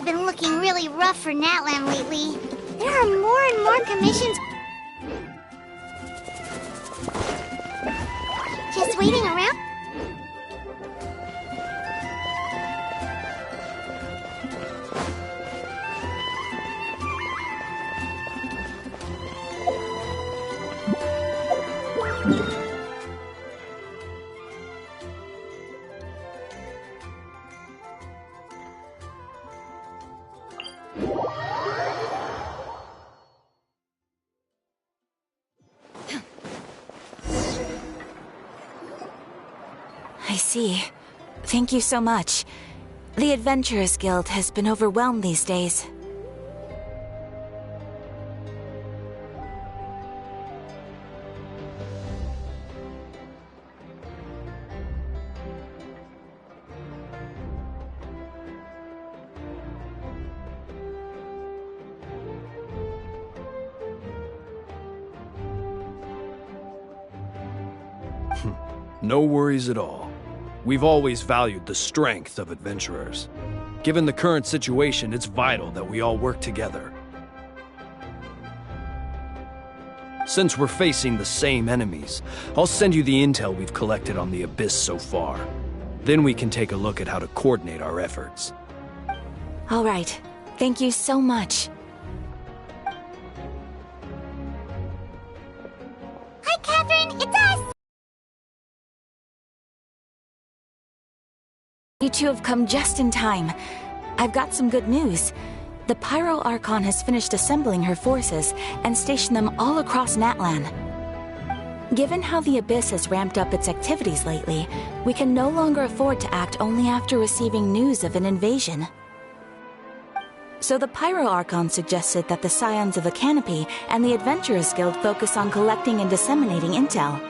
been looking really rough for Natlan lately. There are more and more commissions just waiting around. I see. Thank you so much. The Adventurers Guild has been overwhelmed these days. No worries at all. We've always valued the strength of adventurers. Given the current situation, it's vital that we all work together. Since we're facing the same enemies, I'll send you the intel we've collected on the Abyss so far. Then we can take a look at how to coordinate our efforts. All right. Thank you so much. Hi, Catherine! It's us! You two have come just in time. I've got some good news. The Pyro Archon has finished assembling her forces and stationed them all across Natlan. Given how the Abyss has ramped up its activities lately, we can no longer afford to act only after receiving news of an invasion. So the Pyro Archon suggested that the Scions of the Canopy and the Adventurers Guild focus on collecting and disseminating intel.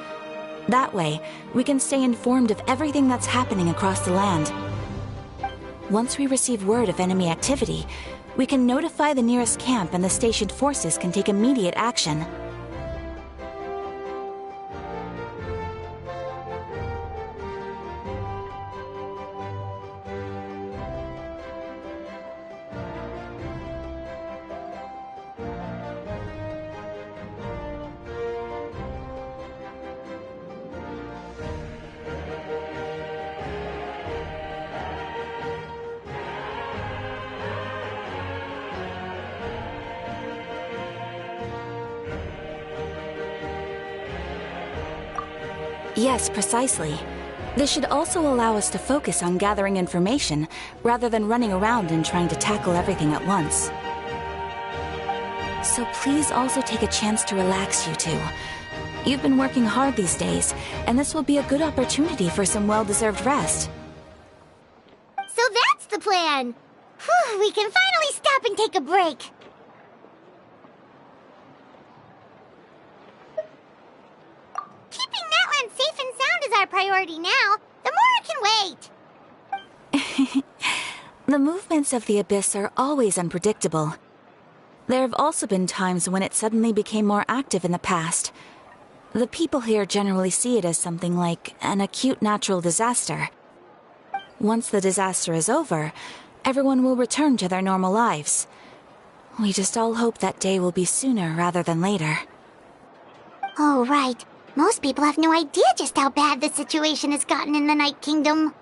That way, we can stay informed of everything that's happening across the land. Once we receive word of enemy activity, we can notify the nearest camp and the stationed forces can take immediate action. Yes, precisely. This should also allow us to focus on gathering information, rather than running around and trying to tackle everything at once. So please also take a chance to relax, you two. You've been working hard these days, and this will be a good opportunity for some well-deserved rest. So that's the plan! Whew, we can finally stop and take a break! Keeping Natlan safe and sound is our priority now. The more can wait. The movements of the Abyss are always unpredictable. There have also been times when it suddenly became more active in the past. The people here generally see it as something like an acute natural disaster. Once the disaster is over, everyone will return to their normal lives. We just all hope that day will be sooner rather than later. Oh, right. Most people have no idea just how bad the situation has gotten in the Night Kingdom.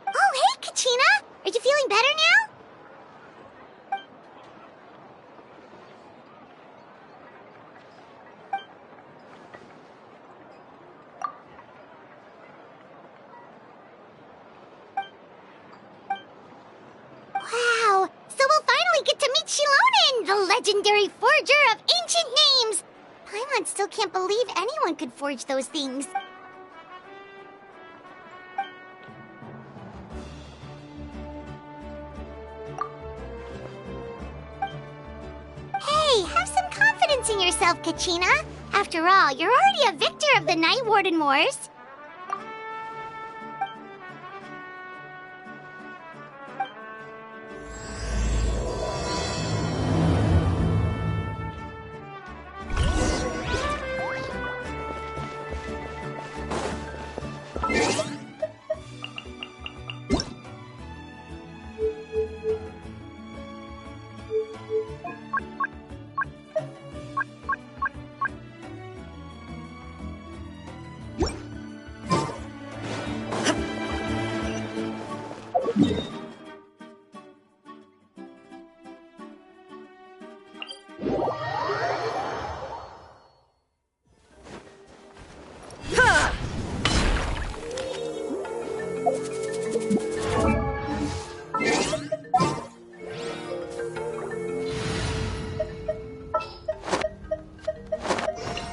Oh, hey, Kachina! Are you feeling better now? Wow! So we'll finally get to meet Xilolen, the legendary forger of ancient names! Paimon still can't believe anyone could forge those things. Hey, have some confidence in yourself, Kachina. After all, you're already a victor of the Night Warden Wars.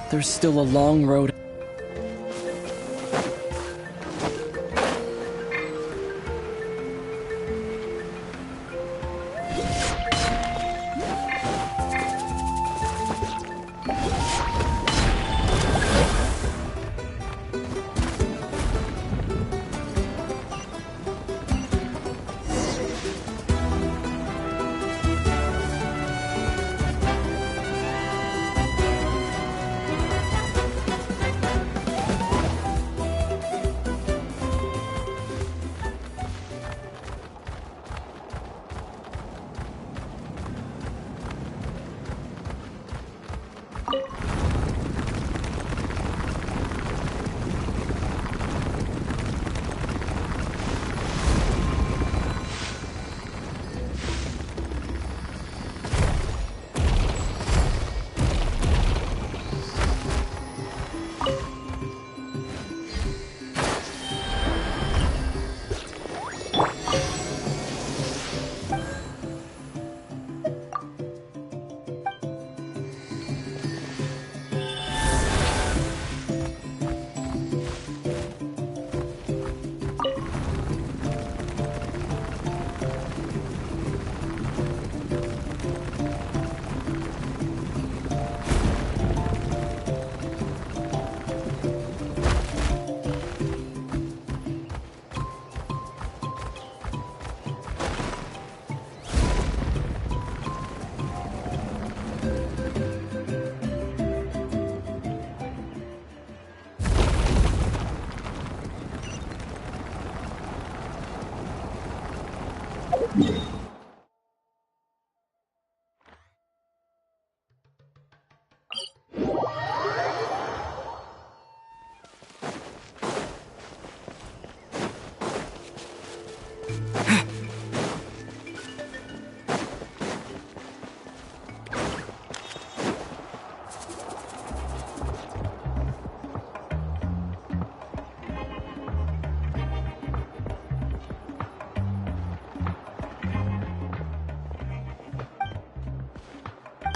there's still a long road.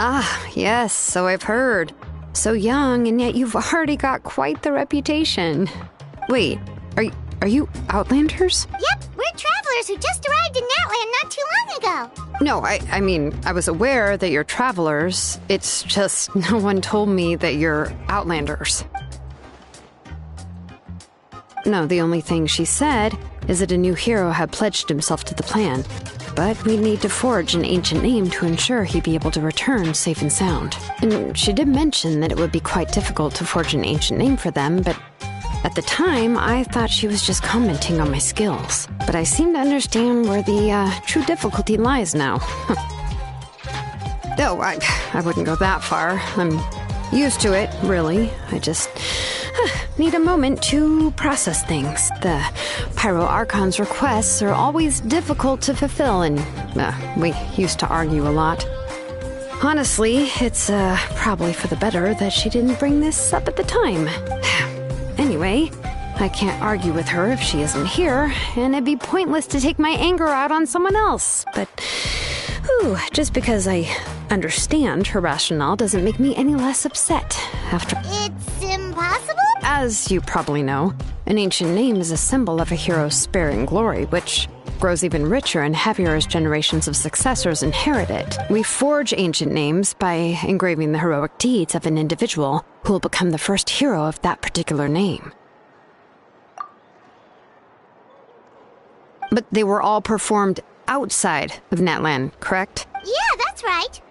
Ah, yes, so I've heard. So young, and yet you've already got quite the reputation. Wait, are you Outlanders? Yep, we're travelers who just arrived in Natland not too long ago. No, I mean, I was aware that you're travelers. It's just no one told me that you're Outlanders. No, the only thing she said is that a new hero had pledged himself to the plan. But we'd need to forge an ancient name to ensure he'd be able to return safe and sound. And she did mention that it would be quite difficult to forge an ancient name for them, but at the time, I thought she was just commenting on my skills. But I seem to understand where the true difficulty lies now. No, I wouldn't go that far. I'm used to it, really. I just need a moment to process things. The Pyro Archon's requests are always difficult to fulfill, and we used to argue a lot. Honestly, it's probably for the better that she didn't bring this up at the time. Anyway, I can't argue with her if she isn't here, and it'd be pointless to take my anger out on someone else. But, just because I understand her rationale doesn't make me any less upset. It's impossible? As you probably know, an ancient name is a symbol of a hero's spirit and glory, which grows even richer and heavier as generations of successors inherit it. We forge ancient names by engraving the heroic deeds of an individual who will become the first hero of that particular name. But they were all performed outside of Natland, correct? Yeah, that's right.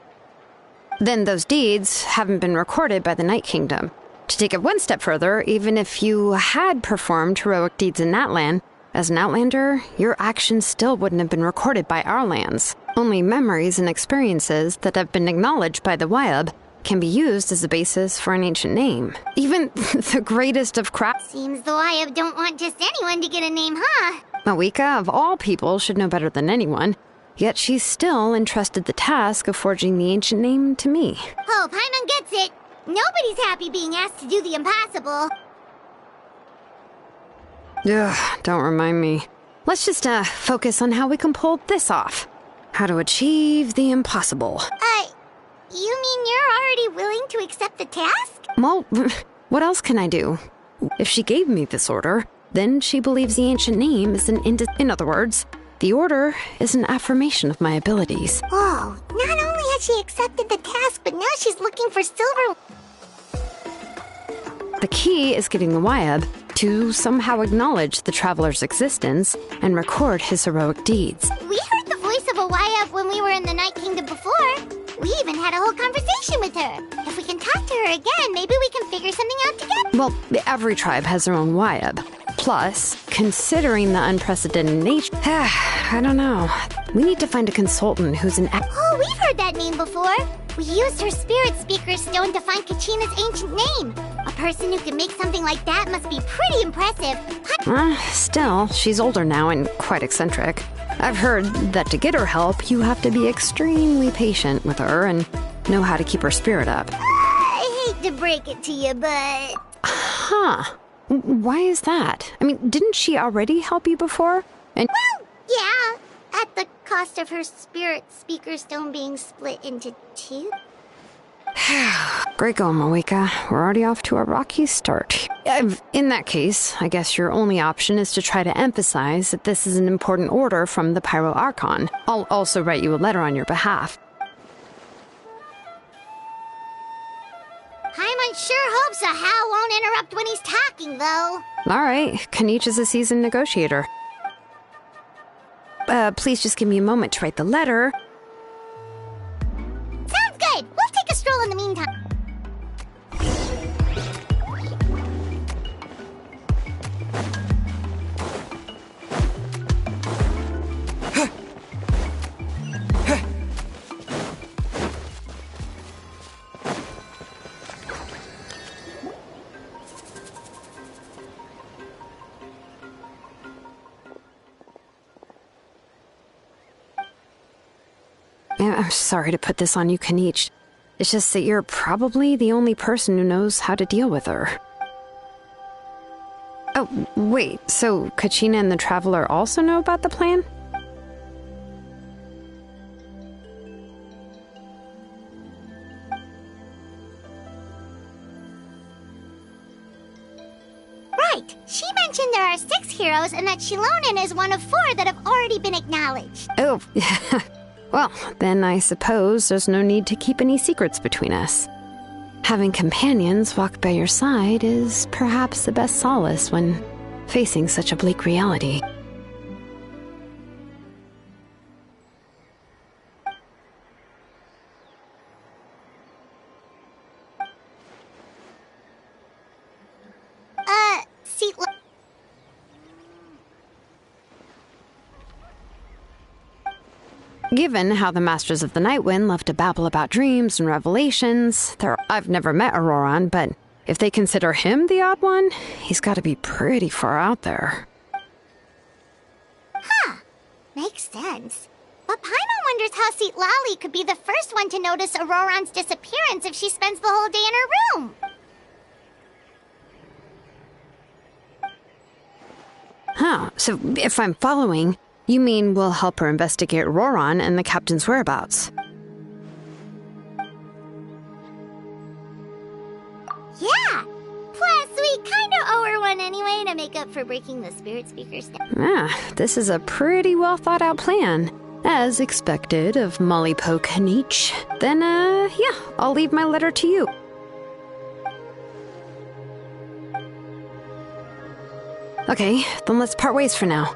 Then those deeds haven't been recorded by the Night Kingdom. To take it one step further, even if you had performed heroic deeds in Natland, as an Outlander, your actions still wouldn't have been recorded by our lands. Only memories and experiences that have been acknowledged by the Wyab can be used as a basis for an ancient name. Even the greatest of Seems the Wyab don't want just anyone to get a name, huh? Mawika, of all people, should know better than anyone. Yet she's still entrusted the task of forging the ancient name to me. Oh, Paimon gets it. Nobody's happy being asked to do the impossible. Ugh, don't remind me. Let's just focus on how we can pull this off. How to achieve the impossible. You mean you're already willing to accept the task? Well, what else can I do? If she gave me this order, then she believes the ancient name is in other words, the order is an affirmation of my abilities. Whoa, not only has she accepted the task, but now she's looking for silver. The key is getting the Wyab to somehow acknowledge the traveler's existence and record his heroic deeds. We heard the voice of a Wyab when we were in the Night Kingdom before. We even had a whole conversation with her. If we can talk to her again, maybe we can figure something out together. Well, every tribe has their own Wyab. Plus, considering the unprecedented nature, I don't know. We need to find a consultant who's an... Oh, we've heard that name before. We used her spirit speaker stone to find Kachina's ancient name. A person who can make something like that must be pretty impressive. Still, she's older now and quite eccentric. I've heard that to get her help, you have to be extremely patient with her and know how to keep her spirit up. I hate to break it to you, but... Huh. Why is that? I mean, didn't she already help you before? And Well, yeah, at the cost of her spirit speaker stone being split into two. Great going, Moeka. We're already off to a rocky start. In that case, I guess your only option is to try to emphasize that this is an important order from the Pyro Archon. I'll also write you a letter on your behalf. Paimon sure hopes a Hal won't interrupt when he's talking, though. Alright, Kanich is a seasoned negotiator. Please just give me a moment to write the letter. Sounds good. We'll take a stroll in the meantime. I'm sorry to put this on you, Kanich. It's just that you're probably the only person who knows how to deal with her. Oh, wait, so Kachina and the Traveler also know about the plan? Right. She mentioned there are 6 heroes and that Xilolen is one of 4 that have already been acknowledged. Oh, well, then I suppose there's no need to keep any secrets between us. Having companions walk by your side is perhaps the best solace when facing such a bleak reality. See, Given how the Masters of the Nightwind love to babble about dreams and revelations, I've never met Auroran, but if they consider him the odd one, he's got to be pretty far out there. makes sense. But Paimon wonders how Xilolen could be the first one to notice Auroran's disappearance if she spends the whole day in her room. Huh, so if I'm following, you mean we'll help her investigate Auroran and the captain's whereabouts? Yeah! Plus, we kinda owe her one anyway to make up for breaking the spirit speaker's down. This is a pretty well thought out plan. As expected of Molly Poke Kanich. Then, yeah, I'll leave my letter to you. Okay, then let's part ways for now.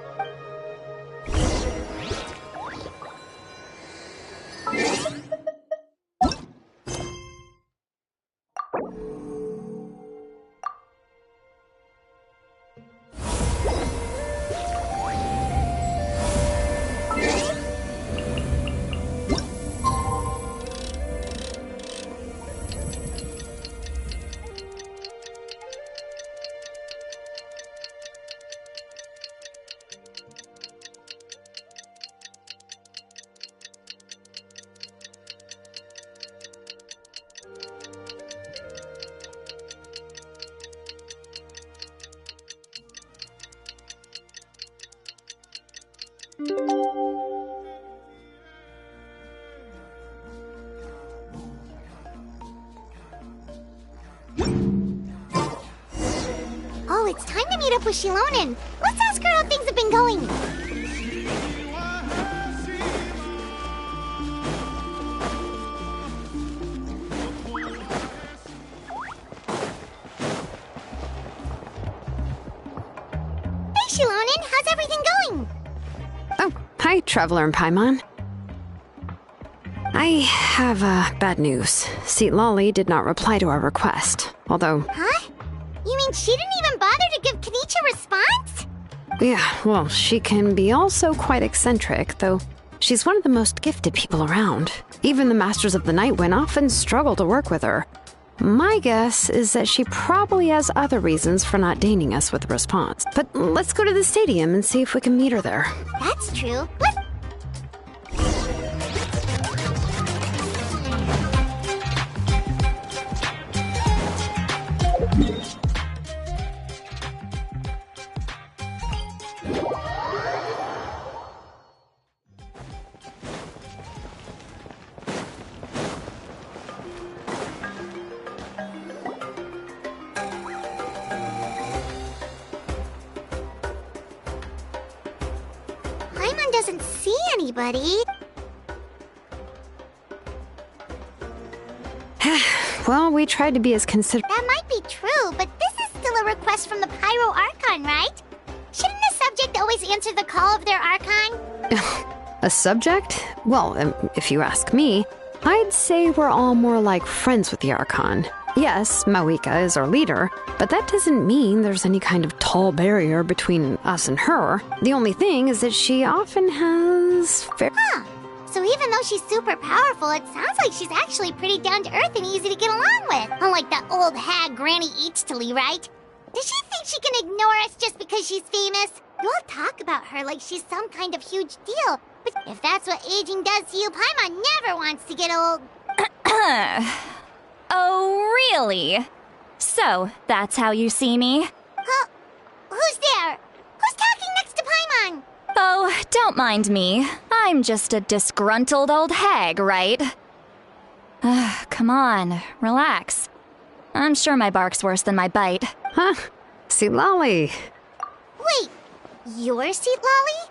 Oh, it's time to meet up with Xilolen. Let's ask her how things have been going. Hey, Xilolen, how's everything going? Oh, hi, Traveler and Paimon. I have bad news. Xilolen did not reply to our request, although... Huh? You mean she didn't even bother to give Kenichi a response? Yeah, well, she can be also quite eccentric, though she's one of the most gifted people around. Even the Masters of the Nightwind often struggle to work with her. My guess is that she probably has other reasons for not deigning us with a response. But let's go to the stadium and see if we can meet her there. That's true. Paimon doesn't see anybody. Well, we tried to be as considerate. That might be true, but this is still a request from the Pyro Archon, right? Shouldn't a subject always answer the call of their Archon? A subject? Well, if you ask me, I'd say we're all more like friends with the Archon. Yes, Mawika is our leader, but that doesn't mean there's any kind of tall barrier between us and her. The only thing is that she often has... Huh. So even though she's super powerful, it sounds like she's actually pretty down-to-earth and easy to get along with. Unlike that old hag Granny Eachtley, right? Does she think she can ignore us just because she's famous? You all talk about her like she's some kind of huge deal. But if that's what aging does to you, Paimon never wants to get old. Oh, really? So, that's how you see me? Huh? Who's there? Who's talking next to Paimon? Oh, don't mind me. I'm just a disgruntled old hag, right? Come on, relax. I'm sure my bark's worse than my bite. Huh? Xilolen. Wait, you're Xilolen?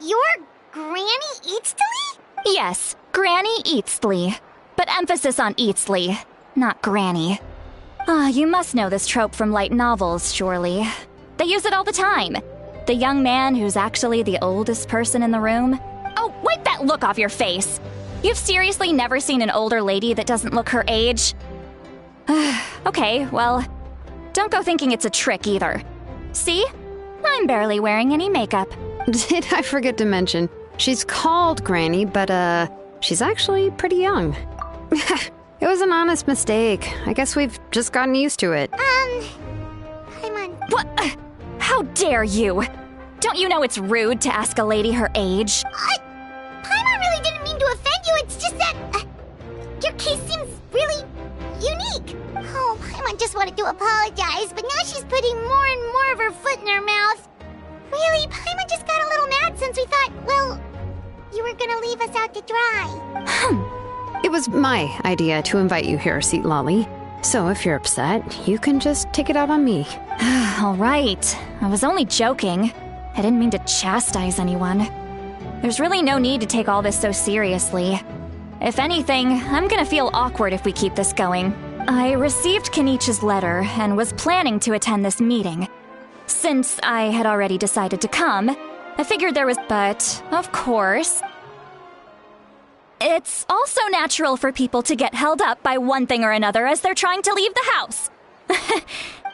You're Granny Eachtley? Yes, Granny Eastly. But emphasis on Eastly, not Granny. You must know this trope from light novels, surely. They use it all the time. The young man who's actually the oldest person in the room. Oh, wipe that look off your face! You've seriously never seen an older lady that doesn't look her age? Okay, well, don't go thinking it's a trick either. See? I'm barely wearing any makeup. Did I forget to mention, she's called Granny, but she's actually pretty young. It was an honest mistake. I guess we've just gotten used to it. Paimon. What? How dare you? Don't you know it's rude to ask a lady her age? Paimon really didn't mean to offend you, it's just that... your case seems really unique. Oh, Paimon just wanted to apologize, but now she's putting more and more of her foot in her mouth. Really, Paimon just got a little mad since we thought, well, you were gonna leave us out to dry. It was my idea to invite you here, Xilolen. So if you're upset, you can just take it out on me. All right. I was only joking. I didn't mean to chastise anyone. There's really no need to take all this so seriously. If anything, I'm gonna feel awkward if we keep this going. I received Kenichi's letter and was planning to attend this meeting. Since I had already decided to come, I figured there was... But, of course... It's also natural for people to get held up by one thing or another as they're trying to leave the house.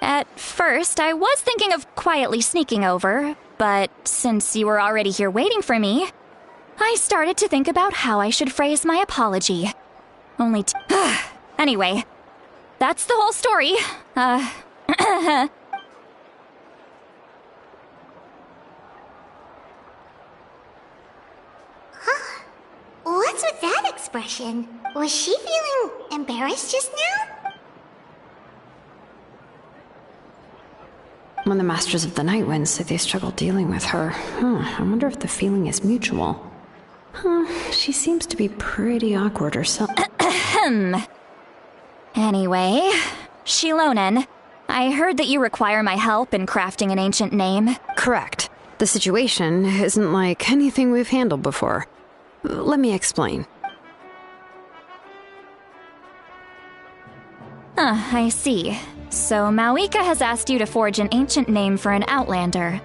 At first, I was thinking of quietly sneaking over, but since you were already here waiting for me, I started to think about how I should phrase my apology. Anyway, that's the whole story. What's with that expression? Was she feeling embarrassed just now? When the Masters of the Nightwind say they struggle dealing with her, I wonder if the feeling is mutual. She seems to be pretty awkward herself. Anyway, Xilolen, I heard that you require my help in crafting an ancient name. Correct. The situation isn't like anything we've handled before. Let me explain. I see. So Mawika has asked you to forge an ancient name for an Outlander.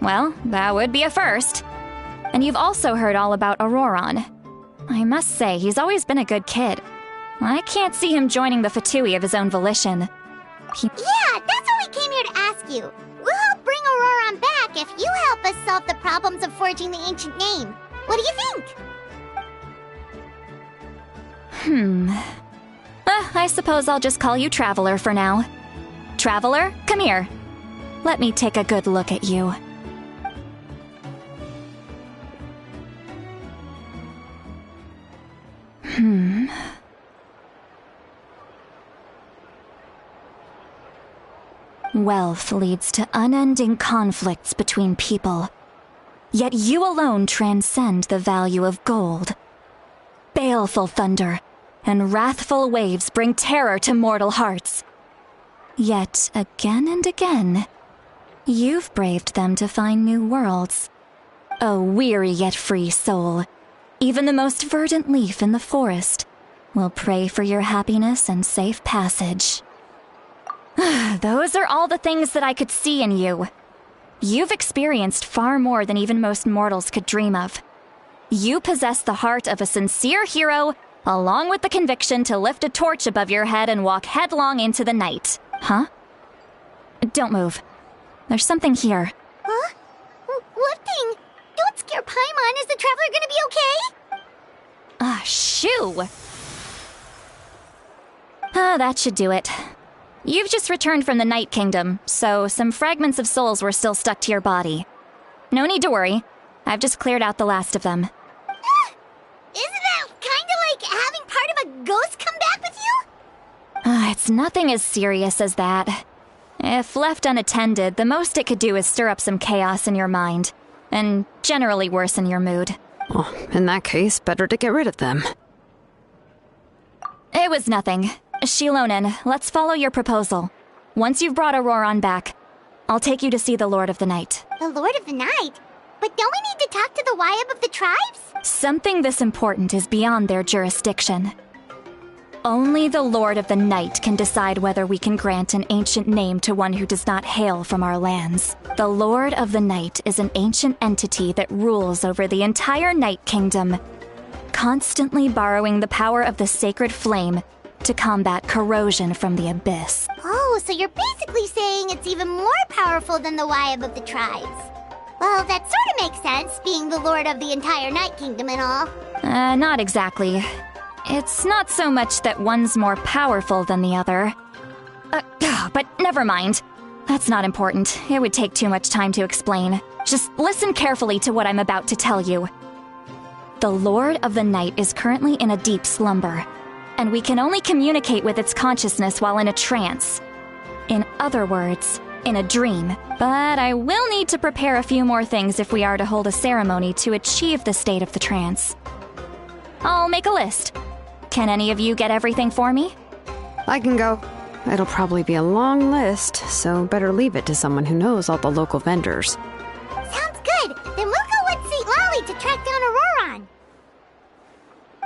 Well, that would be a first. And you've also heard all about Auroron. I must say, he's always been a good kid. I can't see him joining the Fatui of his own volition. Yeah, that's what we came here to ask you. We'll help bring Auroron back if you help us solve the problems of forging the ancient name. What do you think? I suppose I'll just call you Traveler for now. Traveler, come here. Let me take a good look at you. Wealth leads to unending conflicts between people. Yet you alone transcend the value of gold. Baleful thunder and wrathful waves bring terror to mortal hearts. Yet again and again, you've braved them to find new worlds. O weary yet free soul, even the most verdant leaf in the forest will pray for your happiness and safe passage. Those are all the things that I could see in you. You've experienced far more than even most mortals could dream of. You possess the heart of a sincere hero, along with the conviction to lift a torch above your head and walk headlong into the night. Huh? Don't move. There's something here. Huh? What thing? Don't scare Paimon. Is the Traveler gonna be okay? Shoo! That should do it. You've just returned from the Night Kingdom, so some fragments of souls were still stuck to your body. No need to worry. I've just cleared out the last of them. Isn't that kinda like having part of a ghost come back with you? It's nothing as serious as that. If left unattended, the most it could do is stir up some chaos in your mind, and generally worsen your mood. Well, in that case, better to get rid of them. It was nothing. Xilolen, let's follow your proposal. Once you've brought Auroron back, I'll take you to see the Lord of the Night. The Lord of the Night? But don't we need to talk to the Wayab of the tribes? Something this important is beyond their jurisdiction. Only the Lord of the Night can decide whether we can grant an ancient name to one who does not hail from our lands. The Lord of the Night is an ancient entity that rules over the entire Night Kingdom, constantly borrowing the power of the sacred flame to combat corrosion from the abyss. Oh, so you're basically saying it's even more powerful than the Wayab of the tribes. Well, that sort of makes sense, being the lord of the entire Night Kingdom and all. Not exactly. It's not so much that one's more powerful than the other. But never mind. That's not important. It would take too much time to explain. Just listen carefully to what I'm about to tell you. The Lord of the Night is currently in a deep slumber, and we can only communicate with its consciousness while in a trance. In other words, in a dream. But I will need to prepare a few more things if we are to hold a ceremony to achieve the state of the trance. I'll make a list. Can any of you get everything for me? I can go. It'll probably be a long list, so better leave it to someone who knows all the local vendors. Sounds good. Then we'll go with St. Lolly to track down Auroron.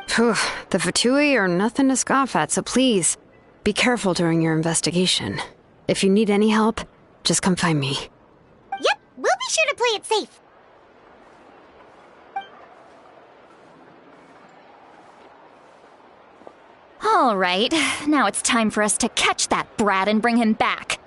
Phew, the Fatui are nothing to scoff at, so please, be careful during your investigation. If you need any help, just come find me. Yep, we'll be sure to play it safe. All right, now it's time for us to catch that brat and bring him back.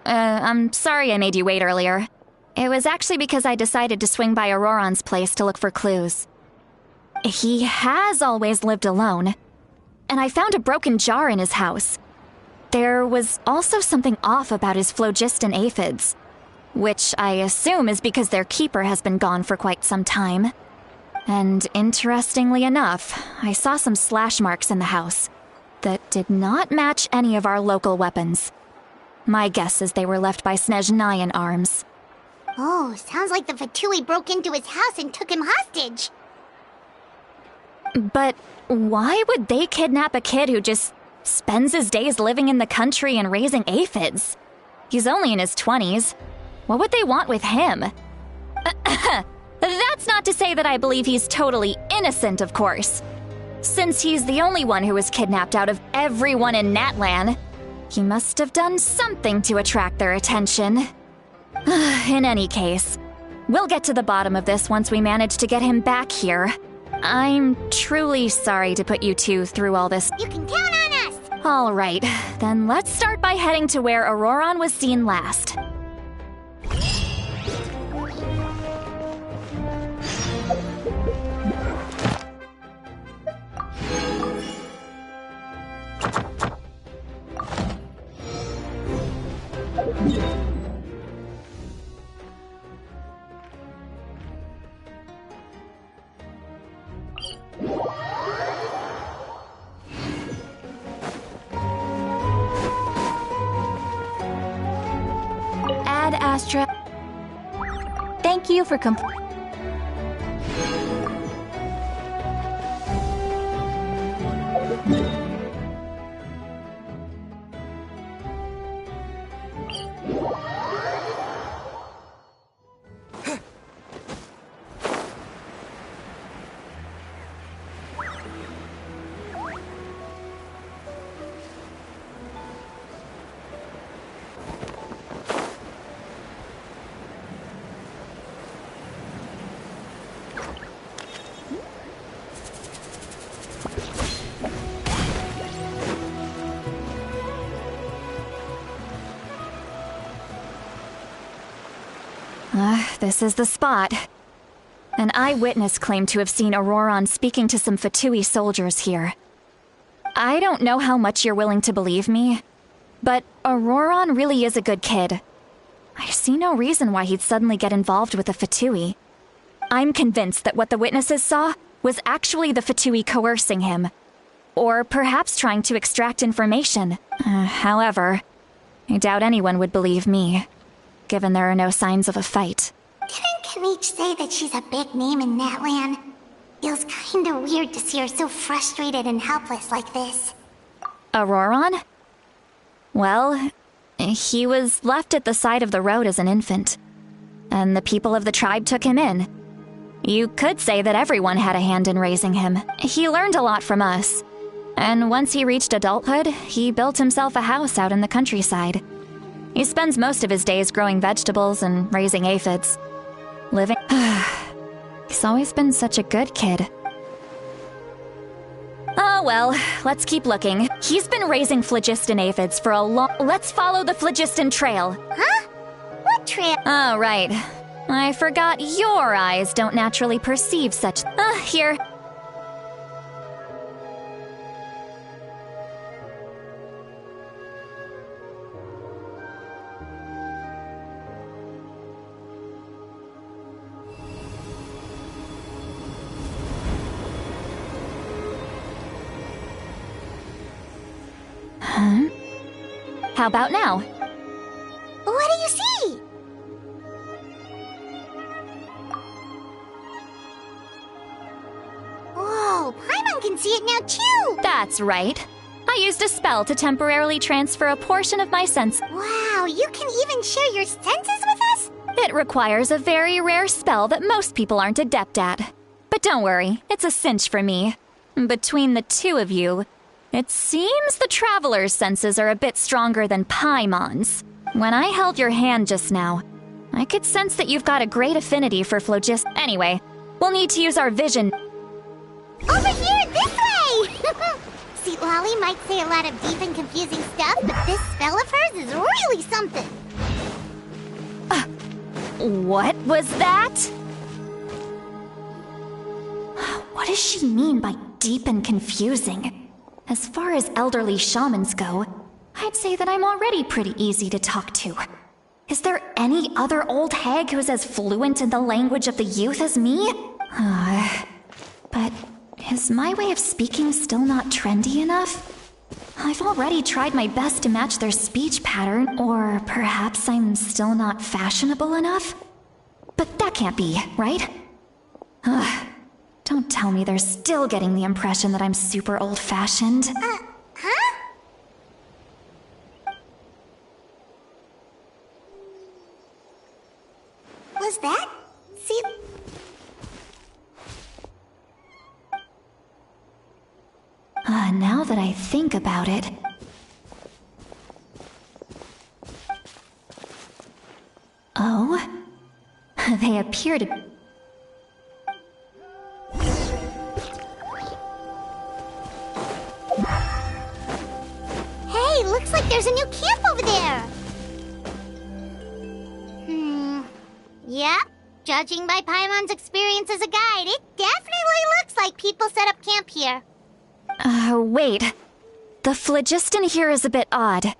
I'm sorry I made you wait earlier. It was actually because I decided to swing by Auroron's place to look for clues. He has always lived alone, and I found a broken jar in his house. There was also something off about his phlogiston aphids, which I assume is because their keeper has been gone for quite some time. And interestingly enough, I saw some slash marks in the house that did not match any of our local weapons. My guess is they were left by Snezhnayan arms. Oh, sounds like the Fatui broke into his house and took him hostage. But why would they kidnap a kid who just spends his days living in the country and raising aphids? He's only in his 20s. What would they want with him? That's not to say that I believe he's totally innocent, of course. Since he's the only one who was kidnapped out of everyone in Natlan, he must have done something to attract their attention. In any case, we'll get to the bottom of this once we manage to get him back here. I'm truly sorry to put you two through all this. You can count on us! All right, then let's start by heading to where Auroron was seen last. Ad Astra. Thank you for This is the spot. An eyewitness claimed to have seen Auroron speaking to some Fatui soldiers here. I don't know how much you're willing to believe me, but Auroron really is a good kid. I see no reason why he'd suddenly get involved with the Fatui. I'm convinced that what the witnesses saw was actually the Fatui coercing him, or perhaps trying to extract information. However, I doubt anyone would believe me, given there are no signs of a fight. Didn't Kanich say that she's a big name in Natlan? Feels kinda weird to see her so frustrated and helpless like this. Auroron? Well, he was left at the side of the road as an infant, and the people of the tribe took him in. You could say that everyone had a hand in raising him. He learned a lot from us, and once he reached adulthood, he built himself a house out in the countryside. He spends most of his days growing vegetables and raising aphids. Living... He's always been such a good kid. Oh well, let's keep looking. He's been raising phlogiston aphids for a long... Let's follow the phlogiston trail. Huh? What trail? Oh, right. I forgot your eyes don't naturally perceive such... Here. How about now? What do you see? Whoa, Paimon can see it now too! That's right. I used a spell to temporarily transfer a portion of my sense. Wow, you can even share your senses with us? It requires a very rare spell that most people aren't adept at. But don't worry, it's a cinch for me. Between the two of you, it seems the Traveler's senses are a bit stronger than Paimon's. When I held your hand just now, I could sense that you've got a great affinity for phlogiston. Anyway, we'll need to use our vision. Over here, this way! See, Lolly might say a lot of deep and confusing stuff, but this spell of hers is really something. What was that? What does she mean by deep and confusing? As far as elderly shamans go, I'd say that I'm already pretty easy to talk to. Is there any other old hag who's as fluent in the language of the youth as me? But is my way of speaking still not trendy enough? I've already tried my best to match their speech pattern, or perhaps I'm still not fashionable enough? But that can't be, right? Don't tell tell me they're still getting the impression that I'm super old-fashioned. Huh? Was that? See... Now that I think about it... Oh? They appear to... Hey, looks like there's a new camp over there! Yep. Judging by Paimon's experience as a guide, it definitely looks like people set up camp here. Wait. The phlogiston here is a bit odd.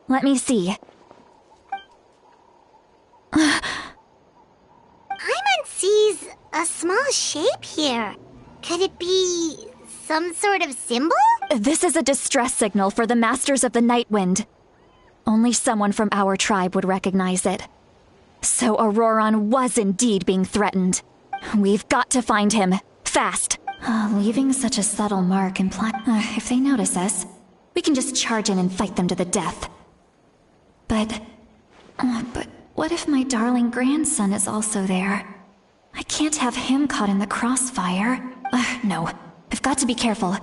Let me see. Paimon sees a small shape here. Could it be some sort of symbol? This is a distress signal for the Masters of the Night Wind. Only someone from our tribe would recognize it. So Auroron was indeed being threatened. We've got to find him. Fast. Leaving such a subtle mark implies... if they notice us, we can just charge in and fight them to the death. But what if my darling grandson is also there? I can't have him caught in the crossfire. No. I've got to be careful.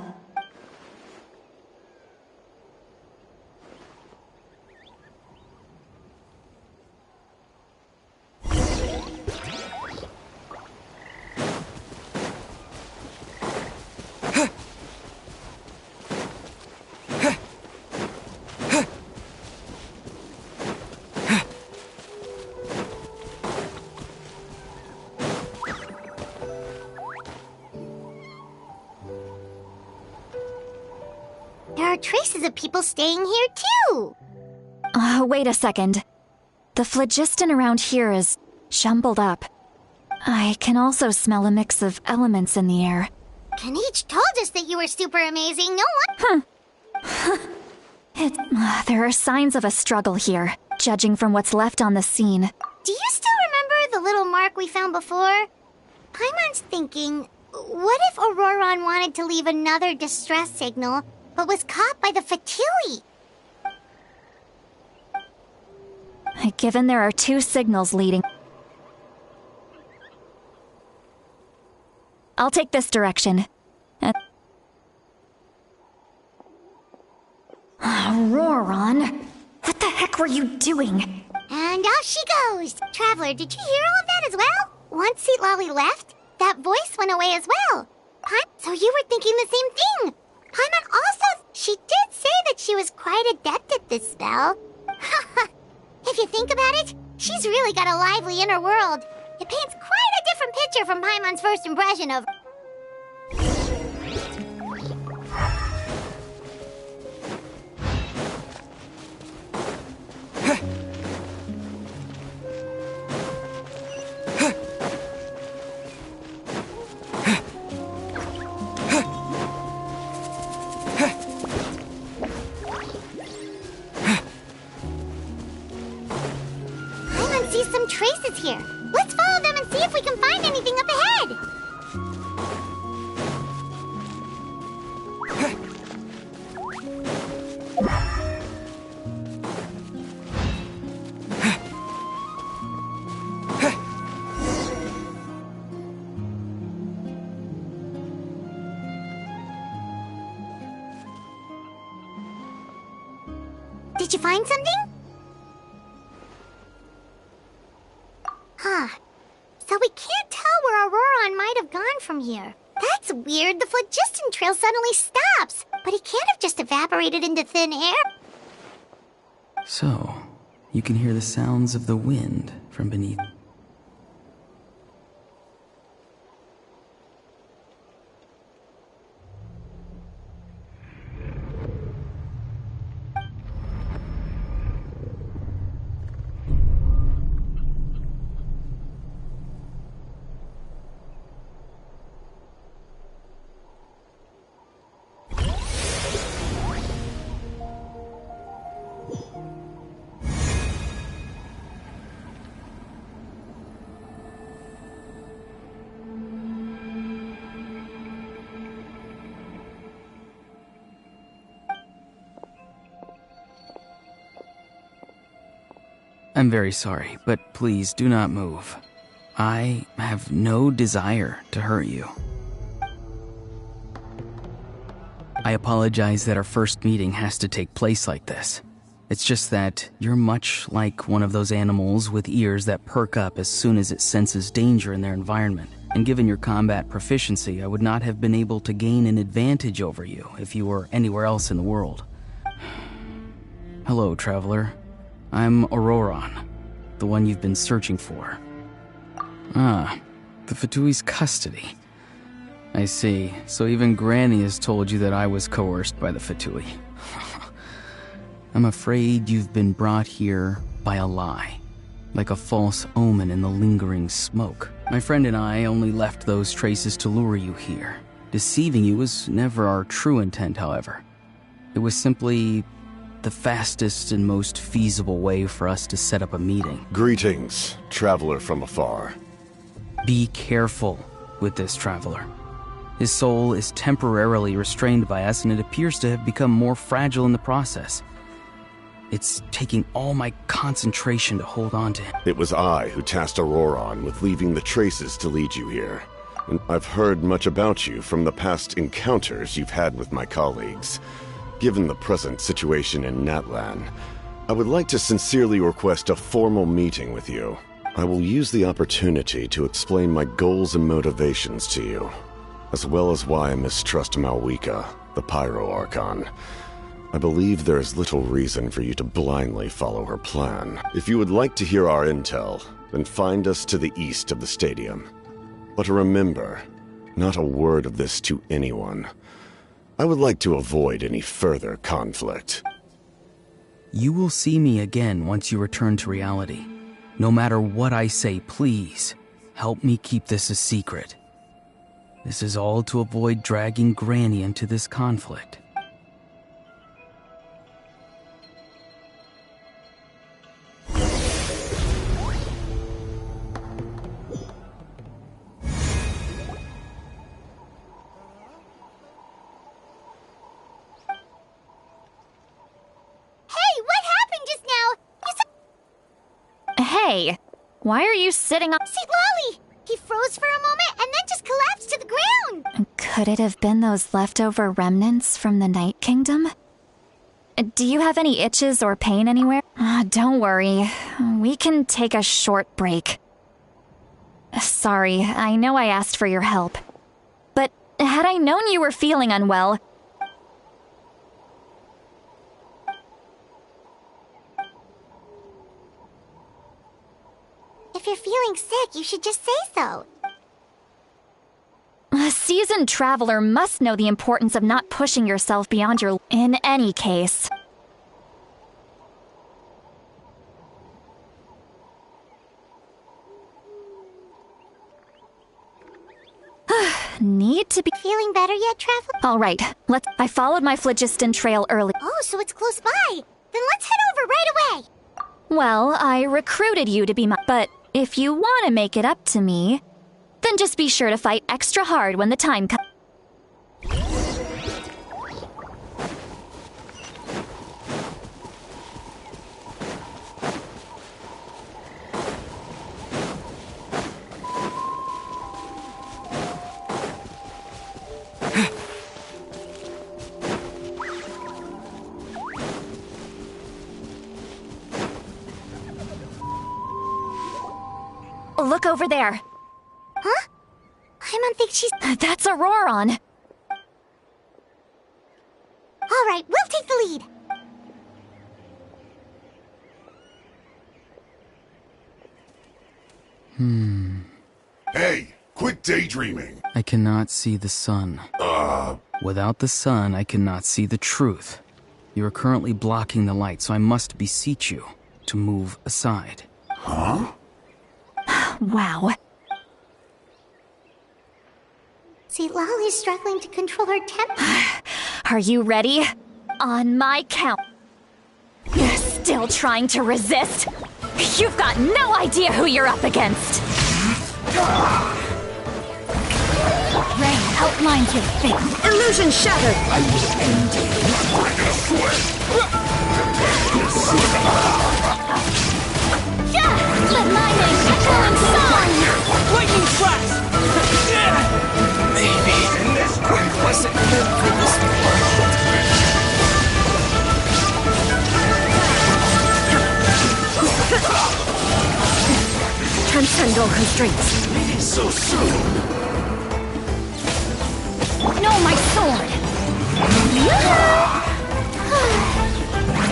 There are traces of people staying here, too! Wait a second. The phlogiston around here is jumbled up. I can also smell a mix of elements in the air. Kaniche told us that you were super amazing, no one... There are signs of a struggle here, judging from what's left on the scene. Do you still remember the little mark we found before? Paimon's thinking, what if Auroron wanted to leave another distress signal, but was caught by the Fatui? Given there are two signals leading... I'll take this direction. Auroron! What the heck were you doing? And off she goes! Traveler, did you hear all of that as well? Once Xilolen left, that voice went away as well. So you were thinking the same thing! Paimon also... She did say that she was quite adept at this spell. If you think about it, she's really got a lively inner world. It paints quite a different picture from Paimon's first impression of... Paimon sees some traces here. Let's follow them and see if we can find anything up ahead. Did you find something? Huh. So we can't tell where Auroron might have gone from here. That's weird. The phlogiston trail suddenly stops. But he can't have just evaporated into thin air. So, you can hear the sounds of the wind from beneath. I'm very sorry, but please do not move. I have no desire to hurt you. I apologize that our first meeting has to take place like this. It's just that you're much like one of those animals with ears that perk up as soon as it senses danger in their environment. And given your combat proficiency, I would not have been able to gain an advantage over you if you were anywhere else in the world. Hello, traveler. I'm Auroron, the one you've been searching for. Ah, the Fatui's custody. I see. So even Granny has told you that I was coerced by the Fatui. I'm afraid you've been brought here by a lie, like a false omen in the lingering smoke. My friend and I only left those traces to lure you here. Deceiving you was never our true intent, however. It was simply the fastest and most feasible way for us to set up a meeting. Greetings, traveler from afar. Be careful with this traveler. His soul is temporarily restrained by us, and it appears to have become more fragile in the process. It's taking all my concentration to hold on to him. It was I who tasked Auroron with leaving the traces to lead you here. And I've heard much about you from the past encounters you've had with my colleagues. Given the present situation in Natlan, I would like to sincerely request a formal meeting with you. I will use the opportunity to explain my goals and motivations to you, as well as why I mistrust Malwika, the Pyro Archon. I believe there is little reason for you to blindly follow her plan. If you would like to hear our intel, then find us to the east of the stadium. But remember, not a word of this to anyone. I would like to avoid any further conflict. You will see me again once you return to reality. No matter what I say, please, help me keep this a secret. This is all to avoid dragging Granny into this conflict. Hey, why are you sitting up? See, Lolly! He froze for a moment and then just collapsed to the ground! Could it have been those leftover remnants from the Night Kingdom? Do you have any itches or pain anywhere? Don't worry, we can take a short break. Sorry, I know I asked for your help. But had I known you were feeling unwell... If you're feeling sick, you should just say so. A seasoned traveler must know the importance of not pushing yourself beyond your... In any case. Need to be... Feeling better yet, traveler? All right, I followed my phlogiston trail early. Oh, so it's close by. Then let's head over right away. Well, I recruited you to be my... But if you want to make it up to me, then just be sure to fight extra hard when the time comes. Look over there. Huh? I don't think she's... That's Auroron. All right, we'll take the lead. Hey, quit daydreaming. I cannot see the sun. Without the sun, I cannot see the truth. You are currently blocking the light, so I must beseech you to move aside. Huh? Wow. See, Lolly's struggling to control her temper. Are you ready? On my count. You're still trying to resist? You've got no idea who you're up against. Rain outlines your face. Illusion shattered! I will end you. Let my name echo in song! Lightning flash! Maybe this wasn't meant for this world. Transcend all constraints. So soon. No, my sword!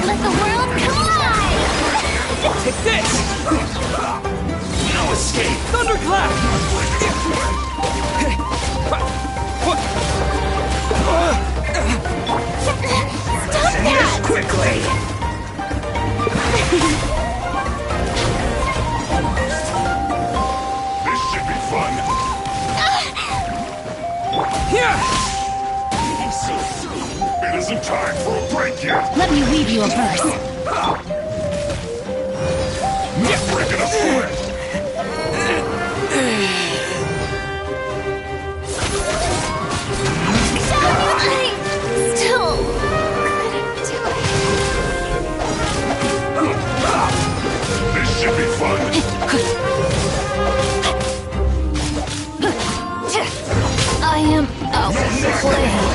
Let the world collide! Take this! No escape! Thunderclap! Stop that! Quickly! This should be fun. Here! So soon. It isn't time for a break yet. Let me weave you a verse. Not breaking a sweat. Still... This should be fun. I am outplayed.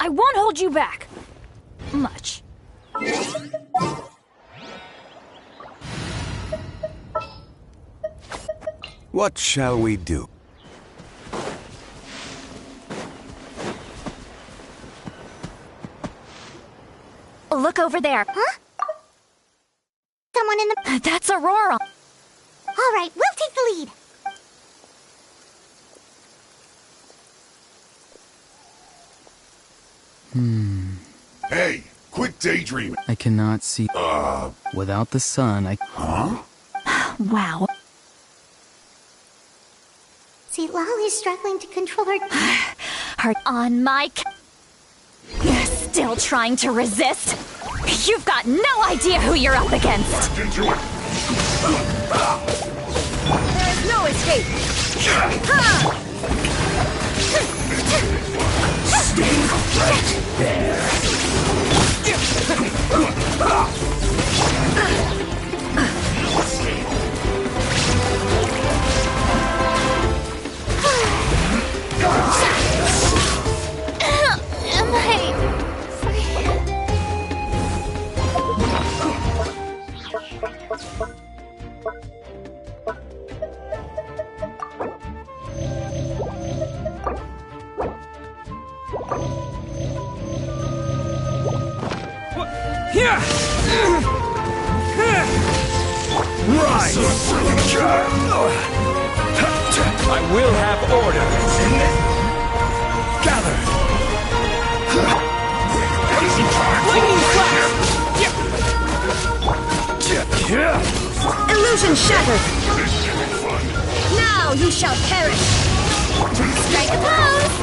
I won't hold you back. Much. What shall we do? Look over there. Huh? Someone in the... That's Aurora. All right, we'll take the lead. Hey, quit daydreaming. I cannot see. Without the sun, Huh? Wow. See, Lolly's struggling to control her... Her on my... You're still trying to resist? You've got no idea who you're up against. Into it. There's no escape. Am I... free? Here! Rise! I will have order. Gather! Lightning flash! Illusion shattered. This should be fun. Now you shall perish. Strike a pose!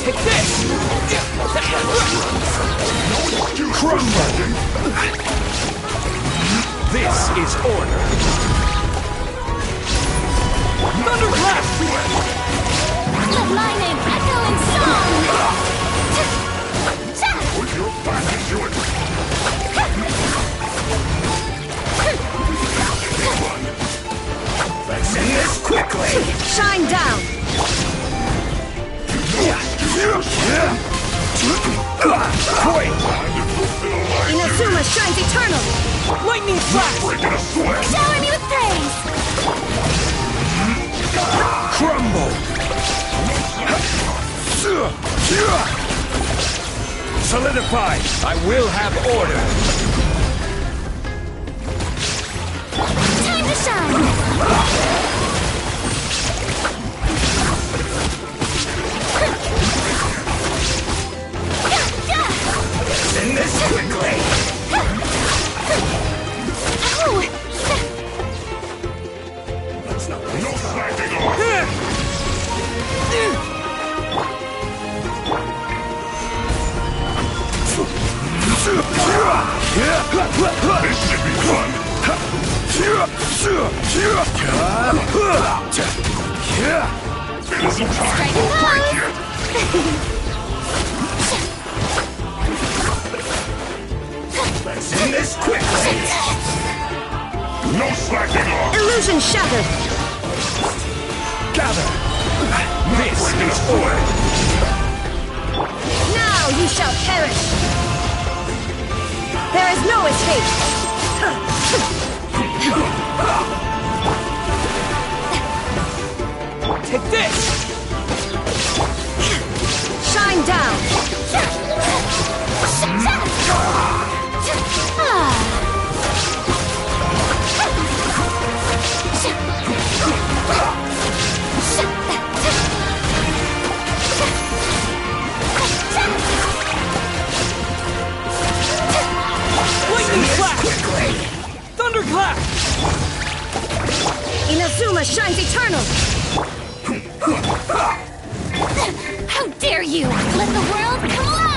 Take this! Crumble! This is order. Thunderclap! Let my name echo in song! Put your back into it. Let's end this quickly! Shine down. Wait! Inazuma shines eternally. Lightning flash! Breaking a sweat. Shower me with praise! Crumble! Solidify! I will have order! Time to shine! End this quickly! Ow! No slacking off. It isn't time for a break yet! Let's end this quickly! No slacking off! Illusion shattered! Gather! This is order! Now you shall perish! There is no escape! Take this! Shine down! Lightning clap! Thunderclap! Inazuma shines eternal! How dare you! Let the world collide!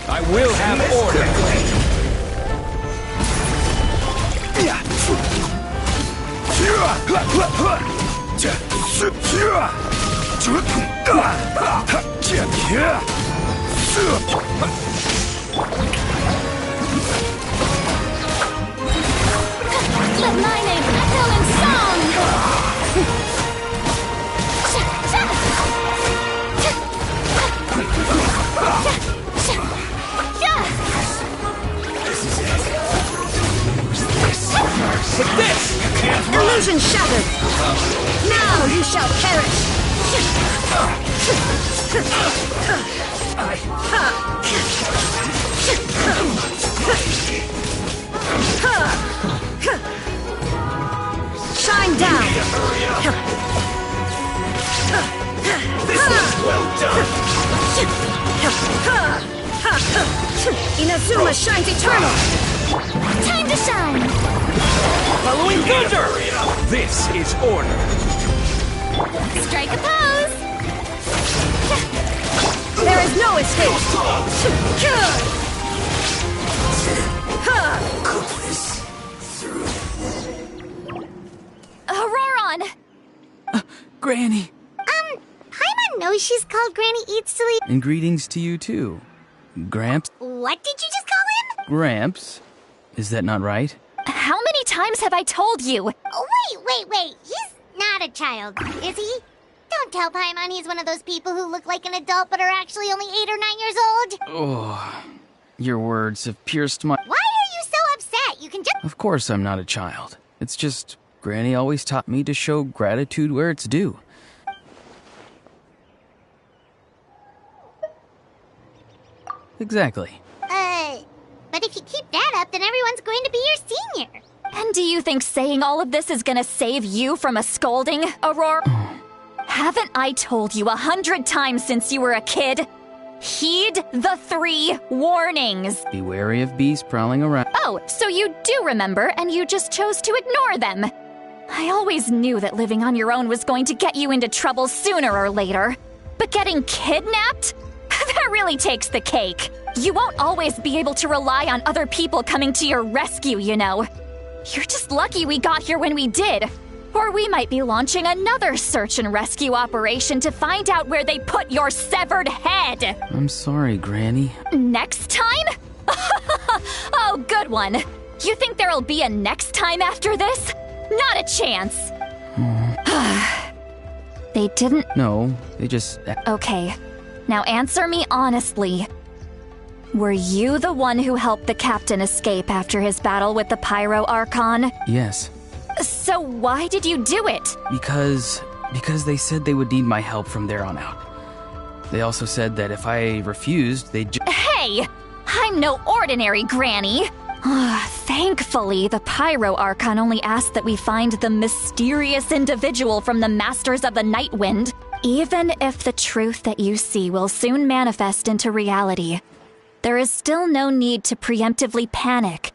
I will have order! Let my name echo in song! Take this! Illusion shattered! Now you shall perish! Shine down! This is well done! Inazuma shines eternal! Time to shine! Following thunder! This is order! Strike a pose! There is no escape! Auroron! Granny! Paimon knows she's called Granny Eats to Leave. And greetings to you too. Gramps? What did you just call him? Gramps? Is that not right? How many times have I told you? Oh, wait. He's not a child, is he? Don't tell Paimon he's one of those people who look like an adult but are actually only 8 or 9 years old. Oh, your words have pierced my... Why are you so upset? You can just... Of course I'm not a child. It's just, Granny always taught me to show gratitude where it's due. Exactly. But if you keep that up, then everyone's going to be your senior. And do you think saying all of this is gonna save you from a scolding, Aurora? Haven't I told you 100 times since you were a kid? Heed the 3 warnings. Be wary of bees prowling around. Oh, so you do remember, and you just chose to ignore them. I always knew that living on your own was going to get you into trouble sooner or later. But getting kidnapped? That really takes the cake. You won't always be able to rely on other people coming to your rescue, you know. You're just lucky we got here when we did. Or we might be launching another search and rescue operation to find out where they put your severed head. I'm sorry, Granny. Next time? Oh, good one. You think there'll be a next time after this? Not a chance. They didn't... No, they just... Okay. Now answer me honestly. Were you the one who helped the captain escape after his battle with the Pyro Archon? Yes. So why did you do it? Because they said they would need my help from there on out. They also said that if I refused, they'd Hey! I'm no ordinary granny! Thankfully, the Pyro Archon only asked that we find the mysterious individual from the Masters of the Night Wind. Even if the truth that you see will soon manifest into reality, There is still no need to preemptively panic.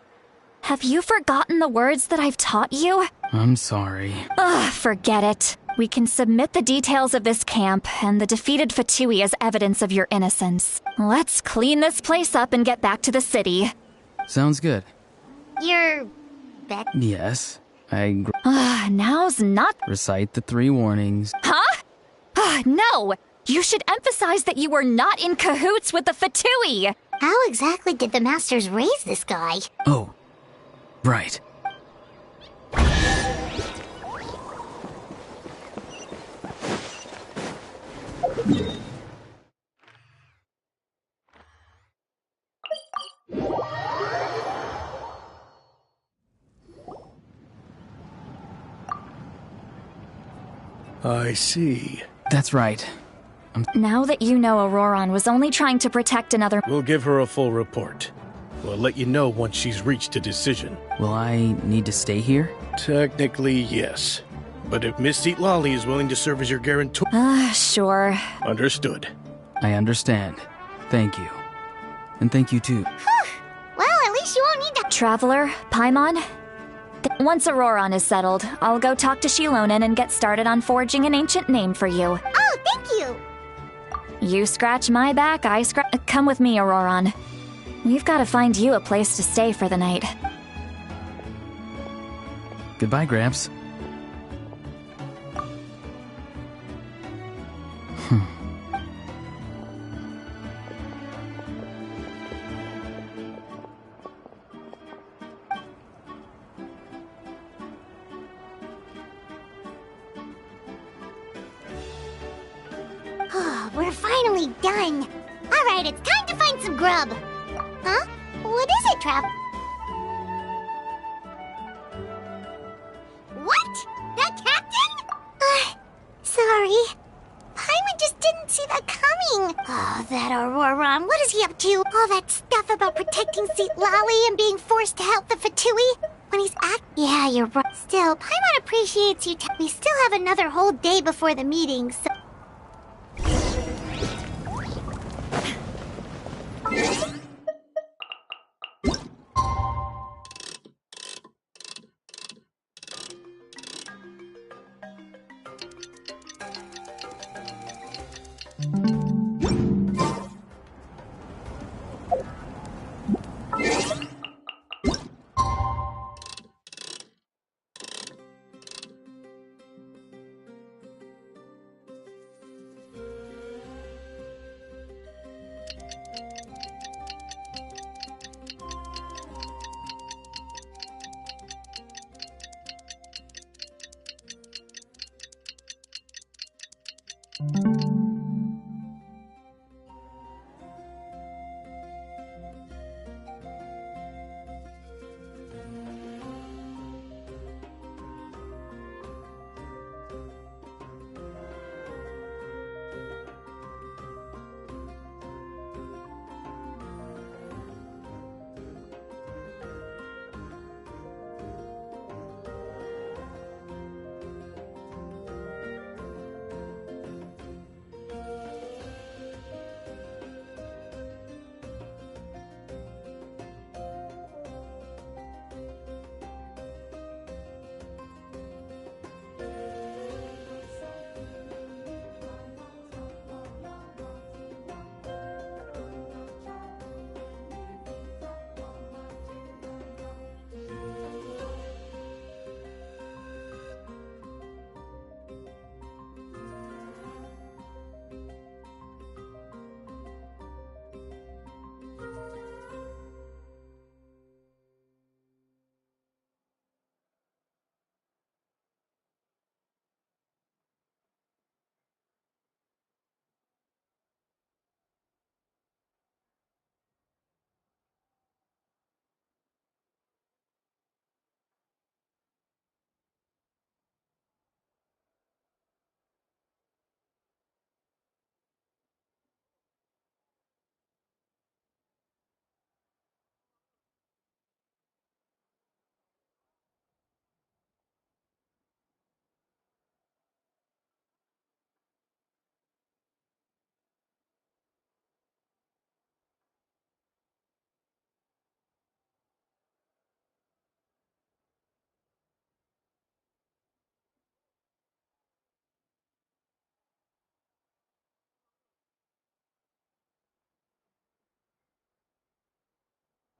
Have you forgotten the words that I've taught you? I'm sorry. Ugh, forget it. We can submit the details of this camp and the defeated Fatui as evidence of your innocence. Let's clean this place up and get back to the city. Sounds good. You're... bet? Yes, Now's not... recite the 3 warnings. Huh? No! You should emphasize that you were not in cahoots with the Fatui! How exactly did the Masters raise this guy? Oh, right. I see. That's right. Now that you know Auroron was only trying to protect another... We'll give her a full report. We'll let you know once she's reached a decision. Will I need to stay here? Technically, yes. But if Miss Xilolen is willing to serve as your guarantor... Sure. Understood. I understand. Thank you. And thank you too. Well, at least you won't need to... Traveler, Paimon? Once Auroron is settled, I'll go talk to Xilolen and get started on forging an ancient name for you. Oh, thank you! You scratch my back, I scratch... Come with me, Auroron. We've got to find you a place to stay for the night. Goodbye, Gramps. We're finally done. All right, it's time to find some grub. Huh? What is it, Trav? What? The captain? Sorry. Paimon just didn't see that coming. Oh, that Auroron. What is he up to? All that stuff about protecting Xilolen and being forced to help the Fatui? When he's Yeah, you're right. Still, Paimon appreciates you. We still have another whole day before the meeting, so...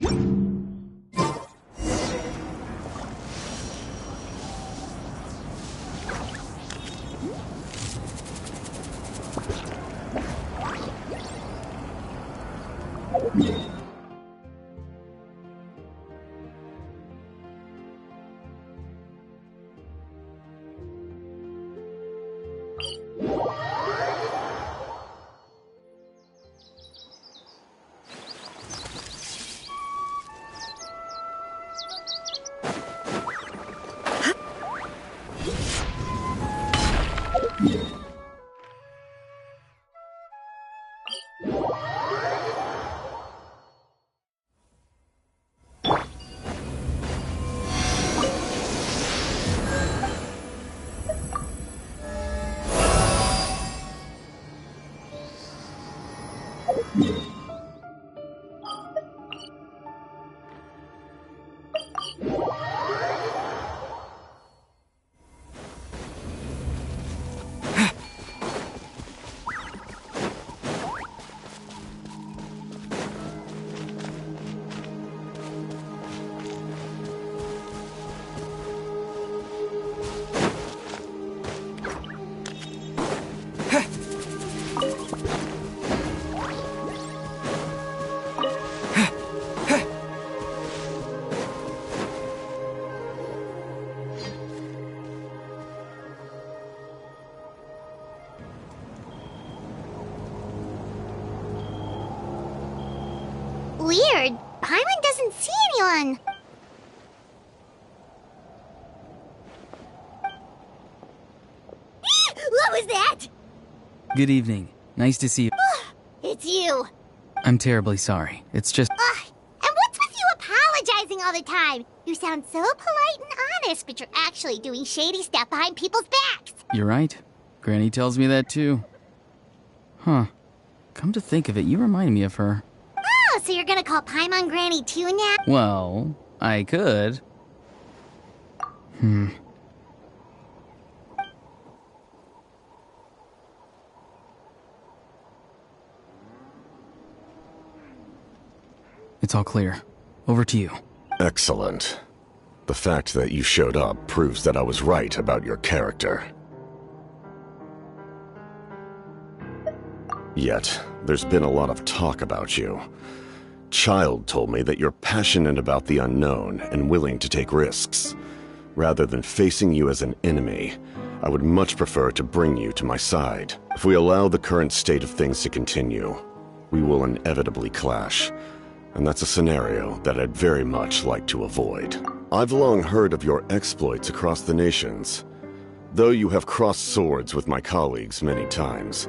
Weird. Paimon doesn't see anyone. What was that? Good evening. Nice to see you. It's you. I'm terribly sorry. It's just... And what's with you apologizing all the time? You sound so polite and honest, but you're actually doing shady stuff behind people's backs. You're right. Granny tells me that too. Huh. Come to think of it, you remind me of her. Oh, so you're gonna call Paimon Granny too now? Well, I could. It's all clear. Over to you. Excellent. The fact that you showed up proves that I was right about your character. Yet, there's been a lot of talk about you. Child told me that you're passionate about the unknown and willing to take risks. Rather than facing you as an enemy, I would much prefer to bring you to my side. If we allow the current state of things to continue, we will inevitably clash. And that's a scenario that I'd very much like to avoid. I've long heard of your exploits across the nations. Though you have crossed swords with my colleagues many times,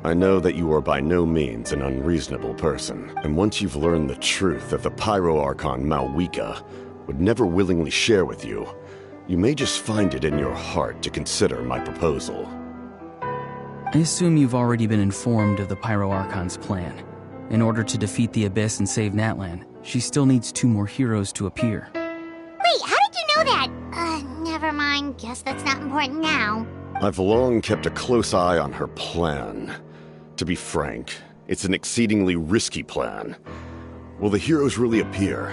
I know that you are by no means an unreasonable person. And once you've learned the truth that the Pyro Archon Malwika would never willingly share with you, you may just find it in your heart to consider my proposal. I assume you've already been informed of the Pyro Archon's plan. In order to defeat the Abyss and save Natlan, she still needs 2 more heroes to appear. Wait, how did you know that? Never mind. Guess that's not important now. I've long kept a close eye on her plan. To be frank, it's an exceedingly risky plan. Will the heroes really appear?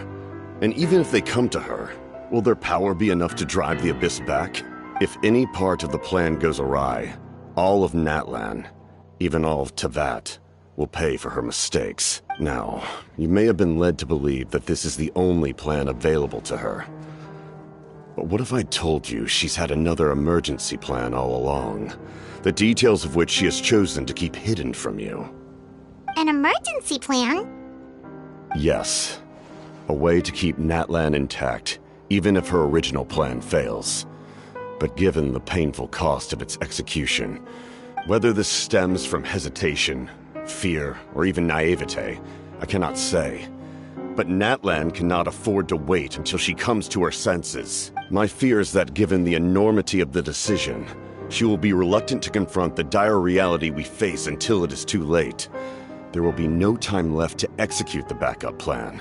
And even if they come to her, will their power be enough to drive the Abyss back? If any part of the plan goes awry, all of Natlan, even all of Tevat, will pay for her mistakes. Now, you may have been led to believe that this is the only plan available to her. But what if I told you she's had another emergency plan all along, the details of which she has chosen to keep hidden from you? An emergency plan? Yes. A way to keep Natlan intact, even if her original plan fails. But given the painful cost of its execution, whether this stems from hesitation, fear, or even naivete, I cannot say. But Natlan cannot afford to wait until she comes to her senses. My fear is that given the enormity of the decision, she will be reluctant to confront the dire reality we face until it is too late. There will be no time left to execute the backup plan,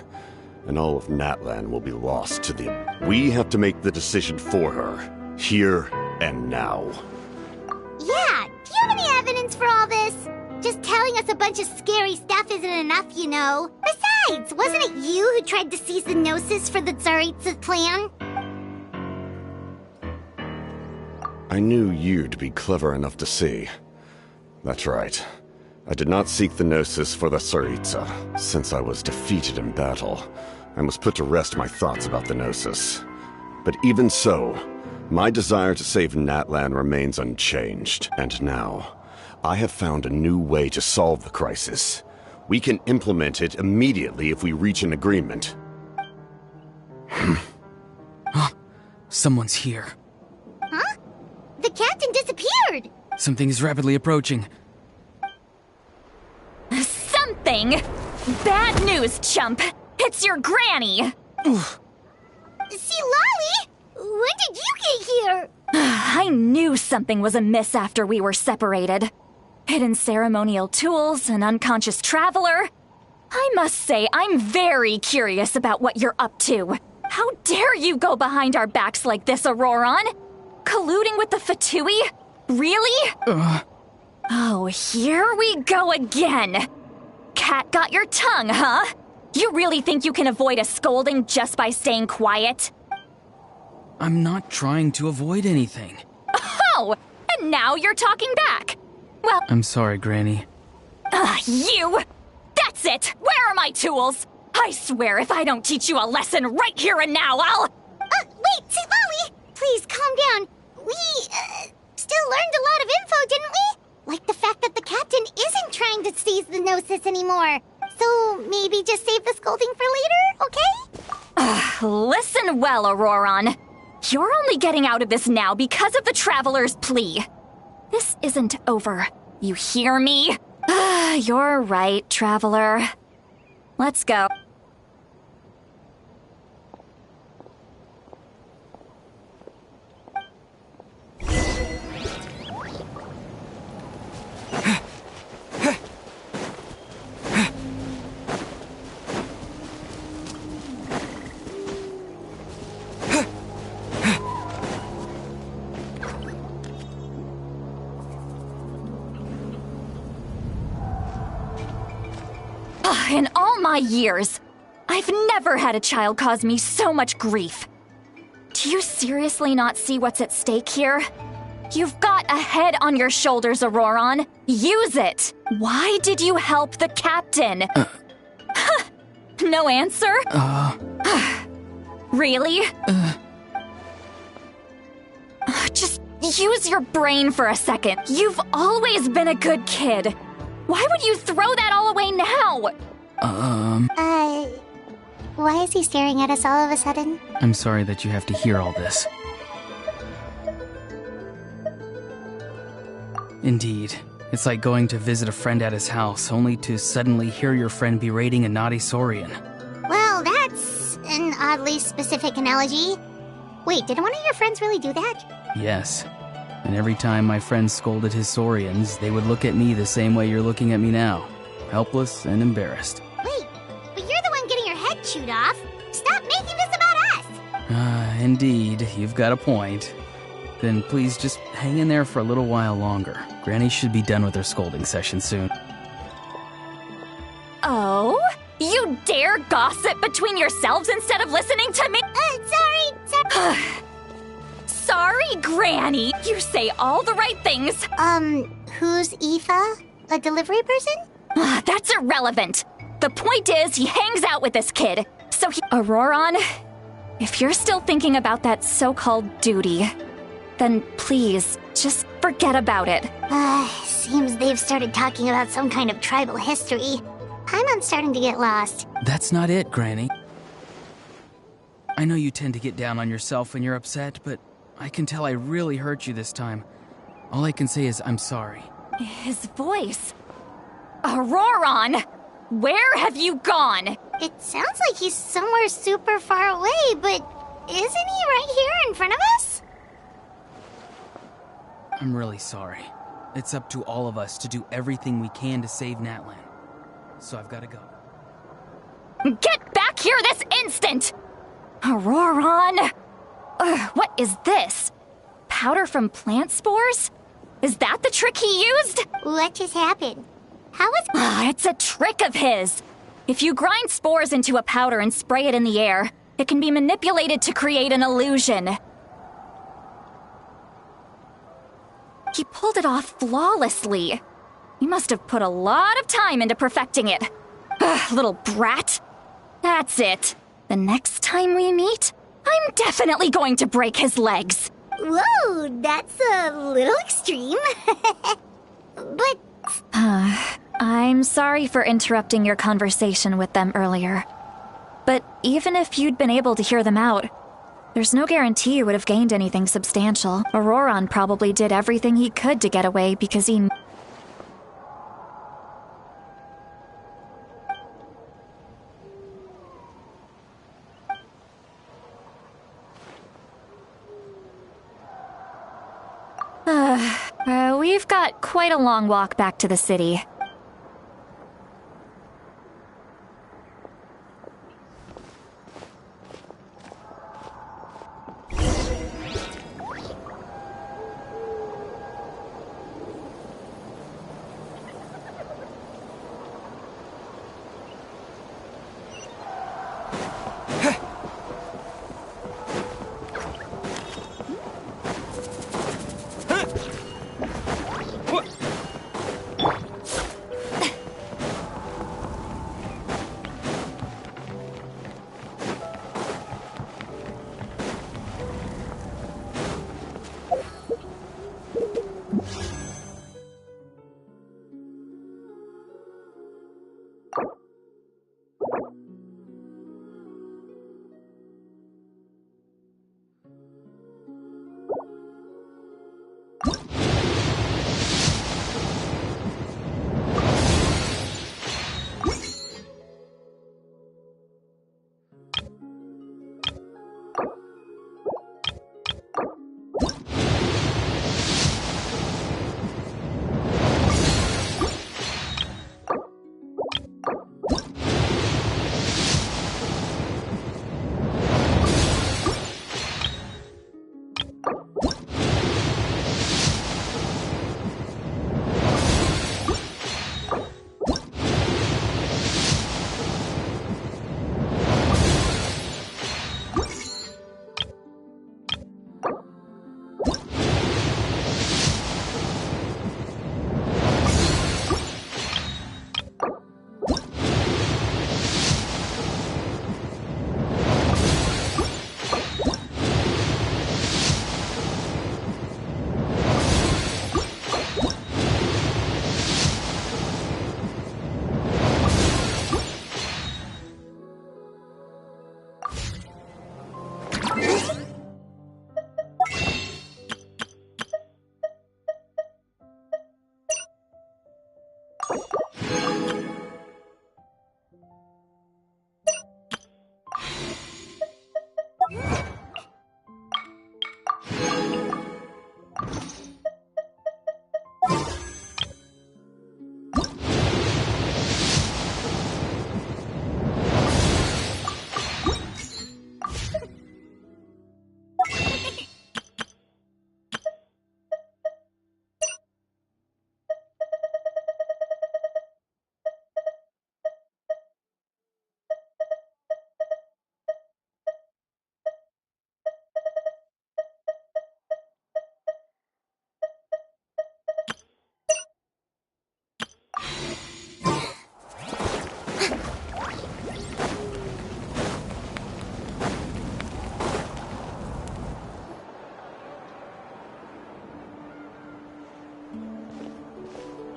and all of Natlan will be lost to the... We have to make the decision for her, here and now. Yeah, do you have any evidence for all this? Just telling us a bunch of scary stuff isn't enough, you know. Besides, Besides, wasn't it you who tried to seize the Gnosis for the Tsaritsa's plan? I knew you'd be clever enough to see. That's right. I did not seek the Gnosis for the Tsaritsa. Since I was defeated in battle, I must put to rest my thoughts about the Gnosis. But even so, my desire to save Natlan remains unchanged. And now, I have found a new way to solve the crisis. We can implement it immediately if we reach an agreement. Someone's here. Huh? The captain disappeared! Something is rapidly approaching. Something? Bad news, chump! It's your granny! Xilolen? When did you get here? I knew something was amiss after we were separated. Hidden ceremonial tools, an unconscious traveler. I must say, I'm very curious about what you're up to. How dare you go behind our backs like this, Auroron? Colluding with the Fatui? Really? Oh, here we go again. Cat got your tongue, huh? You really think you can avoid a scolding just by staying quiet? I'm not trying to avoid anything. Oh, and now you're talking back. Well, I'm sorry, Granny. You! That's it! Where are my tools? I swear if I don't teach you a lesson right here and now, I'll... Wait, Xilolen! Please, calm down. We, still learned a lot of info, didn't we? Like the fact that the captain isn't trying to seize the Gnosis anymore. So, maybe just save the scolding for later, okay? Listen well, Auroron. You're only getting out of this now because of the Traveler's plea. This isn't over. You hear me? You're right, Traveler. Let's go. In all my years, I've never had a child cause me so much grief. Do you seriously not see what's at stake here? You've got a head on your shoulders, Auroron. Use it! Why did you help the captain? No answer? Really? Just use your brain for a second. You've always been a good kid. Why would you throw that all away now? Why is he staring at us all of a sudden? I'm sorry that you have to hear all this. Indeed. It's like going to visit a friend at his house, only to suddenly hear your friend berating a naughty Saurian. Well, that's an oddly specific analogy. Wait, did one of your friends really do that? Yes. And every time my friend scolded his Saurians, they would look at me the same way you're looking at me now. Helpless and embarrassed. Wait, but you're the one getting your head chewed off. Stop making this about us! Indeed, you've got a point. Then please just hang in there for a little while longer. Granny should be done with her scolding session soon. Oh? You dare gossip between yourselves instead of listening to me? Sorry. Sorry, Granny. You say all the right things. Who's Aoife? A delivery person? That's irrelevant. The point is, he hangs out with this kid. So Auroron, if you're still thinking about that so-called duty, then please, just forget about it. Seems they've started talking about some kind of tribal history. I'm starting to get lost. That's not it, Granny. I know you tend to get down on yourself when you're upset, but I can tell I really hurt you this time. All I can say is I'm sorry. His voice. Auroron! Where have you gone? It sounds like he's somewhere super far away, but isn't he right here in front of us? I'm really sorry. It's up to all of us to do everything we can to save Natlan. So I've got to go. Get back here this instant! Auroron! What is this? Powder from plant spores? Is that the trick he used? What just happened? How was... It's a trick of his. If you grind spores into a powder and spray it in the air, it can be manipulated to create an illusion. He pulled it off flawlessly. You must have put a lot of time into perfecting it. Ugh, little brat. That's it. The next time we meet, I'm definitely going to break his legs. Whoa, that's a little extreme. But... I'm sorry for interrupting your conversation with them earlier. But even if you'd been able to hear them out, there's no guarantee you would have gained anything substantial. Auroron probably did everything he could to get away because he... We've got quite a long walk back to the city.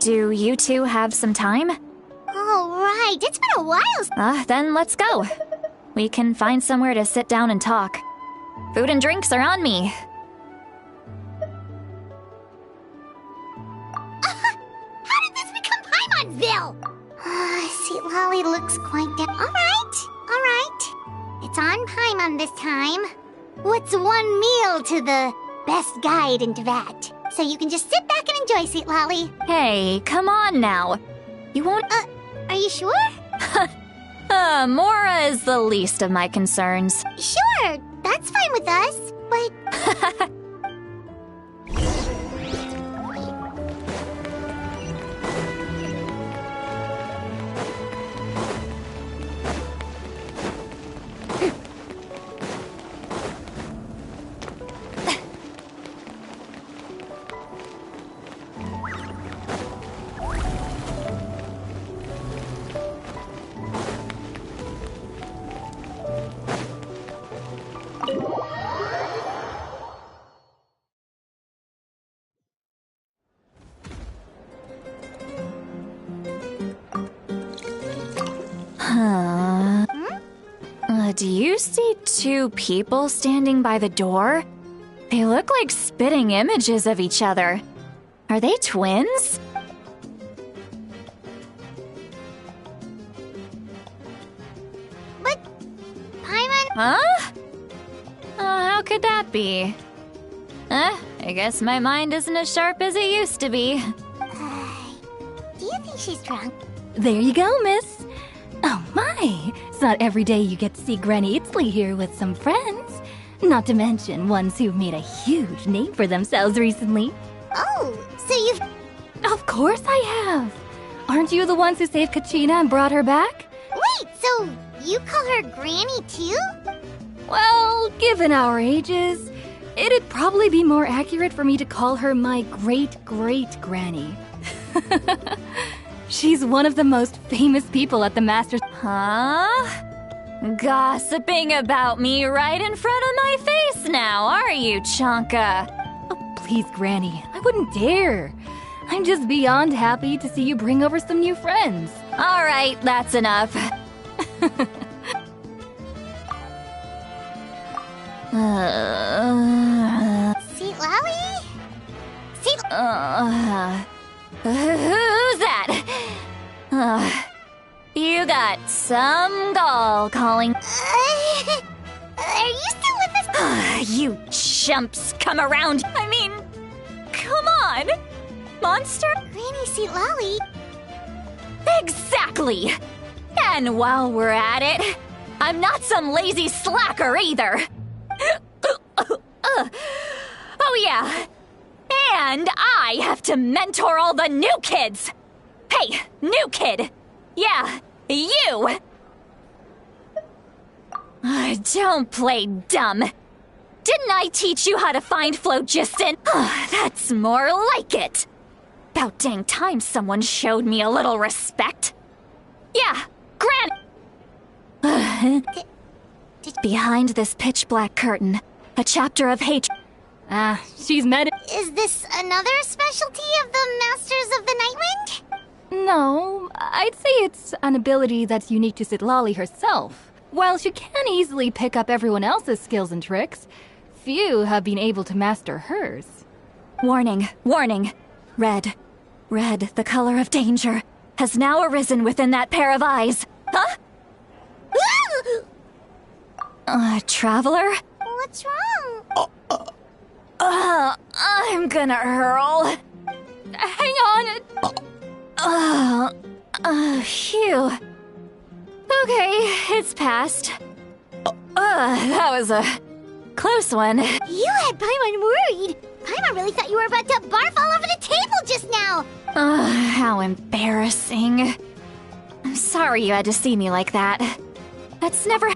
Do you two have some time? All right, it's been a while. Then let's go. We can find somewhere to sit down and talk. Food and drinks are on me. How did this become Paimonville? Xilolen looks quite dead. All right. It's on Paimon this time. What's one meal to the best guide into that? So you can just sit back and enjoy, Xilolen. Hey, come on now. You won't... Are you sure? Mora is the least of my concerns. Sure, that's fine with us, but... Do you see two people standing by the door? They look like spitting images of each other. Are they twins? But, Paimon... Huh? How could that be? I guess my mind isn't as sharp as it used to be. Do you think she's drunk? There you go, miss. Oh my, it's not every day you get to see Granny Itzley here with some friends. Not to mention ones who've made a huge name for themselves recently. Oh, so you've... Of course I have. Aren't you the ones who saved Kachina and brought her back? Wait, so you call her Granny too? Well, given our ages, it'd probably be more accurate for me to call her my great-great-granny. She's one of the most famous people at the Masters. Huh? Gossiping about me right in front of my face now, are you, Chonka? Oh, please, Granny, I wouldn't dare. I'm just beyond happy to see you bring over some new friends. All right, that's enough. Seat Lolly? Seat... Who's that? You got some gall calling. Are you still with us? You chumps come around. I mean, come on. Monster? Granny Seat Lolly. Exactly. And while we're at it, I'm not some lazy slacker either. Oh yeah. And I have to mentor all the new kids. Hey, new kid. Yeah, you. Don't play dumb. Didn't I teach you how to find phlogiston? That's more like it. About dang time someone showed me a little respect. Yeah, Gran... Behind this pitch-black curtain, a chapter of hatred. She's met it. Is this another specialty of the Masters of the Nightwind? No, I'd say it's an ability that's unique to Sitlali herself. While she can easily pick up everyone else's skills and tricks, few have been able to master hers. Warning, warning. Red, the color of danger, has now arisen within that pair of eyes. Huh? Traveler? What's wrong? I'm gonna hurl. Hang on! Phew. Okay, it's passed. That was a close one. You had Paimon worried. Paimon really thought you were about to barf all over the table just now. How embarrassing. I'm sorry you had to see me like that. That's never... Are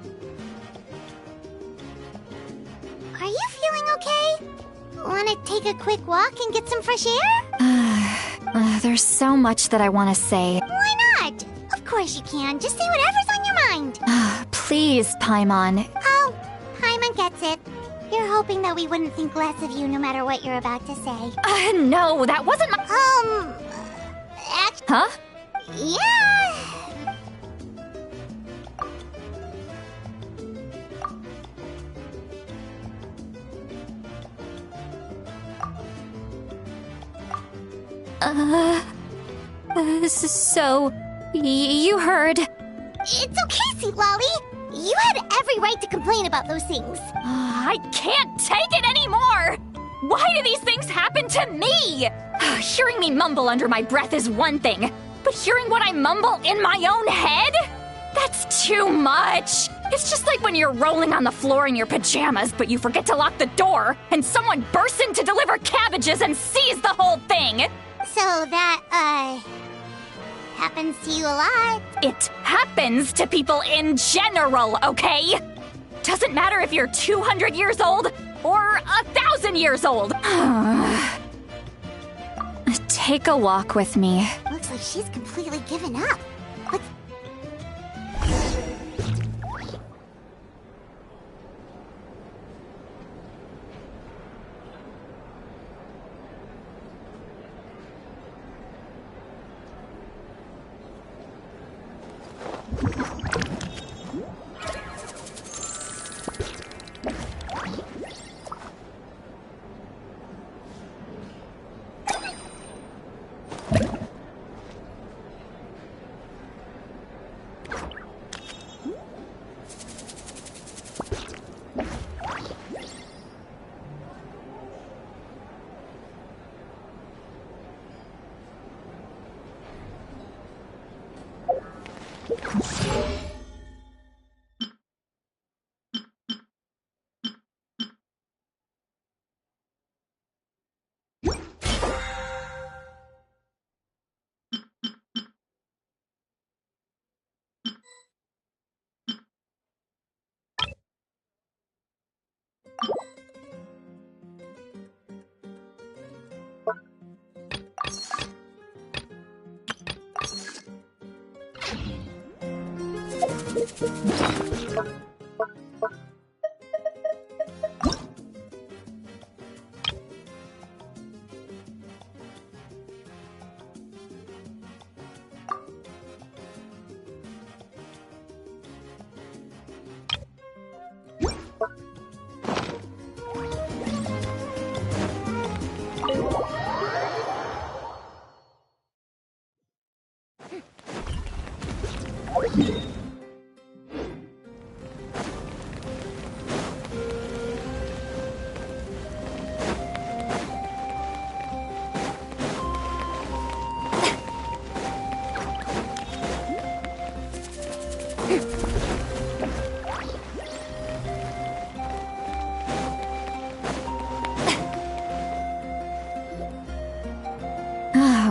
you feeling okay? Want to take a quick walk and get some fresh air? There's so much that I want to say. Why not? Of course you can. Just say whatever's on your mind. Please, Paimon. Oh, Paimon gets it. You're hoping that we wouldn't think less of you no matter what you're about to say. No, that wasn't my... Huh? Yeah. So, you heard... It's okay, Seat Lolly. You had every right to complain about those things. I can't take it anymore! Why do these things happen to me? Hearing me mumble under my breath is one thing, but hearing what I mumble in my own head? That's too much! It's just like when you're rolling on the floor in your pajamas, but you forget to lock the door, and someone bursts in to deliver cabbages and sees the whole thing! So that, happens to you a lot. It happens to people in general, okay? Doesn't matter if you're 200 years old or 1,000 years old. Take a walk with me. Looks like she's completely given up. Let's...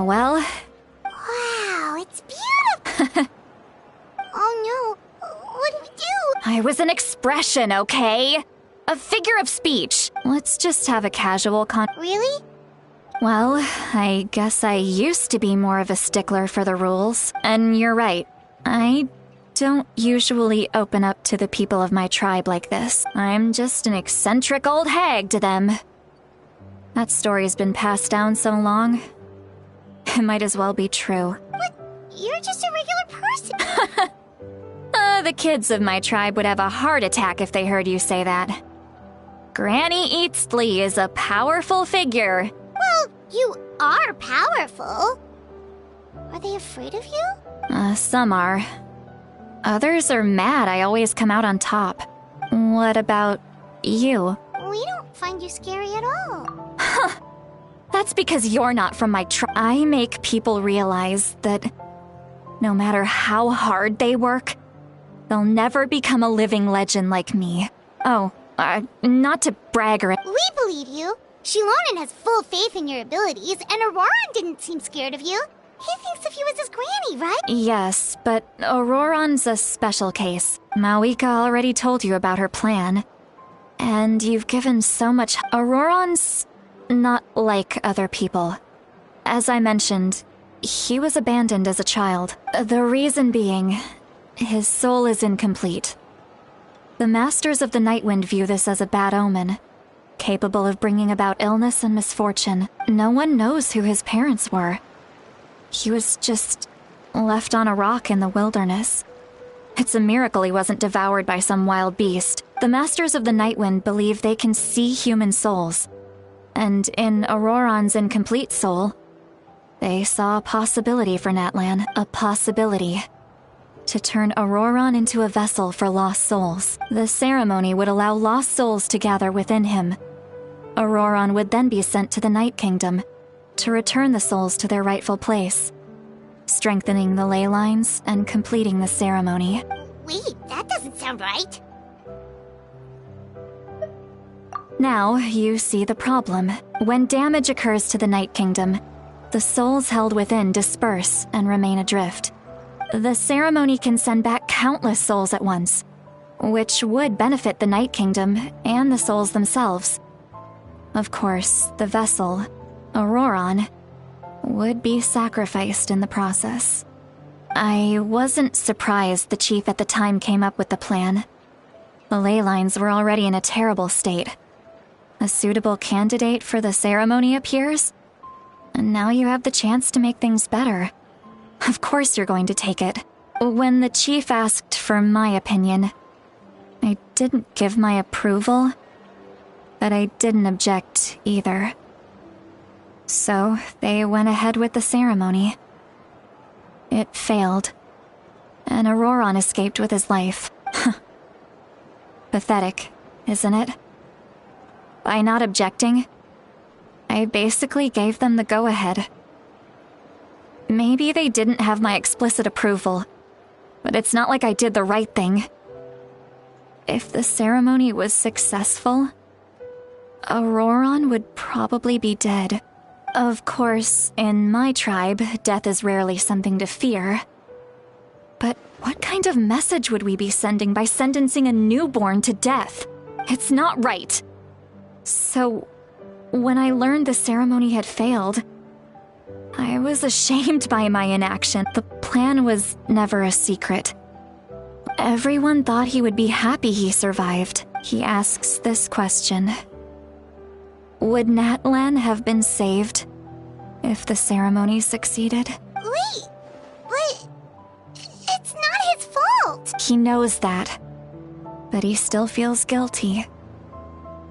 Well... Wow, it's beautiful! Oh no, what do we do? I was an expression, okay? A figure of speech. Let's just have a casual Really? Well, I guess I used to be more of a stickler for the rules. And you're right. I don't usually open up to the people of my tribe like this. I'm just an eccentric old hag to them. That story's been passed down so long. It might as well be true. But you're just a regular person. The kids of my tribe would have a heart attack if they heard you say that. Granny Eatsley is a powerful figure. Well, you are powerful. Are they afraid of you? Some are. Others are mad I always come out on top. What about you? We don't find you scary at all. That's because you're not from my tribe. I make people realize that no matter how hard they work, they'll never become a living legend like me. Oh, not to brag or... We believe you. Xilolen has full faith in your abilities, and Auroran didn't seem scared of you. He thinks of you as his granny, right? Yes, but Auroran's a special case. Mawika already told you about her plan. And you've given so much... Auroran's not like other people. As I mentioned, he was abandoned as a child. The reason being, his soul is incomplete. The Masters of the Nightwind view this as a bad omen, capable of bringing about illness and misfortune. No one knows who his parents were. He was just left on a rock in the wilderness. It's a miracle he wasn't devoured by some wild beast. The Masters of the Nightwind believe they can see human souls. And in Auroran's incomplete soul, they saw a possibility for Natlan. A possibility to turn Auroran into a vessel for lost souls. The ceremony would allow lost souls to gather within him. Auroran would then be sent to the Night Kingdom to return the souls to their rightful place, strengthening the ley lines and completing the ceremony. Wait, that doesn't sound right. Now, you see the problem. When damage occurs to the Night Kingdom, the souls held within disperse and remain adrift. The ceremony can send back countless souls at once, which would benefit the Night Kingdom and the souls themselves. Of course, the vessel, Auroran, would be sacrificed in the process. I wasn't surprised the chief at the time came up with the plan. The ley lines were already in a terrible state. A suitable candidate for the ceremony appears, and now you have the chance to make things better. Of course you're going to take it. When the chief asked for my opinion, I didn't give my approval, but I didn't object either. So they went ahead with the ceremony. It failed, and Auroran escaped with his life. Pathetic, isn't it? By not objecting, I basically gave them the go-ahead. Maybe they didn't have my explicit approval, But it's not like I did the right thing. If the ceremony was successful, Auroron would probably be dead. Of course, in my tribe, death is rarely something to fear. But what kind of message would we be sending by sentencing a newborn to death? It's not right. So, when I learned the ceremony had failed, I was ashamed by my inaction. The plan was never a secret. Everyone thought he would be happy he survived. He asks this question. Would Natlan have been saved if the ceremony succeeded? Wait, but it's not his fault. He knows that, but he still feels guilty.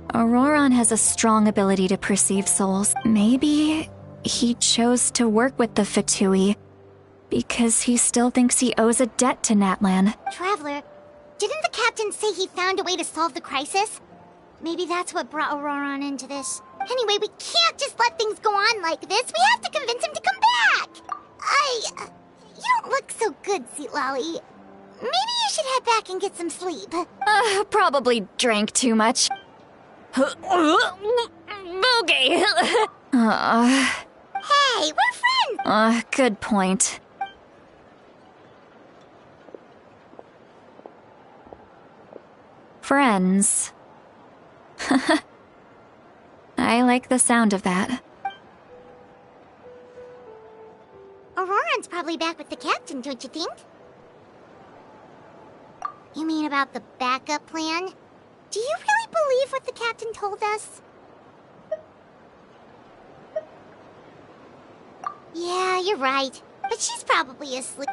Auroron has a strong ability to perceive souls. Maybe he chose to work with the Fatui because he still thinks he owes a debt to Natlan. Traveler, didn't the captain say he found a way to solve the crisis? Maybe that's what brought Auroron into this. Anyway, we can't just let things go on like this. We have to convince him to come back. You don't look so good, Xilolen. Maybe you should head back and get some sleep. Probably drank too much. Okay. Hey, we're friends! Good point. Friends. I like the sound of that. Auroron's probably back with the captain, don't you think? You mean about the backup plan? Do you really believe what the captain told us? Yeah, you're right. But she's probably asleep.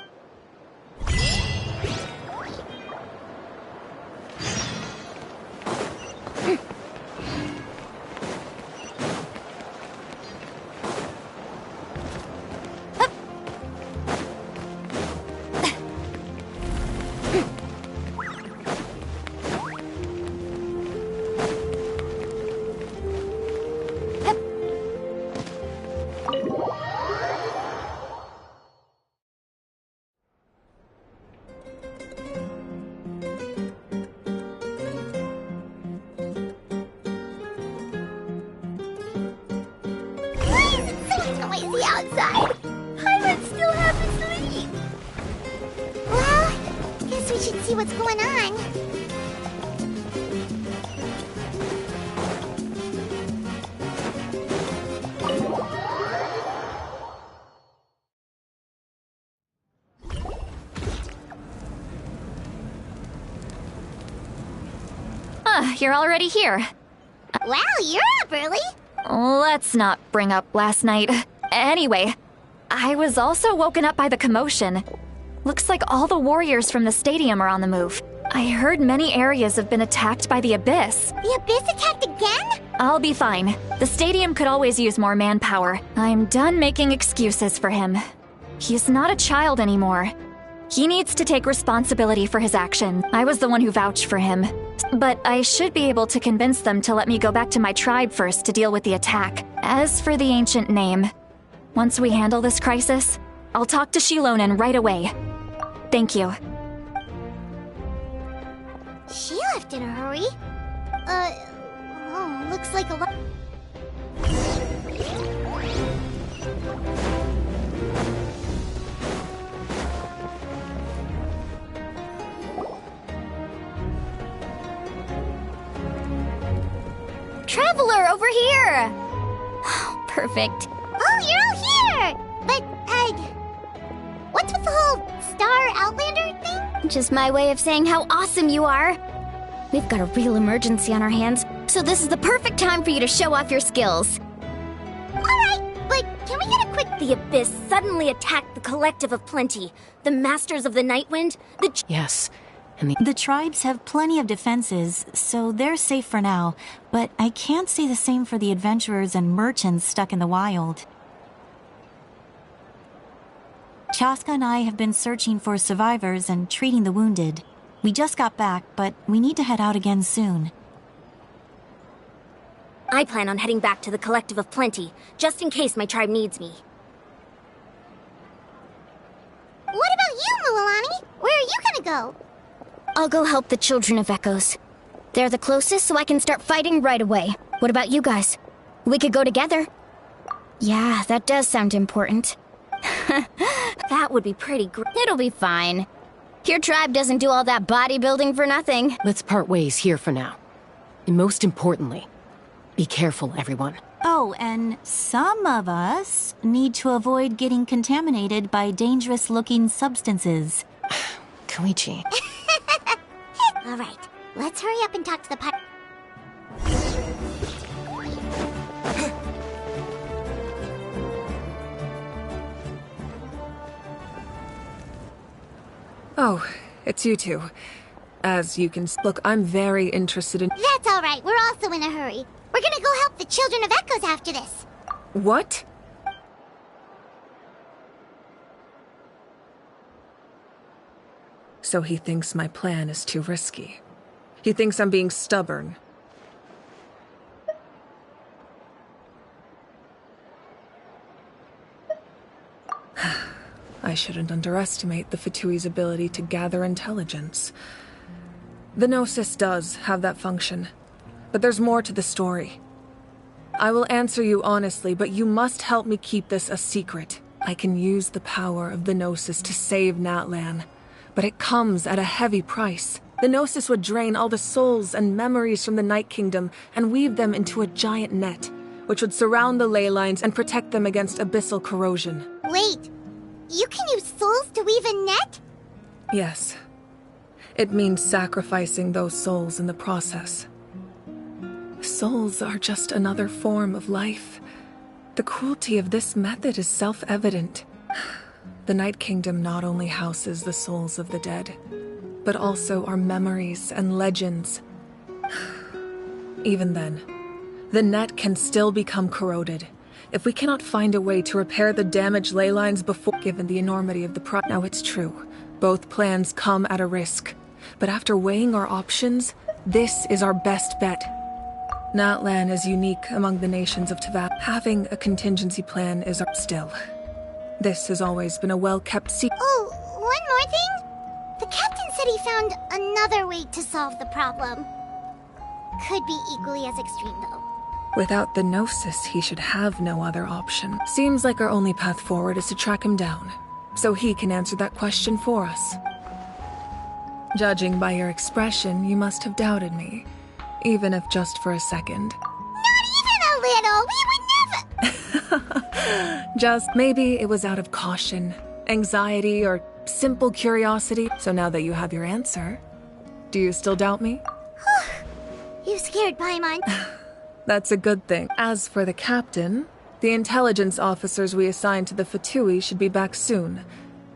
Outside. Pirates still have to sleep. Well, guess we should see what's going on. You're already here. Wow, you're up early. Let's not bring up last night. Anyway, I was also woken up by the commotion. Looks like all the warriors from the stadium are on the move. I heard many areas have been attacked by the Abyss. The Abyss attacked again? I'll be fine. The stadium could always use more manpower. I'm done making excuses for him. He's not a child anymore. He needs to take responsibility for his actions. I was the one who vouched for him. But I should be able to convince them to let me go back to my tribe first to deal with the attack. As for the ancient name, once we handle this crisis, I'll talk to Xilolen right away. Thank you. She left in a hurry. Looks like a lot. Traveler, over here! Oh, perfect. Oh, you're all here! But, what's with the whole Star Outlander thing? Just my way of saying how awesome you are. We've got a real emergency on our hands, so this is the perfect time for you to show off your skills. Alright, but can we get a quick... The Abyss suddenly attacked the Collective of Plenty, the Masters of the Nightwind, Yes. And the tribes have plenty of defenses, so they're safe for now, but I can't say the same for the adventurers and merchants stuck in the wild. Chaska and I have been searching for survivors and treating the wounded. We just got back, but we need to head out again soon. I plan on heading back to the Collective of Plenty, just in case my tribe needs me. What about you, Mulilani? Where are are you gonna go? I'll go help the Children of Echoes. They're the closest, so I can start fighting right away. What about you guys? We could go together. Yeah, that does sound important. That would be pretty great. It'll be fine. Your tribe doesn't do all that bodybuilding for nothing. Let's part ways here for now. And most importantly, be careful, everyone. Oh, and some of us need to avoid getting contaminated by dangerous-looking substances. Koichi. All right, let's hurry up and talk to the pirate. Oh, it's you two. As you can look, I'm very interested in— That's all right, we're also in a hurry. We're gonna go help the Children of Echoes after this. What? So he thinks my plan is too risky. He thinks I'm being stubborn. I shouldn't underestimate the Fatui's ability to gather intelligence. The Gnosis does have that function, but there's more to the story. I will answer you honestly, but you must help me keep this a secret. I can use the power of the Gnosis to save Natlan, but it comes at a heavy price. The Gnosis would drain all the souls and memories from the Night Kingdom and weave them into a giant net, which would surround the ley lines and protect them against abyssal corrosion. Wait, you can use souls to weave a net? Yes. It means sacrificing those souls in the process. Souls are just another form of life. The cruelty of this method is self-evident. The Night Kingdom not only houses the souls of the dead, but also our memories and legends. Even then, the net can still become corroded. If we cannot find a way to repair the damaged ley lines before, given the enormity of the Now it's true, both plans come at a risk. But after weighing our options, this is our best bet. Natlan is unique among the nations of Teyvat. Having a contingency plan is still. This has always been a well-kept secret. Oh, one more thing? The captain said he found another way to solve the problem. Could be equally as extreme, though. Without the Gnosis, he should have no other option. Seems like our only path forward is to track him down, so he can answer that question for us. Judging by your expression, you must have doubted me, even if just for a second. Not even a little! We would never— Just maybe it was out of caution, anxiety, or simple curiosity. So now that you have your answer, do you still doubt me? You scared Paimon. That's a good thing. As for the captain, the intelligence officers we assigned to the Fatui should be back soon.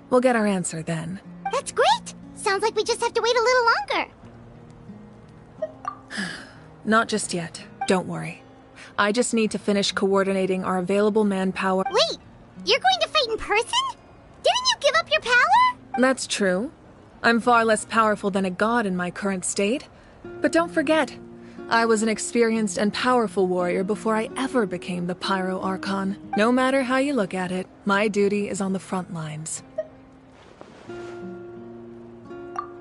We'll get our answer then. That's great! Sounds like we just have to wait a little longer. Not just yet. Don't worry. I just need to finish coordinating our available manpower. Wait! You're going to fight in person? Didn't you give up your power? That's true. I'm far less powerful than a god in my current state. But don't forget, I was an experienced and powerful warrior before I ever became the Pyro Archon. No matter how you look at it, my duty is on the front lines.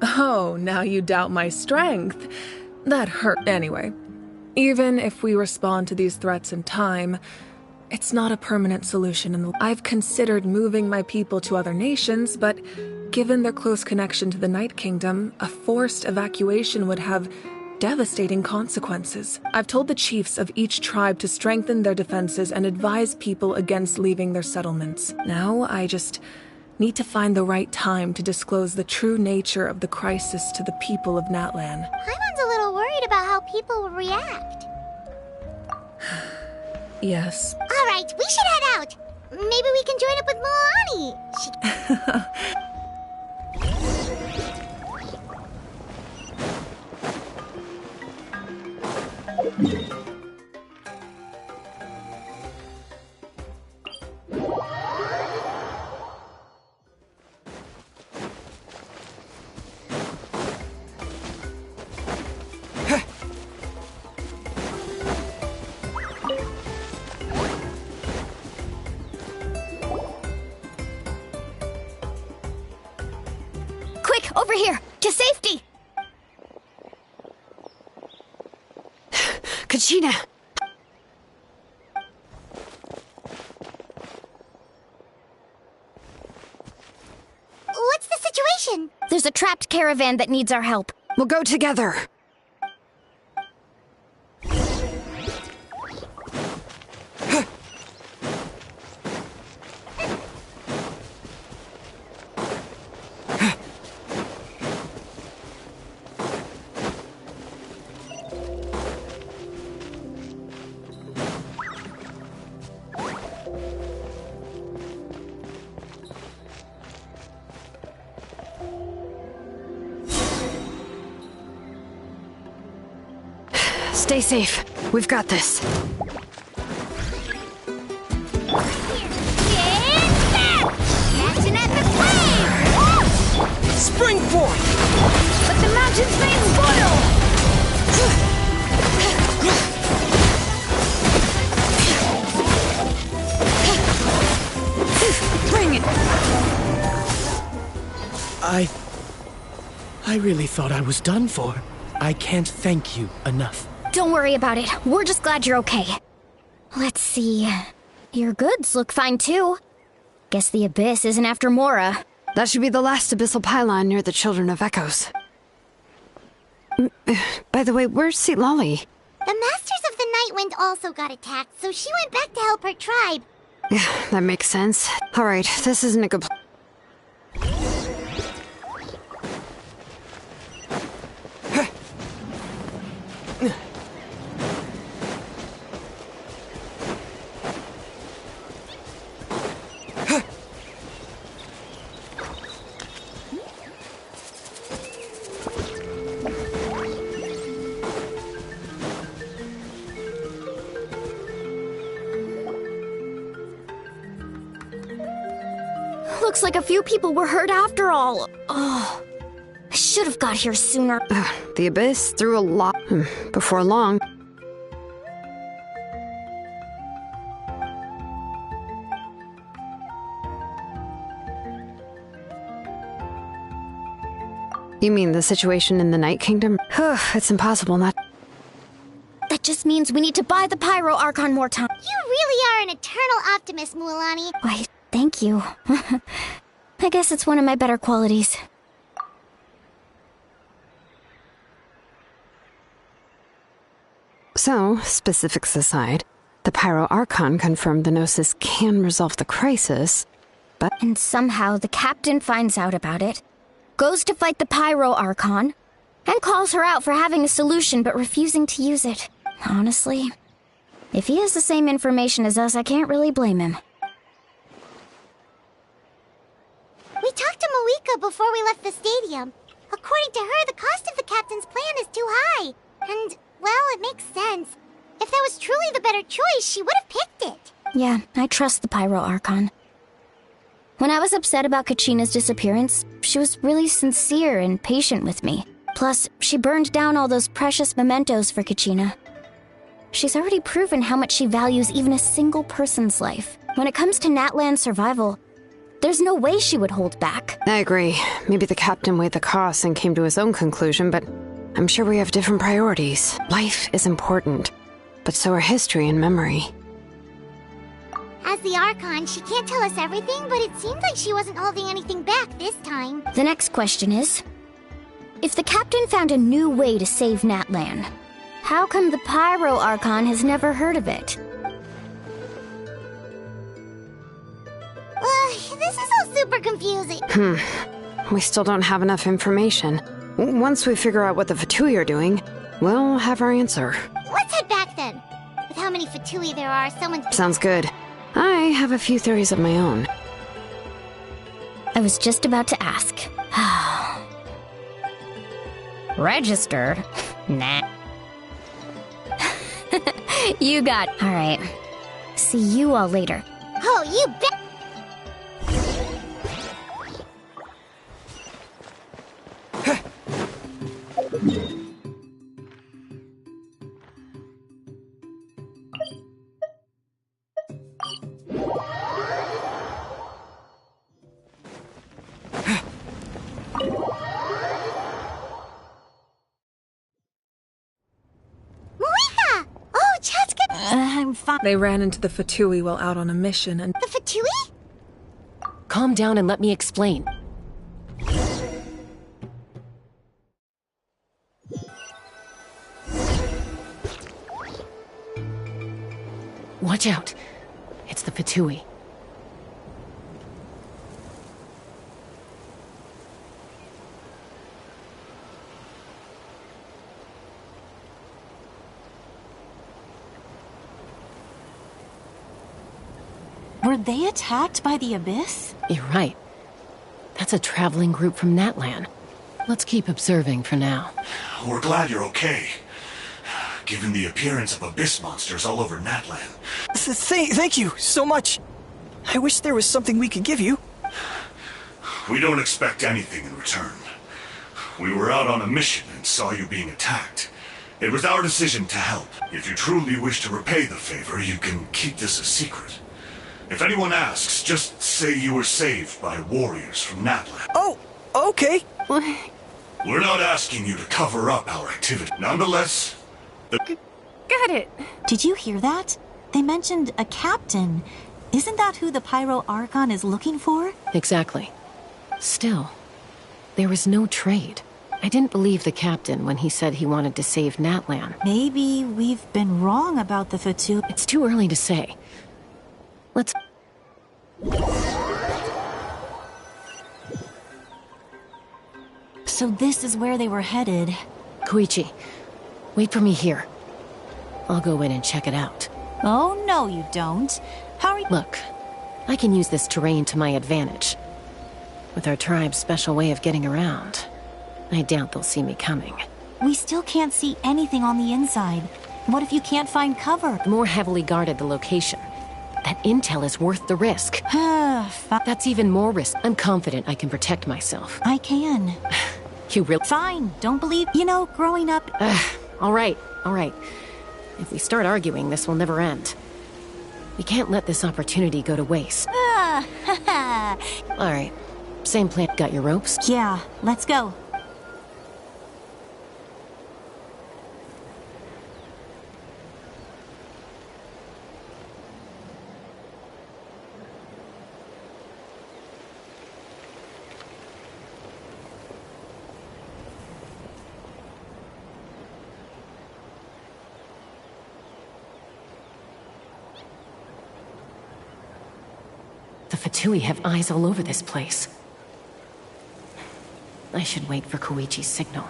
Oh, now you doubt my strength. That hurt anyway. Even if we respond to these threats in time, it's not a permanent solution. I've considered moving my people to other nations, but given their close connection to the Night Kingdom, a forced evacuation would have devastating consequences. I've told the chiefs of each tribe to strengthen their defenses and advise people against leaving their settlements. Now I just need to find the right time to disclose the true nature of the crisis to the people of Natlan. Paimon's a little worried about how people will react. Yes. All right, we should head out. Maybe we can join up with Milani. safety! Kachina! What's the situation? There's a trapped caravan that needs our help. We'll go together. Stay safe. We've got this. Action at the flame! Spring forth! But the mountains may spoil! Bring it! I really thought I was done for. I can't thank you enough. Don't worry about it. We're just glad you're okay. Let's see. Your goods look fine too. Guess the Abyss isn't after Mora. That should be the last abyssal pylon near the Children of Echoes. By the way, where's Xilolen? The Masters of the Nightwind also got attacked, so she went back to help her tribe. Yeah, that makes sense. Alright, this isn't a good Looks like a few people were hurt after all. Oh, I should have got here sooner. The Abyss threw a lot before long. You mean the situation in the Night Kingdom? It's impossible not... That just means we need to buy the Pyro Archon more time. You really are an eternal optimist, Mualani. Why, thank you. I guess it's one of my better qualities. So, specifics aside, the Pyro Archon confirmed the Gnosis can resolve the crisis, but... And somehow the captain finds out about it, goes to fight the Pyro Archon, and calls her out for having a solution but refusing to use it. Honestly, if he has the same information as us, I can't really blame him. We talked to Moika before we left the stadium. According to her, the cost of the captain's plan is too high. And, well, it makes sense. If that was truly the better choice, she would have picked it. Yeah, I trust the Pyro Archon. When I was upset about Kachina's disappearance, she was really sincere and patient with me. Plus, she burned down all those precious mementos for Kachina. She's already proven how much she values even a single person's life. When it comes to Natlan's survival, there's no way she would hold back. I agree. Maybe the captain weighed the costs and came to his own conclusion, but I'm sure we have different priorities. Life is important, but so are history and memory. As the Archon, she can't tell us everything, but it seems like she wasn't holding anything back this time. The next question is, if the captain found a new way to save Natlan, how come the Pyro Archon has never heard of it? This is all super confusing. We still don't have enough information. Once we figure out what the Fatui are doing, we'll have our answer. Let's head back then. With how many Fatui there are, someone... Sounds good. I have a few theories of my own. I was just about to ask. Registered? Nah. You got... Alright. See you all later. Oh, you bet... I'm fine. They ran into the Fatui while out on a mission and— The Fatui? Calm down and let me explain. Watch out. It's the Fatui. Were they attacked by the Abyss? You're right. That's a traveling group from Natlan. Let's keep observing for now. We're glad you're okay. Given the appearance of abyss monsters all over Natlan. Thank you so much. I wish there was something we could give you. We don't expect anything in return. We were out on a mission and saw you being attacked. It was our decision to help. If you truly wish to repay the favor, you can keep this a secret. If anyone asks, just say you were saved by warriors from Natlan. Oh, okay. We're not asking you to cover up our activity. Nonetheless, Got it. Did you hear that? They mentioned a captain. Isn't that who the Pyro Archon is looking for? Exactly. Still, there was no trade. I didn't believe the captain when he said he wanted to save Natlan. Maybe we've been wrong about the Fatui. It's too early to say. Let's... So this is where they were headed. Koichi, wait for me here. I'll go in and check it out. Oh, no you don't. How are you— Look, I can use this terrain to my advantage. With our tribe's special way of getting around, I doubt they'll see me coming. We still can't see anything on the inside. What if you can't find cover? The more heavily guarded the location, that intel is worth the risk. That's even more risk. I'm confident I can protect myself. I can. You really— Fine, don't believe— You know, growing up— All right. If we start arguing, this will never end. We can't let this opportunity go to waste. All right. Same plan. Got your ropes? Yeah, let's go. The Fatui have eyes all over this place. I should wait for Koichi's signal.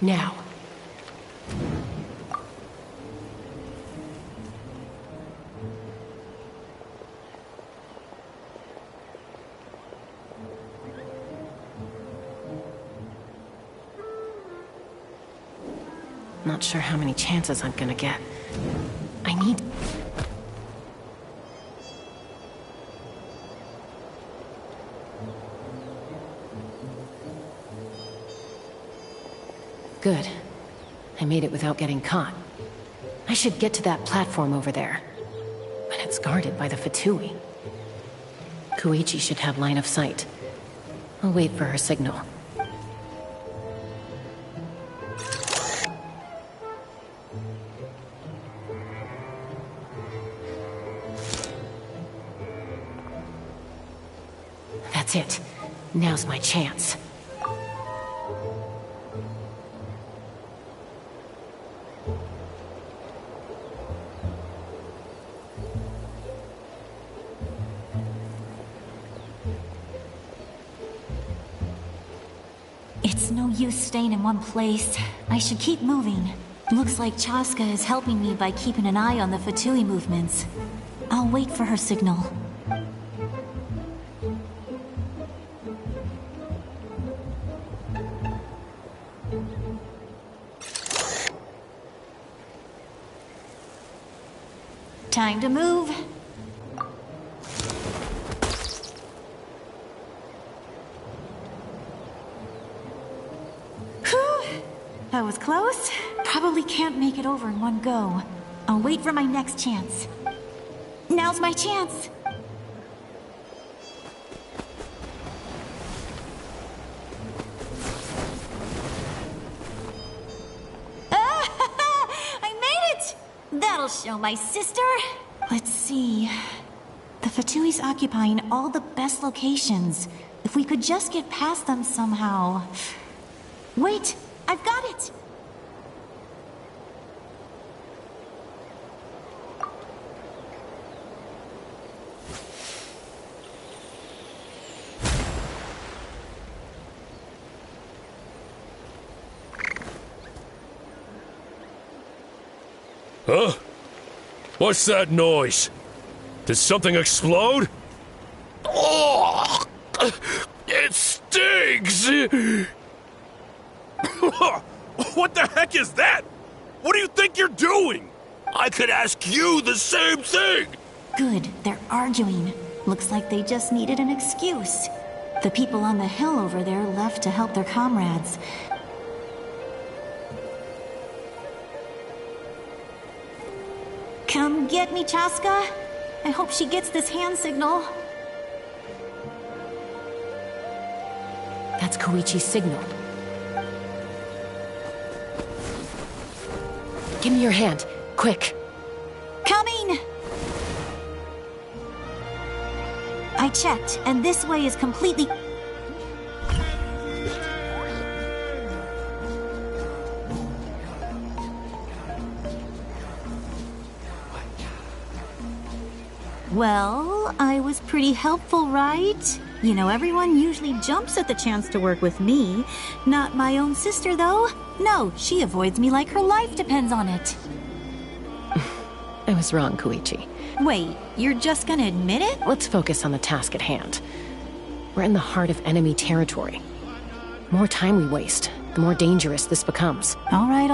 Now. Not sure how many chances I'm gonna get. I need... Good. I made it without getting caught. I should get to that platform over there. But it's guarded by the Fatui. Koichi should have line of sight. I'll wait for her signal. That's it. Now's my chance. It's no use staying in one place. I should keep moving. Looks like Chaska is helping me by keeping an eye on the Fatui movements. I'll wait for her signal. Time to move. Whew. That was close. Probably can't make it over in one go. I'll wait for my next chance. Now's my chance. I made it! That'll show my sister. Let's see. The Fatui's occupying all the best locations. If we could just get past them somehow. Wait, I've got it! Huh? What's that noise? Did something explode? Oh! It stings! What the heck is that? What do you think you're doing? I could ask you the same thing! Good, they're arguing. Looks like they just needed an excuse. The people on the hill over there left to help their comrades. Come get me, Chaska. I hope she gets this hand signal. That's Koichi's signal. Give me your hand, quick. Coming! I checked, and this way is completely... Well, I was pretty helpful, right? You know, everyone usually jumps at the chance to work with me. Not my own sister, though. No, she avoids me like her life depends on it. I was wrong, Koichi. Wait, you're just gonna admit it? Let's focus on the task at hand. We're in the heart of enemy territory. The more time we waste, the more dangerous this becomes. All right.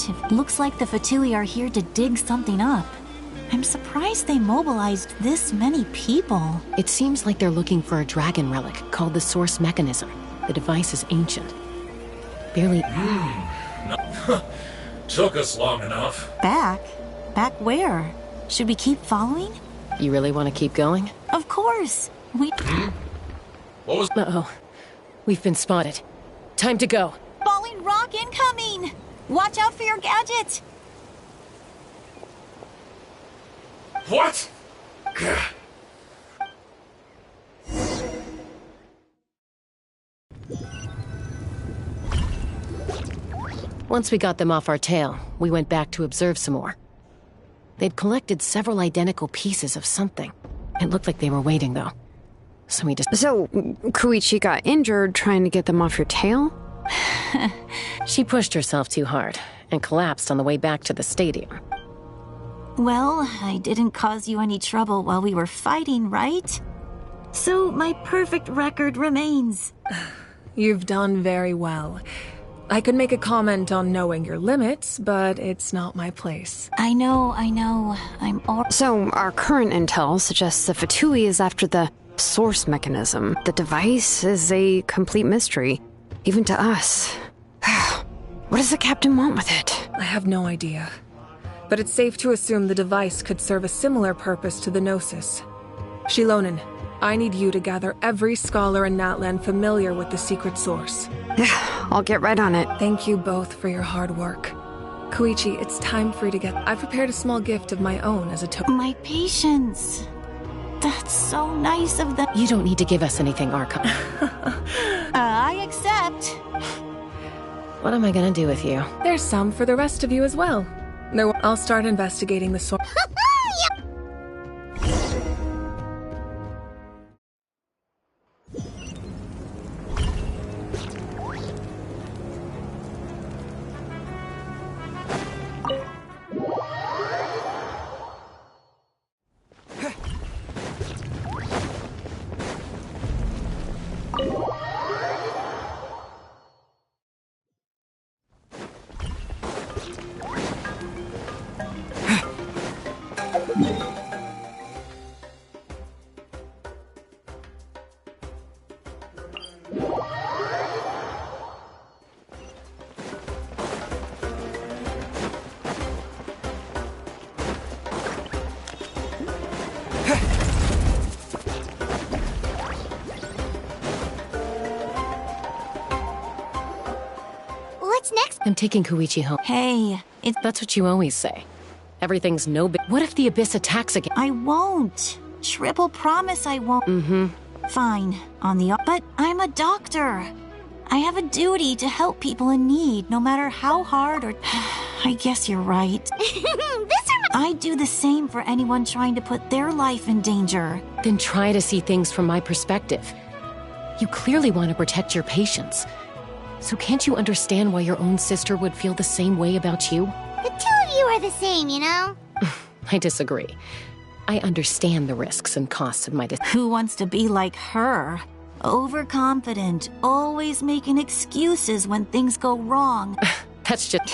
It looks like the Fatui are here to dig something up. I'm surprised they mobilized this many people. It seems like they're looking for a dragon relic called the Source Mechanism. The device is ancient. Barely... Took us long enough. Back? Back where? Should we keep following? You really want to keep going? Of course. We... What was... Uh-oh. We've been spotted. Time to go. Falling rock incoming! Watch out for your gadget! What? Once we got them off our tail, we went back to observe some more. They'd collected several identical pieces of something. It looked like they were waiting, though. So we just... So, Koichi got injured trying to get them off your tail? She pushed herself too hard and collapsed on the way back to the stadium. Well, I didn't cause you any trouble while we were fighting, right? So my perfect record remains. You've done very well. I could make a comment on knowing your limits, but it's not my place. I know. I'm all... So, our current intel suggests the Fatui is after the Source Mechanism. The device is a complete mystery, even to us. What does the captain want with it? I have no idea. But it's safe to assume the device could serve a similar purpose to the Gnosis. Xilolen, I need you to gather every scholar in Natlan familiar with the secret source. I'll get right on it. Thank you both for your hard work. Koichi, it's time for you to get... I've prepared a small gift of my own as a token. My patience. That's so nice of them. You don't need to give us anything, Archon. I accept. What am I gonna do with you? There's some for the rest of you as well. I'll start investigating the source. what's next? I'm taking Koichi home. Hey, That's what you always say. Everything's no big. What if the Abyss attacks again? I won't. Triple promise I won't. Mm-hmm. Fine. But I'm a doctor. I have a duty to help people in need, no matter how hard or... I guess you're right. I do the same for anyone trying to put their life in danger. Then try to see things from my perspective. You clearly want to protect your patients. So can't you understand why your own sister would feel the same way about you? The two of you are the same, you know? I disagree. I understand the risks and costs of my decision. Who wants to be like her? Overconfident, always making excuses when things go wrong. That's just...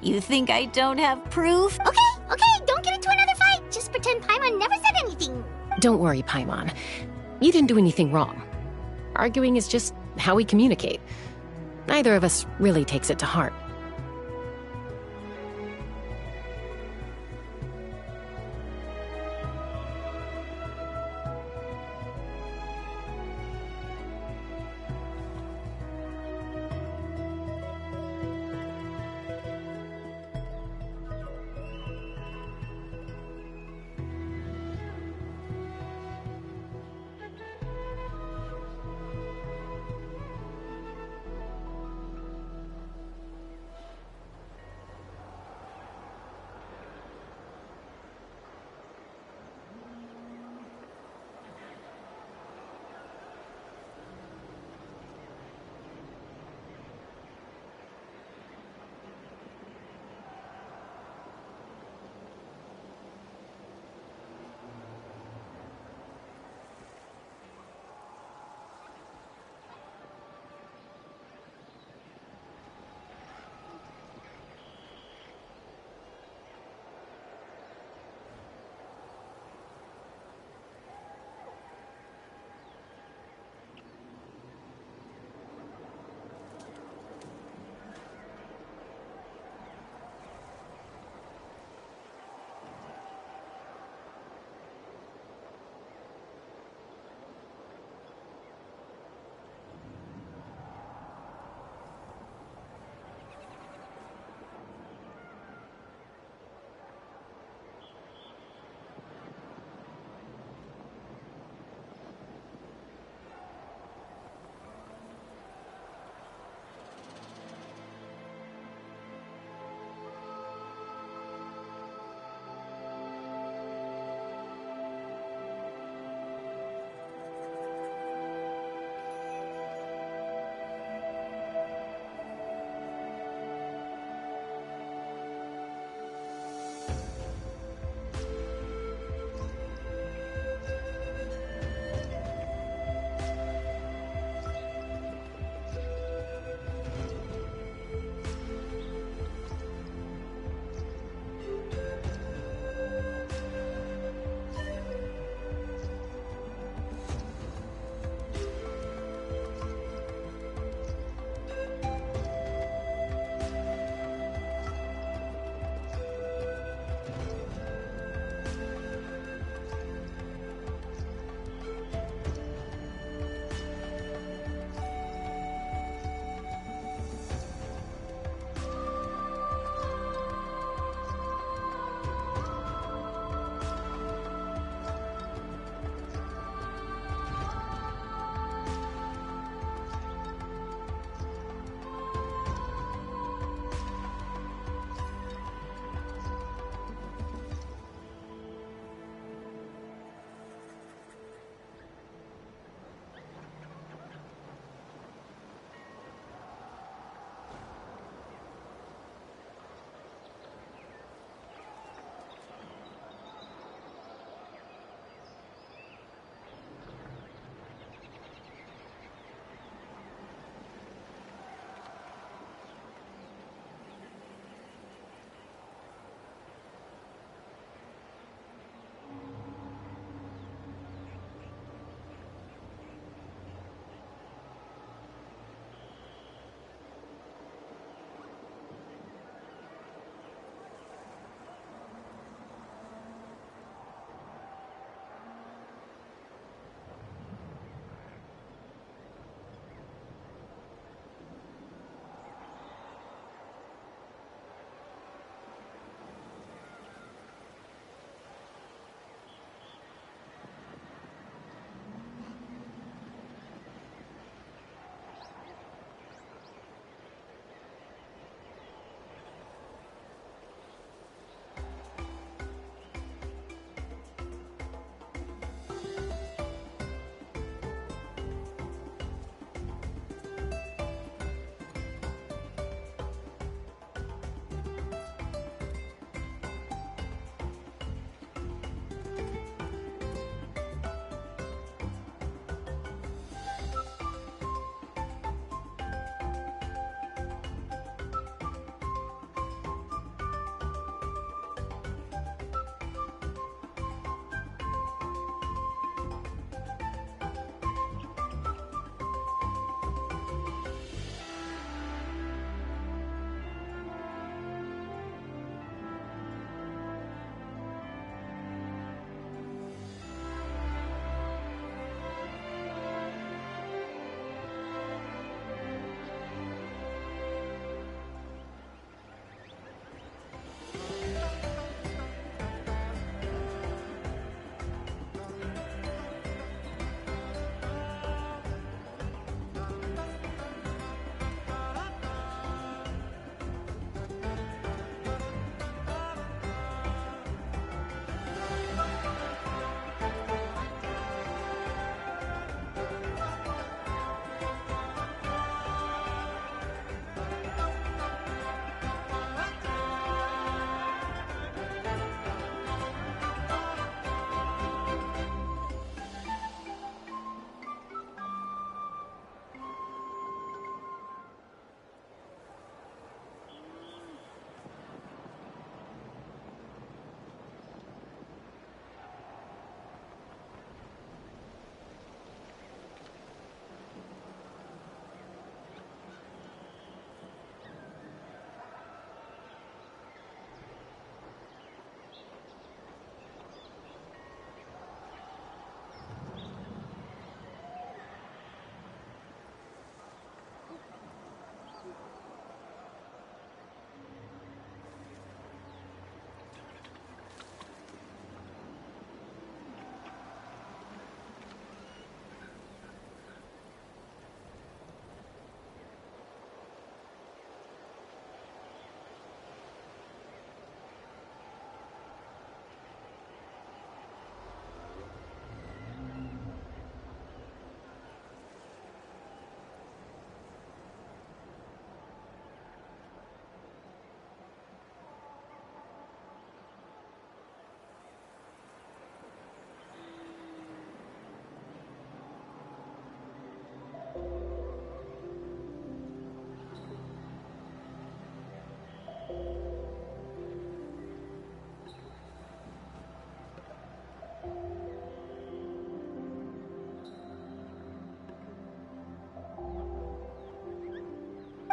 You think I don't have proof? Okay, don't get into another fight. Just pretend Paimon never said anything. Don't worry, Paimon. You didn't do anything wrong. Arguing is just how we communicate. Neither of us really takes it to heart.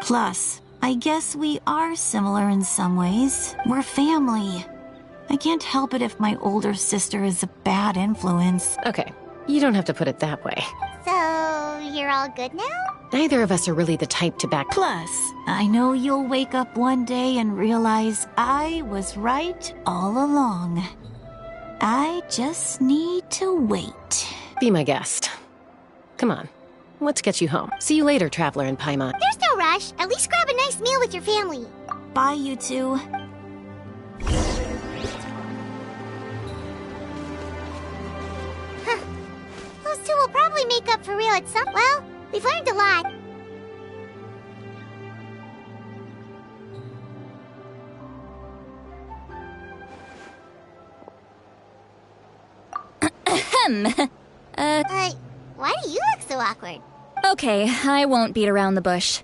Plus, I guess we are similar in some ways. We're family. I can't help it if my older sister is a bad influence. Okay, you don't have to put it that way. So, you're all good now? Neither of us are really the type to back. Plus, I know you'll wake up one day and realize I was right all along. I just need to wait. Be my guest. Come on, let's get you home. See you later, Traveler in Paimon. There's no rush. At least grab a nice meal with your family. Bye, you two. Huh. Those two will probably make up for real at some... Well, we've learned a lot. Why do you look so awkward? Okay, I won't beat around the bush.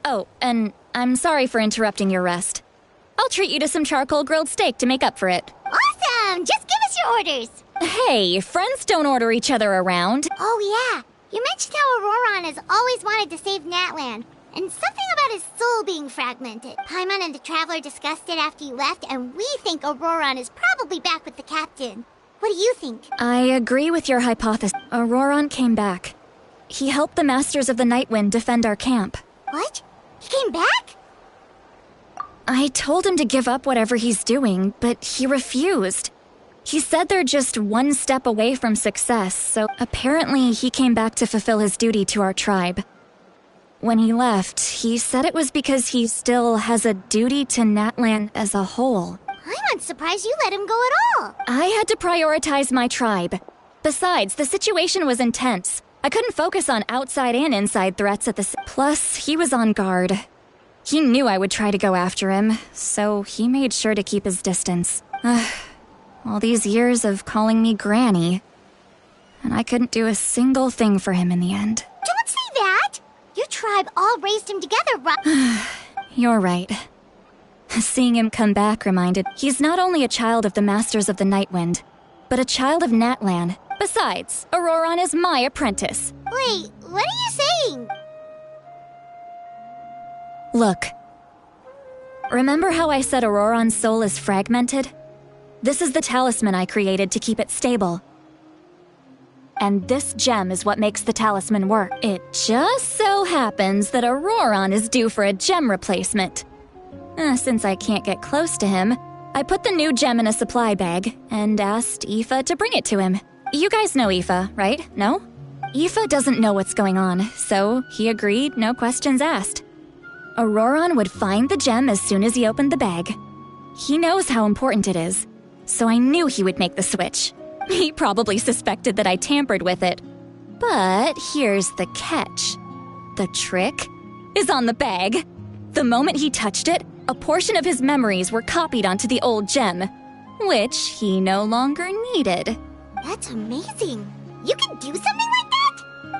Oh, and I'm sorry for interrupting your rest. I'll treat you to some charcoal grilled steak to make up for it. Awesome! Just give us your orders. Hey, friends don't order each other around. Oh yeah, you mentioned how Auroron has always wanted to save Natlan, and something about his soul being fragmented. Paimon and the Traveler discussed it after you left, and we think Auroron is probably back with the captain. What do you think? I agree with your hypothesis. Auroron came back. He helped the Masters of the Nightwind defend our camp. What? He came back? I told him to give up whatever he's doing, but he refused. He said they're just one step away from success, so apparently he came back to fulfill his duty to our tribe. When he left, he said it was because he still has a duty to Natlan as a whole. I'm surprised you let him go at all. I had to prioritize my tribe. Besides, the situation was intense. I couldn't focus on outside and inside threats at the Plus, he was on guard. He knew I would try to go after him, so he made sure to keep his distance. All these years of calling me Granny. And I couldn't do a single thing for him in the end. Don't say that! Your tribe all raised him together, right? You're right. Seeing him come back reminded he's not only a child of the Masters of the Nightwind, but a child of Natlan. Besides, Auroron is my apprentice. Wait, what are you saying? Look. Remember how I said Auroron's soul is fragmented? This is the talisman I created to keep it stable. And this gem is what makes the talisman work. It just so happens that Auroron is due for a gem replacement. Since I can't get close to him, I put the new gem in a supply bag and asked Aoife to bring it to him. You guys know Aoife, right? No? Aoife doesn't know what's going on, so he agreed, no questions asked. Auroron would find the gem as soon as he opened the bag. He knows how important it is, so I knew he would make the switch. He probably suspected that I tampered with it. But here's the catch. The trick is on the bag. The moment he touched it, a portion of his memories were copied onto the old gem, which he no longer needed. That's amazing. You can do something like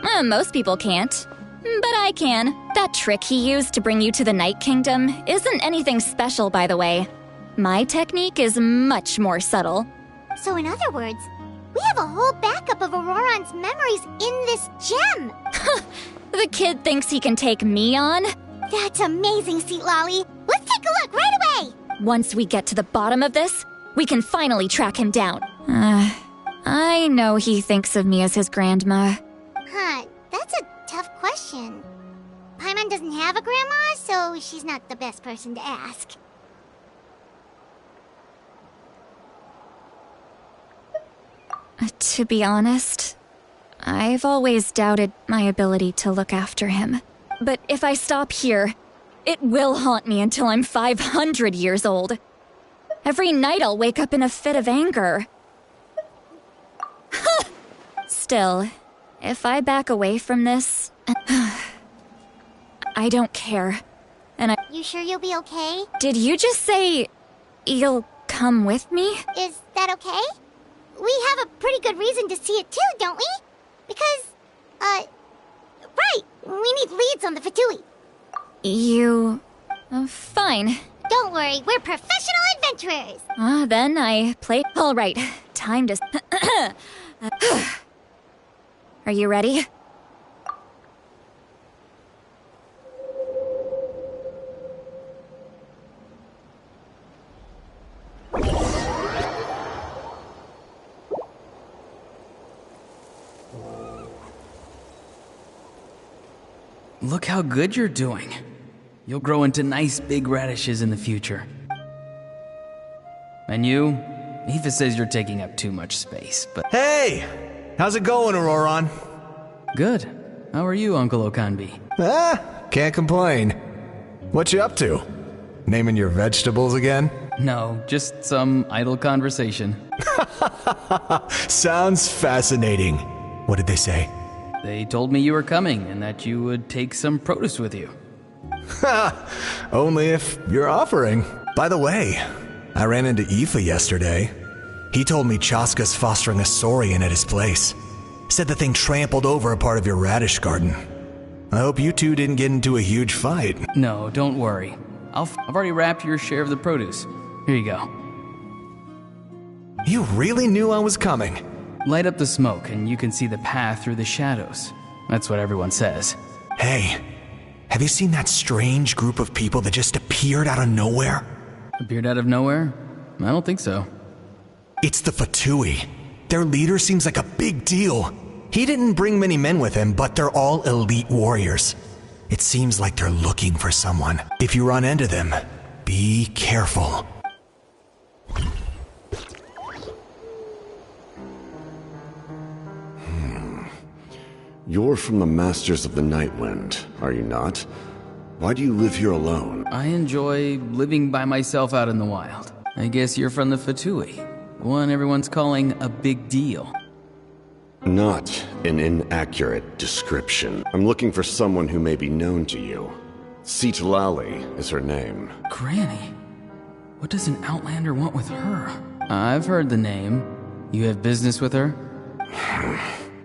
that? Most people can't. But I can. That trick he used to bring you to the Night Kingdom isn't anything special, by the way. My technique is much more subtle. So in other words, we have a whole backup of Auroron's memories in this gem. The kid thinks he can take me on? That's amazing, Sweet Lolly. Let's take a look right away. Once we get to the bottom of this, we can finally track him down. I know he thinks of me as his grandma. Huh, that's a tough question. Paimon doesn't have a grandma, so she's not the best person to ask. To be honest, I've always doubted my ability to look after him. But if I stop here, it will haunt me until I'm 500 years old. Every night I'll wake up in a fit of anger. Still, if I back away from this, I don't care. And You sure you'll be okay? Did you just say you'll come with me? Is that okay? We have a pretty good reason to see it too, don't we? Because, right, we need leads on the Fatui. You... fine. Don't worry, we're professional adventurers. Then I play... All right, time to... Are you ready? Look how good you're doing. You'll grow into nice big radishes in the future. And you? Aoife says you're taking up too much space, but... Hey! How's it going, Auroron? Good. How are you, Uncle Okanbi? Can't complain. What you up to? Naming your vegetables again? No, just some idle conversation. Sounds fascinating. What did they say? They told me you were coming and that you would take some produce with you. Only if you're offering. By the way, I ran into Aoife yesterday. He told me Chaska's fostering a saurian at his place. Said the thing trampled over a part of your radish garden. I hope you two didn't get into a huge fight. No, don't worry. I've already wrapped your share of the produce. Here you go. You really knew I was coming. Light up the smoke and you can see the path through the shadows. That's what everyone says. Hey, have you seen that strange group of people that just appeared out of nowhere? Appeared out of nowhere? I don't think so. It's the Fatui. Their leader seems like a big deal. He didn't bring many men with him, but they're all elite warriors. It seems like they're looking for someone. If you run into them, be careful. You're from the Masters of the Nightwind, are you not? Why do you live here alone? I enjoy living by myself out in the wild. I guess you're from the Fatui, the one everyone's calling a big deal. Not an inaccurate description. I'm looking for someone who may be known to you. Xilolen is her name. Granny? What does an Outlander want with her? I've heard the name. You have business with her?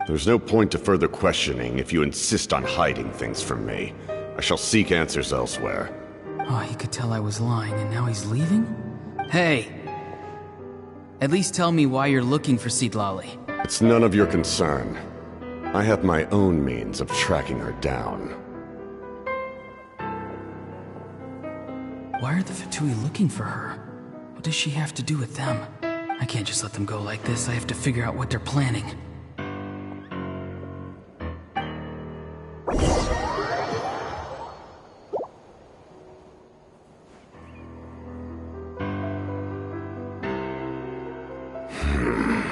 There's no point to further questioning if you insist on hiding things from me. I shall seek answers elsewhere. Oh, he could tell I was lying and now he's leaving? Hey! At least tell me why you're looking for Xilolen. It's none of your concern. I have my own means of tracking her down. Why are the Fatui looking for her? What does she have to do with them? I can't just let them go like this. I have to figure out what they're planning.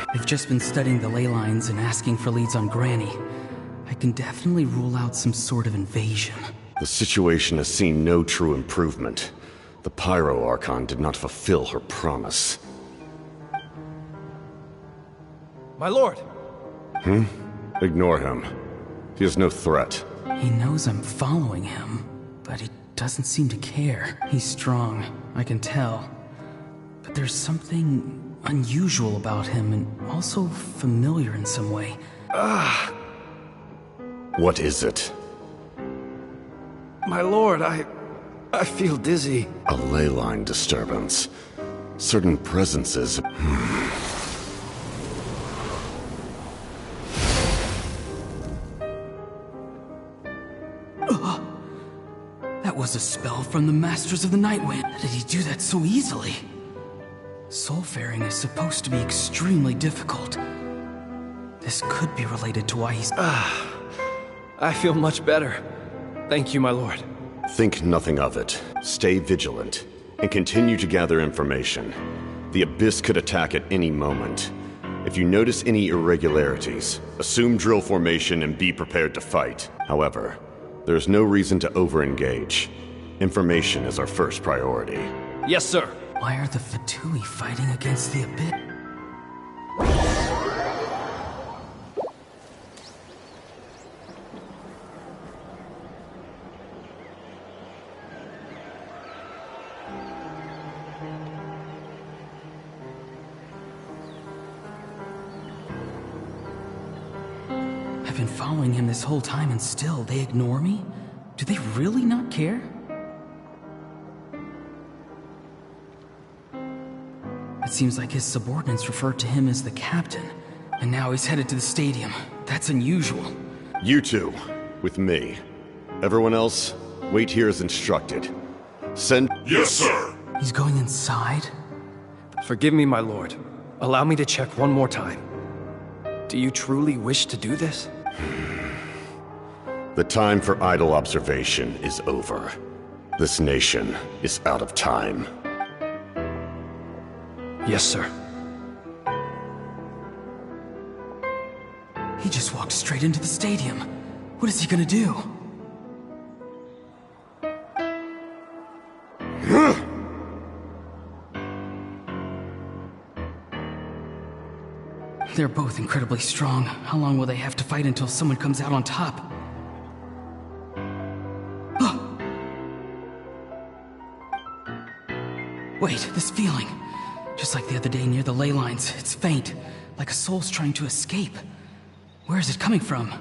I've just been studying the ley lines and asking for leads on Granny. I can definitely rule out some sort of invasion. The situation has seen no true improvement. The Pyro Archon did not fulfill her promise. My lord! Ignore him. He is no threat. He knows I'm following him, but he doesn't seem to care. He's strong, I can tell. But there's something unusual about him and also familiar in some way. What is it? My lord, I feel dizzy. A ley line disturbance. Certain presences... That was a spell from the Masters of the Nightwind. How did he do that so easily? Soulfaring is supposed to be extremely difficult. This could be related to why he's... I feel much better. Thank you, my lord. Think nothing of it. Stay vigilant, and continue to gather information. The Abyss could attack at any moment. If you notice any irregularities, assume drill formation and be prepared to fight. However, there's no reason to over-engage. Information is our first priority. Yes, sir. Why are the Fatui fighting against the Abyss? I've been following him this whole time and still they ignore me? Do they really not care? It seems like his subordinates referred to him as the captain, and now he's headed to the stadium. That's unusual. You two, with me. Everyone else, wait here as instructed. Send... Yes, sir! He's going inside? Forgive me, my lord. Allow me to check one more time. Do you truly wish to do this? The time for idle observation is over. This nation is out of time. Yes, sir. He just walked straight into the stadium. What is he gonna do? They're both incredibly strong. How long will they have to fight until someone comes out on top? Wait, this feeling. Just like the other day near the ley lines. It's faint, like a soul's trying to escape. Where is it coming from?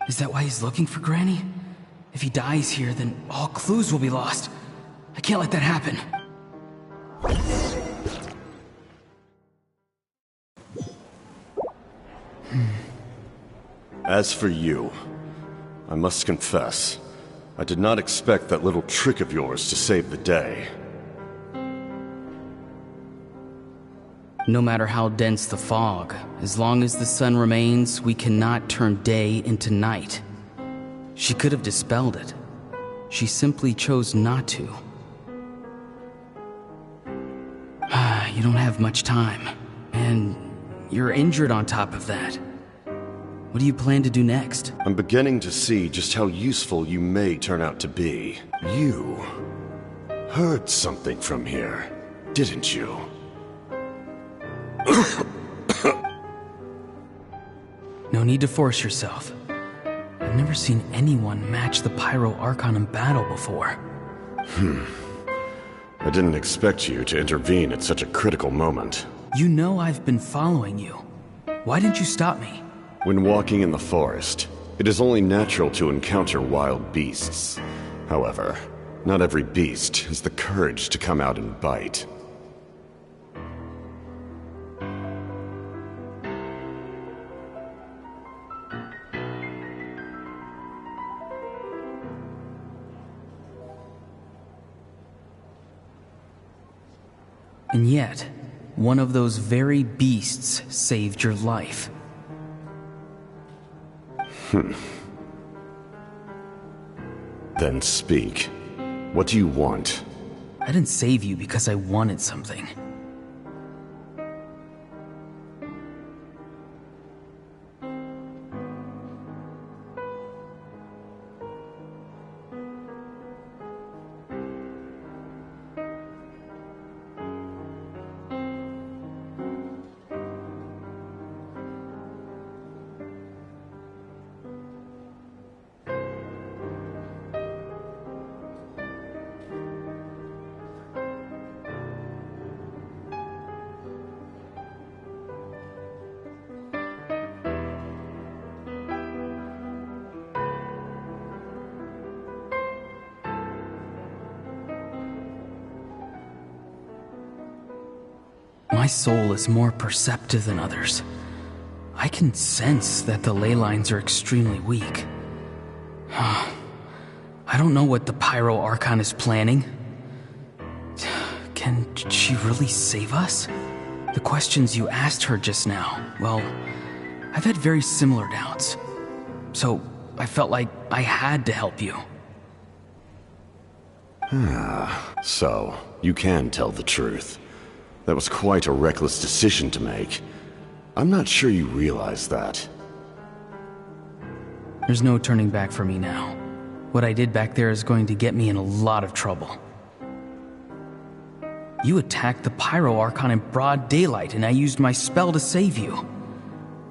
Is that why he's looking for Granny? If he dies here, then all clues will be lost. I can't let that happen. As for you, I must confess, I did not expect that little trick of yours to save the day. No matter how dense the fog, as long as the sun remains, we cannot turn day into night. She could have dispelled it. She simply chose not to. You don't have much time, and you're injured on top of that. What do you plan to do next? I'm beginning to see just how useful you may turn out to be. You heard something from here, didn't you? No need to force yourself. I've never seen anyone match the Pyro Archon in battle before. I didn't expect you to intervene at such a critical moment. You know I've been following you. Why didn't you stop me? When walking in the forest, it is only natural to encounter wild beasts. However, not every beast has the courage to come out and bite. And yet, one of those very beasts saved your life. Then speak. What do you want? I didn't save you because I wanted something. My soul is more perceptive than others. I can sense that the ley lines are extremely weak. I don't know what the Pyro Archon is planning. Can she really save us? The questions you asked her just now, well, I've had very similar doubts. So I felt like I had to help you. So, you can tell the truth. That was quite a reckless decision to make. I'm not sure you realize that. There's no turning back for me now. What I did back there is going to get me in a lot of trouble. You attacked the Pyro Archon in broad daylight, and I used my spell to save you.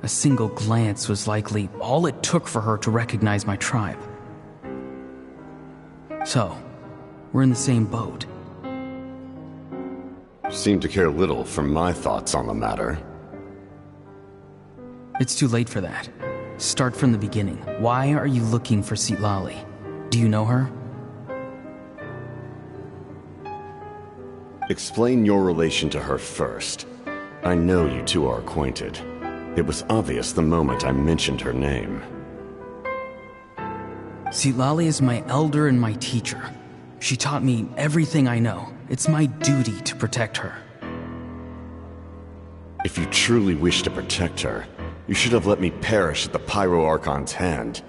A single glance was likely all it took for her to recognize my tribe. So, we're in the same boat. Seem to care little for my thoughts on the matter. It's too late for that. Start from the beginning. Why are you looking for Xilolen? Do you know her? Explain your relation to her first. I know you two are acquainted. It was obvious the moment I mentioned her name. Xilolen is my elder and my teacher. She taught me everything I know. It's my duty to protect her. If you truly wish to protect her, you should have let me perish at the Pyro Archon's hand.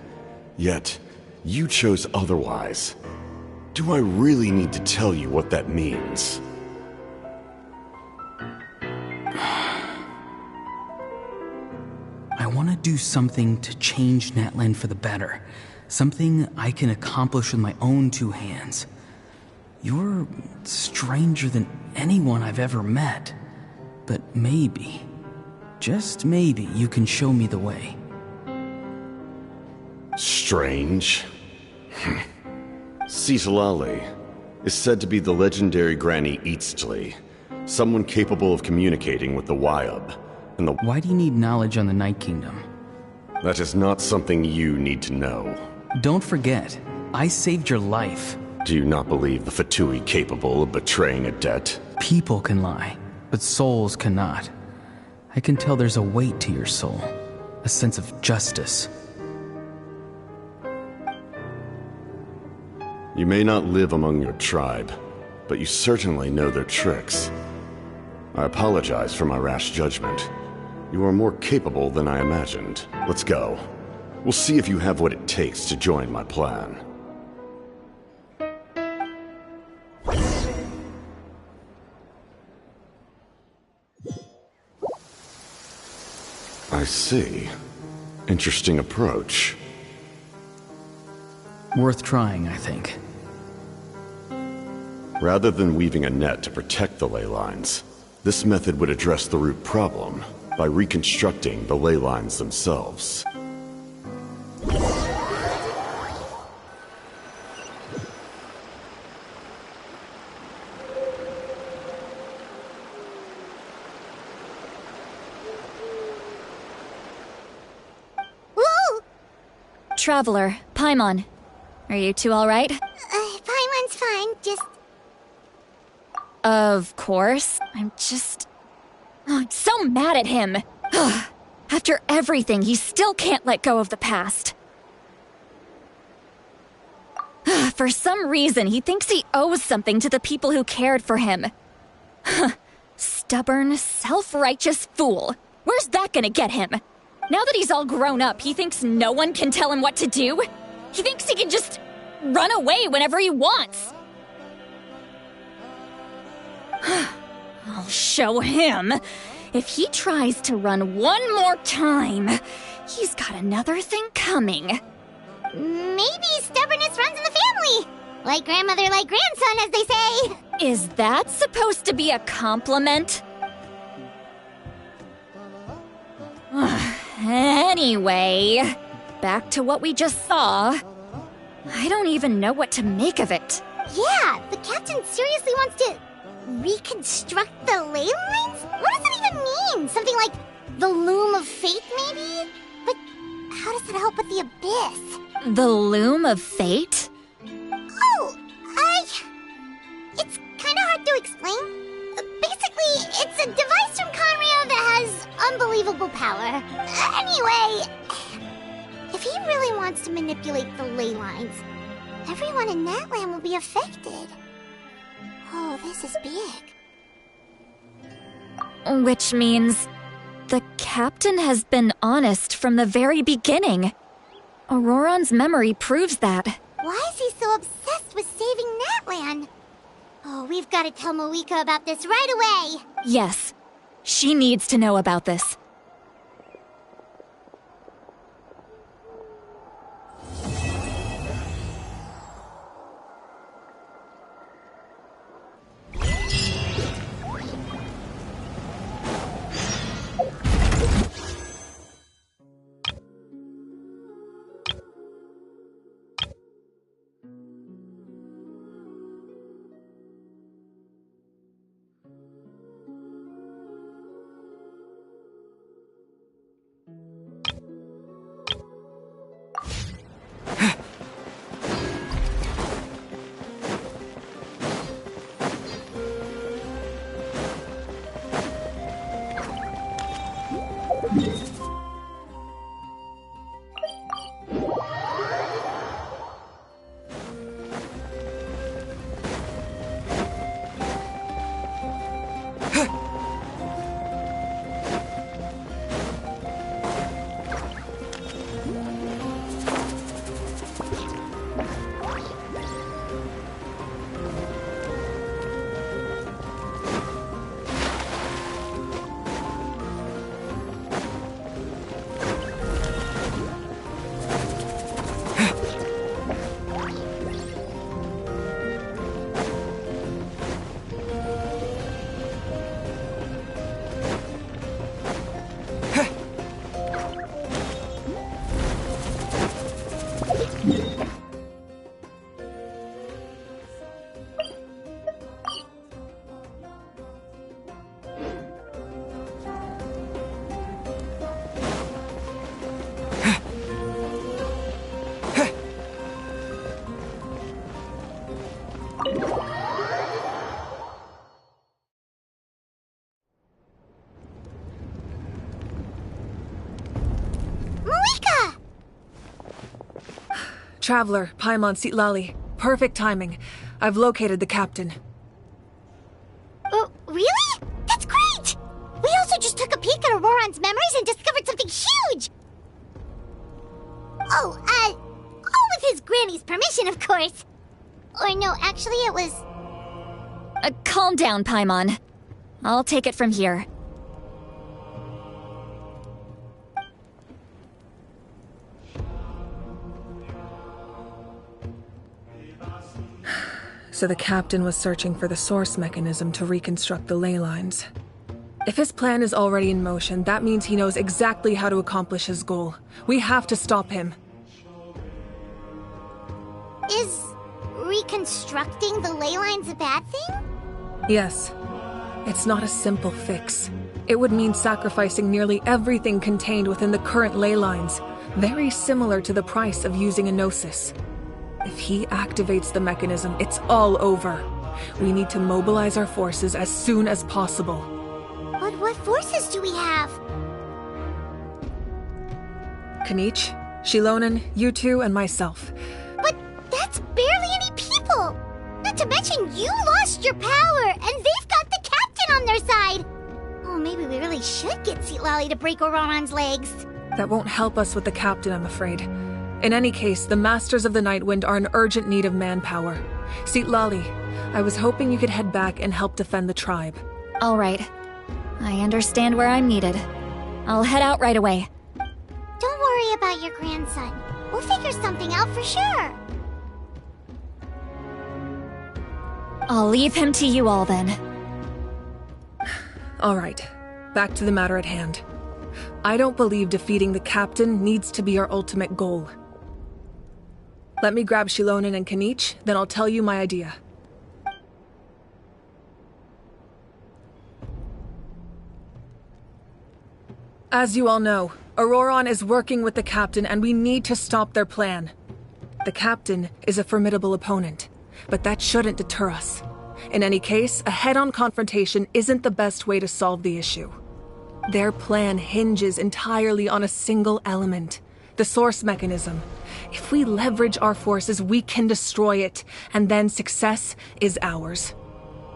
Yet, you chose otherwise. Do I really need to tell you what that means? I want to do something to change Natlan for the better. Something I can accomplish with my own two hands. You're stranger than anyone I've ever met. But maybe, just maybe, you can show me the way. Strange? Xilolen is said to be the legendary Granny Eastly, someone capable of communicating with the Wyub. And Why do you need knowledge on the Night Kingdom? That is not something you need to know. Don't forget, I saved your life. Do you not believe the Fatui capable of betraying a debt? People can lie, but souls cannot. I can tell there's a weight to your soul, a sense of justice. You may not live among your tribe, but you certainly know their tricks. I apologize for my rash judgment. You are more capable than I imagined. Let's go. We'll see if you have what it takes to join my plan. I see. Interesting approach. Worth trying, I think. Rather than weaving a net to protect the ley lines, this method would address the root problem by reconstructing the ley lines themselves. Woo! Traveler, Paimon. Are you two alright? Paimon's fine, just... Of course. I'm so mad at him. After everything, he still can't let go of the past. For some reason, he thinks he owes something to the people who cared for him. Stubborn, self-righteous fool. Where's that gonna get him? Now that he's all grown up, he thinks no one can tell him what to do? He thinks he can just run away whenever he wants. I'll show him. If he tries to run one more time, he's got another thing coming. Maybe stubbornness runs in the family. Like grandmother, like grandson, as they say. Is that supposed to be a compliment? Anyway, back to what we just saw. I don't even know what to make of it. Yeah, the captain seriously wants to reconstruct the ley lines? What does that even mean? Something like the loom of fate, maybe? But how does that help with the abyss? The loom of fate? Oh, it's kind of hard to explain. Basically, it's a device from Conrio that has unbelievable power. Anyway, if he really wants to manipulate the ley lines, everyone in Natlan will be affected. Oh, this is big. Which means the captain has been honest from the very beginning. Auroran's memory proves that. Why is he so obsessed with saving Natlan? Oh, we've got to tell Moika about this right away. Yes, she needs to know about this. Malika! Traveler, Paimon Xilolen. Perfect timing. I've located the captain. Really? That's great! We also just took a peek at Auroran's memories and discovered something huge! All with his granny's permission, of course. Or no, actually it was... Calm down, Paimon. I'll take it from here. So the captain was searching for the source mechanism to reconstruct the ley lines. If his plan is already in motion, that means he knows exactly how to accomplish his goal. We have to stop him. Is reconstructing the ley lines a bad thing? Yes. It's not a simple fix. It would mean sacrificing nearly everything contained within the current ley lines, very similar to the price of using a gnosis. If he activates the mechanism, it's all over. We need to mobilize our forces as soon as possible. But what forces do we have? Kanich, Xilolen, you two, and myself. But that's barely any people! Not to mention you lost your power, and they've got the captain on their side! Oh, maybe we really should get Xilolen to break Auroran's legs. That won't help us with the captain, I'm afraid. In any case, the Masters of the Nightwind are in urgent need of manpower. Xilolen, I was hoping you could head back and help defend the tribe. All right. I understand where I'm needed. I'll head out right away. Don't worry about your grandson. We'll figure something out for sure. I'll leave him to you all then. All right. Back to the matter at hand. I don't believe defeating the captain needs to be our ultimate goal. Let me grab Xilolen and Kanich, then I'll tell you my idea. As you all know, Auroran is working with the captain and we need to stop their plan. The captain is a formidable opponent, but that shouldn't deter us. In any case, a head-on confrontation isn't the best way to solve the issue. Their plan hinges entirely on a single element, the source mechanism. If we leverage our forces, we can destroy it, and then success is ours.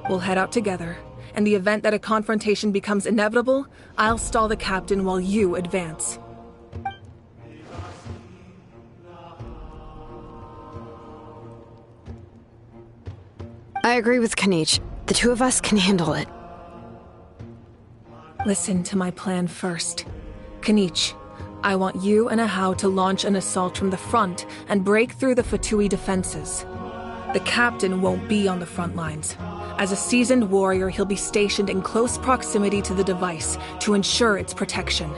We'll head out together. In the event that a confrontation becomes inevitable, I'll stall the captain while you advance. I agree with Kanich. The two of us can handle it. Listen to my plan first. Kanich, I want you and Ahau to launch an assault from the front and break through the Fatui defenses. The captain won't be on the front lines. As a seasoned warrior, he'll be stationed in close proximity to the device to ensure its protection.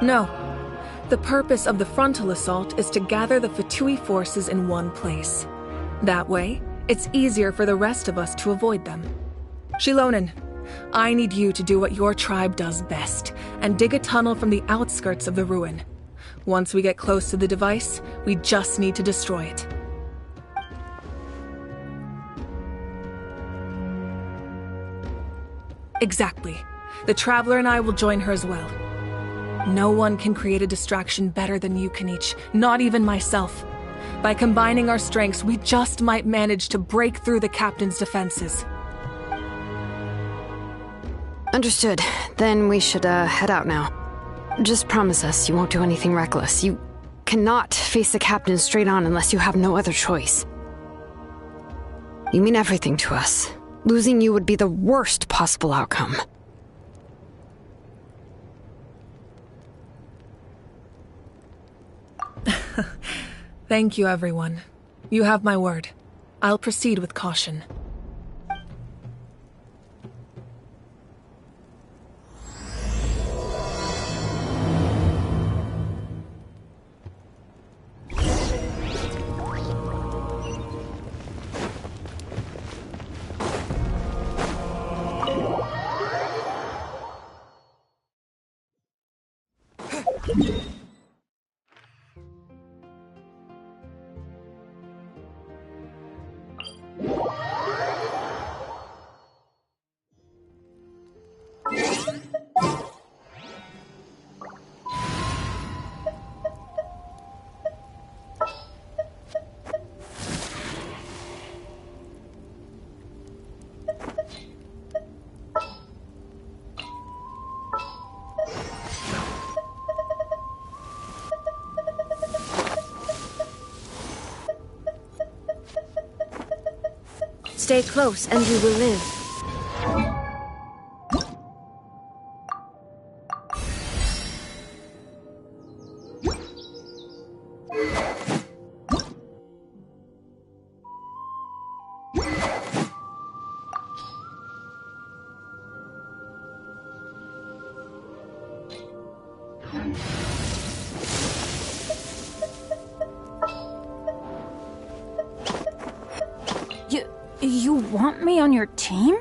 No. The purpose of the frontal assault is to gather the Fatui forces in one place. That way, it's easier for the rest of us to avoid them. Xilolen, I need you to do what your tribe does best, and dig a tunnel from the outskirts of the ruin. Once we get close to the device, we just need to destroy it. Exactly. The Traveler and I will join her as well. No one can create a distraction better than you, Kanich, not even myself. By combining our strengths, we just might manage to break through the captain's defenses. Understood. Then we should head out now. Just promise us you won't do anything reckless. You cannot face the captain straight on unless you have no other choice. You mean everything to us. Losing you would be the worst possible outcome. Thank you, everyone. You have my word. I'll proceed with caution. Stay close and you will live. You want me on your team?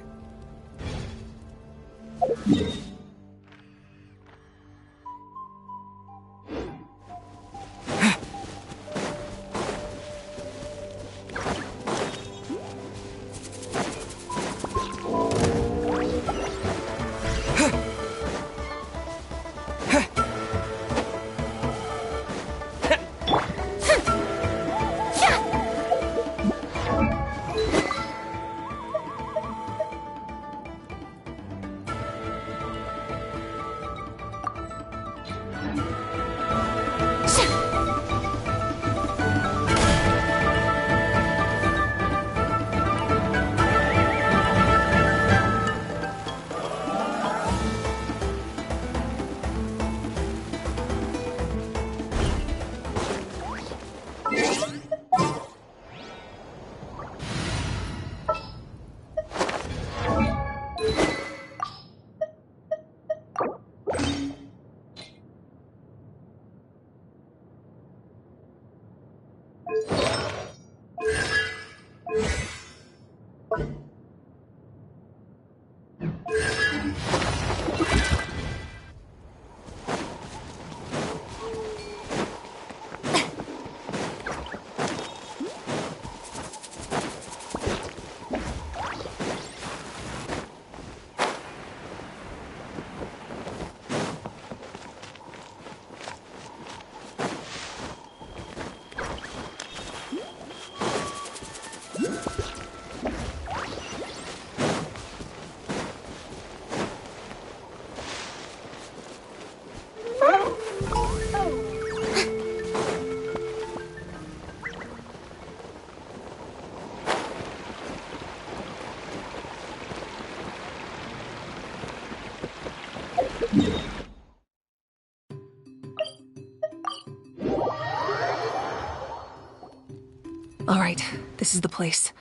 Alright, this is the place.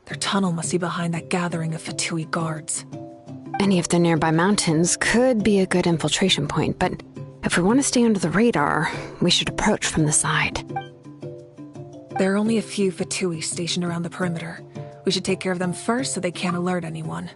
Their tunnel must be behind that gathering of Fatui guards. Any of the nearby mountains could be a good infiltration point, but if we want to stay under the radar, we should approach from the side. There are only a few Fatui stationed around the perimeter. We should take care of them first so they can't alert anyone.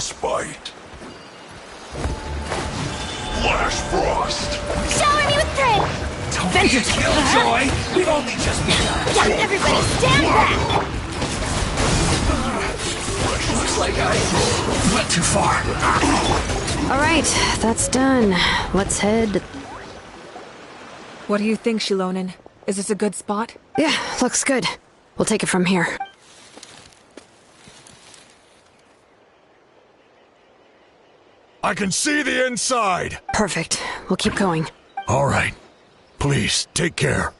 frostbite. Flash frost. Shower me with drink! Vengeance Killjoy! We've only just begun! Yeah, everybody stand back! Looks like I went too far. Alright, that's done. Let's head. What do you think, Xilolen? Is this a good spot? Yeah, looks good. We'll take it from here. I can see the inside! Perfect. We'll keep going. All right. Please, take care.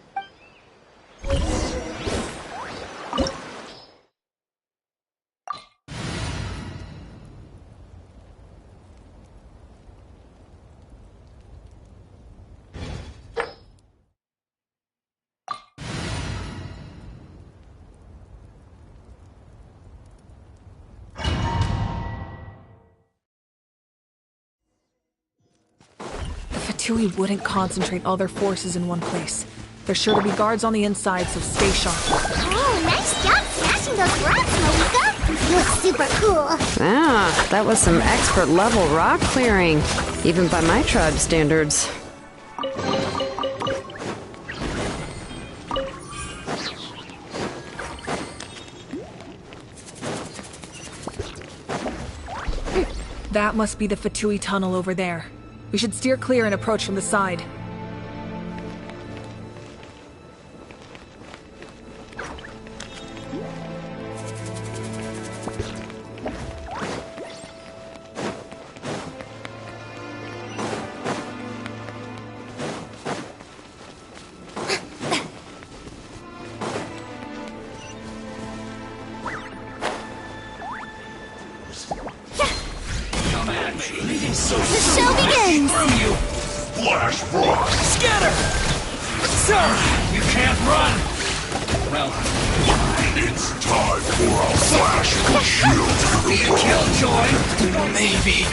Fatui wouldn't concentrate all their forces in one place. There's sure to be guards on the inside, so stay sharp. Oh, nice job smashing those rocks, Malika! You look super cool. Ah, that was some expert level rock clearing, even by my tribe standards. That must be the Fatui tunnel over there. We should steer clear and approach from the side. The show begins! Flash frost! Scatter! Sir! You can't run! Well, It's time for a flash and shield! be a killjoy? Maybe.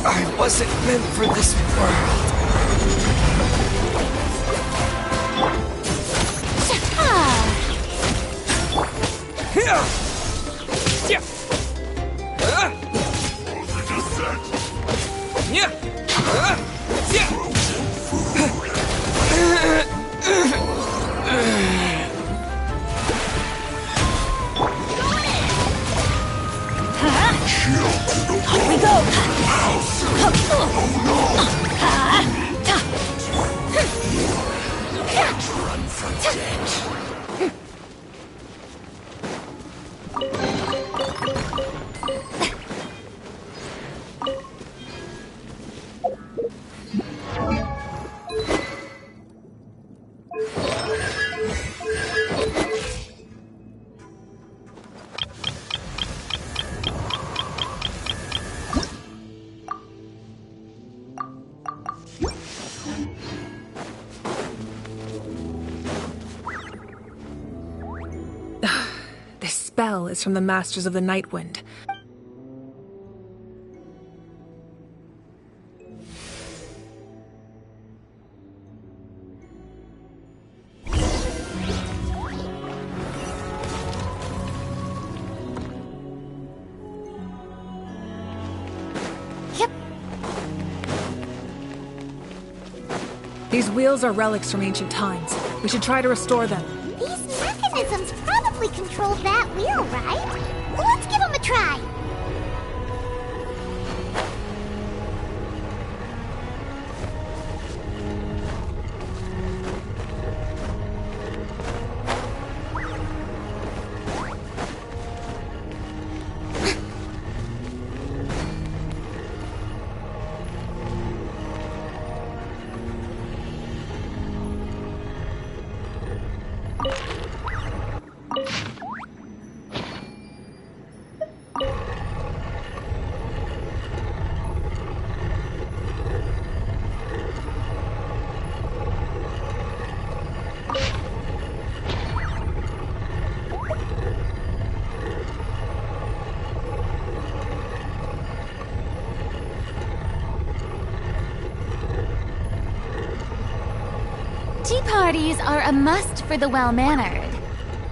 I wasn't meant for this world. Here! Yeah! Yeah! Here we go! Run from death. This spell is from the Masters of the Nightwind. Yep. These wheels are relics from ancient times. We should try to restore them. These mechanisms probably control that wheel, right? Well, let's give them a try. Tea parties are a must for the well-mannered.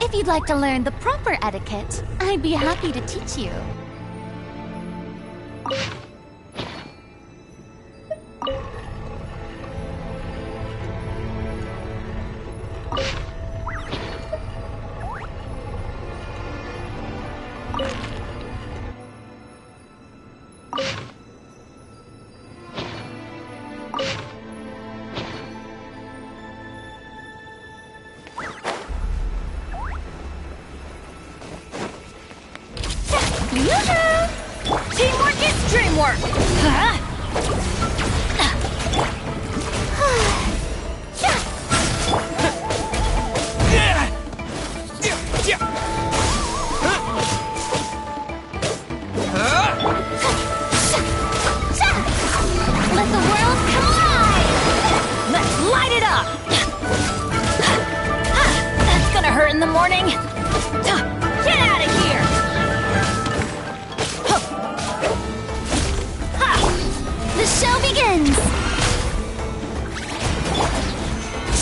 If you'd like to learn the proper etiquette, I'd be happy to teach you.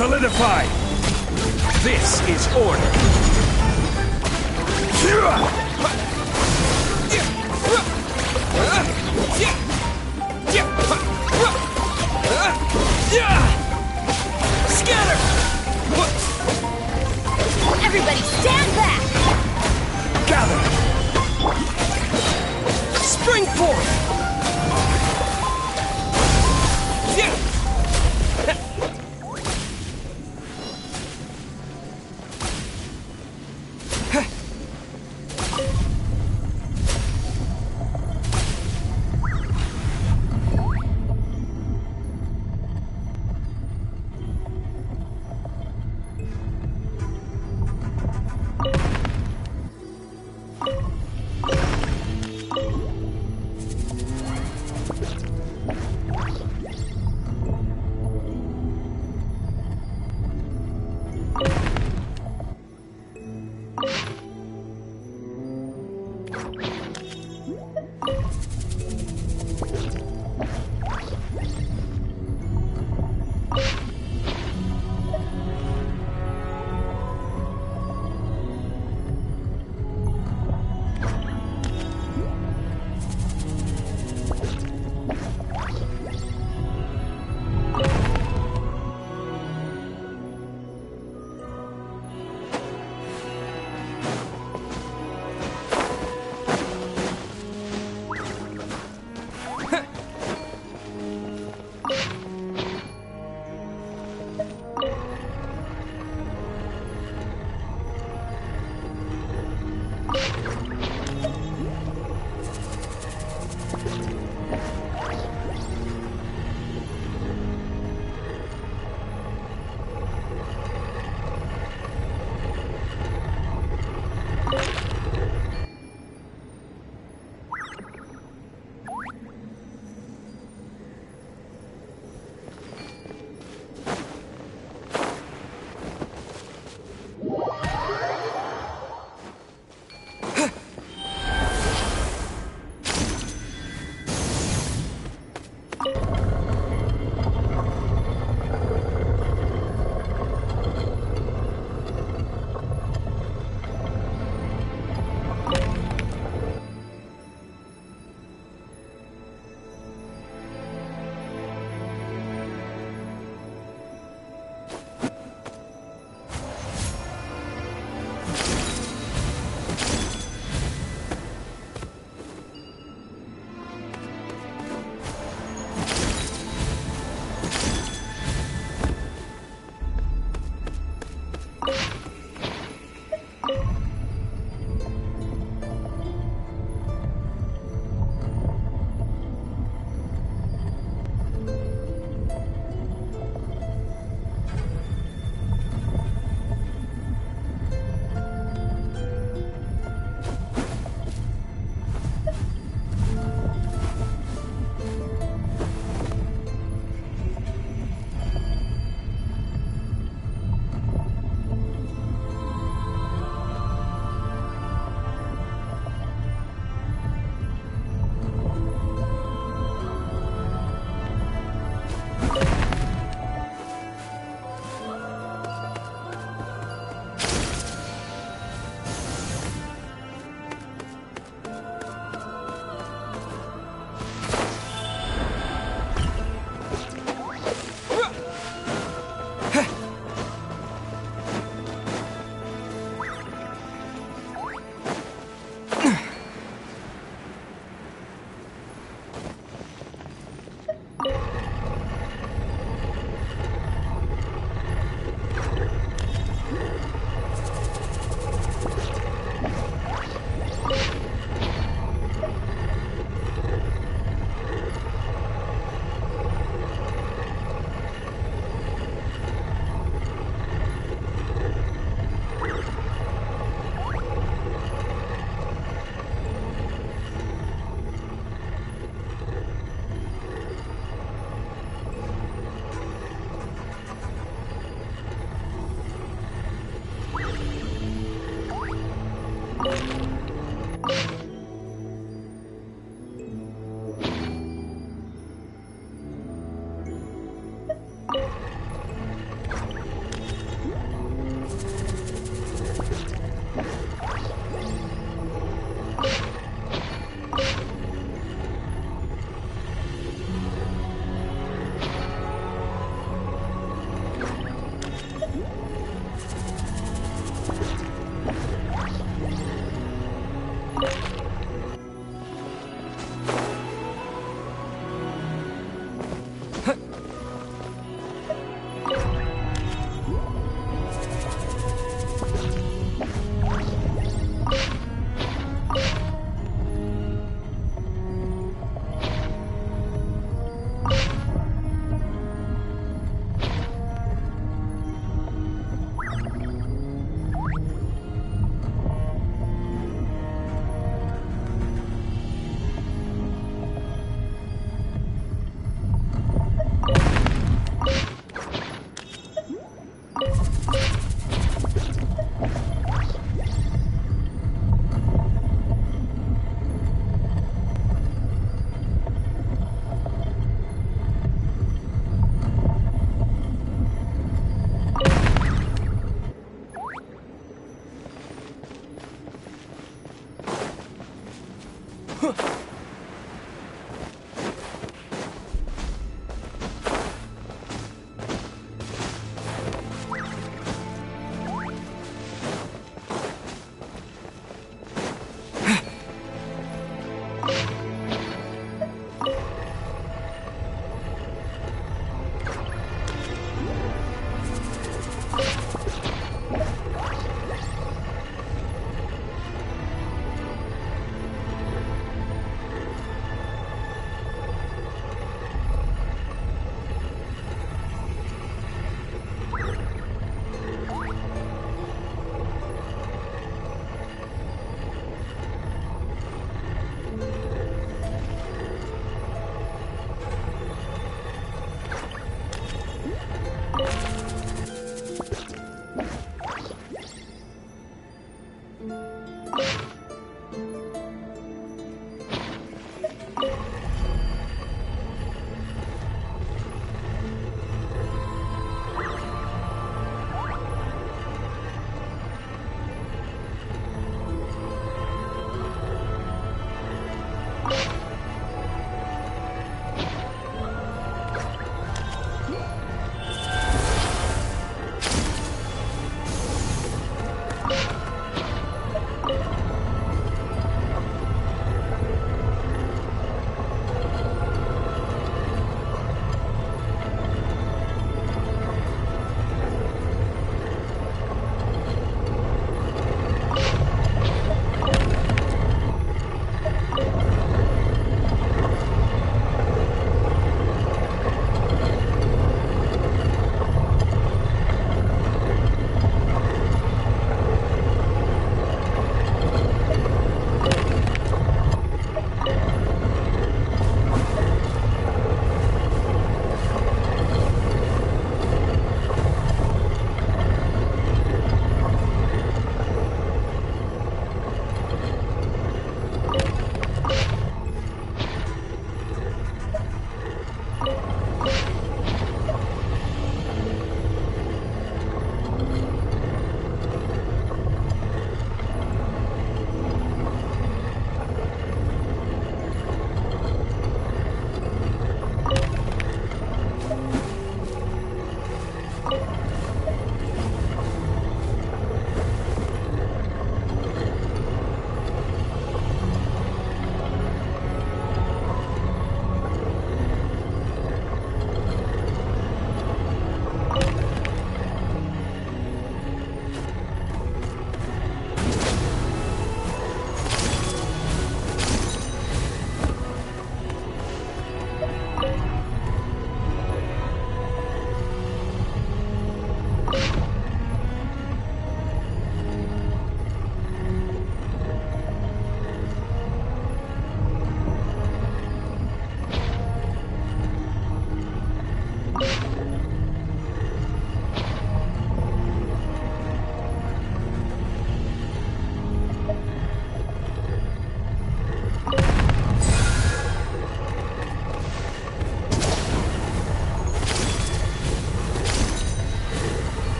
Solidify! This is order! Scatter! Everybody stand back! Gather! Spring forth!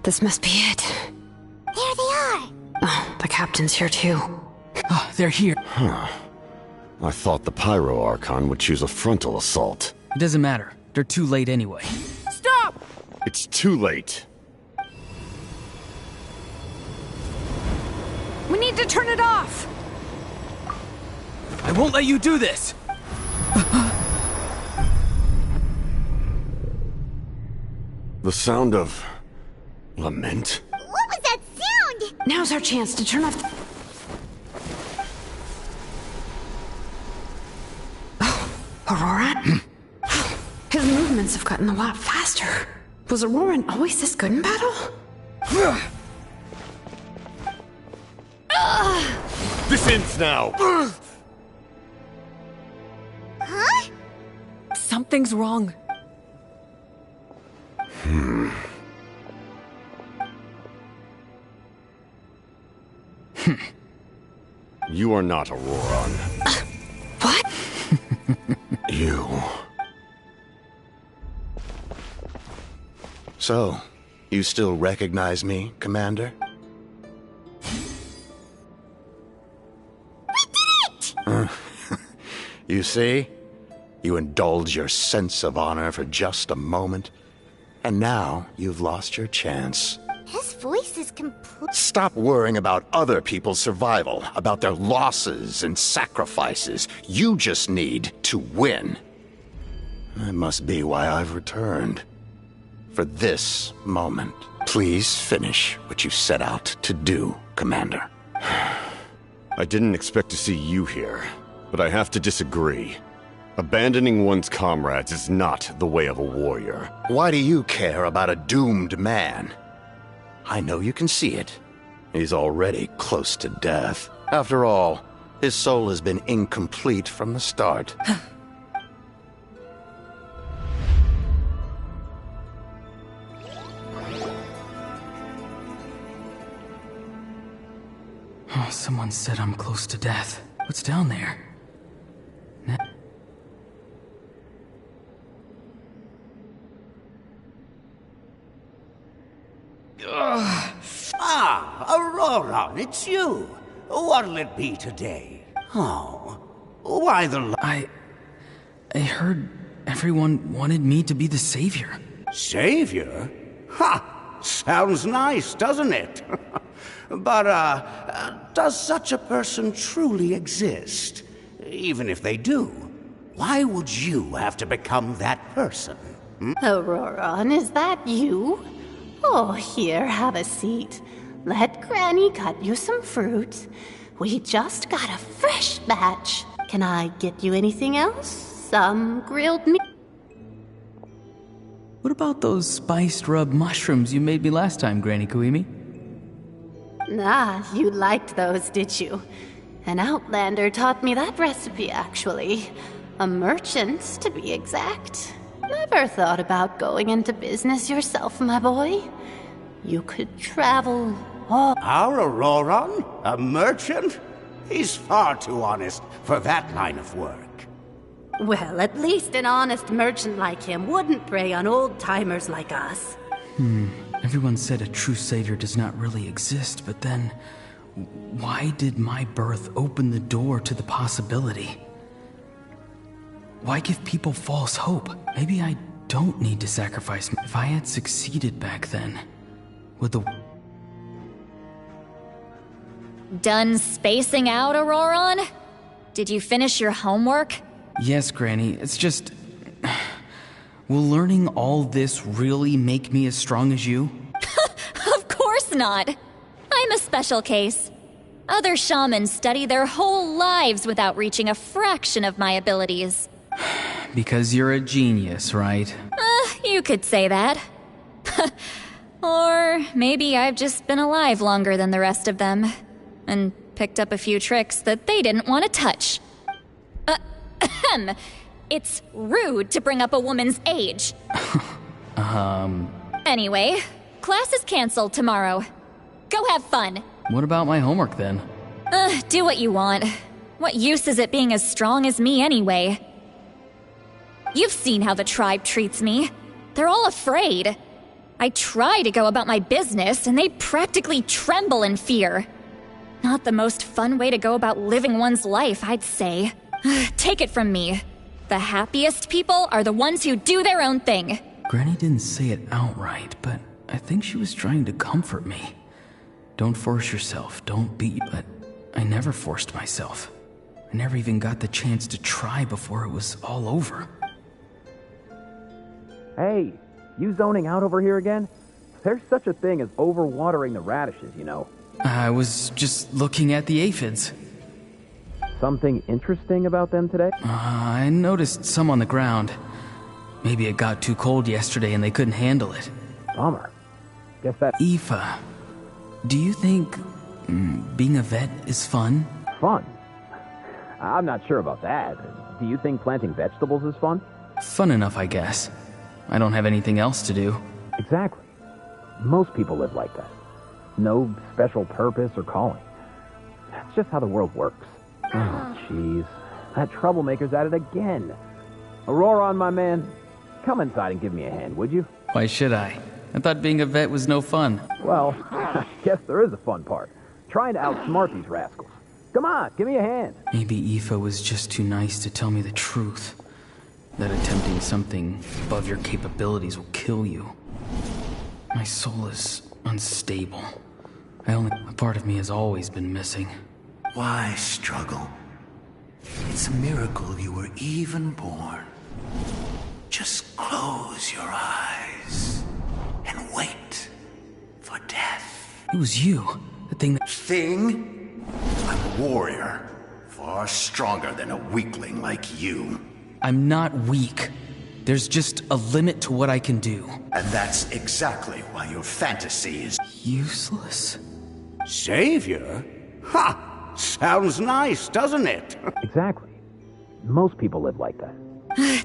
This must be it. There they are! Oh, the captain's here too. Oh, they're here. Huh. I thought the Pyro Archon would choose a frontal assault. It doesn't matter. They're too late anyway. Stop! It's too late. We need to turn it off! I won't let you do this! The sound of lament? What was that sound? Now's our chance to turn off the... Oh, Aurora? His movements have gotten a lot faster. Was Aurora always this good in battle? This ends now! Huh? Something's wrong. You are not Auroron. What? You. So, you still recognize me, Commander? We did it! You see? You indulge your sense of honor for just a moment, and now you've lost your chance. His voice is complete. Stop worrying about other people's survival, about their losses and sacrifices. You just need to win. That must be why I've returned. For this moment. Please finish what you set out to do, Commander. I didn't expect to see you here, but I have to disagree. Abandoning one's comrades is not the way of a warrior. Why do you care about a doomed man? I know you can see it. He's already close to death. After all, his soul has been incomplete from the start. Oh, someone said I'm close to death. What's down there? it's you. What'll it be today? Oh, why the... I heard everyone wanted me to be the savior. Savior? Ha! Sounds nice, doesn't it? But, does such a person truly exist? Even if they do, why would you have to become that person? Auroron, is that you? Oh, here, have a seat. Let Granny cut you some fruit. We just got a fresh batch. Can I get you anything else? Some grilled meat? What about those spiced rub mushrooms you made me last time, Granny Kuimi? Ah, you liked those, did you? An outlander taught me that recipe, actually. A merchant, to be exact. Never thought about going into business yourself, my boy? You could travel all... Our Auroron? A merchant? He's far too honest for that line of work. Well, at least an honest merchant like him wouldn't prey on old-timers like us. Everyone said a true savior does not really exist, but then... why did my birth open the door to the possibility? Why give people false hope? Maybe I don't need to sacrifice. If I had succeeded back then, would the... Done spacing out, Auroron? Did you finish your homework? Yes, Granny, it's just... will learning all this really make me as strong as you? Of course not. I'm a special case. Other shamans study their whole lives without reaching a fraction of my abilities. Because you're a genius, right? You could say that. Or maybe I've just been alive longer than the rest of them, and picked up a few tricks that they didn't want to touch. It's rude to bring up a woman's age. Anyway, class is canceled tomorrow. Go have fun. What about my homework then? Do what you want. What use is it being as strong as me anyway? You've seen how the tribe treats me. They're all afraid. I try to go about my business, and they practically tremble in fear. Not the most fun way to go about living one's life, I'd say. Take it from me. The happiest people are the ones who do their own thing. Granny didn't say it outright, but I think she was trying to comfort me. Don't force yourself, don't beat you. But I never forced myself. I never even got the chance to try before it was all over. Hey, you zoning out over here again? There's such a thing as overwatering the radishes, you know. I was just looking at the aphids. Something interesting about them today? I noticed some on the ground. Maybe it got too cold yesterday and they couldn't handle it. Bummer. Guess that... Aoife, do you think being a vet is fun? Fun? I'm not sure about that. Do you think planting vegetables is fun? Fun enough, I guess. I don't have anything else to do. Exactly. Most people live like that. No special purpose or calling. That's just how the world works. Oh, jeez. That troublemaker's at it again. Auroron, my man, come inside and give me a hand, would you? Why should I? I thought being a vet was no fun. Well, I guess there is a fun part. Trying to outsmart these rascals. Come on, give me a hand. Maybe Aoife was just too nice to tell me the truth. That attempting something above your capabilities will kill you. My soul is unstable. A part of me has always been missing. Why struggle? It's a miracle you were even born. Just close your eyes and wait for death. It was you, the thing that... Thing? I'm a warrior, far stronger than a weakling like you. I'm not weak. There's just a limit to what I can do. And that's exactly why your fantasy is... useless? Savior? Ha! Sounds nice, doesn't it? Exactly. Most people live like that.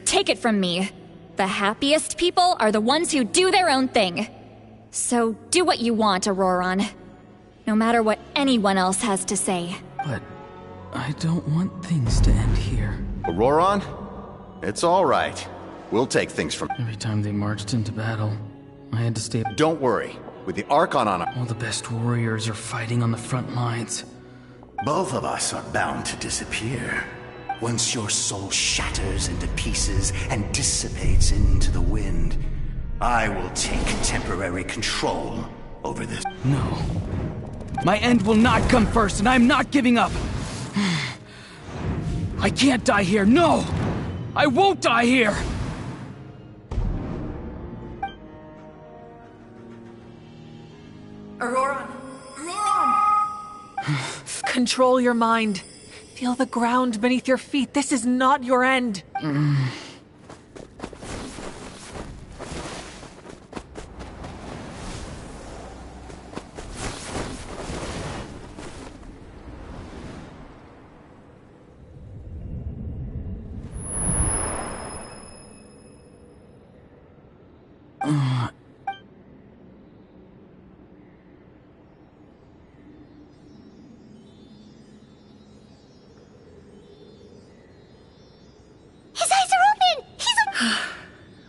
Take it from me. The happiest people are the ones who do their own thing. So do what you want, Auroron. No matter what anyone else has to say. But I don't want things to end here. Auroron? It's all right. We'll take things from... Every time they marched into battle, I had to stay... Don't worry. with the Archon on our... All the best warriors are fighting on the front lines. Both of us are bound to disappear. Once your soul shatters into pieces and dissipates into the wind, I will take temporary control over this. No. My end will not come first, and I'm not giving up. I can't die here. No! I won't die here! Auroran! Auroran! Control your mind. Feel the ground beneath your feet. This is not your end.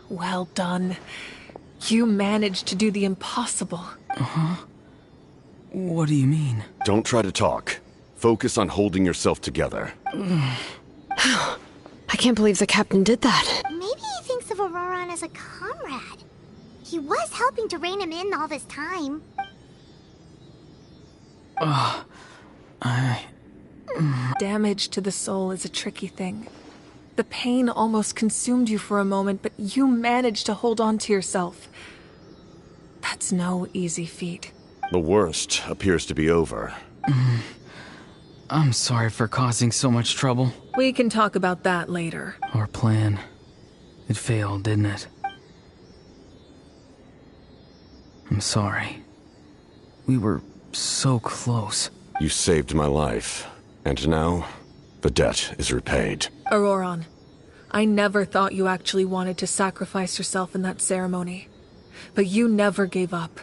Well done. You managed to do the impossible. Uh-huh. What do you mean? Don't try to talk. Focus on holding yourself together. I can't believe the captain did that. Maybe he thinks of Auroran as a comrade. He was helping to rein him in all this time. Damage to the soul is a tricky thing. The pain almost consumed you for a moment, but you managed to hold on to yourself. That's no easy feat. The worst appears to be over. I'm sorry for causing so much trouble. We can talk about that later. Our plan. It failed, didn't it? I'm sorry. We were so close. You saved my life, and now the debt is repaid. Auroran, I never thought you actually wanted to sacrifice yourself in that ceremony. But you never gave up.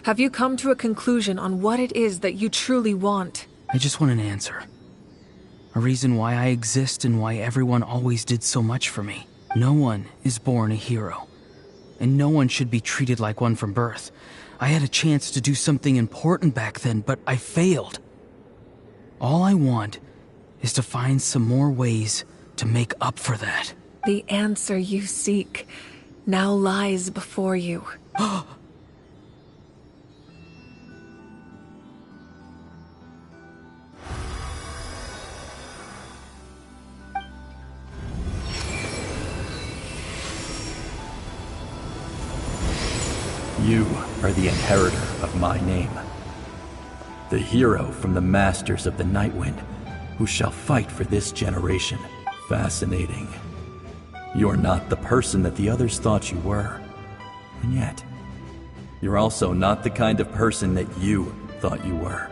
Have you come to a conclusion on what it is that you truly want? I just want an answer. A reason why I exist and why everyone always did so much for me. No one is born a hero. And no one should be treated like one from birth. I had a chance to do something important back then, but I failed. All I want is to find some more ways to make up for that. The answer you seek now lies before you. You are the inheritor of my name. The hero from the Masters of the Nightwind, who shall fight for this generation. Fascinating. You're not the person that the others thought you were. And yet, you're also not the kind of person that you thought you were.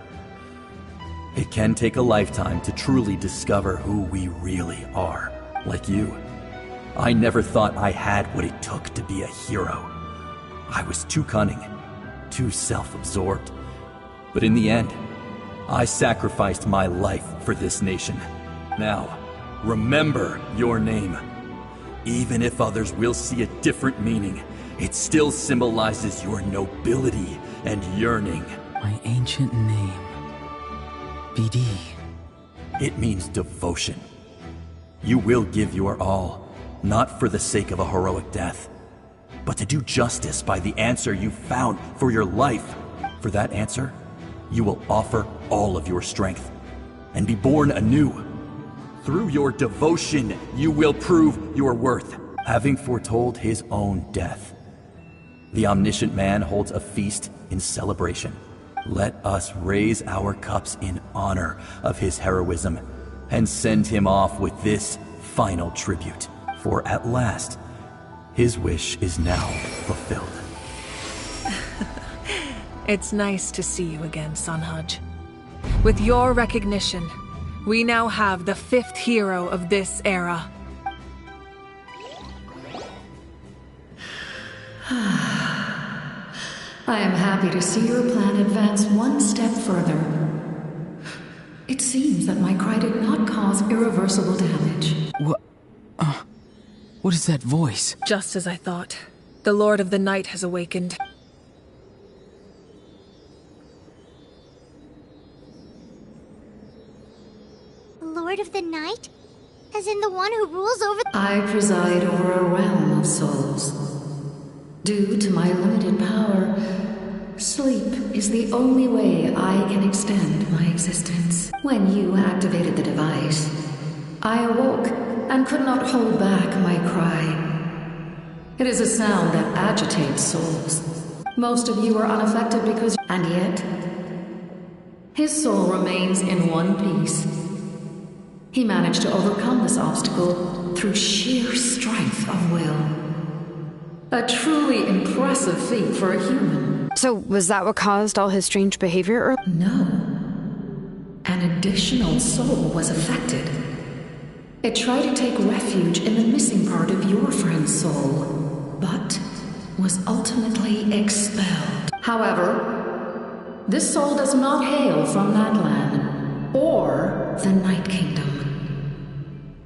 It can take a lifetime to truly discover who we really are. Like you. I never thought I had what it took to be a hero. I was too cunning, too self-absorbed. But in the end, I sacrificed my life for this nation. Now, remember your name. Even if others will see a different meaning, it still symbolizes your nobility and yearning. My ancient name. BD. It means devotion. You will give your all, not for the sake of a heroic death, but to do justice by the answer you found for your life. For that answer, you will offer all of your strength and be born anew. Through your devotion, you will prove your worth, having foretold his own death. The omniscient man holds a feast in celebration. Let us raise our cups in honor of his heroism and send him off with this final tribute. For at last, his wish is now fulfilled. It's nice to see you again, Sunhudge. With your recognition, we now have the 5th hero of this era. I am happy to see your plan advance one step further. It seems that my cry did not cause irreversible damage. What is that voice? Just as I thought. The Lord of the Night has awakened. Lord of the Night? As in the one who rules over... I preside over a realm of souls. Due to my limited power, sleep is the only way I can extend my existence. When you activated the device, I awoke and could not hold back my cry. It is a sound that agitates souls. Most of you are unaffected because... And yet, his soul remains in one piece. He managed to overcome this obstacle through sheer strength of will. A truly impressive feat for a human. So, was that what caused all his strange behavior? No. An additional soul was affected. It tried to take refuge in the missing part of your friend's soul, but was ultimately expelled. However, this soul does not hail from Natlan or the Night Kingdom.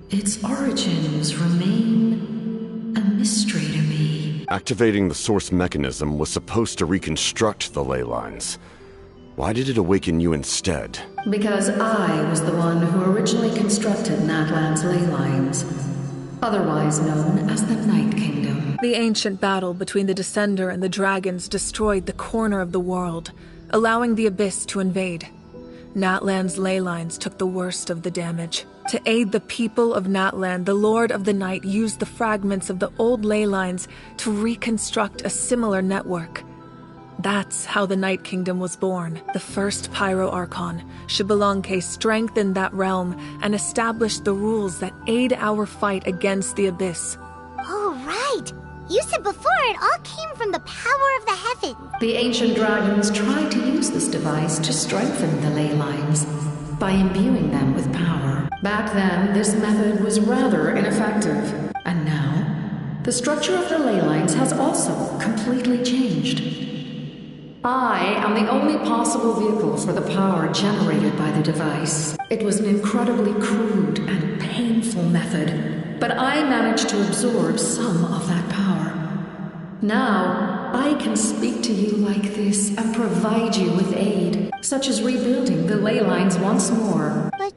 Its origins remain a mystery to me. Activating the source mechanism was supposed to reconstruct the ley lines. Why did it awaken you instead? Because I was the one who originally constructed Natlan's ley lines, otherwise known as the Night Kingdom. The ancient battle between the Descender and the dragons destroyed the corner of the world, allowing the Abyss to invade. Natlan's ley lines took the worst of the damage. To aid the people of Natlan, the Lord of the Night used the fragments of the old ley lines to reconstruct a similar network. That's how the Night Kingdom was born. The first Pyro Archon, Xilolen, strengthened that realm and established the rules that aid our fight against the Abyss. Oh, right! You said before it all came from the power of the heavens. The ancient dragons tried to use this device to strengthen the ley lines by imbuing them with power. Back then, this method was rather ineffective. And now, the structure of the ley lines has also completely changed. I am the only possible vehicle for the power generated by the device. It was an incredibly crude and painful method, but I managed to absorb some of that power. Now, I can speak to you like this and provide you with aid, such as rebuilding the ley lines once more. But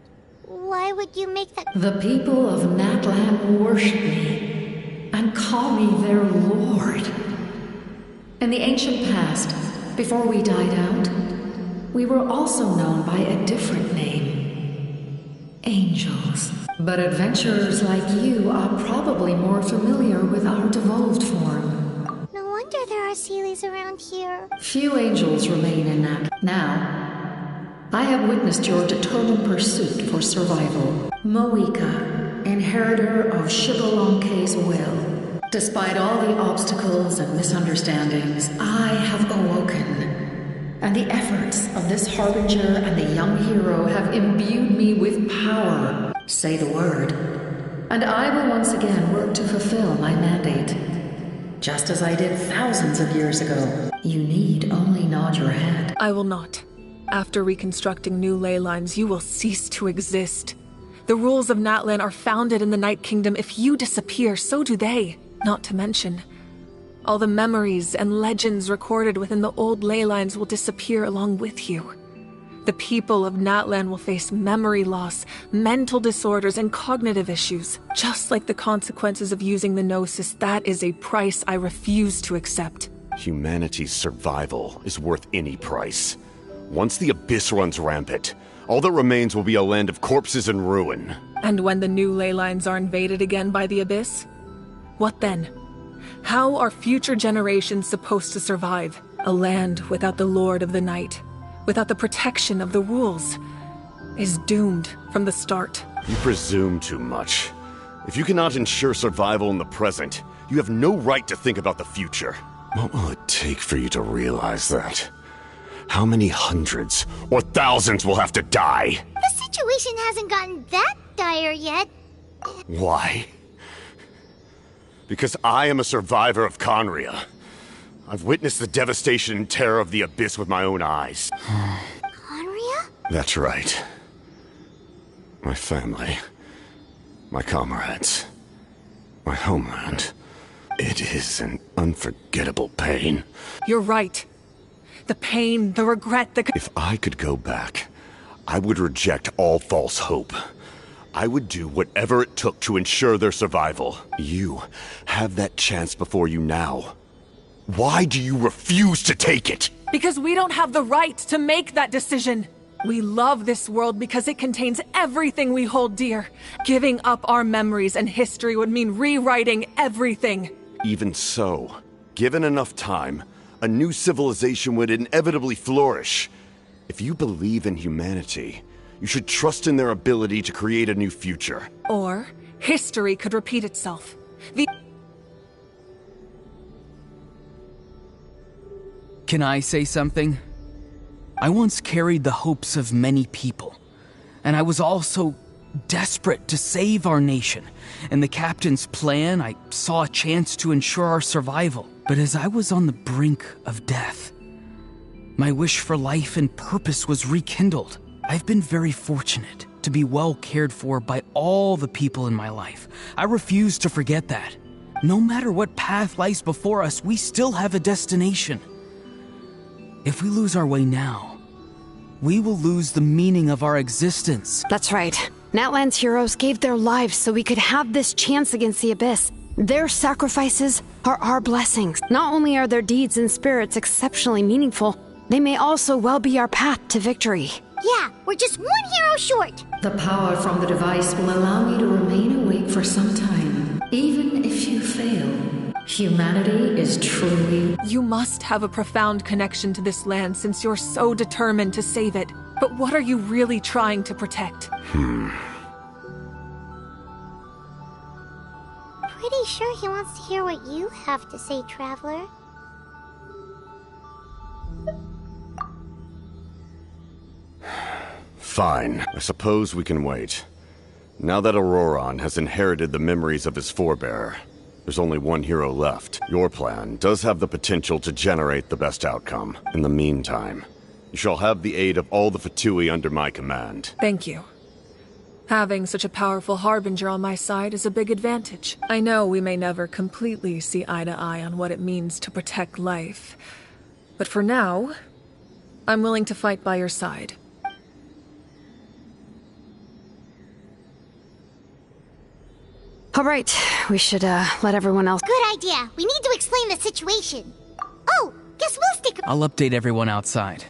why would you make that? The people of Natlan worship me and call me their lord. In the ancient past, before we died out, we were also known by a different name. Angels. But adventurers like you are probably more familiar with our devolved form. No wonder there are Seelies around here. Few angels remain in Nat. Now, I have witnessed your determined pursuit for survival. Moika, inheritor of Xilolen's will. Despite all the obstacles and misunderstandings, I have awoken. And the efforts of this harbinger and the young hero have imbued me with power. Say the word, and I will once again work to fulfill my mandate. Just as I did thousands of years ago. You need only nod your head. I will not. After reconstructing new ley lines, you will cease to exist. The rules of Natlan are founded in the Night Kingdom. If you disappear, so do they. Not to mention, all the memories and legends recorded within the old ley lines will disappear along with you. The people of Natlan will face memory loss, mental disorders, and cognitive issues. Just like the consequences of using the Gnosis, that is a price I refuse to accept. Humanity's survival is worth any price. Once the Abyss runs rampant, all that remains will be a land of corpses and ruin. And when the new ley lines are invaded again by the Abyss? What then? How are future generations supposed to survive? A land without the Lord of the Night, without the protection of the rules, is doomed from the start. You presume too much. If you cannot ensure survival in the present, you have no right to think about the future. What will it take for you to realize that? How many hundreds or thousands will have to die? The situation hasn't gotten that dire yet. Why? Because I am a survivor of Conria. I've witnessed the devastation and terror of the Abyss with my own eyes. Conria? That's right. My family. My comrades. My homeland. It is an unforgettable pain. You're right. The pain, the regret, If I could go back, I would reject all false hope. I would do whatever it took to ensure their survival. You have that chance before you now. Why do you refuse to take it? Because we don't have the right to make that decision. We love this world because it contains everything we hold dear. Giving up our memories and history would mean rewriting everything. Even so, given enough time, a new civilization would inevitably flourish. If you believe in humanity, you should trust in their ability to create a new future. Or history could repeat itself. Can I say something? I once carried the hopes of many people, and I was also desperate to save our nation. In the captain's plan, I saw a chance to ensure our survival. But as I was on the brink of death, my wish for life and purpose was rekindled. I've been very fortunate to be well cared for by all the people in my life. I refuse to forget that. No matter what path lies before us, we still have a destination. If we lose our way now, we will lose the meaning of our existence. That's right. Natlan's heroes gave their lives so we could have this chance against the Abyss. Their sacrifices are our blessings. Not only are their deeds and spirits exceptionally meaningful, they may also well be our path to victory. Yeah, we're just one hero short. The power from the device will allow me to remain awake for some time, even if you fail. Humanity is truly... You must have a profound connection to this land since you're so determined to save it. But what are you really trying to protect? Pretty sure he wants to hear what you have to say, Traveler. Fine. I suppose we can wait. Now that Auroron has inherited the memories of his forebearer, there's only one hero left. Your plan does have the potential to generate the best outcome. In the meantime, you shall have the aid of all the Fatui under my command. Thank you. Having such a powerful harbinger on my side is a big advantage. I know we may never completely see eye to eye on what it means to protect life. But for now, I'm willing to fight by your side. All right, we should let everyone else... Good idea. We need to explain the situation. Oh, guess we'll stick... I'll update everyone outside.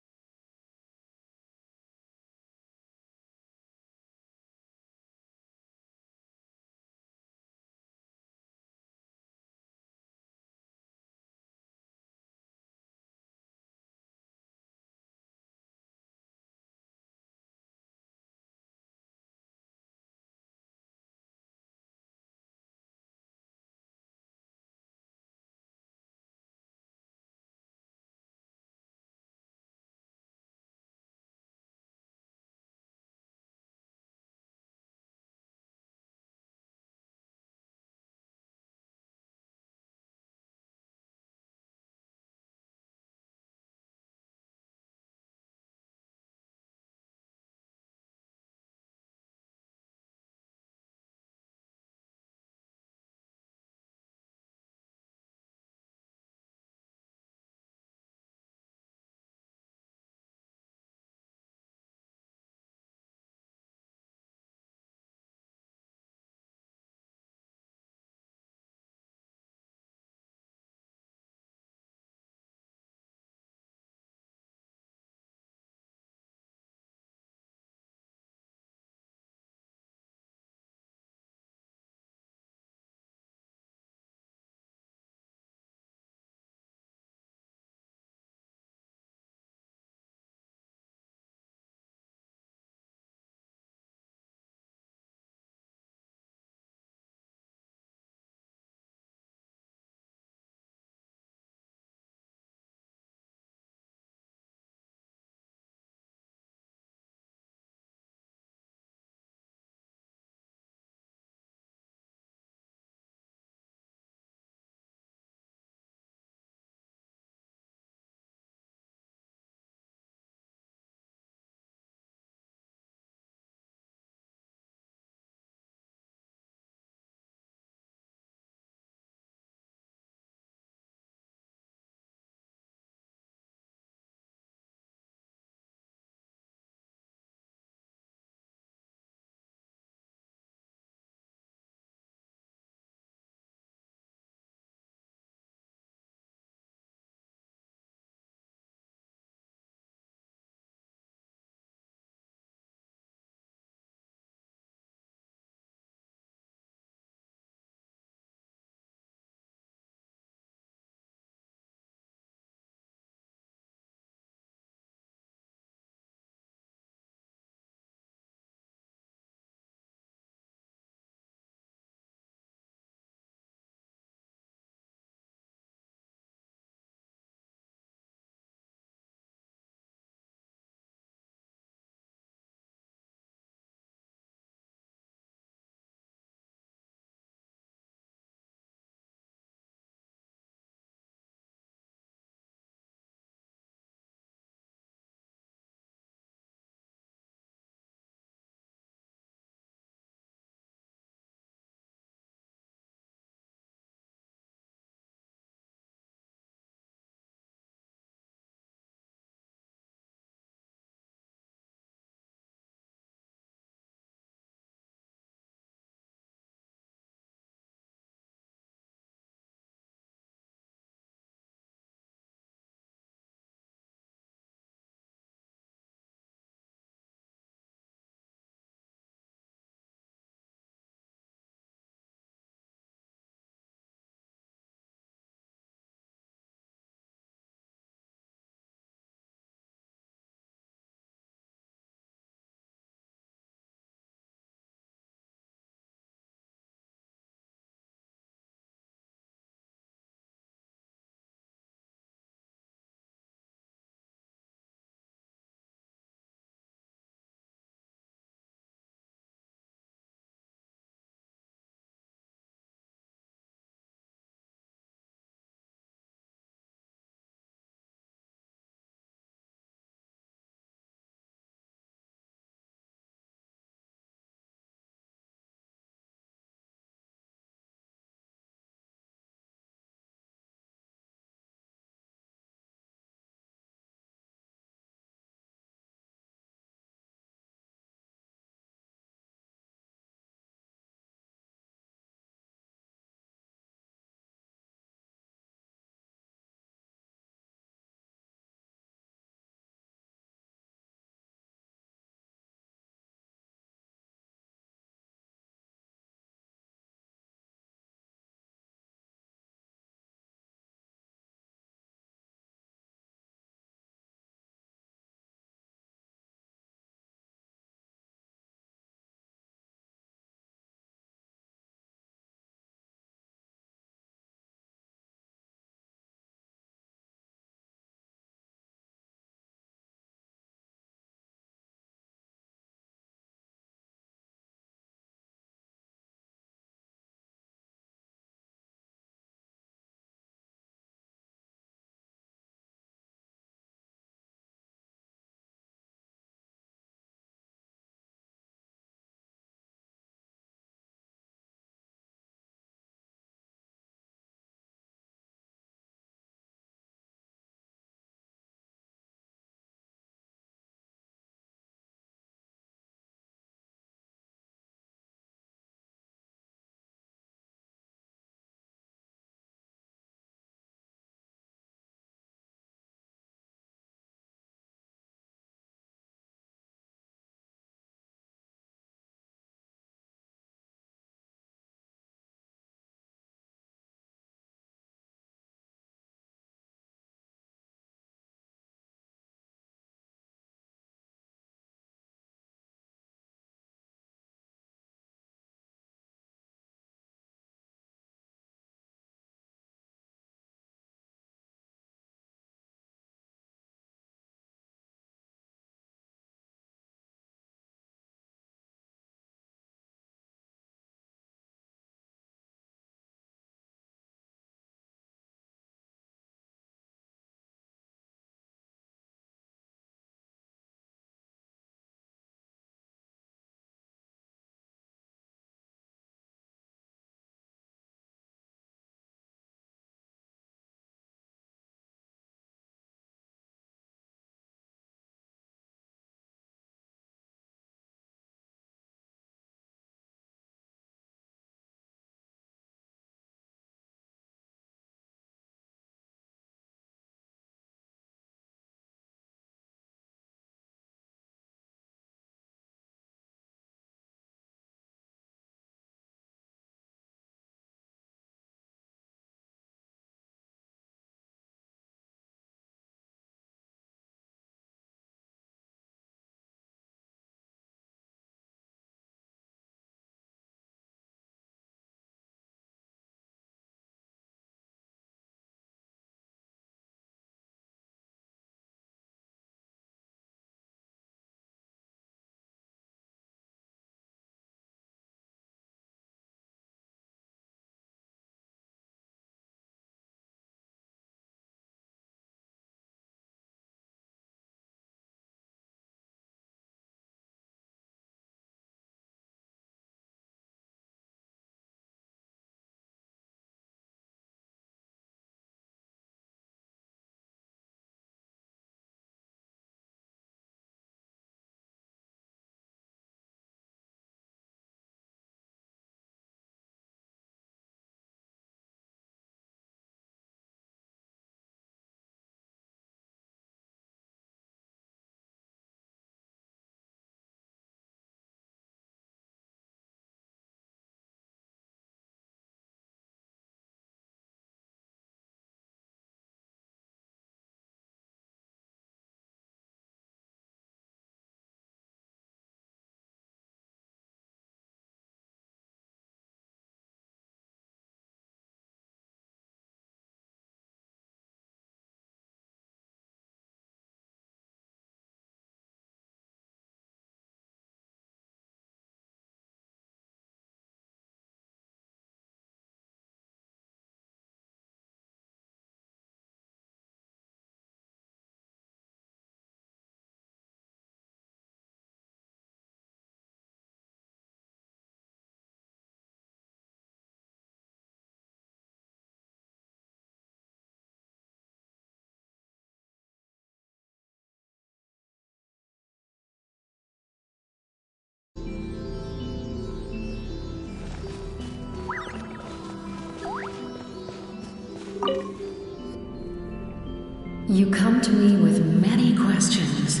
You come to me with many questions.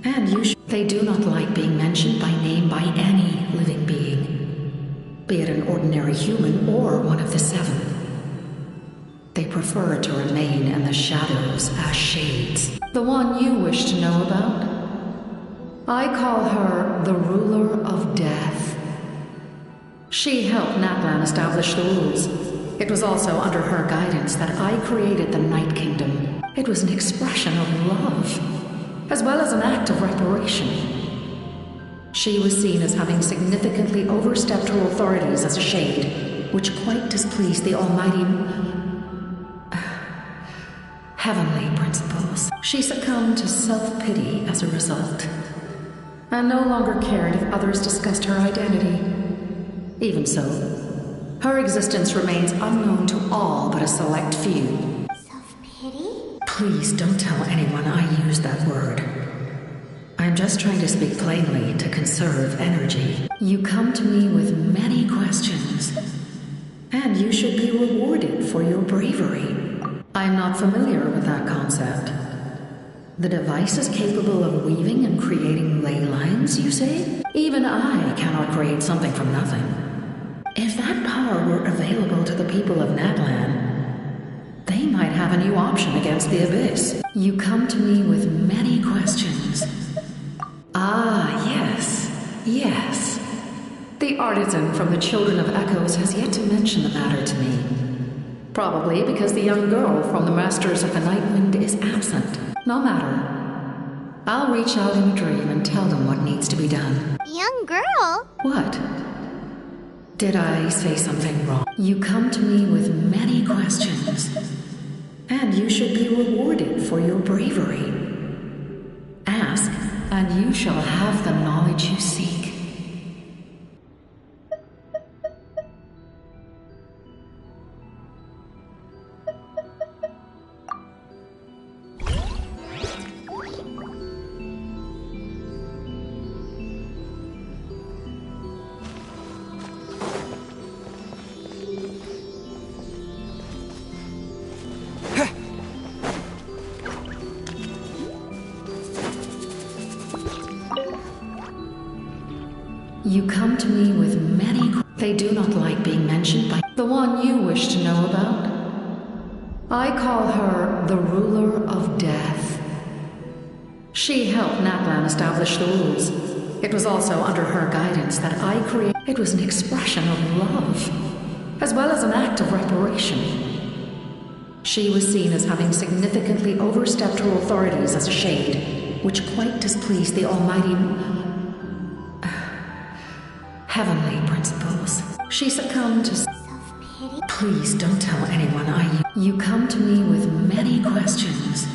And they do not like being mentioned by name by any living being, be it an ordinary human or one of the seven. They prefer to remain in the shadows as shades. The one you wish to know about? I call her the ruler of death. She helped Natlan establish the rules. It was also under her guidance that I created the Night Kingdom. It was an expression of love, as well as an act of reparation. She was seen as having significantly overstepped her authorities as a shade, which quite displeased the almighty heavenly principles. She succumbed to self-pity as a result, and no longer cared if others discussed her identity. Even so, her existence remains unknown to all but a select few. Self-pity? Please don't tell anyone I used that word. I'm just trying to speak plainly to conserve energy. You come to me with many questions, and you should be rewarded for your bravery. I'm not familiar with that concept. The device is capable of weaving and creating ley lines, you say? Even I cannot create something from nothing. If that power were available to the people of Natlan, they might have a new option against the Abyss. You come to me with many questions. Ah, yes. The artisan from the Children of Echoes has yet to mention the matter to me. Probably because the young girl from the Masters of the Nightwind is absent. No matter. I'll reach out in a dream and tell them what needs to be done. Young girl? What? Did I say something wrong? You come to me with many questions, and you should be rewarded for your bravery. Ask, and you shall have the knowledge you seek. You come to me with many. They do not like being mentioned by the one you wish to know about. I call her the ruler of death. She helped Natlan establish the rules. It was also under her guidance that I created. It was an expression of love, as well as an act of reparation. She was seen as having significantly overstepped her authorities as a shade, which quite displeased the almighty heavenly principles. She succumbed to self-pity. Please don't tell anyone You come to me with many questions.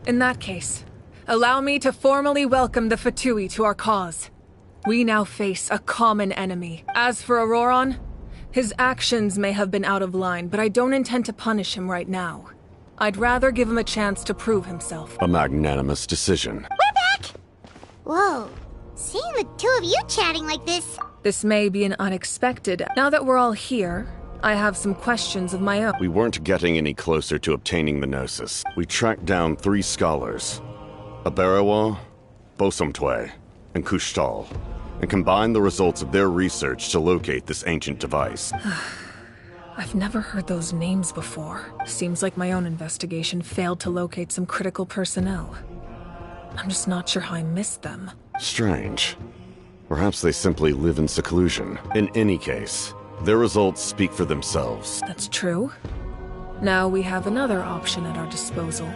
In that case, allow me to formally welcome the Fatui to our cause. We now face a common enemy. As for Auroron, his actions may have been out of line, but I don't intend to punish him right now. I'd rather give him a chance to prove himself. A magnanimous decision. We're back! Whoa, seeing the two of you chatting like this... This may be an unexpected. Now that we're all here, I have some questions of my own. We weren't getting any closer to obtaining the Gnosis. We tracked down 3 scholars, Aberawa, Bosomtwe, and Kushtal, and combined the results of their research to locate this ancient device. I've never heard those names before. Seems like my own investigation failed to locate some critical personnel. I'm just not sure how I missed them. Strange. Perhaps they simply live in seclusion. In any case, their results speak for themselves. That's true. Now we have another option at our disposal.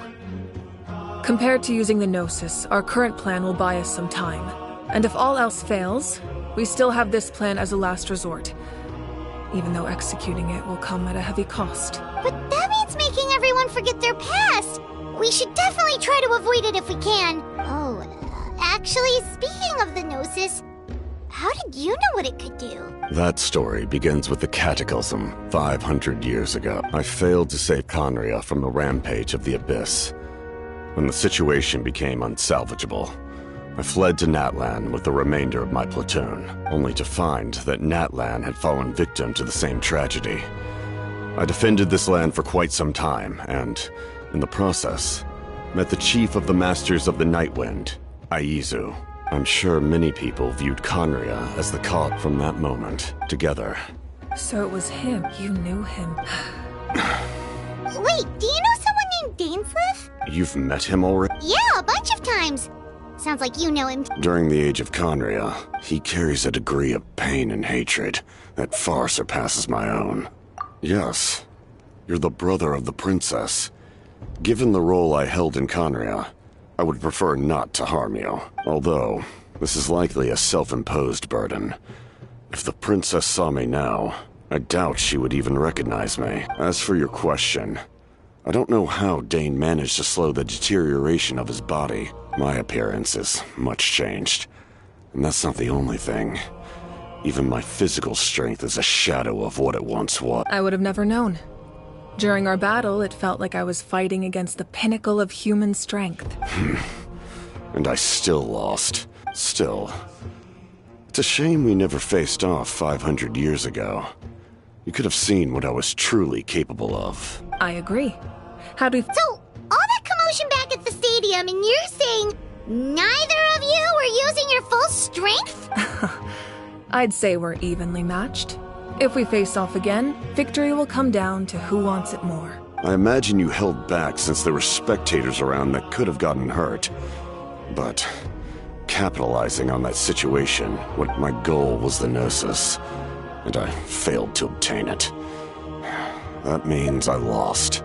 Compared to using the Gnosis, our current plan will buy us some time. And if all else fails, we still have this plan as a last resort. Even though executing it will come at a heavy cost. But that means making everyone forget their past! We should definitely try to avoid it if we can. Oh, actually, speaking of the Gnosis, how did you know what it could do? That story begins with the Cataclysm 500 years ago. I failed to save Conria from the rampage of the Abyss. When the situation became unsalvageable, I fled to Natlan with the remainder of my platoon, only to find that Natlan had fallen victim to the same tragedy. I defended this land for quite some time, and, in the process, met the chief of the Masters of the Nightwind, Aizu. I'm sure many people viewed Conria as the cause from that moment, together. So it was him. You knew him. Wait, do you know someone named Dainsleif? You've met him already? Yeah, a bunch of times. Sounds like you know him. During the age of Conria, he carries a degree of pain and hatred that far surpasses my own. Yes, you're the brother of the princess. Given the role I held in Conria, I would prefer not to harm you. Although, this is likely a self-imposed burden. If the princess saw me now, I doubt she would even recognize me. As for your question, I don't know how Dane managed to slow the deterioration of his body. My appearance is much changed. And that's not the only thing. Even my physical strength is a shadow of what it once was. I would have never known. During our battle, it felt like I was fighting against the pinnacle of human strength. And I still lost. Still. It's a shame we never faced off 500 years ago. You could have seen what I was truly capable of. I agree. How do... So, all that commotion back at the stadium, and you're saying neither of you were using your full strength? I'd say we're evenly matched. If we face off again, victory will come down to who wants it more. I imagine you held back since there were spectators around that could have gotten hurt. But capitalizing on that situation, what my goal was the Gnosis, and I failed to obtain it. That means I lost.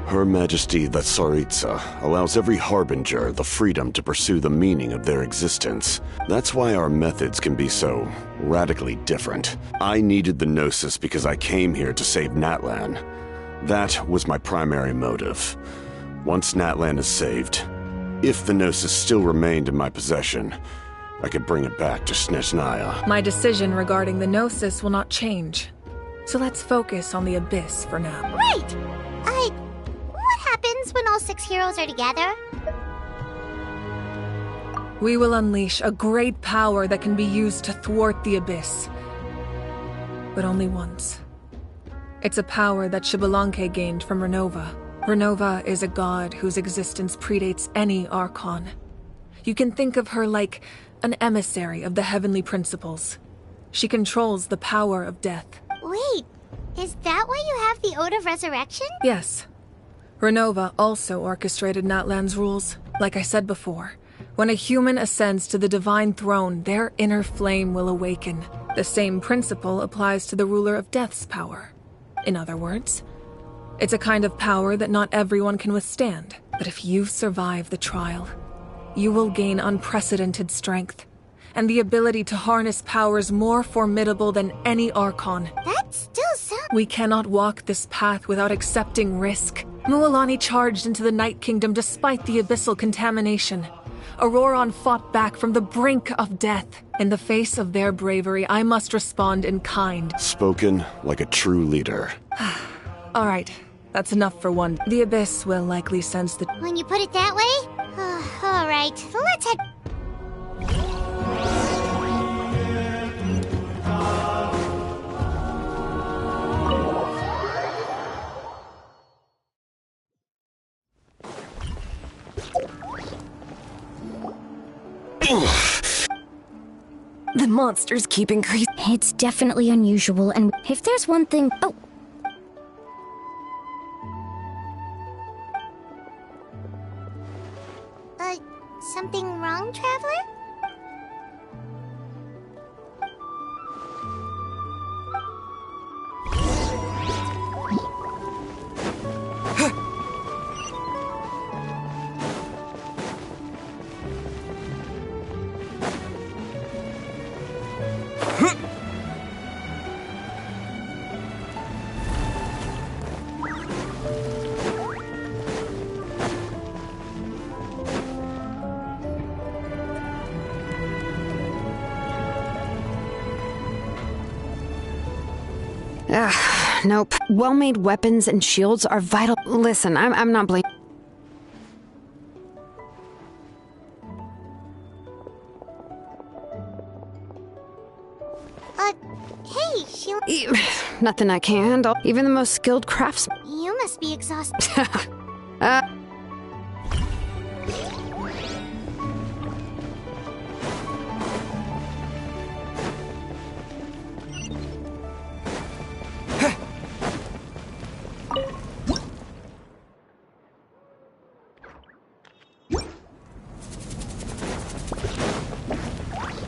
Her Majesty the Tsaritsa allows every Harbinger the freedom to pursue the meaning of their existence. That's why our methods can be so radically different. I needed the Gnosis because I came here to save Natlan. That was my primary motive. Once Natlan is saved, if the Gnosis still remained in my possession, I could bring it back to Snezhnaya. My decision regarding the Gnosis will not change. So let's focus on the Abyss for now. Right! What happens when all 6 heroes are together? We will unleash a great power that can be used to thwart the Abyss. But only once. It's a power that Xbalanque gained from Renova. Renova is a god whose existence predates any Archon. You can think of her like an emissary of the heavenly principles. She controls the power of death. Wait, is that why you have the Ode of Resurrection? Yes. Renova also orchestrated Natlan's rules. Like I said before, when a human ascends to the divine throne, their inner flame will awaken. The same principle applies to the ruler of death's power. In other words, it's a kind of power that not everyone can withstand. But if you survive the trial, you will gain unprecedented strength, and the ability to harness powers more formidable than any Archon. That still sounds... We cannot walk this path without accepting risk. Mualani charged into the Night Kingdom despite the abyssal contamination. Auroron fought back from the brink of death. In the face of their bravery, I must respond in kind. Spoken like a true leader. All right, that's enough for one. The Abyss will likely sense the... When you put it that way? All right, let's head... The monsters keep increasing. It's definitely unusual, and if there's one thing... Oh! Something Nope. Well-made weapons and shields are vital. Listen, I'm not blaming. Hey, Xilolen. Nothing I can't handle. Even the most skilled craftsman. You must be exhausted.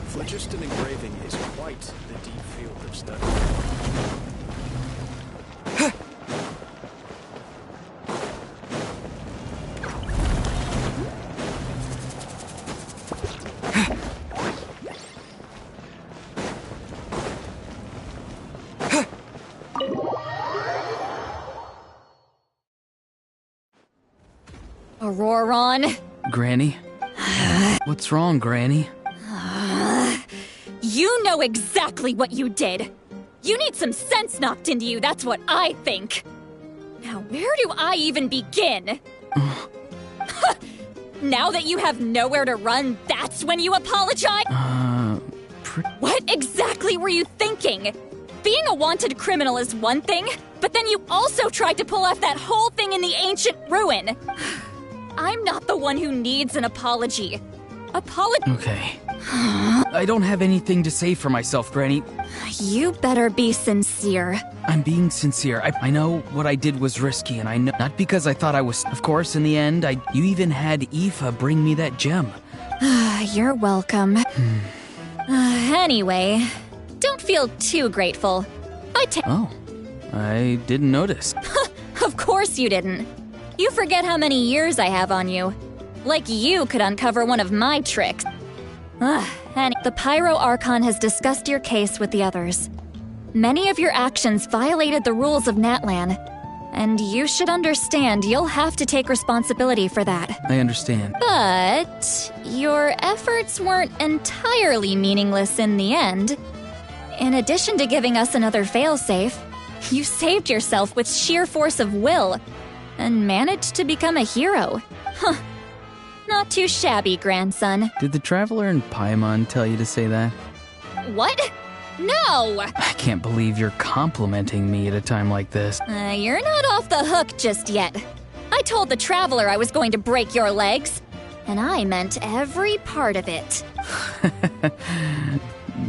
Phlogiston engraving is quite the deep field of study. Auroron? Granny? What's wrong, Granny? You know exactly what you did. You need some sense knocked into you, that's what I think. Now, where do I even begin? Now that you have nowhere to run, that's when you apologize? What exactly were you thinking? Being a wanted criminal is one thing, but then you also tried to pull off that whole thing in the ancient ruin. I'm not the one who needs an apology. Okay. I don't have anything to say for myself, Granny. You better be sincere. I'm being sincere. I know what I did was risky, and I know not because I thought I was. Of course, in the end, you even had Aoife bring me that gem. You're welcome. Anyway, don't feel too grateful. Oh, I didn't notice. Of course you didn't. You forget how many years I have on you. Like you could uncover one of my tricks. And the Pyro Archon has discussed your case with the others. Many of your actions violated the rules of Natlan, and you should understand you'll have to take responsibility for that. I understand. But your efforts weren't entirely meaningless in the end. In addition to giving us another failsafe, you saved yourself with sheer force of will and managed to become a hero. Huh. Not too shabby, grandson. Did the Traveler in Paimon tell you to say that? What? No! I can't believe you're complimenting me at a time like this. You're not off the hook just yet. I told the Traveler I was going to break your legs, and I meant every part of it.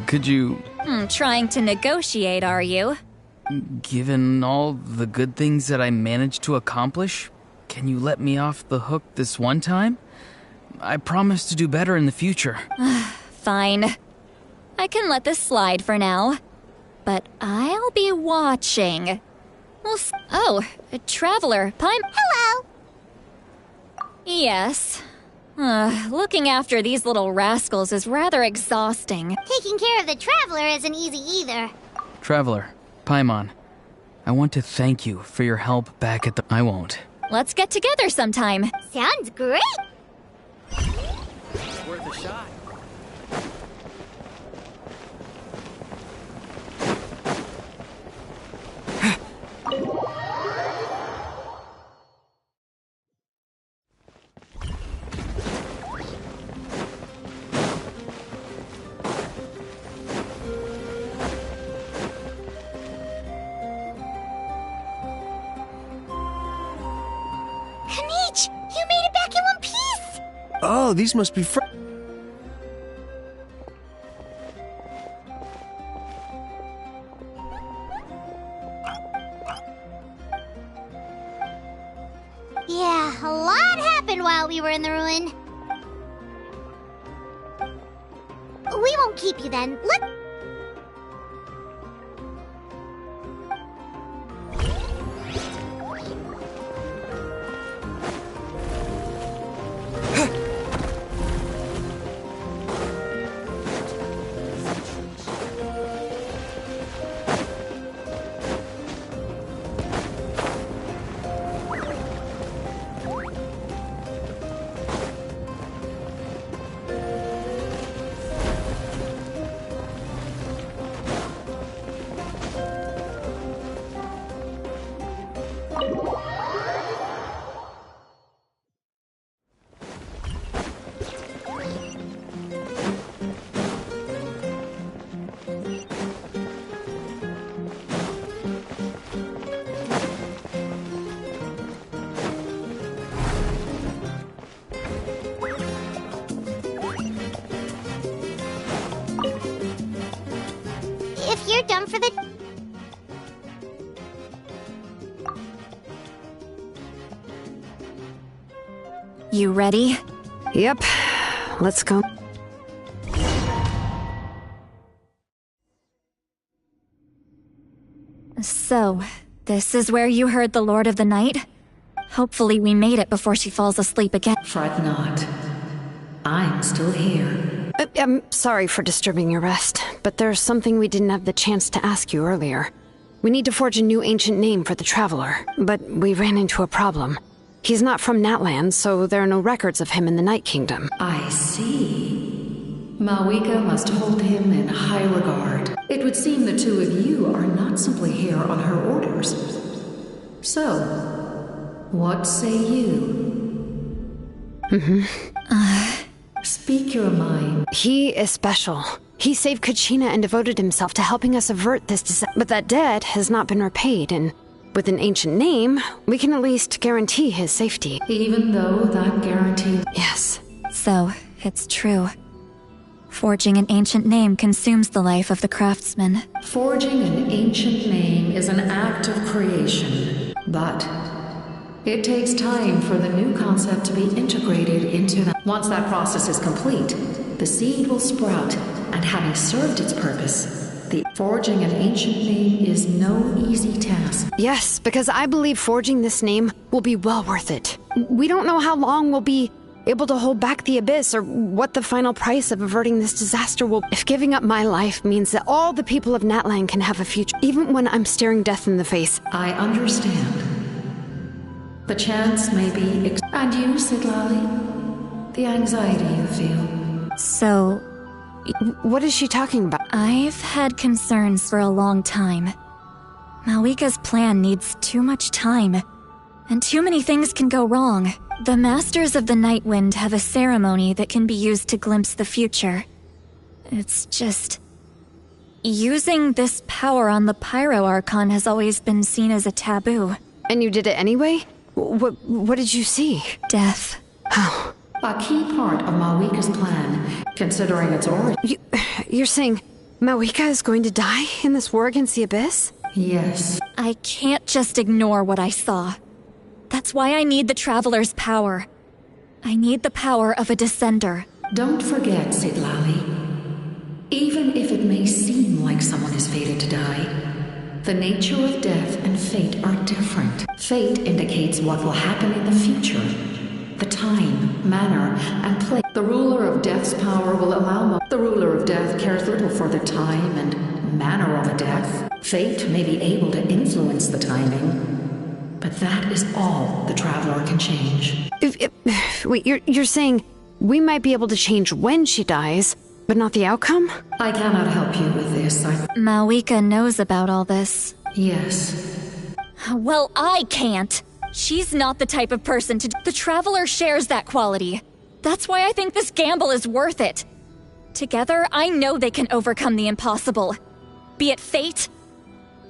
Could you... Trying to negotiate, are you? Given all the good things that I managed to accomplish, can you let me off the hook this one time? I promise to do better in the future. Fine. I can let this slide for now. But I'll be watching. Oh, a Traveler. Hello! Yes. Looking after these little rascals is rather exhausting. Taking care of the Traveler isn't easy either. Traveler, Paimon, I want to thank you for your help back at the... I won't. Let's get together sometime. Sounds great! It's worth a shot. You made it back in one piece! Oh, these must be Yeah, a lot happened while we were in the ruin. We won't keep you then. if you're done for the... You ready? Yep. Let's go. So, this is where you heard the Lord of the Night? Hopefully we made it before she falls asleep again. Fret not. I'm still here. I'm sorry for disturbing your rest, but there's something we didn't have the chance to ask you earlier. We need to forge a new ancient name for the Traveler, but we ran into a problem. He's not from Natlan, so there are no records of him in the Night Kingdom. I see. Malwika must hold him in high regard. It would seem the two of you are not simply here on her orders. So, what say you? Speak your mind. He is special. He saved Kachina and devoted himself to helping us avert this disaster. But that debt has not been repaid, and with an ancient name, we can at least guarantee his safety. Even though that guarantee... Yes. So, it's true. Forging an ancient name consumes the life of the craftsman. Forging an ancient name is an act of creation, but it takes time for the new concept to be integrated into the... Once that process is complete, the seed will sprout, and having served its purpose, the forging an ancient name is no easy task. Yes, because I believe forging this name will be well worth it. We don't know how long we'll be able to hold back the abyss, or what the final price of averting this disaster will... If giving up my life means that all the people of Natlan can have a future, even when I'm staring death in the face. I understand. The chance may be... And you, Xilolen? The anxiety you feel. So... What is she talking about? I've had concerns for a long time. Malwika's plan needs too much time, and too many things can go wrong. The Masters of the Nightwind have a ceremony that can be used to glimpse the future. It's just... using this power on the Pyro Archon has always been seen as a taboo. And you did it anyway? What did you see? Death. Oh. A key part of Malwika's plan, considering its origin. You're saying Malwika is going to die in this war against the Abyss? Yes. I can't just ignore what I saw. That's why I need the Traveler's power. I need the power of a Descender. Don't forget, Xilolen. Even if it may seem like someone is fated to die, the nature of death and fate are different. Fate indicates what will happen in the future. The time, manner, and place. The ruler of death's power will allow... The ruler of death cares little for the time and manner of a death. Fate may be able to influence the timing, but that is all the Traveler can change. Wait, you're saying we might be able to change when she dies, but not the outcome? I cannot help you with this. Malwika knows about all this. Yes. Well, I can't. She's not the type of person to... The Traveler shares that quality. That's why I think this gamble is worth it. Together, I know they can overcome the impossible. Be it fate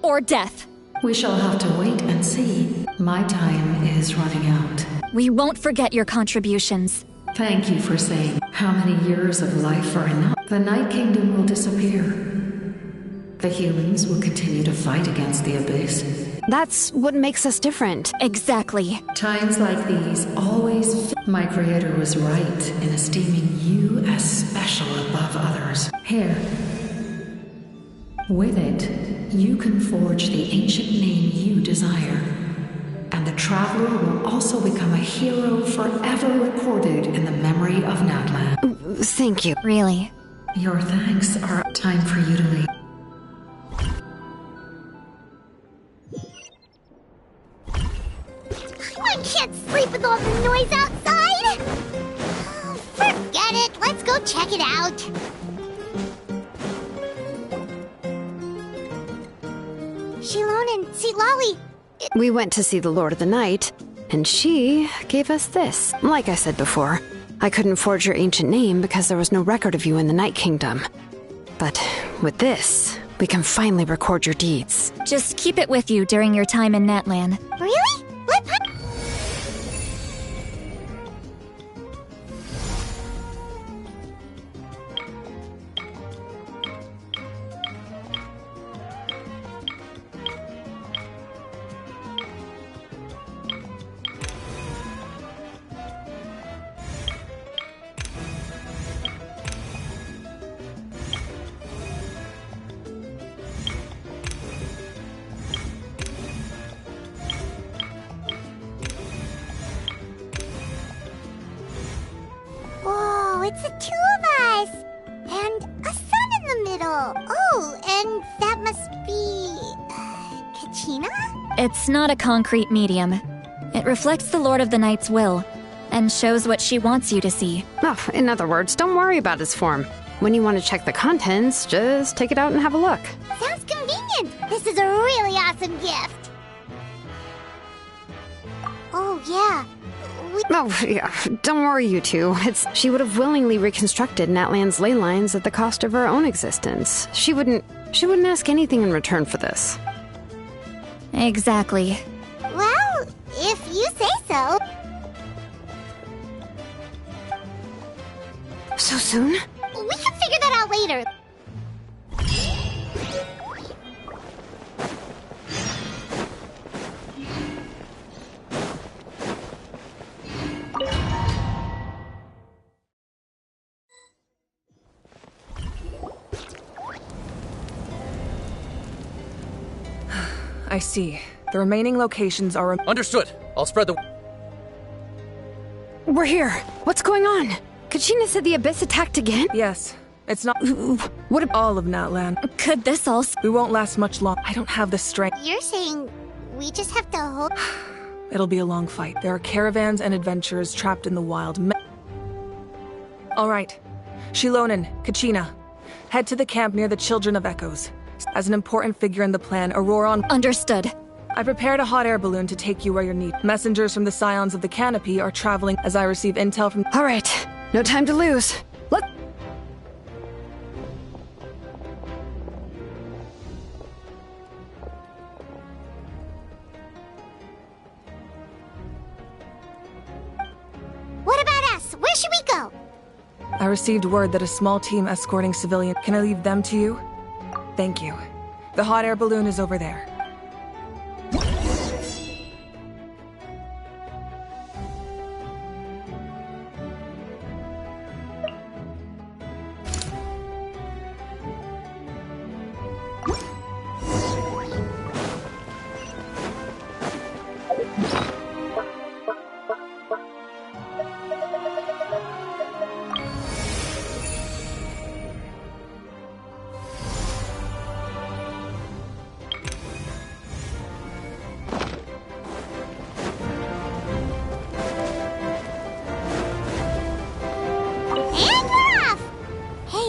or death. We shall have to wait and see. My time is running out. We won't forget your contributions. Thank you for saying. How many years of life are enough? The Night Kingdom will disappear. The humans will continue to fight against the Abyss. That's what makes us different. Exactly. Times like these always... My creator was right in esteeming you as special above others. Here. With it, you can forge the ancient name you desire. And the Traveler will also become a hero forever recorded in the memory of Natlan. Thank you. Really? Your thanks are... Time for you to leave. I can't sleep with all the noise outside! Oh, forget it, let's go check it out. Xilolen, Xilolen. We went to see the Lord of the Night, and she gave us this. Like I said before, I couldn't forge your ancient name because there was no record of you in the Night Kingdom. But with this, we can finally record your deeds. Just keep it with you during your time in Natlan. Really? What? it's the two of us. And a sun in the middle. Oh, and that must be... Kachina? It's not a concrete medium. It reflects the Lord of the Night's will, and shows what she wants you to see. Oh, in other words, don't worry about his form. When you want to check the contents, just take it out and have a look. Sounds convenient. This is a really awesome gift. Oh, yeah. Oh, yeah. Don't worry, you two. She would have willingly reconstructed Natlan's ley lines at the cost of her own existence. She wouldn't ask anything in return for this. Exactly. Well, if you say so. So soon? We can figure that out later. I see. The remaining locations are... Understood. I'll spread the... We're here. What's going on? Kachina said the Abyss attacked again? Yes. It's not... What if all of Natlan? Could this all... We won't last much long. I don't have the strength. You're saying we just have to hold... It'll be a long fight. There are caravans and adventurers trapped in the wild. All right. Xilolen, Kachina. Head to the camp near the Children of Echoes. As an important figure in the plan, Auroron... Understood. I prepared a hot air balloon to take you where you're needed. Messengers from the Scions of the Canopy are traveling as I receive intel from... All right. No time to lose. Let's... What about us? Where should we go? I received word that a small team escorting civilians... Can I leave them to you? Thank you. The hot air balloon is over there.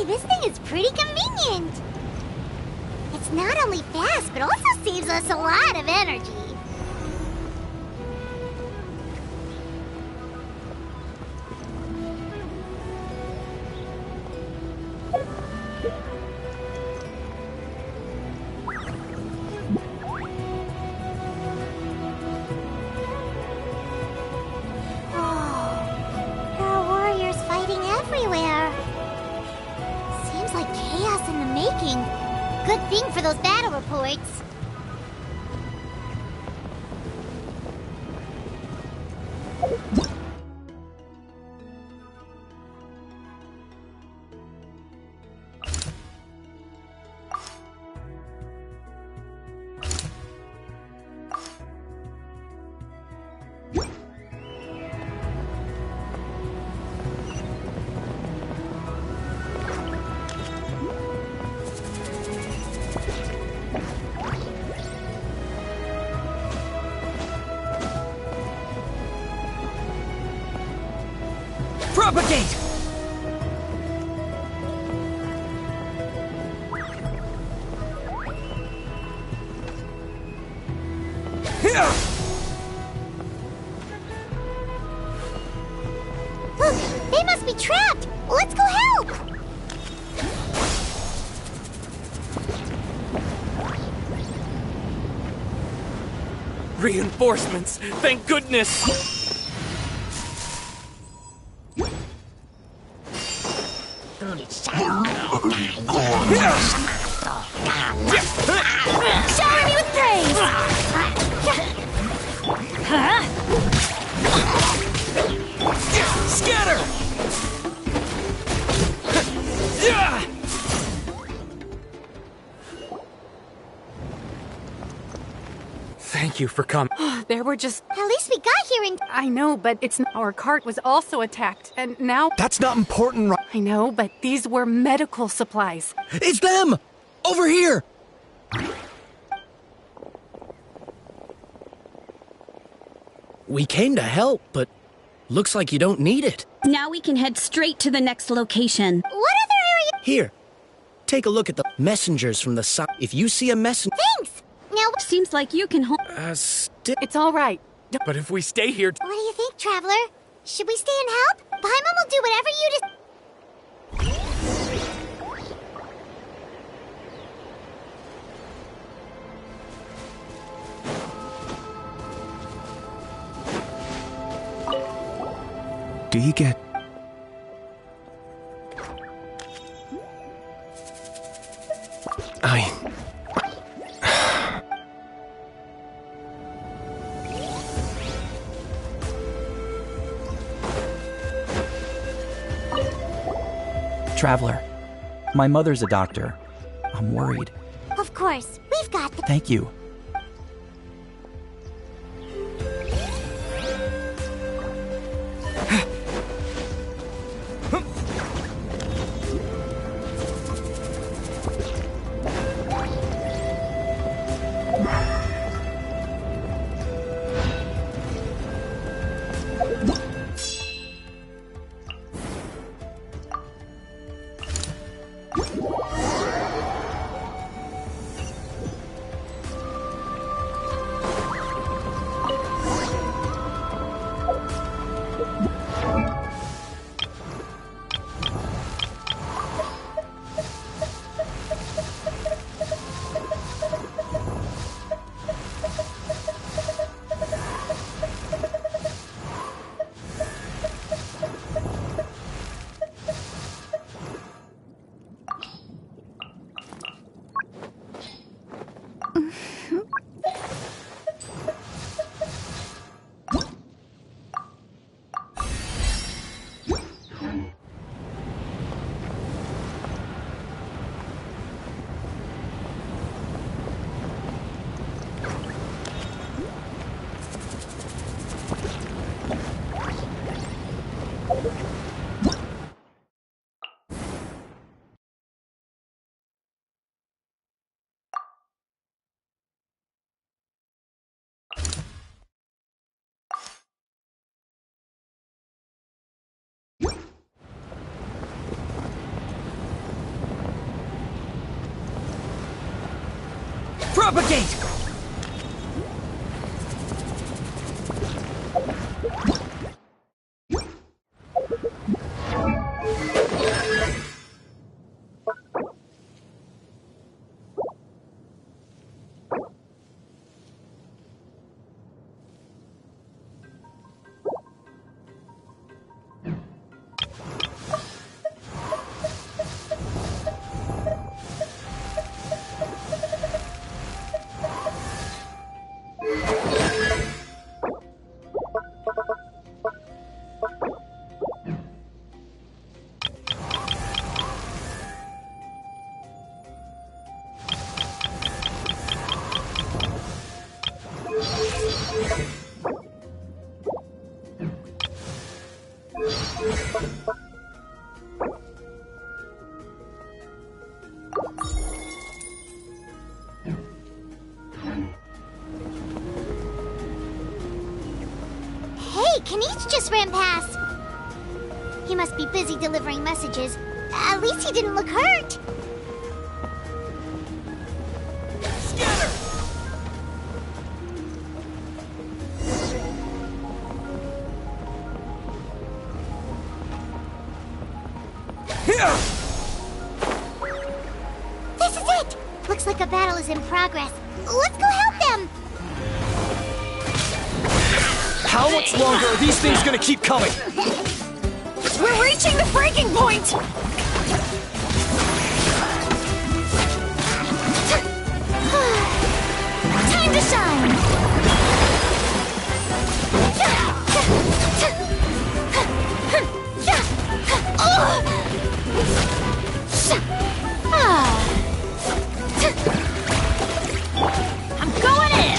This thing is pretty convenient. It's not only fast, but also saves us a lot of energy. Oh, there are warriors fighting everywhere. Seems like chaos in the making. Good thing for those battle reports. Propagate! Here! Look, they must be trapped. Let's go help. Reinforcements! Thank goodness! Shower me with praise! Scatter! Thank you for coming. There were just... At least we got here in... I know, but it's... Our cart was also attacked, and now... That's not important, I know, but these were medical supplies. It's them! Over here! We came to help, but looks like you don't need it. Now we can head straight to the next location. What other area? Here, take a look at the messengers from the side. If you see a messenger... Thanks! Now... Seems like you can hold... It's all right. But if we stay here... What do you think, Traveler? Should we stay and help? Paimon will do whatever you just... Do you get... Traveler, my mother's a doctor. I'm worried. Of course, we've got the... Thank you. Propagate! Kaniche just ran past. He must be busy delivering messages. At least he didn't look hurt. Scatter! This is it! Looks like a battle is in progress. Let's go help them! How much longer are these things gonna keep coming? We're reaching the breaking point! Time to shine! I'm going in!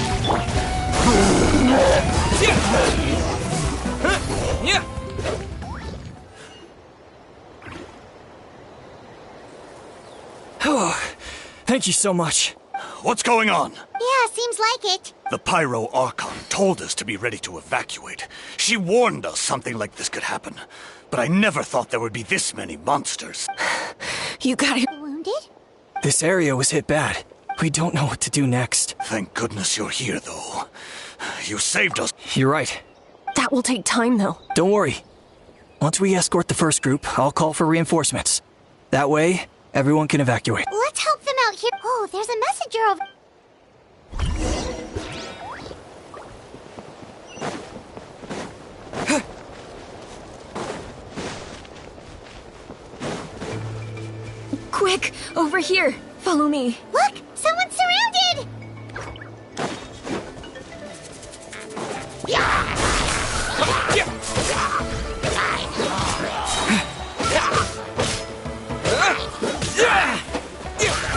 Thank you so much. What's going on? Yeah, seems like it. The Pyro Archon told us to be ready to evacuate. She warned us something like this could happen. But I never thought there would be this many monsters. You gotta... Wounded? This area was hit bad. We don't know what to do next. Thank goodness you're here, though. You saved us. You're right. That will take time, though. Don't worry. Once we escort the first group, I'll call for reinforcements. That way, everyone can evacuate. Let's help them out here. Oh, there's a messenger over... Quick! Over here! Follow me. Look! Someone's surrounded!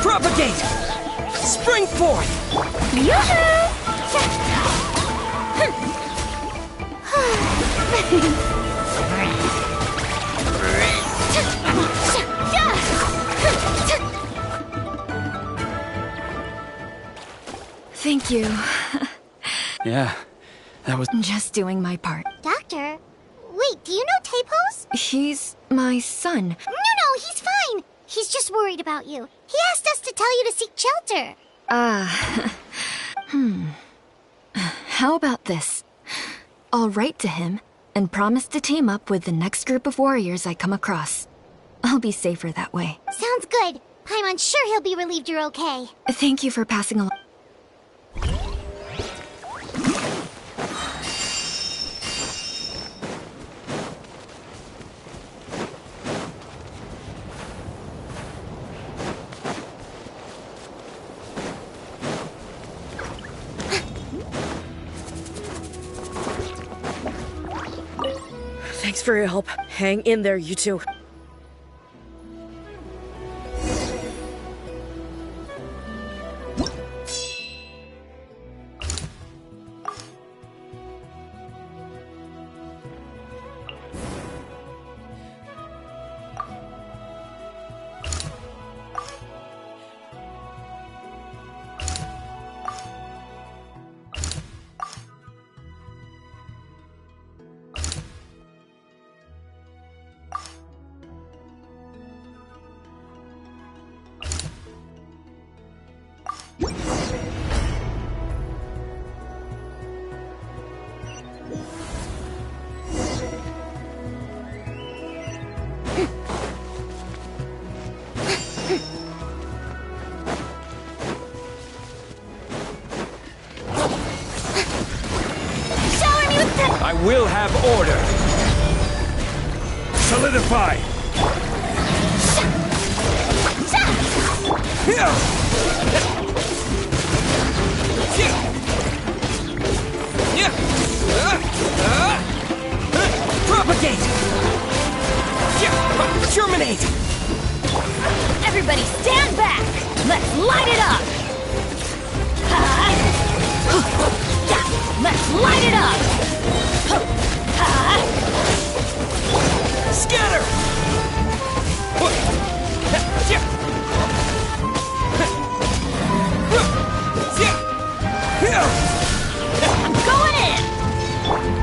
Propagate! Spring forth! Thank you. Yeah, that was... Just doing my part. Doctor? Wait, do you know Tapos? He's my son. No, he's fine. He's just worried about you. He asked us to tell you to seek shelter. How about this? I'll write to him and promise to team up with the next group of warriors I come across. I'll be safer that way. Sounds good. I'm sure he'll be relieved you're okay. Thank you for passing along. Thanks for your help. Hang in there, you two. I will have order. Solidify. Propagate! Terminate! Everybody stand back! Let's light it up! Let's light it up! Scatter! I'm going in!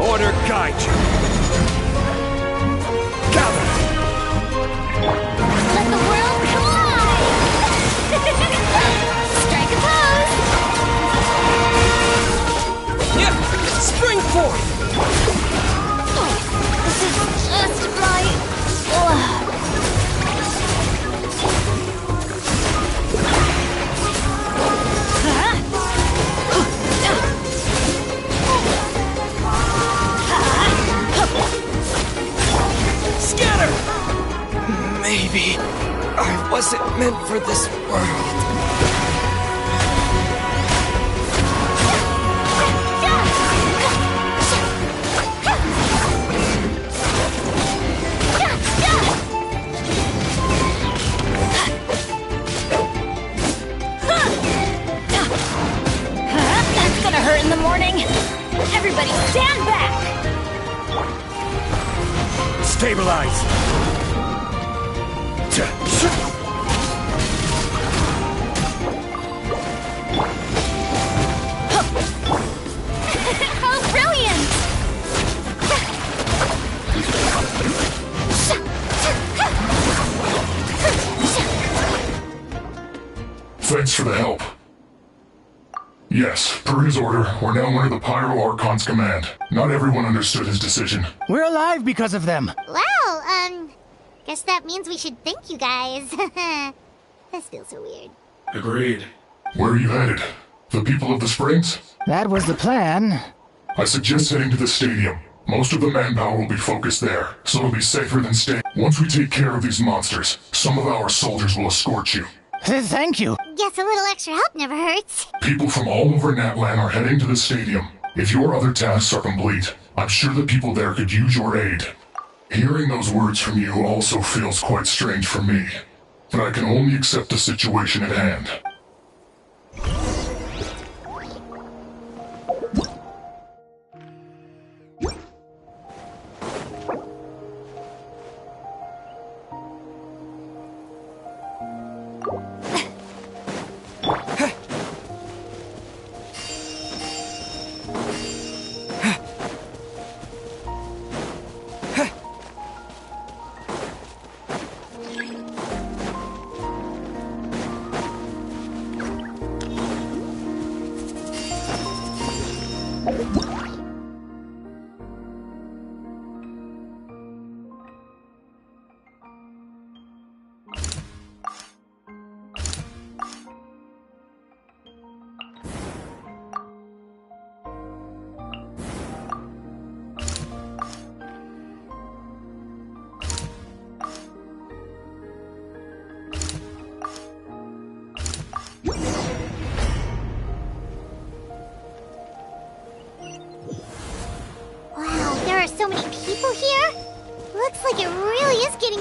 Order guide you. Gather! Let the world collide! Strike a pose! Spring forth! This is just right. Scatter! Maybe I wasn't meant for this world. That's gonna hurt in the morning! Everybody stand back! Stabilize. Thanks for the help. Yes, per his order, we're now under the Pyro Archon's command. Not everyone understood his decision. We're alive because of them. Well, guess that means we should thank you guys. This feels so weird. Agreed. Where are you headed? The people of the Springs? That was the plan. I suggest heading to the stadium. Most of the manpower will be focused there, so it'll be safer than staying. Once we take care of these monsters, some of our soldiers will escort you. Thank you. Guess a little extra help never hurts. People from all over Natlan are heading to the stadium. If your other tasks are complete, I'm sure the people there could use your aid. Hearing those words from you also feels quite strange for me, but I can only accept the situation at hand.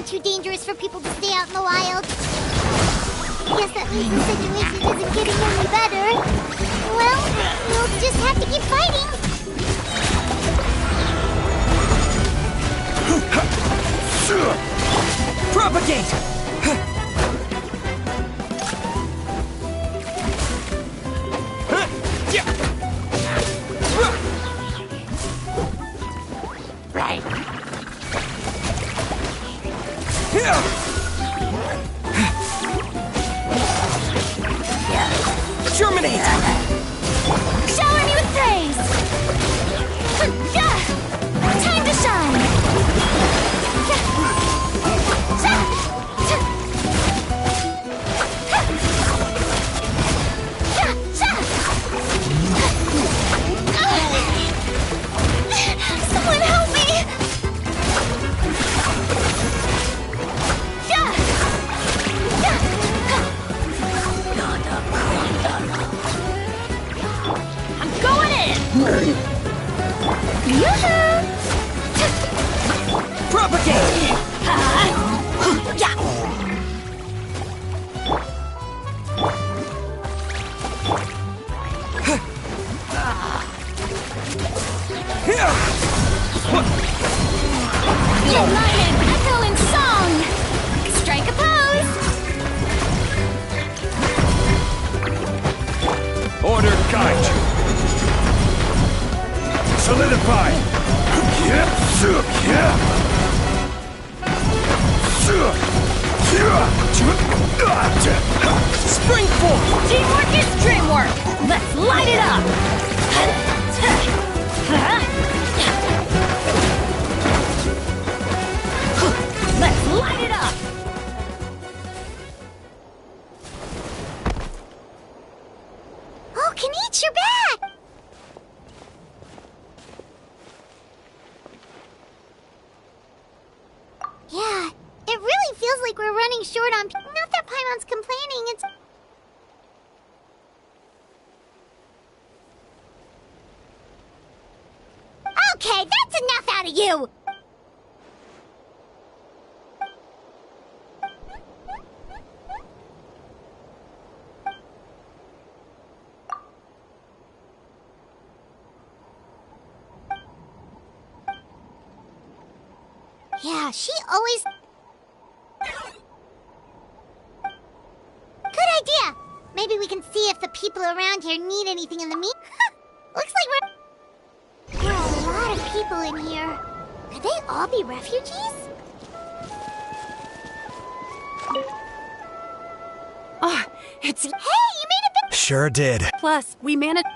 Too dangerous for people to stay out in the wild. Guess that means the situation isn't getting any better. Well, we'll just have to keep fighting. Propagate! Right. Germinate! Shower me with praise! Time to shine! Someone help me! I'm going in! Yoo-hoo! Propagate! United, echo in song! Strike a pose! Order Kaiju! Solidify! Spring form! Teamwork is dreamwork! Let's light it up! Let's light it up! Oh, Kenichi, you're back! Yeah, it really feels like we're running short on... Not that Paimon's complaining, it's... Okay, that's enough out of you! Yeah, she always... Good idea! Maybe we can see if the people around here need anything in the meat. Looks like there are a lot of people in here. Could they all be refugees? Oh, It's... Hey, you made a big... Sure did. Plus, we managed...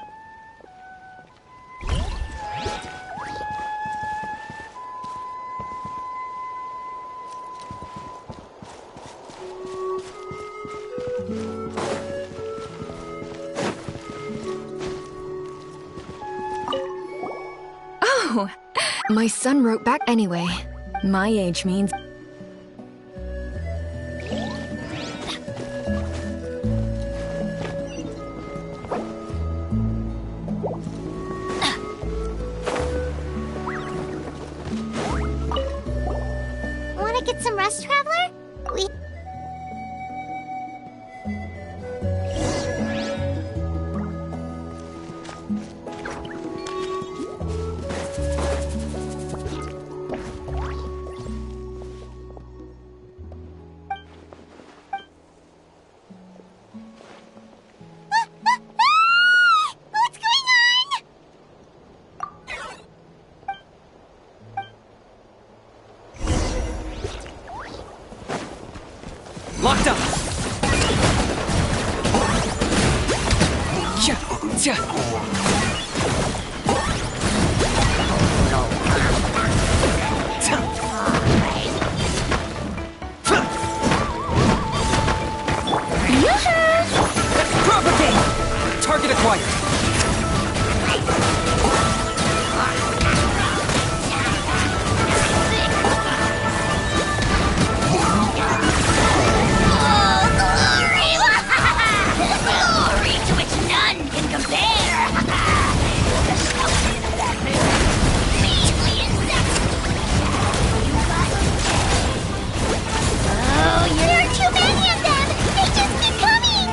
Oh, my son wrote back anyway. My age means... Wanna get some rest, Traveler? We... What's going on? Locked up! Propagate! Target acquired! Glory to which none can compare! Measly insect! Oh, there are too many of them! They just keep coming!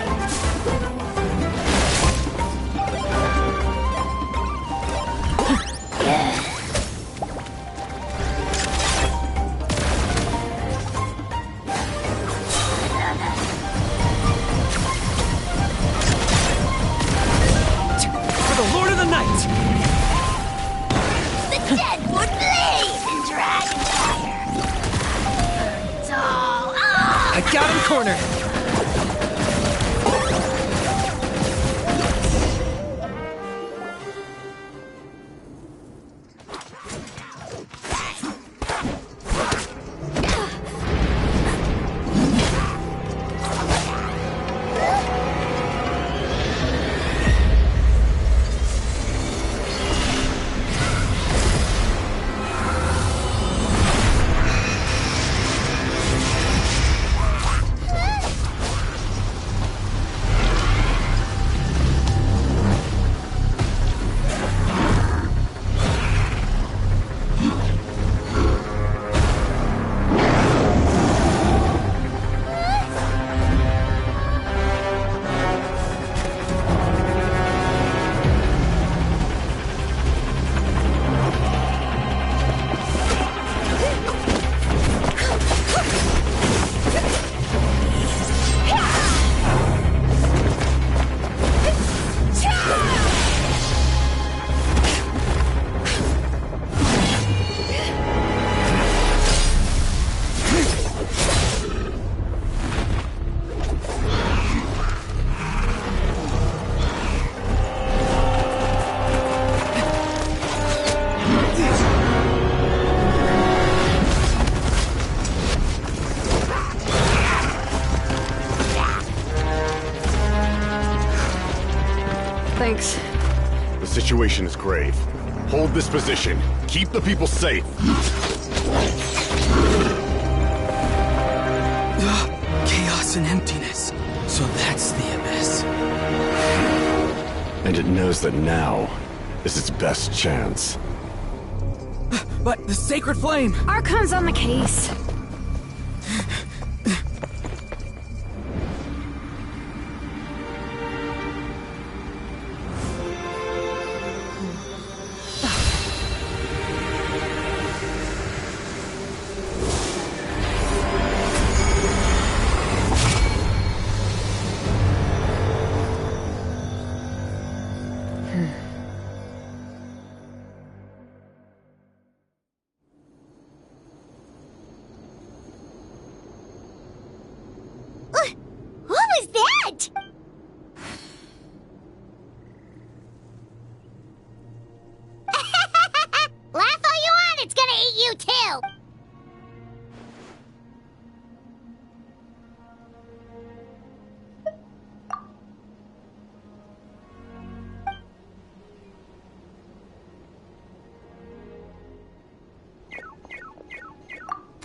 For the Lord of the Night! The dead would blaze in dragon fire! It's all... I got him cornered! Thanks. The situation is grave. Hold this position. Keep the people safe. Chaos and emptiness. So that's the abyss. And it knows that now is its best chance. But the sacred flame! Archon's on the case.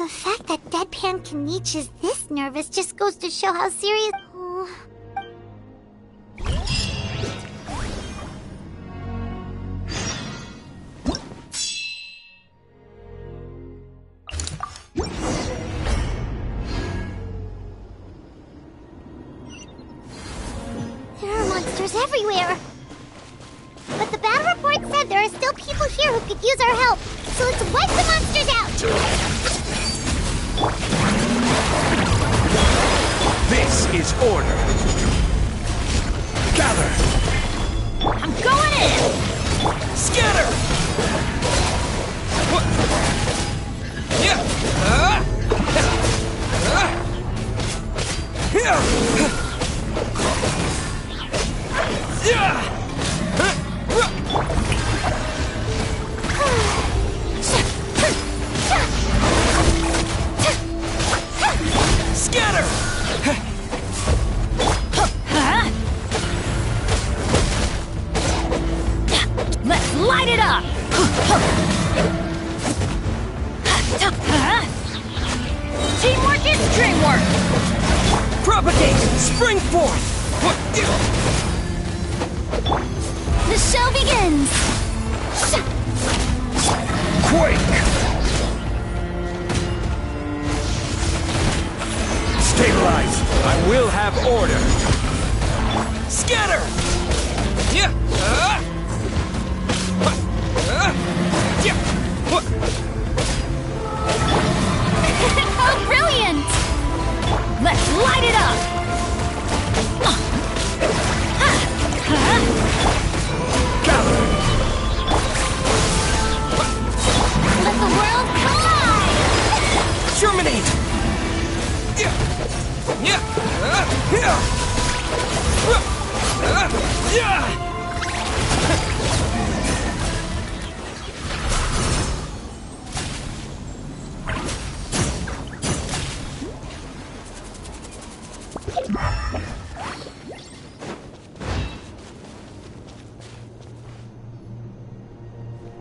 The fact that Deadpan Kanich is this nervous just goes to show how serious... Oh. There are monsters everywhere. But the battle report said there are still people here who could use our help. So let's wipe the monsters out! This is order. Gather. I'm going in! Scatter. Yeah. Scatter! Let's light it up! Teamwork is dreamwork! Propagate! Spring forth! The show begins! Quake! Stabilize! I will have order! Scatter! Yeah! Oh, brilliant! Let's light it up! Gather! Let the world collide! Germinate!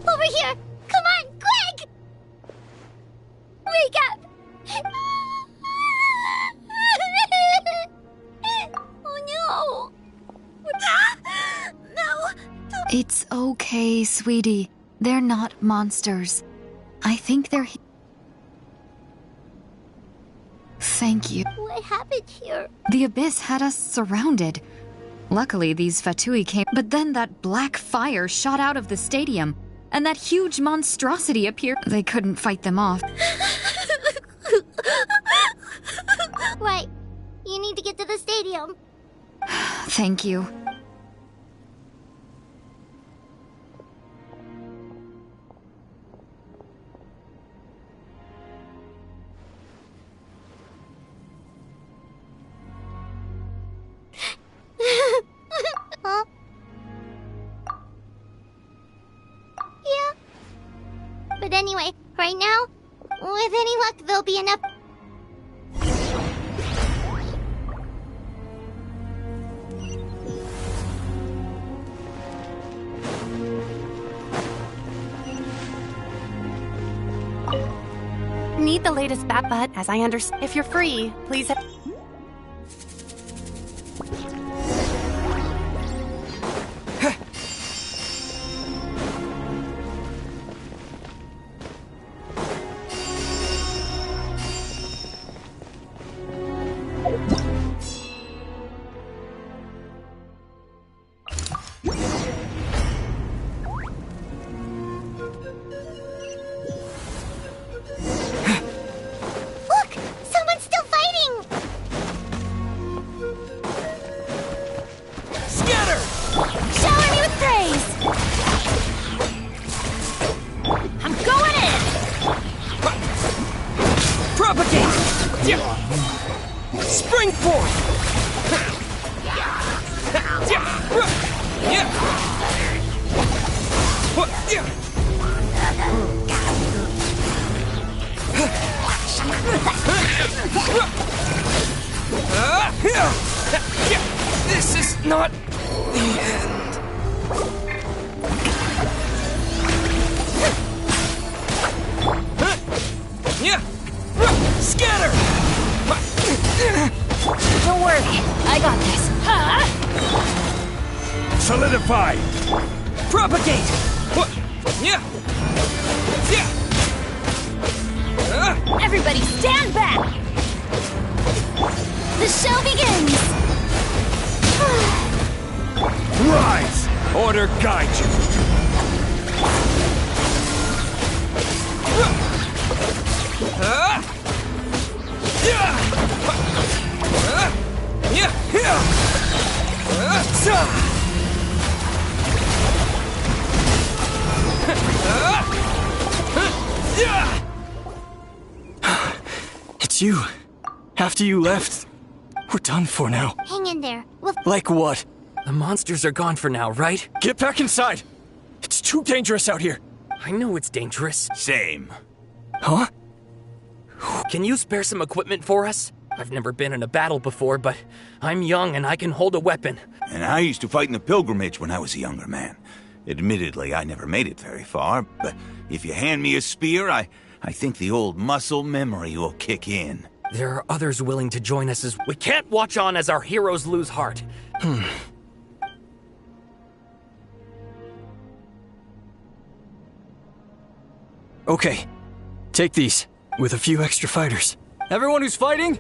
Over here! Come on, quick! Wake up! Oh no! No! It's okay, sweetie. They're not monsters. I think they're... Thank you. What happened here? The Abyss had us surrounded. Luckily, these Fatui came, but then that black fire shot out of the stadium, and that huge monstrosity appeared. They couldn't fight them off. Right. You need to get to the stadium. Thank you. Huh? Yeah. But anyway, right now, with any luck, there'll be enough... Need the latest Batbutt, as I understand. If you're free, please. Spring forth! This is not the end. I got this. Solidify! Propagate! What? Yeah! Yeah! Everybody stand back! The show begins! Rise! Order guide you! It's you. After you left, we're done for now. Hang in there. We'll... Like what? The monsters are gone for now, right? Get back inside! It's too dangerous out here. I know it's dangerous. Same. Huh? Can you spare some equipment for us? I've never been in a battle before, but I'm young and I can hold a weapon. And I used to fight in the pilgrimage when I was a younger man. Admittedly, I never made it very far, but if you hand me a spear, I think the old muscle memory will kick in. There are others willing to join us as... We can't watch on as our heroes lose heart. Okay. Take these, with a few extra fighters. Everyone who's fighting,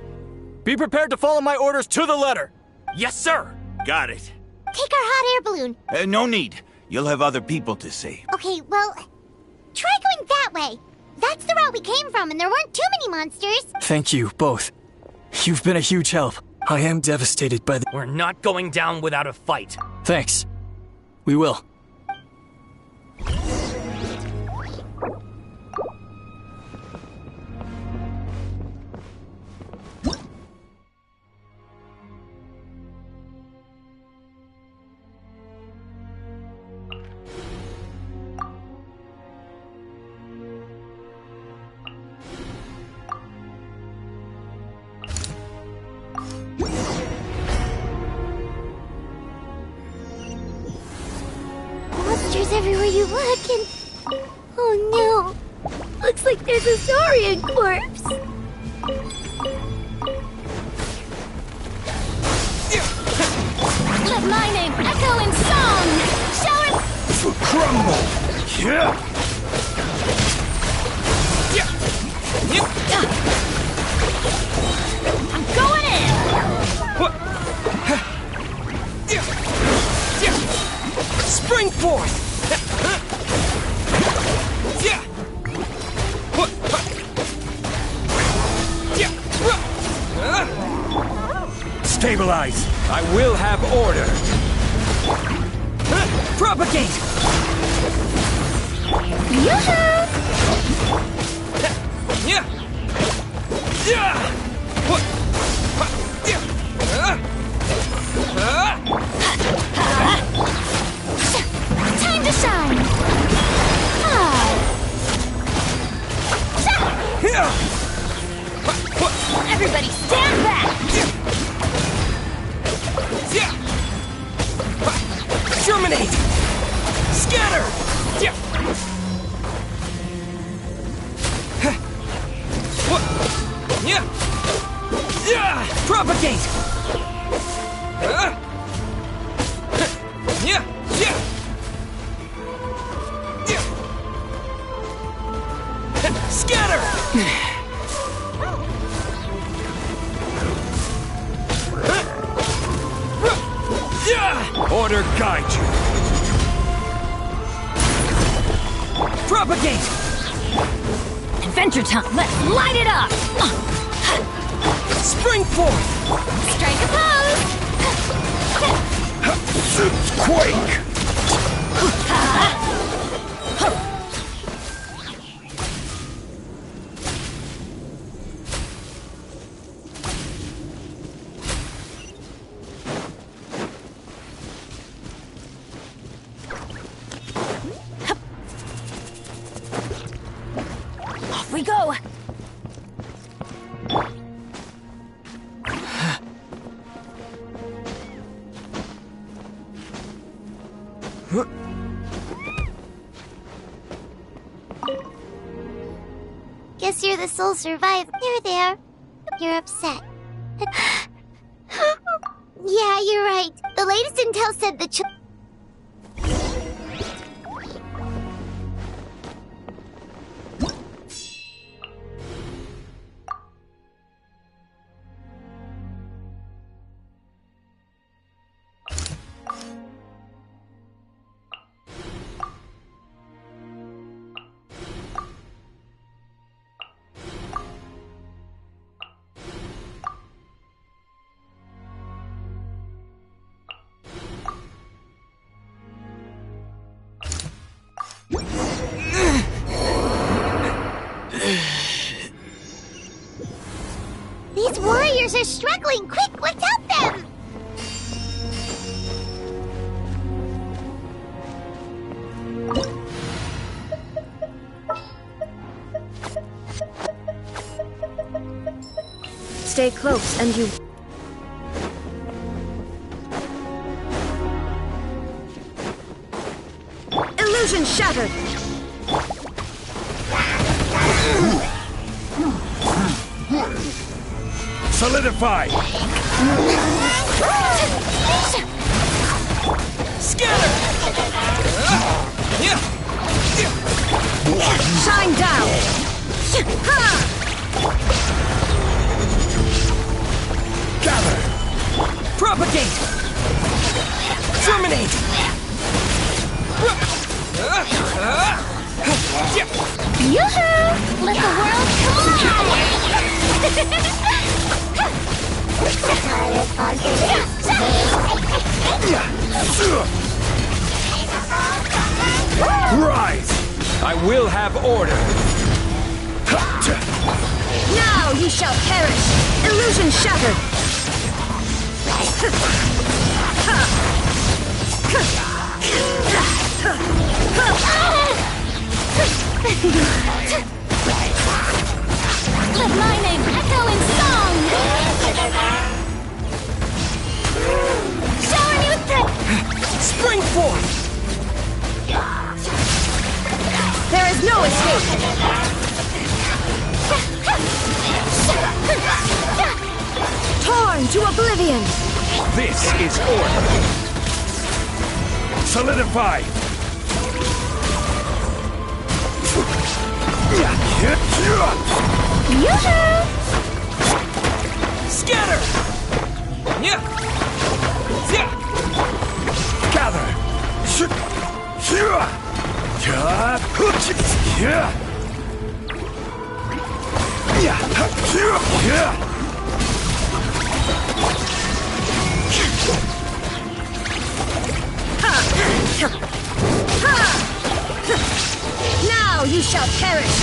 be prepared to follow my orders to the letter. Yes, sir! Got it. Take our hot air balloon. No need. You'll have other people to see. Okay, well, try going that way. That's the route we came from, and there weren't too many monsters. Thank you, both. You've been a huge help. I am devastated by the... We're not going down without a fight. Thanks. We will. Monsters everywhere you look, and... Oh no! Looks like there's a Saurian corpse! Let my name echo in song! Shower... Crumble! Yeah! I'm going in! Spring forth! Stabilize! I will have order! Propagate! Time to shine! Everybody stand back! Germinate! Scatter! Propagate! Scatter! Order guide you. Propagate! Adventure time! Let's light it up! Spring forth! Strike a pose! Quake! Off we go! Guess you're the sole survivor. You're there. You're upset. You The latest intel said the These warriors are struggling! Quick, let's help them! Stay close and you... Illusion shattered! Solidify! Scatter! Shine down! Gather! Propagate! Terminate! Yoo-hoo! Let the world collide! Rise! I will have order! Now you shall perish! Illusion shattered! Let my name echo in song! Shower me with Spring forth! There is no escape! Torn to oblivion! This is order! Solidify! Yoo-hoo! Scatter! Gather! Now you shall perish!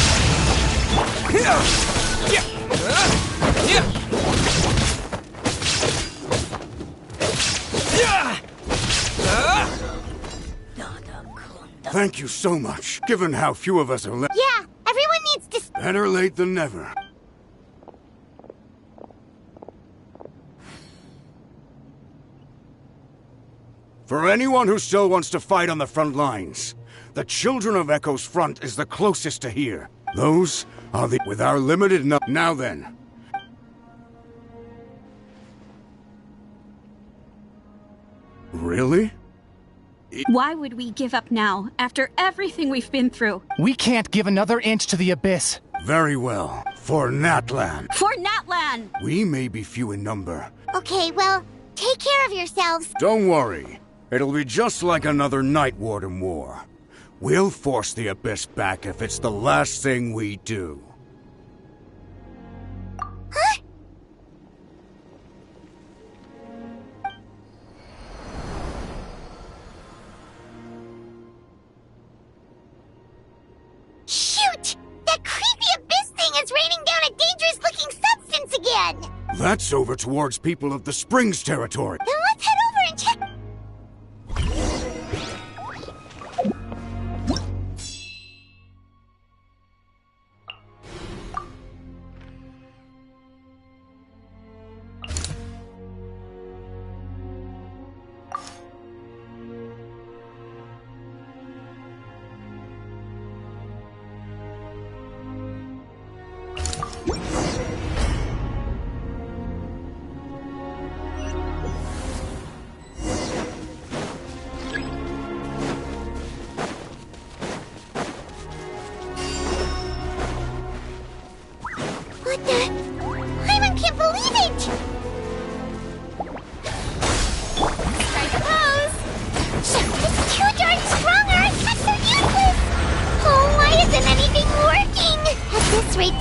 Thank you so much, given how few of us are left. Yeah, everyone needs to... Better late than never. For anyone who still wants to fight on the front lines, the Children of Echo's front is the closest to here. Those are the... With our limited Now then. Really? Why would we give up now, after everything we've been through? We can't give another inch to the Abyss. Very well. For Natlan. For Natlan! We may be few in number. Okay, well, take care of yourselves. Don't worry. It'll be just like another Night Warden war. We'll force the Abyss back if it's the last thing we do. Huh? Shoot! That creepy Abyss thing is raining down a dangerous-looking substance again! That's over towards people of the Springs territory. Then let's head over and check...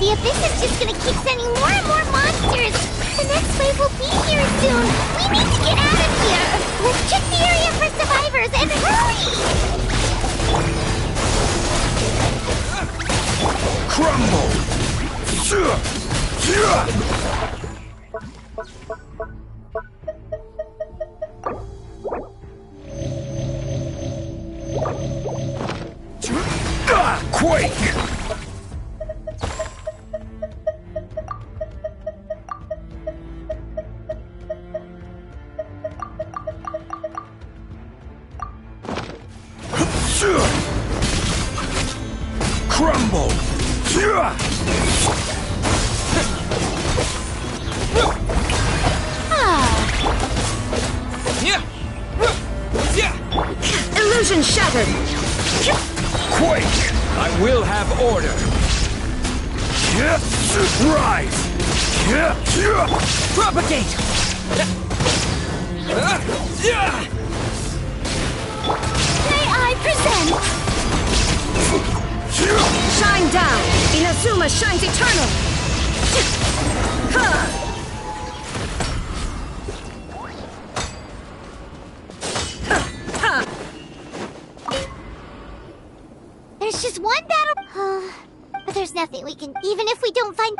The Abyss is just gonna keep sending more and more monsters! The next wave will be here soon! We need to get out of here! Let's check the area for survivors, and hurry! Crumble! Quake! Crumble! Illusion shattered! Quake! I will have order! Rise! Propagate! May I present? Shine down! Inazuma shines eternal! There's just one battle... But there's nothing we can... Even if we don't find...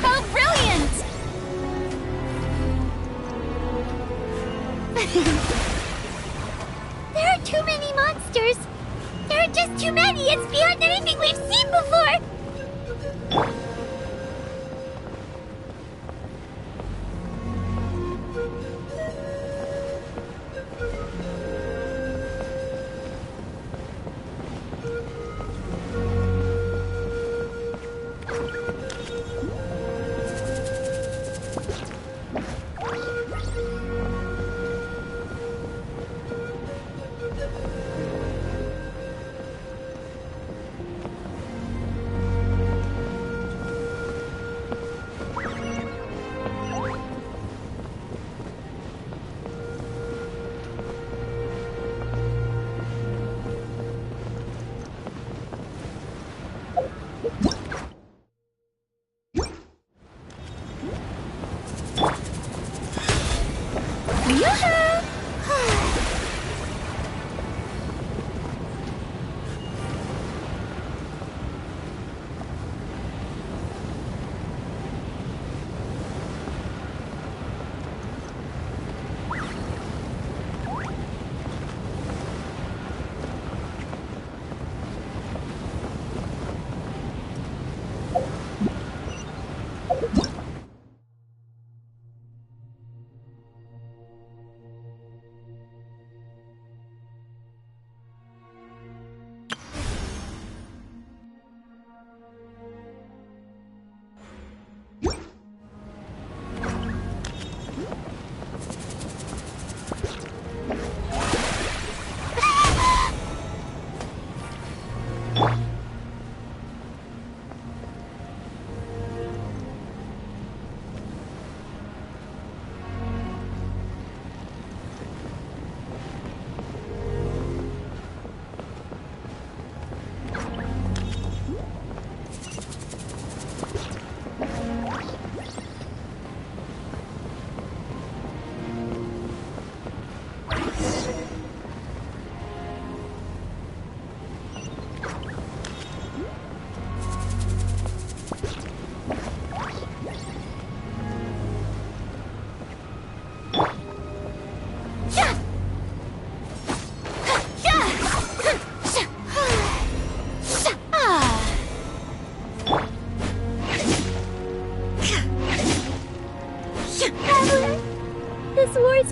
How brilliant! There are too many monsters! There are just too many! It's beyond anything we've seen before!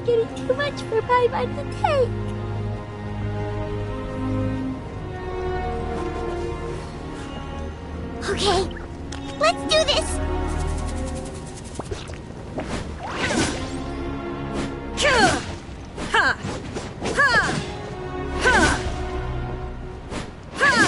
getting too much for my mind to take. Okay, let's do this! Ha! Ha! Ha! Ha! Ha!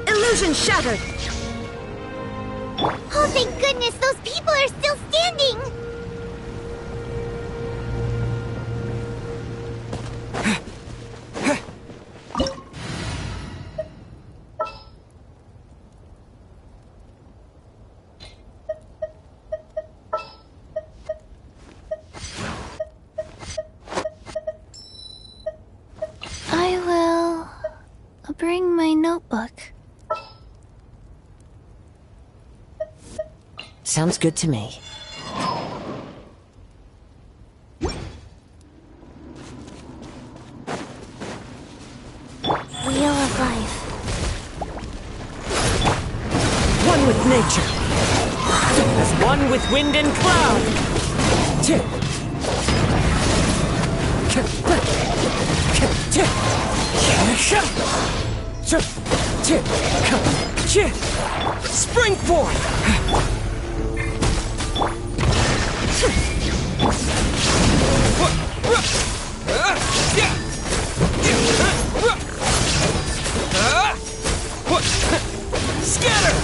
Illusion shattered! Oh, thank goodness, those people are still standing! I will bring my notebook. Sounds good to me. Wheel of life. One with nature. As one with wind and cloud. Spring forth! Scatter!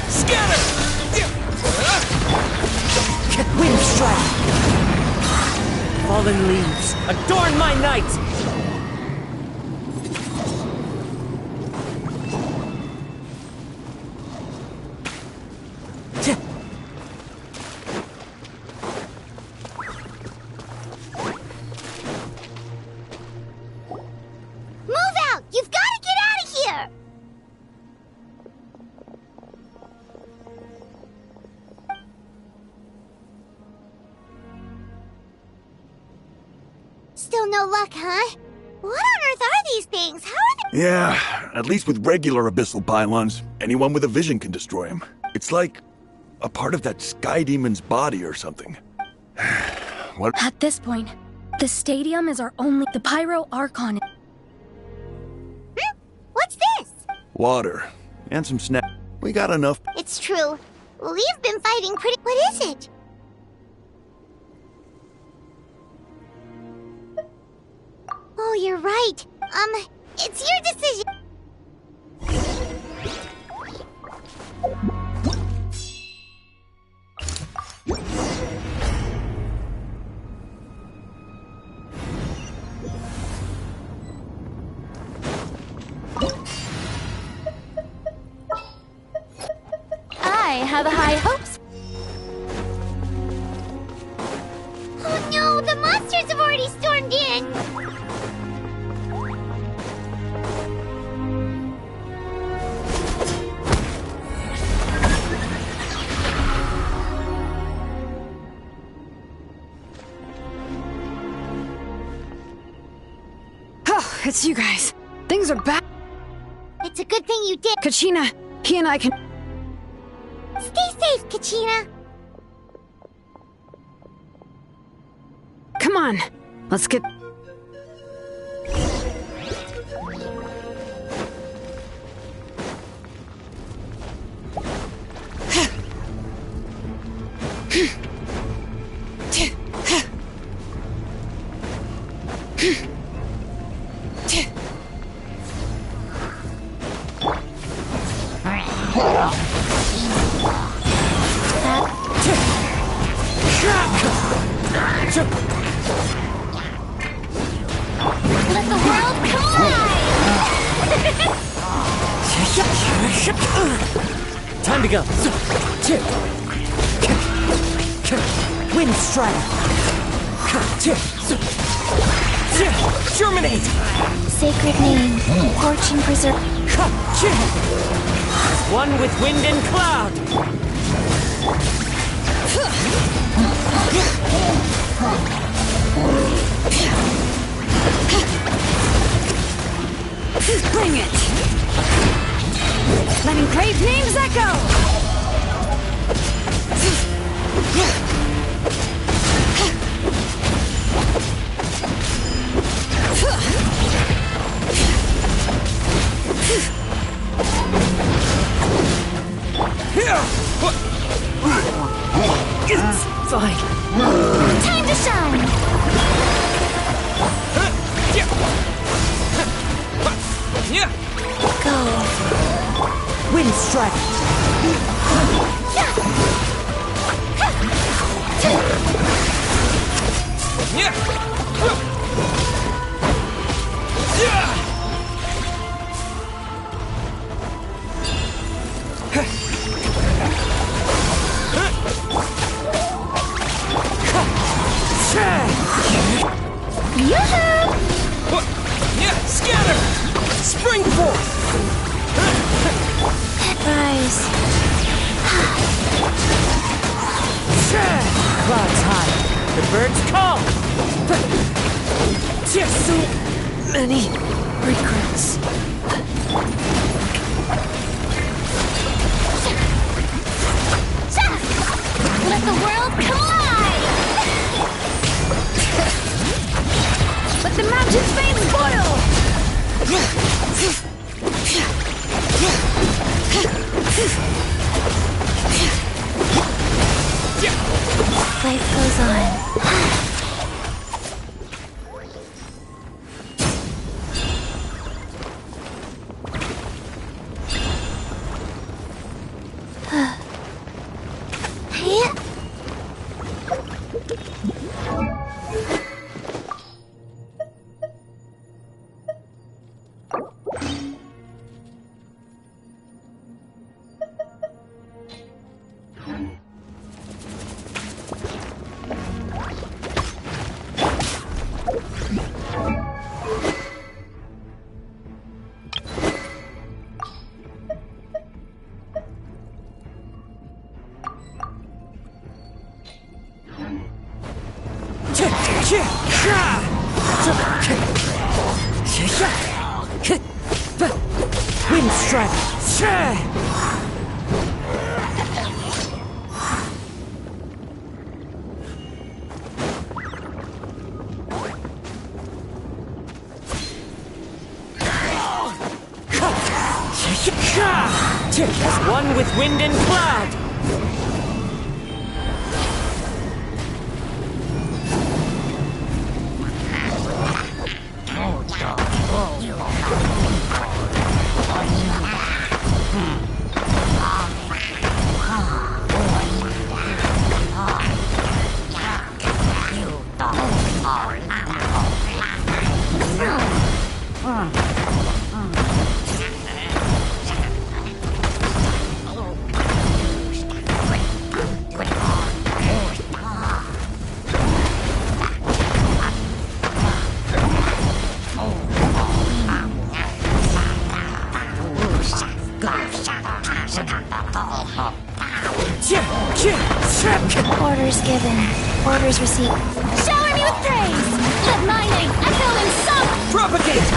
Scatter! Wind strike! Fallen leaves, adorn my night! Move out! You've got to get out of here! Still no luck, huh? What on earth are these things? How are they? Yeah, at least with regular abyssal pylons, anyone with a vision can destroy them. It's like a part of that sky demon's body or something. What? At this point, the stadium is our only... The Pyro Archon... What's this? Water. And some snack. We got enough. It's true. We've been fighting pretty... What is it? Oh, you're right. It's your decision. I have high hopes. Oh no, the monsters have already stormed in. Oh, it's you guys. Things are bad. It's a good thing you did. Kachina, he and I can... Stay safe, Kachina. Come on, let's get... Time to go. Wind strike. Germinate. Sacred name. Fortune preserve. As one with wind and cloud. Bring it! Let engraved names echo! Fine. Time to shine! Go. Wind strike. Scatter! Spring forth! Rise. Clouds high. The birds call. Just so many regrets. Let the world collide! Let the mountain's veins boil! Life goes on. Wind strike. As one with wind and cloud. Orders given. Orders received. Shower me with praise! Let my name echo in song! Propagate!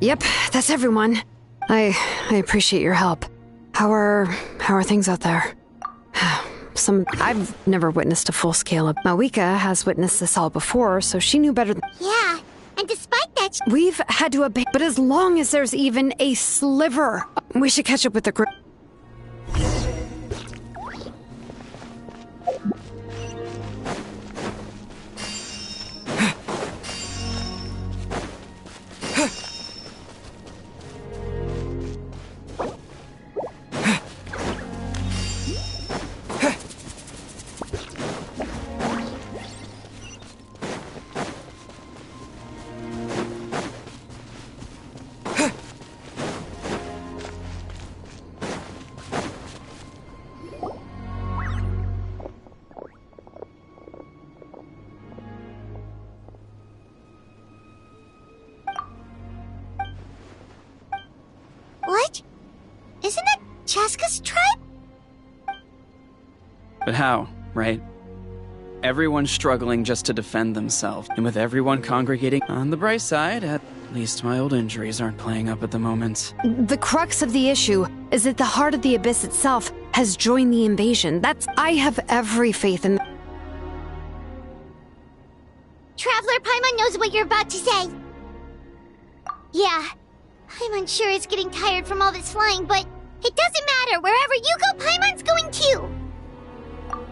Yep, that's everyone. I appreciate your help. How are things out there? I've never witnessed a full scale. Mawika has witnessed this all before, so she knew better. Yeah, and despite that, We've had to abandon. But as long as there's even a sliver, we should catch up with the group. But how, right? Everyone's struggling just to defend themselves, and with everyone congregating on the bright side, at least my old injuries aren't playing up at the moment. The crux of the issue is that the heart of the Abyss itself has joined the invasion. I have every faith in... Traveler Paimon knows what you're about to say. Yeah, I'm unsure it's getting tired from all this flying, but it doesn't matter. Wherever you go, Paimon's going too.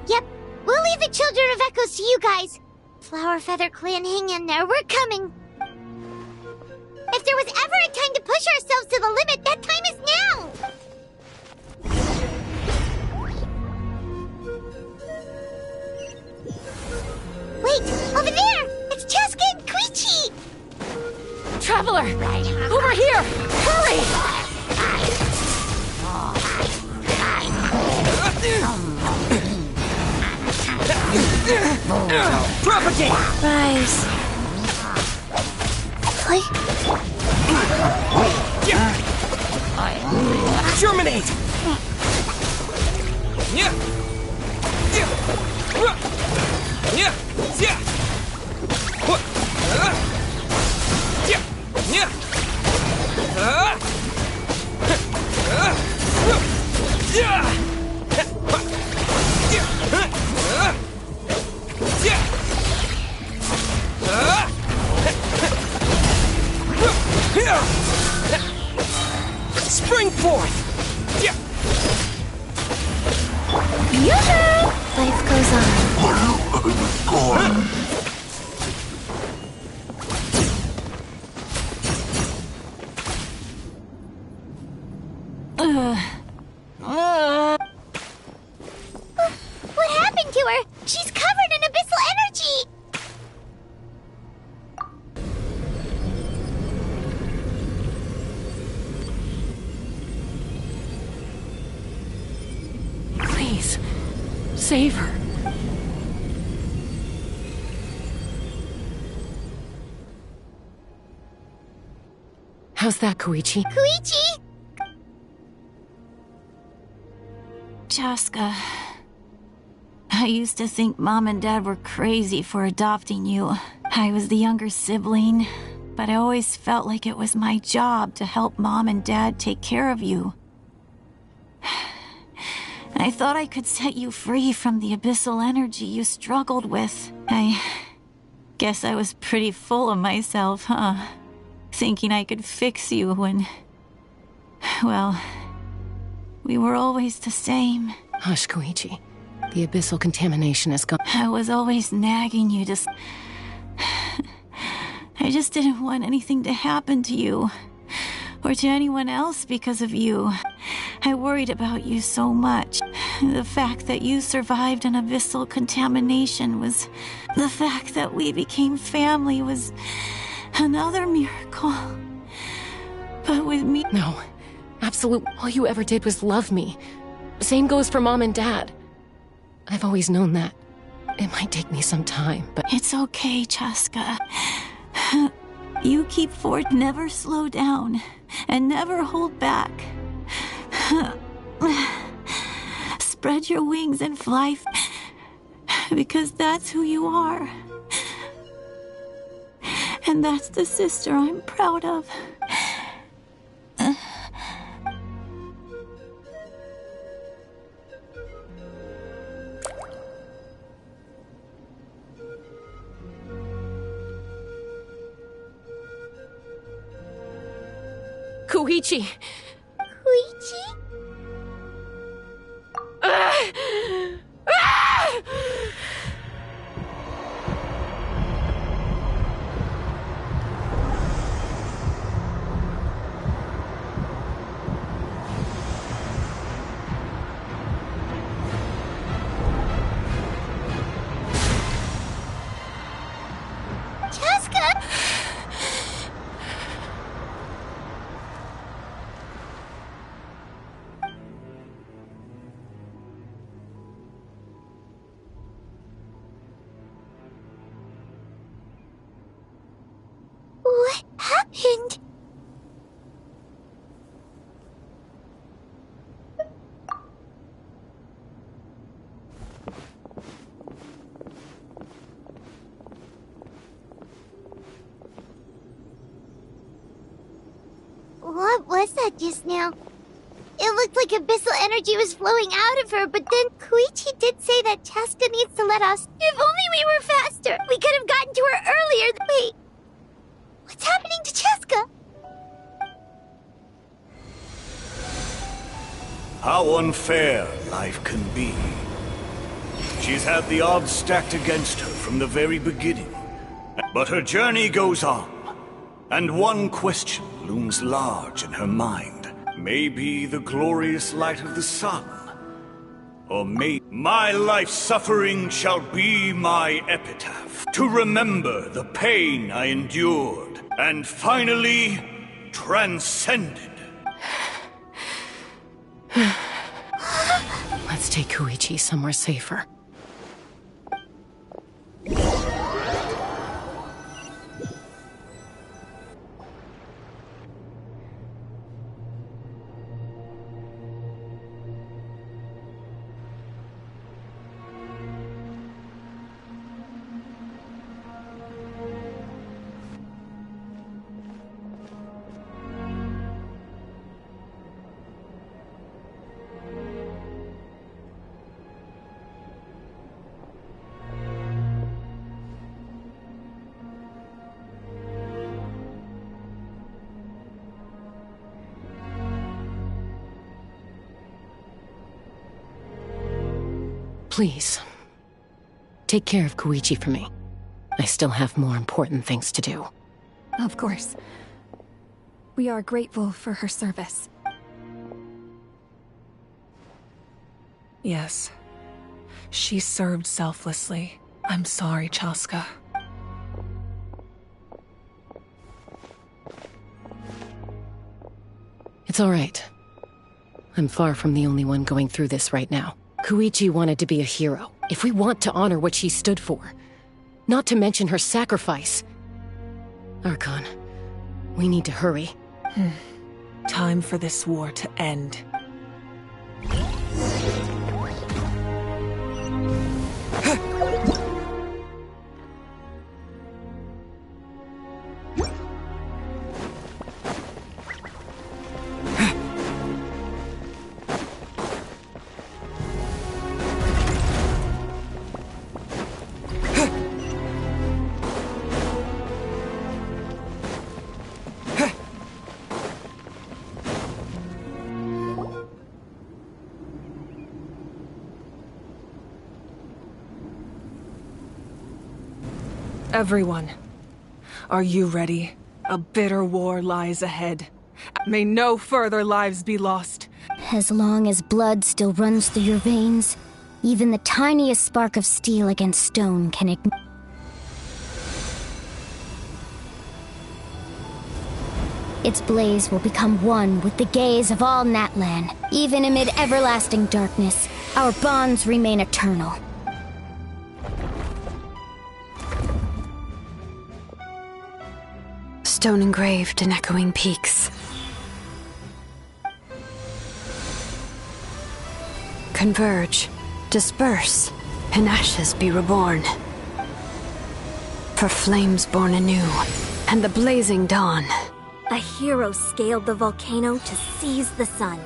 Yep, we'll leave the Children of Echoes to you guys. Flower Feather Clan, hang in there. We're coming. If there was ever a time to push ourselves to the limit, that time is now! Wait, over there! It's Cheska and Koichi! Traveler! Over here! Hurry! Propagate! Rise. Germinate! Yeah! Spring forth! Yoo-hoo! Life goes on. What happened to her? She's covered in abyssal energy! Please, save her. How's that, Koichi? Koichi! Cheska, I used to think Mom and Dad were crazy for adopting you. I was the younger sibling, but I always felt like it was my job to help Mom and Dad take care of you. I thought I could set you free from the abyssal energy you struggled with. I guess I was pretty full of myself, huh? Thinking I could fix you when... well, we were always the same. Hush, Koichi. The abyssal contamination is gone. I was always nagging you to... I just didn't want anything to happen to you. Or to anyone else because of you. I worried about you so much. The fact that you survived an abyssal contamination was... the fact that we became family was... another miracle. But with me... No. Absolutely. All you ever did was love me. Same goes for Mom and Dad. I've always known that. It might take me some time, but... It's okay, Cheska. You keep forward, never slow down, and never hold back. Spread your wings and fly, because that's who you are. And that's the sister I'm proud of. Koichi! Koichi? Cheska? What happened? was that just now? It looked like abyssal energy was flowing out of her, but then Koichi did say that Chaska needs to let us. If only we were faster, we could have gotten to her earlier. Wait, what's happening to Chaska? How unfair life can be. She's had the odds stacked against her from the very beginning. But her journey goes on, and one question looms large in her mind. Maybe the glorious light of the sun, or maybe my life's suffering shall be my epitaph, to remember the pain I endured, and finally transcended. Let's take Koichi somewhere safer. Please, take care of Koichi for me. I still have more important things to do. Of course. We are grateful for her service. Yes. She served selflessly. I'm sorry, Chaska. It's all right. I'm far from the only one going through this right now. Koichi wanted to be a hero. If we want to honor what she stood for, not to mention her sacrifice. Archon, we need to hurry. Time for this war to end. Everyone, are you ready? A bitter war lies ahead. May no further lives be lost. As long as blood still runs through your veins, even the tiniest spark of steel against stone can ignite. Its blaze will become one with the gaze of all Natlan. Even amid everlasting darkness, our bonds remain eternal. Stone engraved in echoing peaks. Converge, disperse, in ashes be reborn. For flames born anew, and the blazing dawn. A hero scaled the volcano to seize the sun.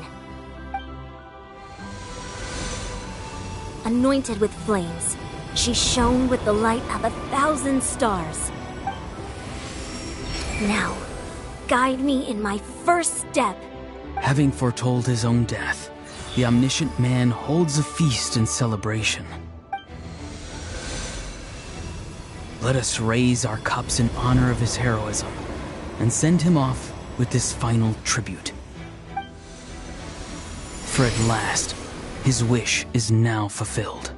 Anointed with flames, she shone with the light of 1,000 stars. Now, guide me in my first step. Having foretold his own death, the omniscient man holds a feast in celebration. Let us raise our cups in honor of his heroism, and send him off with this final tribute. For at last, his wish is now fulfilled.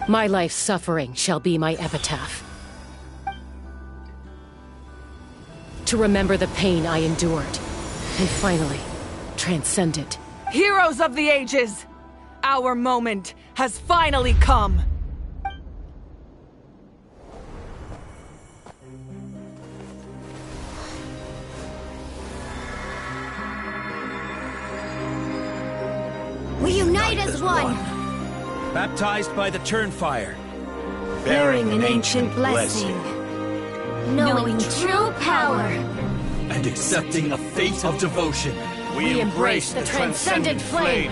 My life's suffering shall be my epitaph. To remember the pain I endured, and finally, transcend it. Heroes of the ages! Our moment has finally come! We unite unite as one. Baptized by the Turnfire. Bearing an ancient blessing. Knowing true power. And accepting a fate of devotion. We embrace the transcendent flame.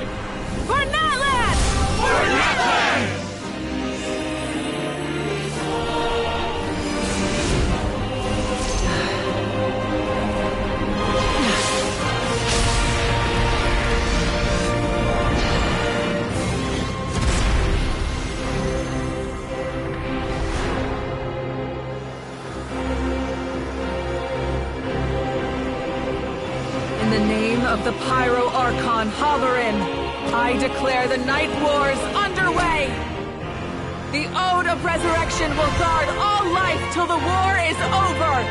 For Natlan! For Natlan! In the name of the Pyro Archon Xilolen, I declare the Night Wars underway! The Ode of Resurrection will guard all life till the war is over!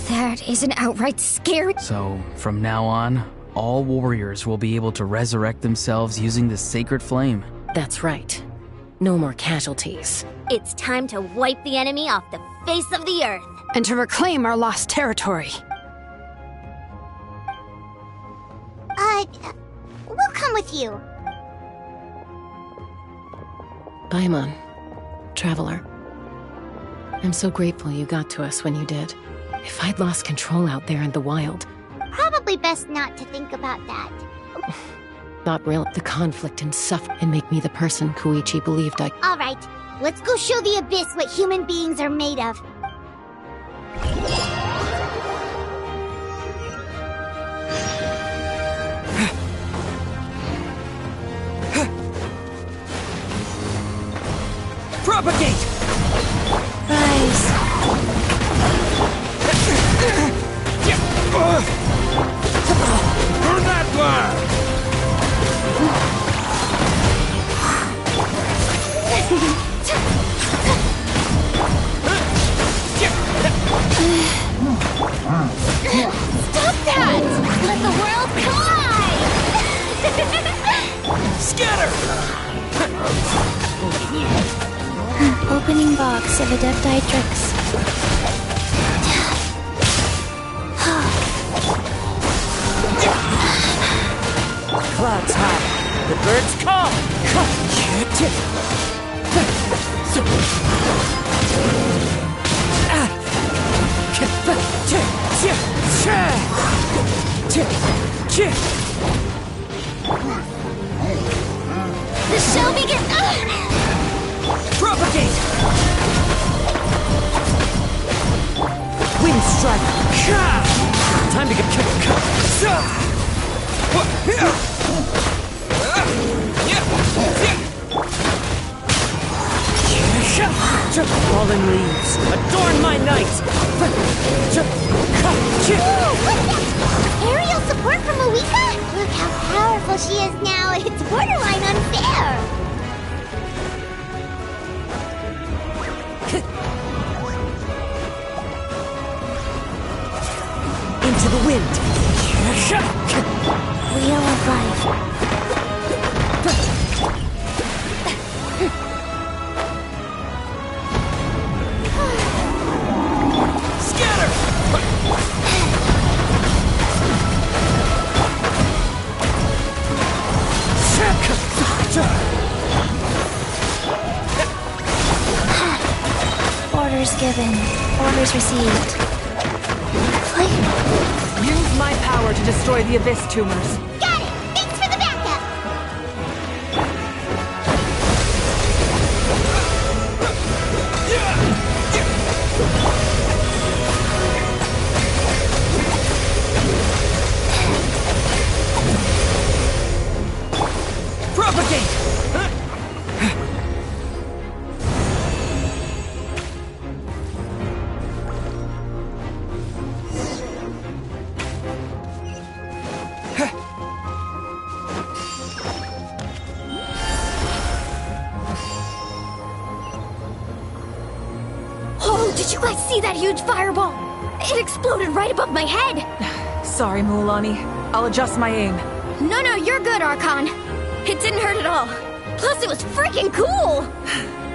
That is an outright scary. So, from now on, all warriors will be able to resurrect themselves using the sacred flame. That's right. No more casualties. It's time to wipe the enemy off the face of the earth. And to reclaim our lost territory. We'll come with you. Paimon, Traveler. I'm so grateful you got to us when you did. If I'd lost control out there in the wild... Probably best not to think about that. Not real. The conflict and suffering and make me the person Koichi believed I... All right, let's go show the Abyss what human beings are made of. Propagate! Rise. Burn that blast! Stop that! Let the world collide! Scatter! Opening box of Adeptitrix. Clouds high. The birds call. The show begins. Propagate! Wind strike! Time to get fallen leaves, adorn my night! Aerial support from Moika? Look how powerful she is now. It's borderline unfair. Into the wind! Wheel of life. Scatter! Orders given. Orders received. Use my power to destroy the Abyss tumors. Got it! Thanks for the backup! Propagate! Oh, did you guys see that huge fireball? It exploded right above my head! Sorry, Muulani. I'll adjust my aim. No, you're good, Archon. It didn't hurt at all. Plus, it was freaking cool!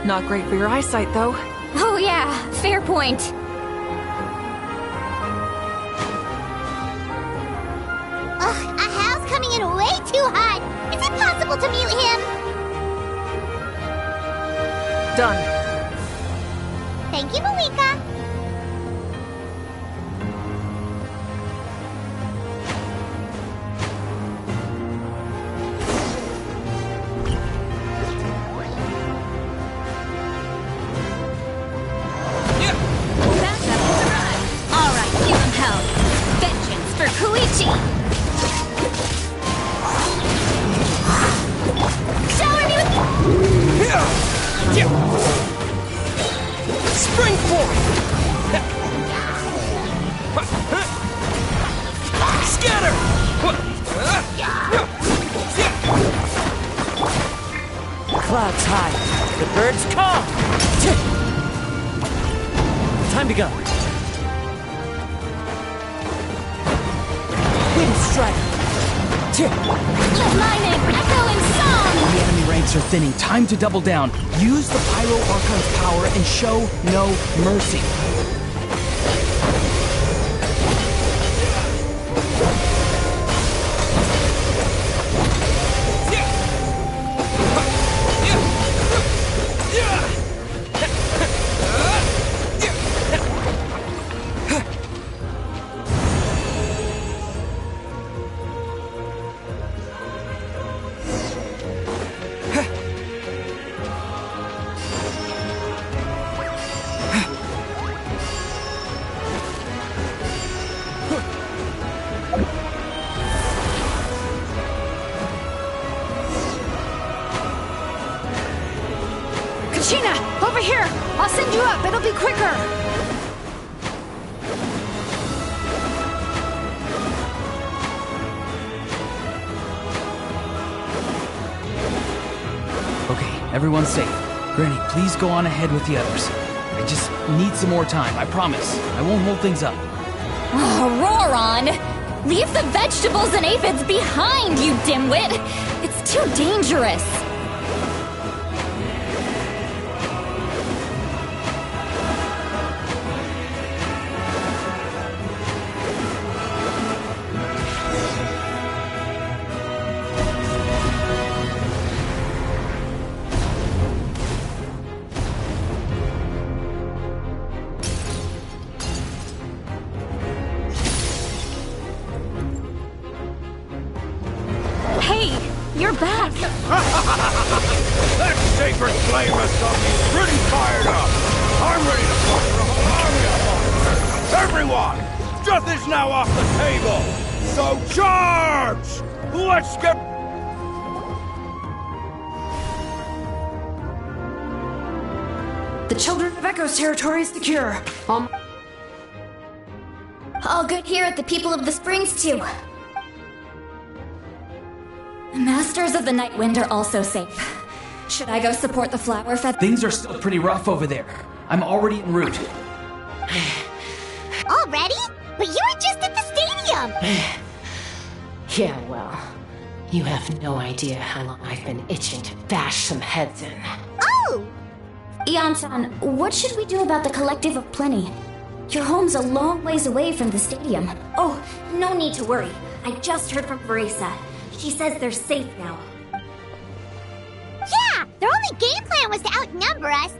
Not great for your eyesight, though. Oh yeah, fair point. Ugh, Ahal's coming in way too hot. Is it possible to mute him? Done. Thank you, Malika. Alright, give him hell. Vengeance for Koichi! Shower me with... Spring forward! Scatter! Clouds high. The birds come! Time to go. Wind strike. Let my name echo in song! The enemy ranks are thinning. Time to double down. Use the Pyro Archon's power and show no mercy. Kachina, over here! I'll send you up, it'll be quicker! Okay, everyone's safe. Granny, please go on ahead with the others. I just need some more time, I promise. I won't hold things up. Oh, Roron! Leave the vegetables and aphids behind, you dimwit! It's too dangerous! You're back! That sacred flame of something's pretty fired up! I'm ready to fight for a whole army of monsters! Everyone! Death is now off the table! So charge! Let's get... The Children of Echo's territory is secure. All good here at the People of the Springs, too. The Masters of the Night Wind are also safe. Should I go support the Flower Feather? Things are still pretty rough over there. I'm already en route. Already? But you were just at the stadium! Yeah, well, you have no idea how long I've been itching to bash some heads in. Oh! Ian-san, what should we do about the Collective of Plenty? Your home's a long ways away from the stadium. Oh, no need to worry. I just heard from Veresa. She says they're safe now. Yeah! Their only game plan was to outnumber us.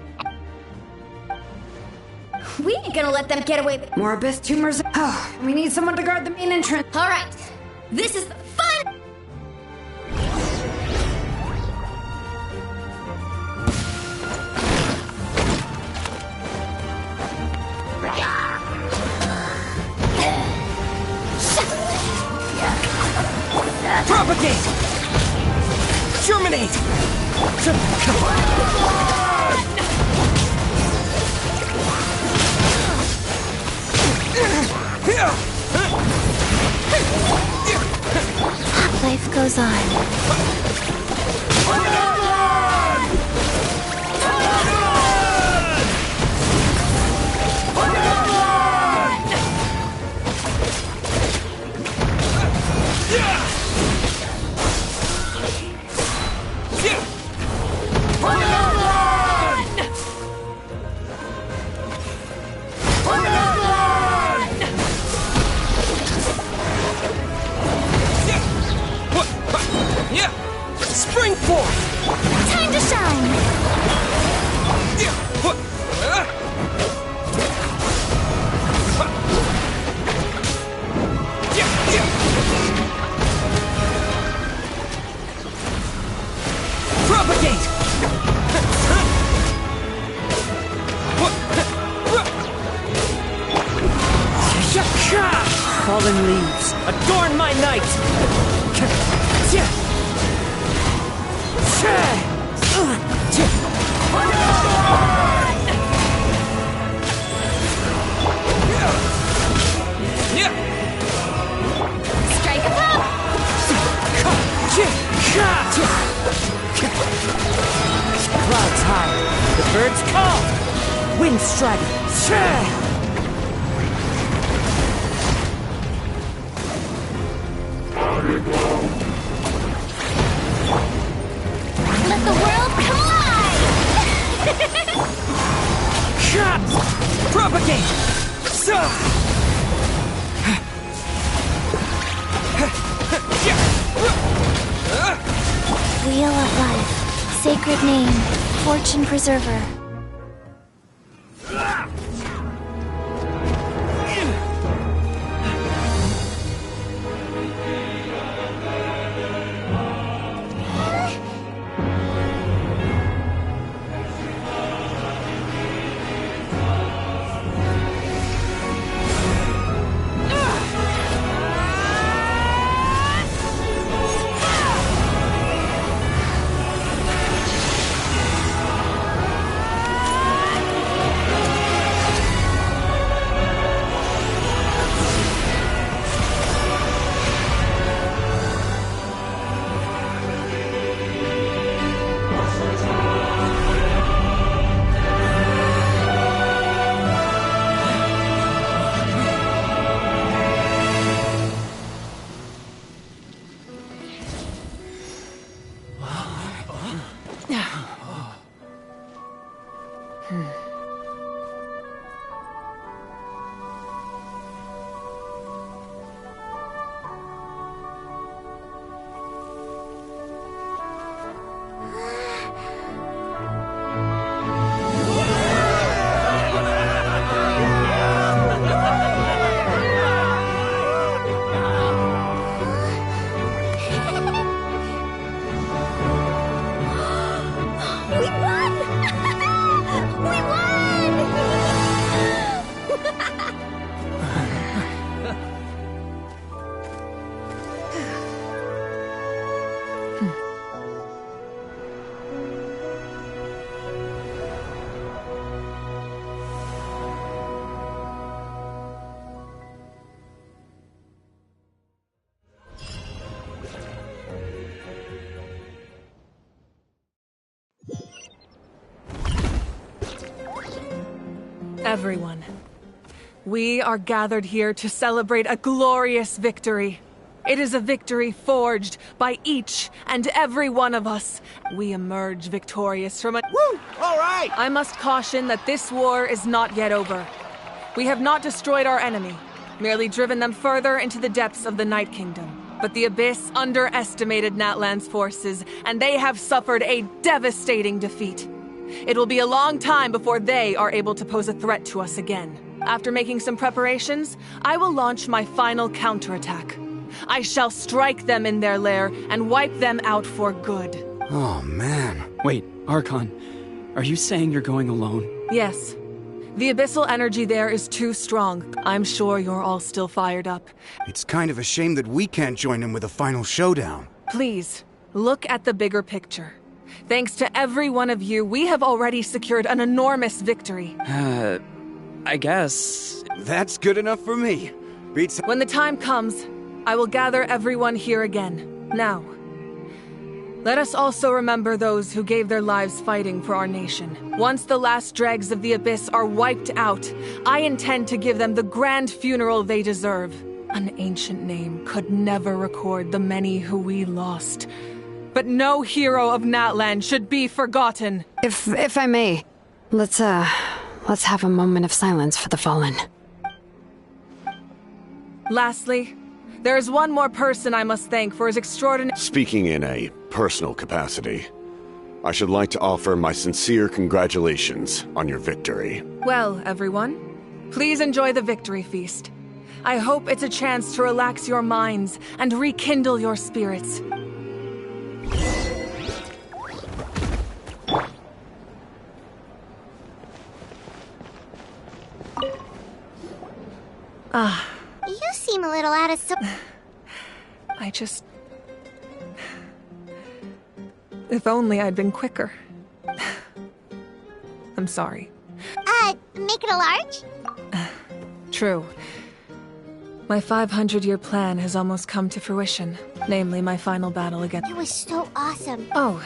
We ain't gonna let them get away with... More abyss tumors. Oh, we need someone to guard the main entrance. All right. This is the fun... Propagate! Germinate! Come on! Life goes on. fallen leaves, adorn my night! Strike a pop! Clouds high, the birds call! Wind strike! Let the world collide! Propagate! Wheel of Life. Sacred name. Fortune Preserver. Everyone, we are gathered here to celebrate a glorious victory. It is a victory forged by each and every one of us. We emerge victorious from a— Woo! All right! I must caution that this war is not yet over. We have not destroyed our enemy, merely driven them further into the depths of the Night Kingdom. But the Abyss underestimated Natlan's forces, and they have suffered a devastating defeat. It will be a long time before they are able to pose a threat to us again. After making some preparations, I will launch my final counterattack. I shall strike them in their lair and wipe them out for good. Oh, man. Wait, Archon, are you saying you're going alone? Yes. The abyssal energy there is too strong. I'm sure you're all still fired up. It's kind of a shame that we can't join him with a final showdown. Please, look at the bigger picture. Thanks to every one of you, we have already secured an enormous victory. I guess... That's good enough for me. Beats... When the time comes, I will gather everyone here again. Now, let us also remember those who gave their lives fighting for our nation. Once the last dregs of the Abyss are wiped out, I intend to give them the grand funeral they deserve. An ancient name could never record the many who we lost. But no hero of Natlan should be forgotten. If I may, let's have a moment of silence for the fallen. Lastly, there is one more person I must thank for his extraordinary— Speaking in a personal capacity, I should like to offer my sincere congratulations on your victory. Well, everyone, please enjoy the victory feast. I hope it's a chance to relax your minds and rekindle your spirits. You seem a little out of If only I'd been quicker. I'm sorry. Make it a large? True. My 500-year plan has almost come to fruition, namely my final battle against— It was so awesome. Oh,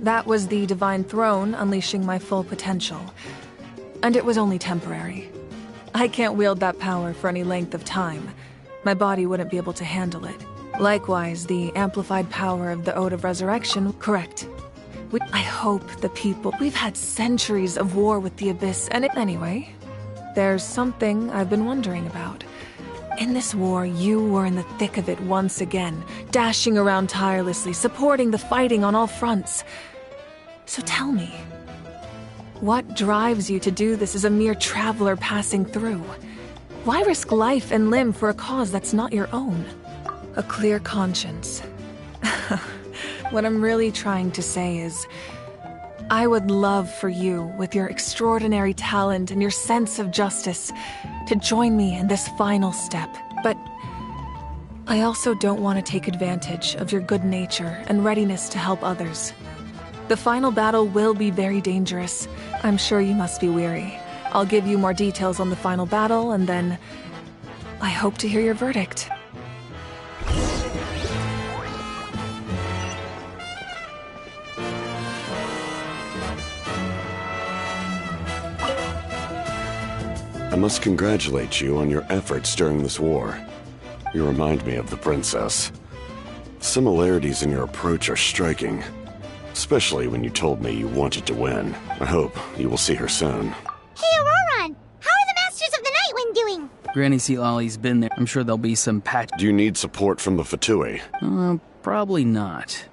that was the Divine Throne unleashing my full potential. And it was only temporary. I can't wield that power for any length of time. My body wouldn't be able to handle it. Likewise, the amplified power of the Ode of Resurrection, correct. I hope the people— We've had centuries of war with the Abyss, and anyway, there's something I've been wondering about. In this war, you were in the thick of it once again, dashing around tirelessly, supporting the fighting on all fronts. So tell me, what drives you to do this as a mere traveler passing through? Why risk life and limb for a cause that's not your own? A clear conscience. What I'm really trying to say is, I would love for you, with your extraordinary talent and your sense of justice, to join me in this final step. But I also don't want to take advantage of your good nature and readiness to help others. The final battle will be very dangerous. I'm sure you must be weary. I'll give you more details on the final battle, and then I hope to hear your verdict. I must congratulate you on your efforts during this war. You remind me of the princess. The similarities in your approach are striking, especially when you told me you wanted to win. I hope you will see her soon. Hey, Auroran! How are the Masters of the Nightwind doing? Granny Xilolen's been there. I'm sure there'll be some patch. Do you need support from the Fatui? Probably not.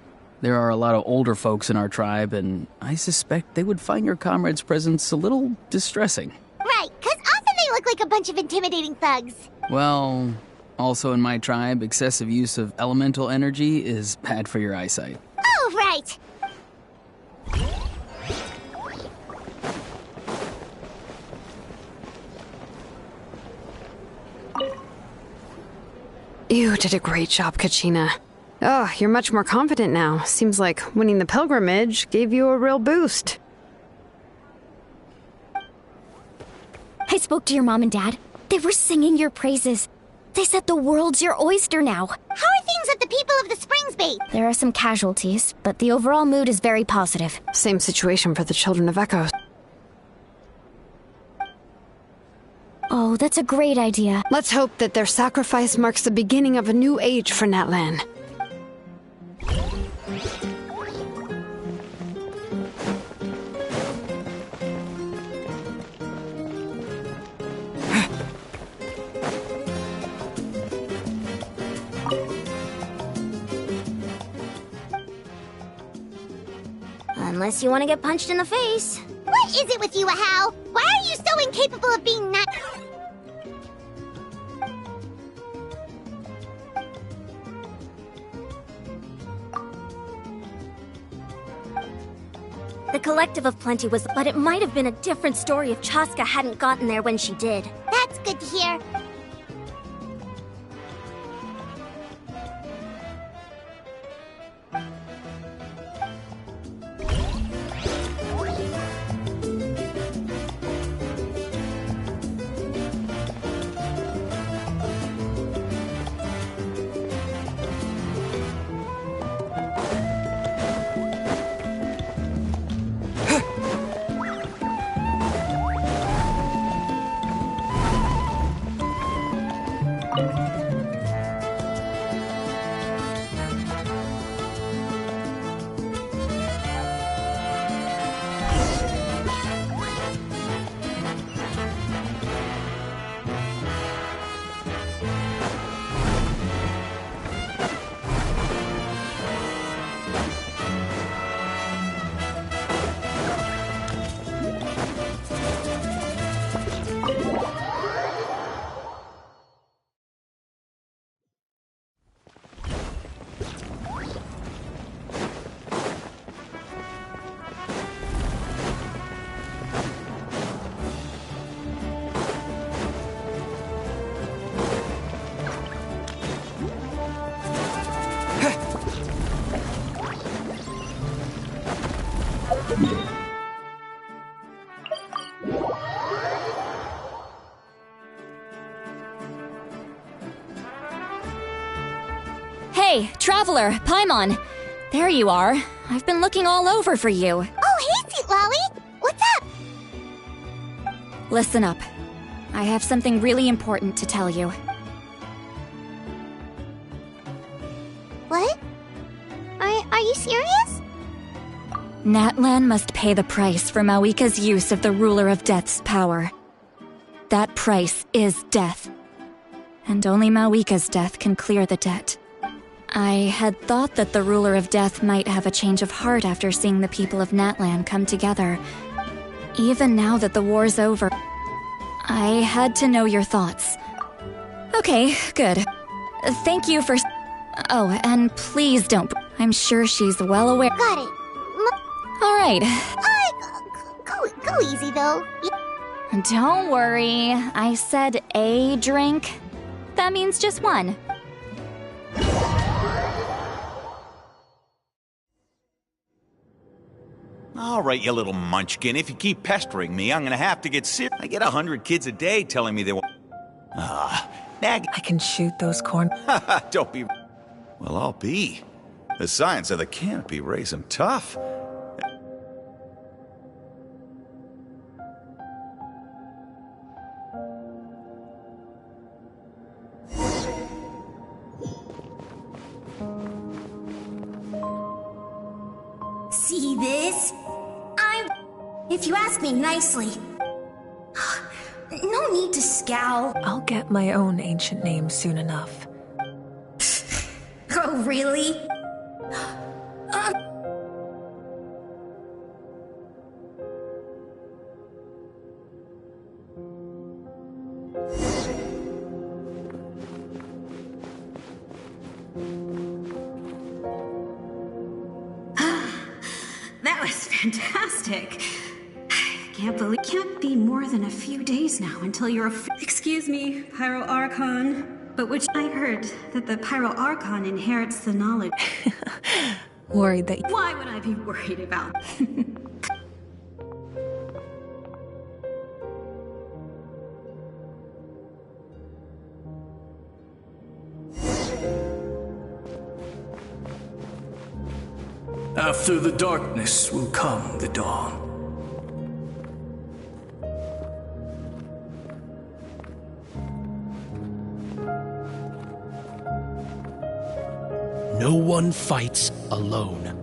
There are a lot of older folks in our tribe, and I suspect they would find your comrade's presence a little distressing. Right, 'cause often they look like a bunch of intimidating thugs. Well, also in my tribe, excessive use of elemental energy is bad for your eyesight. Oh, right! You did a great job, Kachina. Oh, you're much more confident now. Seems like winning the pilgrimage gave you a real boost. I spoke to your mom and dad. They were singing your praises. They said the world's your oyster now. How are things at the People of the Springs base? There are some casualties, but the overall mood is very positive. Same situation for the Children of Echo. Oh, that's a great idea. Let's hope that their sacrifice marks the beginning of a new age for Natlan. Unless you want to get punched in the face. What is it with you, Ahau? Why are you so incapable of being not— The Collective of Plenty was, but it might have been a different story if Chaska hadn't gotten there when she did. That's good to hear. Hey, Traveler, Paimon. There you are. I've been looking all over for you. Oh, hey, Sweet Lolly. What's up? Listen up. I have something really important to tell you. What? Are you serious? Natlan must pay the price for Mawika's use of the Ruler of Death's power. That price is death. And only Mawika's death can clear the debt. I had thought that the Ruler of Death might have a change of heart after seeing the people of Natlan come together. Even now that the war's over, I had to know your thoughts. Okay, good. Thank you for... Oh, and please don't... I'm sure she's well aware... Got it. Alright. Go easy, though. Don't worry. I said a drink. That means just one. All right, you little munchkin. If you keep pestering me, I'm gonna have to get serious. I get 100 kids a day telling me they want... nag. I can shoot those corn... Don't be... Well, I'll be. The science of the canopy raise 'em tough. See this? If you ask me nicely. No need to scowl. I'll get my own ancient name soon enough. Oh, really? That was fantastic. Can't be more than a few days now until you're Excuse me, Pyro Archon. But which I heard that the Pyro Archon inherits the knowledge. Worried that... Why would I be worried about? After the darkness will come the dawn. No one fights alone.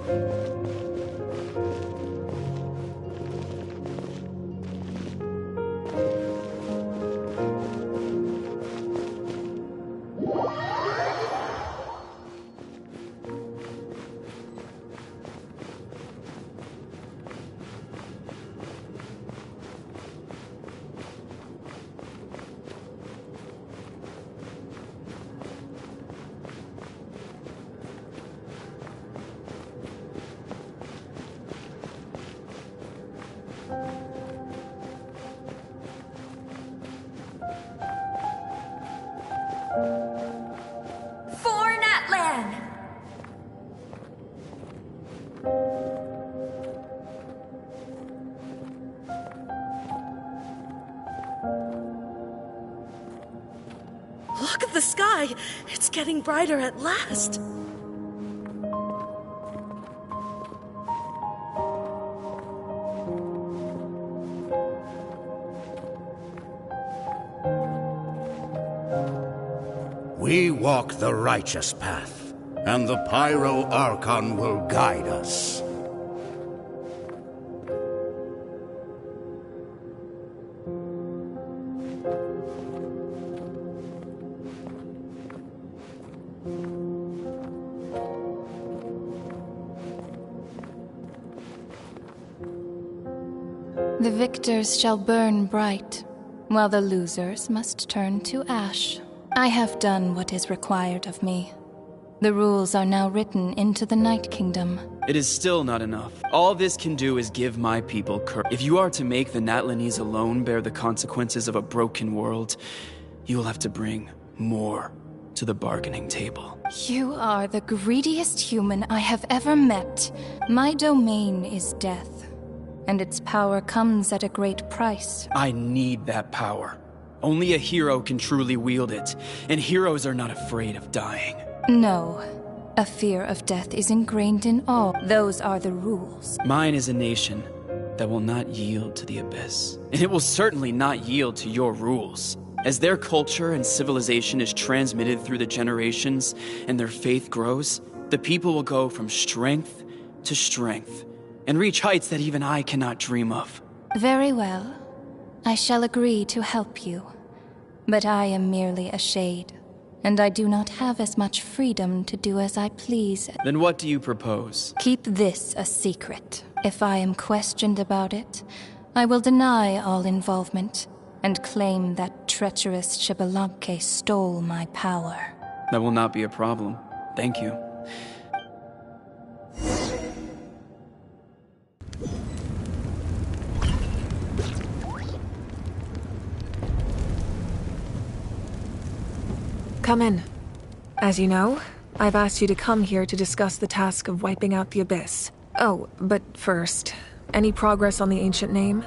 For Natlan! Look at the sky! It's getting brighter at last! We walk the righteous path, and the Pyro Archon will guide us. The victors shall burn bright, while the losers must turn to ash. I have done what is required of me. The rules are now written into the Night Kingdom. It is still not enough. All this can do is give my people courage. If you are to make the Natlanese alone bear the consequences of a broken world, you will have to bring more to the bargaining table. You are the greediest human I have ever met. My domain is death, and its power comes at a great price. I need that power. Only a hero can truly wield it, and heroes are not afraid of dying. No. A fear of death is ingrained in all. Those are the rules. Mine is a nation that will not yield to the Abyss. And it will certainly not yield to your rules. As their culture and civilization is transmitted through the generations and their faith grows, the people will go from strength to strength and reach heights that even I cannot dream of. Very well. I shall agree to help you. But I am merely a shade, and I do not have as much freedom to do as I please. Then what do you propose? Keep this a secret. If I am questioned about it, I will deny all involvement and claim that treacherous Xilolen stole my power. That will not be a problem. Thank you. Come in. As you know, I've asked you to come here to discuss the task of wiping out the Abyss. Oh, but first, any progress on the ancient name?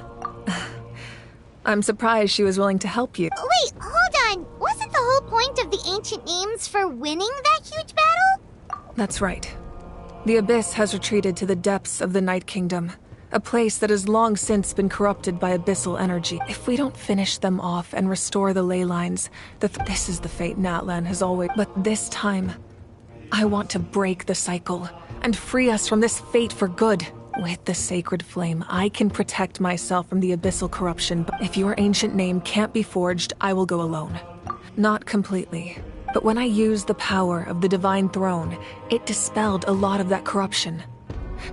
I'm surprised she was willing to help you. Wait, hold on. Wasn't the whole point of the ancient names for winning that huge battle? That's right. The Abyss has retreated to the depths of the Night Kingdom, a place that has long since been corrupted by abyssal energy. If we don't finish them off and restore the ley lines, this is the fate Natlan has always... But this time, I want to break the cycle and free us from this fate for good. With the sacred flame, I can protect myself from the abyssal corruption. But if your ancient name can't be forged, I will go alone. Not completely, but when I used the power of the Divine Throne, it dispelled a lot of that corruption.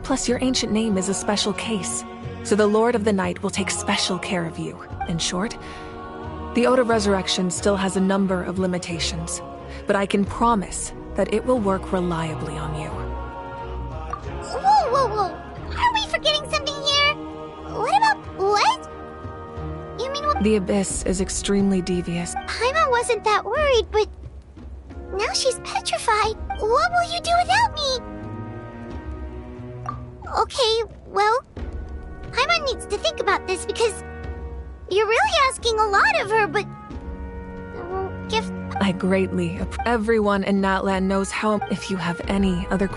Plus, your ancient name is a special case, so the Lord of the Night will take special care of you. In short, the Ode of Resurrection still has a number of limitations, but I can promise that it will work reliably on you. Whoa, whoa, whoa! Are we forgetting something here? What about what? You mean what? The Abyss is extremely devious. Paimon wasn't that worried, but now she's petrified. What will you do without me? Okay, well, Paimon needs to think about this because you're really asking a lot of her, but I greatly everyone in Natlan knows how. If you have any other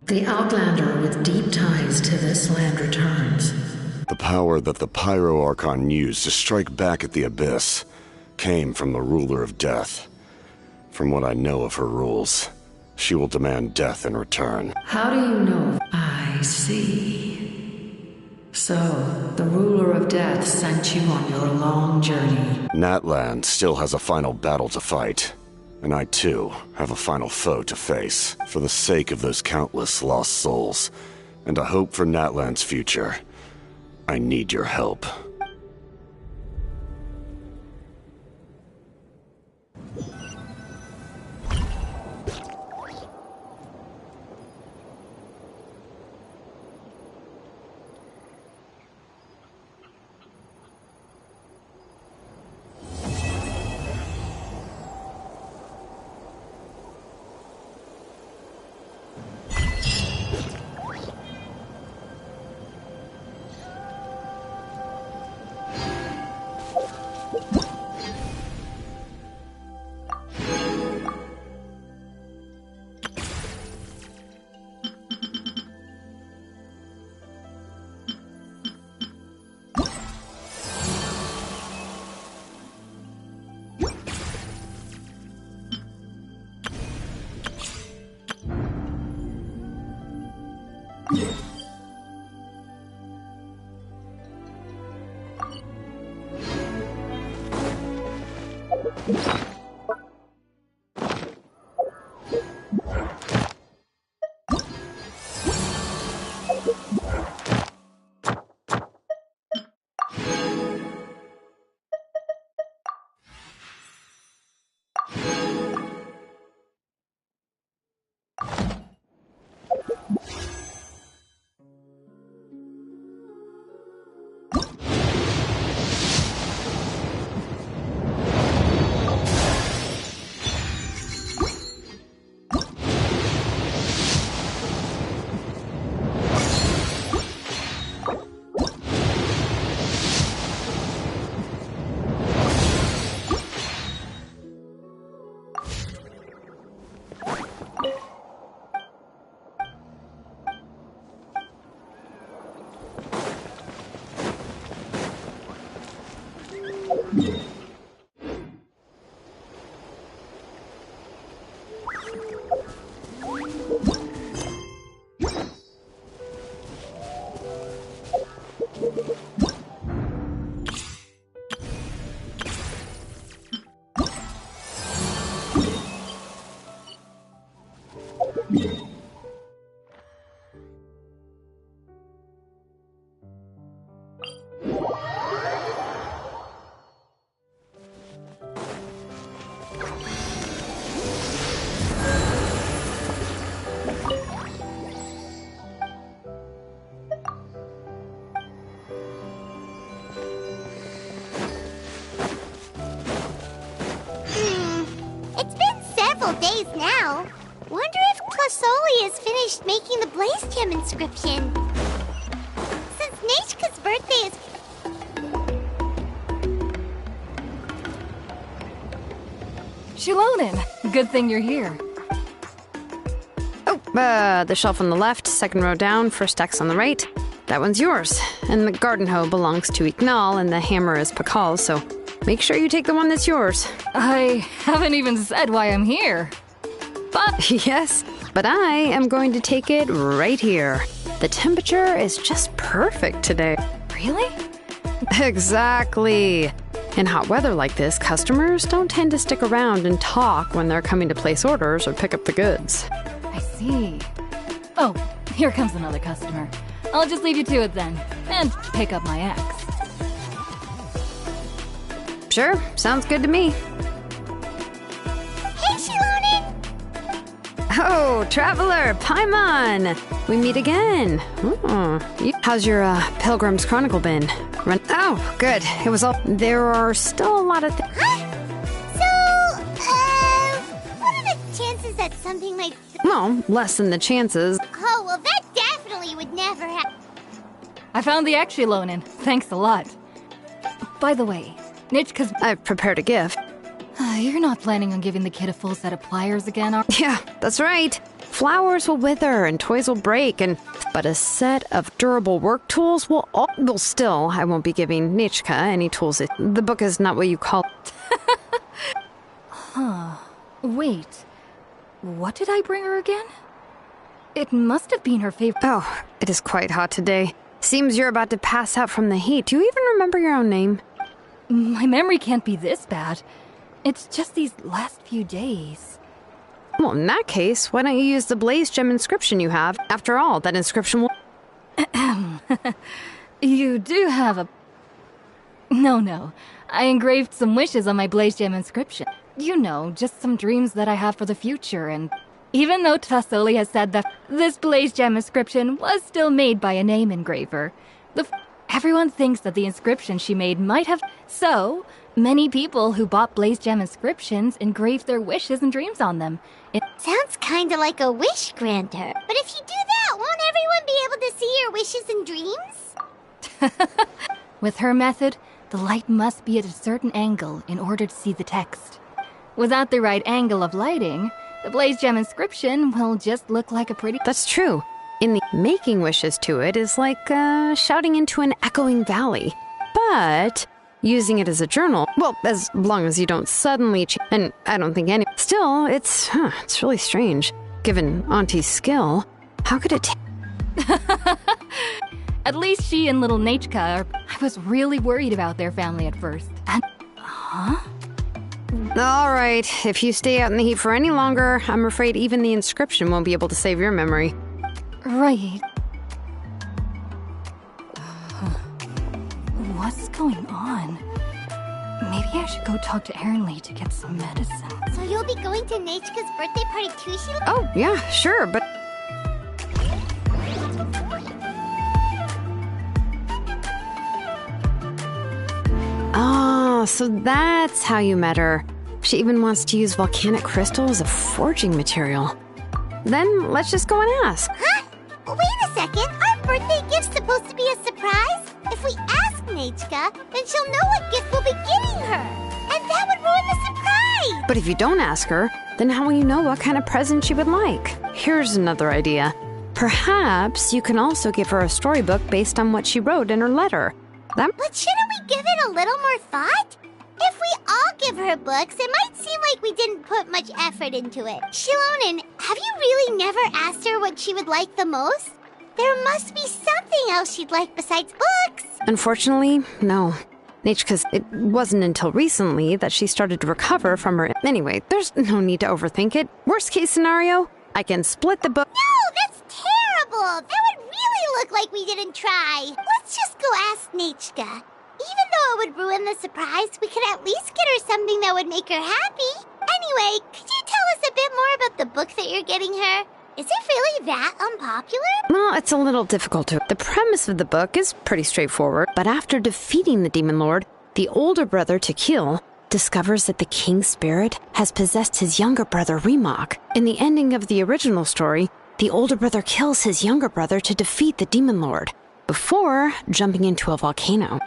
The Outlander with deep ties to this land returns. The power that the Pyro Archon used to strike back at the Abyss came from the Ruler of Death. From what I know of her rules, she will demand death in return. How do you know? I see. So, the Ruler of Death sent you on your long journey. Natland still has a final battle to fight. And I, too, have a final foe to face, for the sake of those countless lost souls, and a hope for Natland's future. I need your help. Days now. Wonder if Klasoli has finished making the Blaze Gem inscription. Since Nechka's birthday is... Xilolen, good thing you're here. Oh, the shelf on the left, second row down, first X on the right. That one's yours. And the garden hoe belongs to Iknal, and the hammer is Pakal's, so make sure you take the one that's yours. I haven't even said why I'm here. But... Yes, but I am going to take it right here. The temperature is just perfect today. Really? Exactly. In hot weather like this, customers don't tend to stick around and talk when they're coming to place orders or pick up the goods. I see. Oh, here comes another customer. I'll just leave you to it then, and pick up my ex. Sure, sounds good to me. Hey, Xilolen! Oh, Traveler, Paimon! We meet again. How's your Pilgrim's Chronicle been? Oh, good. It was all... There are still a lot of things... Huh? So, what are the chances that something like... Well, less than the chances. Oh, well, that definitely would never happen. I found the Xilolen. Thanks a lot. By the way, Nechka's... I've prepared a gift. You're not planning on giving the kid a full set of pliers again, are... Yeah, that's right. Flowers will wither and toys will break, but a set of durable work tools will still, I won't be giving Nichka any tools. The book is not what you call... Huh. Wait. What did I bring her again? It must have been her favorite. Oh, it is quite hot today. Seems you're about to pass out from the heat. Do you even remember your own name? My memory can't be this bad. It's just these last few days. Well, in that case, why don't you use the blaze gem inscription you have? After all, that inscription will... You do have a... No. I engraved some wishes on my blaze gem inscription. You know, just some dreams that I have for the future, and... Even though Tassoli has said that this blaze gem inscription was still made by a name engraver, everyone thinks that the inscription she made might have... So, many people who bought blaze gem inscriptions engraved their wishes and dreams on them. It sounds kinda like a wish granter. But if you do that, won't everyone be able to see your wishes and dreams? With her method, the light must be at a certain angle in order to see the text. Without the right angle of lighting, the blaze gem inscription will just look like a pretty... That's true. In the making wishes to it is like shouting into an echoing valley. But using it as a journal, well, as long as you don't suddenly and I don't think any... Still, it's really strange. Given Auntie's skill, how could it take... At least she and little Nachka are... I was really worried about their family at first. And... Huh? All right, if you stay out in the heat for any longer, I'm afraid even the inscription won't be able to save your memory. Right. What's going on? Maybe I should go talk to Ernly to get some medicine. So you'll be going to Nachka's birthday party too, Xilolen? Oh, yeah, sure, but... Oh, so that's how you met her. She even wants to use volcanic crystal as a forging material. Then let's just go and ask. Huh? Wait a second. Our birthday gift's supposed to be a surprise? If we ask Nachka, then she'll know what gift we'll be getting her. And that would ruin the surprise. But if you don't ask her, then how will you know what kind of present she would like? Here's another idea. Perhaps you can also give her a storybook based on what she wrote in her letter. But shouldn't we give it a little more thought? If we all give her books, it might seem like we didn't put much effort into it. Xilolen, have you really never asked her what she would like the most? There must be something else she'd like besides books. Unfortunately, no. Because it wasn't until recently that she started to recover from her... Anyway, there's no need to overthink it. Worst case scenario, I can split the book... No, that's terrible! That would really look like we didn't try. Let's just go ask Nachka. Even though it would ruin the surprise, we could at least get her something that would make her happy. Anyway, could you tell us a bit more about the book that you're getting her? Is it really that unpopular? Well, it's a little difficult to... The premise of the book is pretty straightforward, but after defeating the Demon Lord, the older brother, Tequil, discovers that the King's spirit has possessed his younger brother, Remok. In the ending of the original story, the older brother kills his younger brother to defeat the Demon Lord, before jumping into a volcano.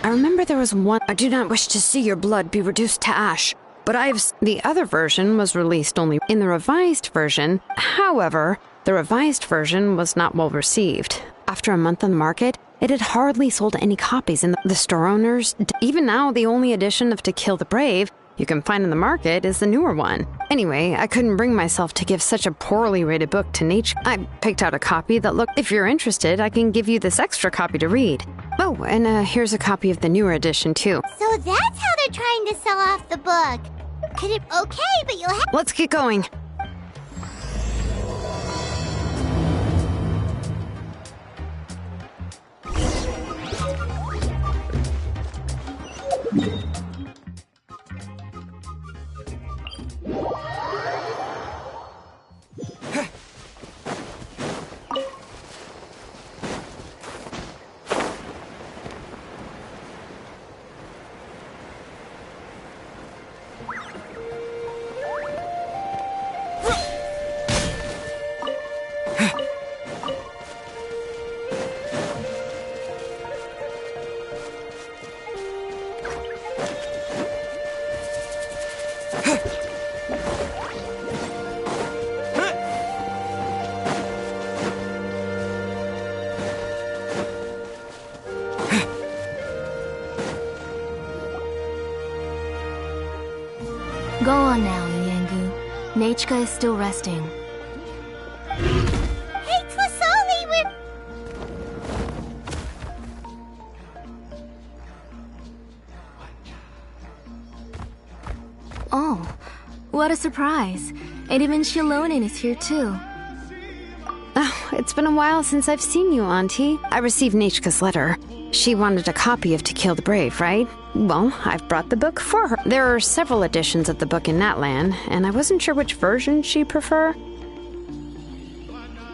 I remember there was one... I do not wish to see your blood be reduced to ash, but The other version was released only in the revised version. However, the revised version was not well received. After a month on the market, it had hardly sold any copies, and the store owners... Even now, the only edition of To Kill the Brave you can find in the market is the newer one. Anyway, I couldn't bring myself to give such a poorly rated book to Nature. I picked out a copy that looked... If you're interested, I can give you this extra copy to read. Oh, and here's a copy of the newer edition, too. So that's how they're trying to sell off the book. Could it... Okay, but you'll have... Let's get going. Go on now, Iengu. Nechka is still resting. Hey, Tlasoli, we're... Oh, what a surprise. And even Xilolen is here too. Oh, it's been a while since I've seen you, Auntie. I received Nechka's letter. She wanted a copy of To Kill the Brave, right? Well, I've brought the book for her. There are several editions of the book in Natlan, and I wasn't sure which version she'd prefer.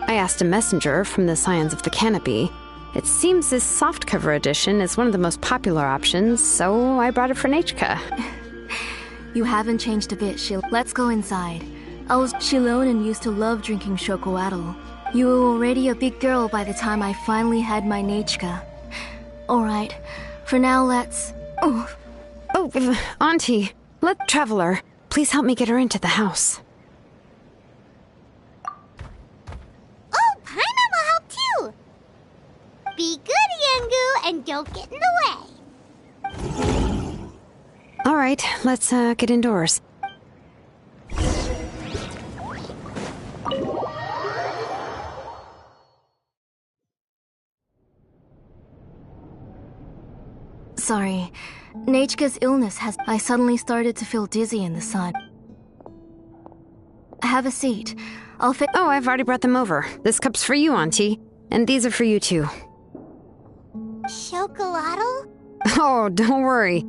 I asked a messenger from the Scions of the Canopy. It seems this softcover edition is one of the most popular options, so I brought it for Nechka. You haven't changed a bit, Let's go inside. Xilolen used to love drinking chocolatl. You were already a big girl by the time I finally had my Nechka. Alright, for now let's... Oh, Auntie, Traveler, please help me get her into the house. Oh, Paimon will help too! Be good, Iengu, and don't get in the way. Alright, let's get indoors. Sorry. Nechka's illness has... I suddenly started to feel dizzy in the sun. Have a seat. Oh, I've already brought them over. This cup's for you, Auntie. And these are for you, too. Chocolatl? Oh, don't worry.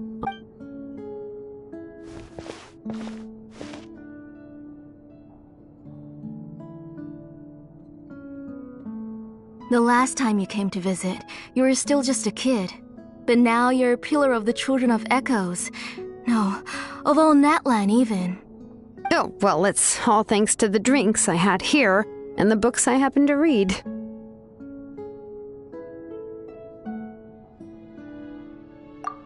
The last time you came to visit, you were still just a kid. But now you're a pillar of the Children of Echoes. No, of all Natlan even. Oh, well, it's all thanks to the drinks I had here, and the books I happened to read.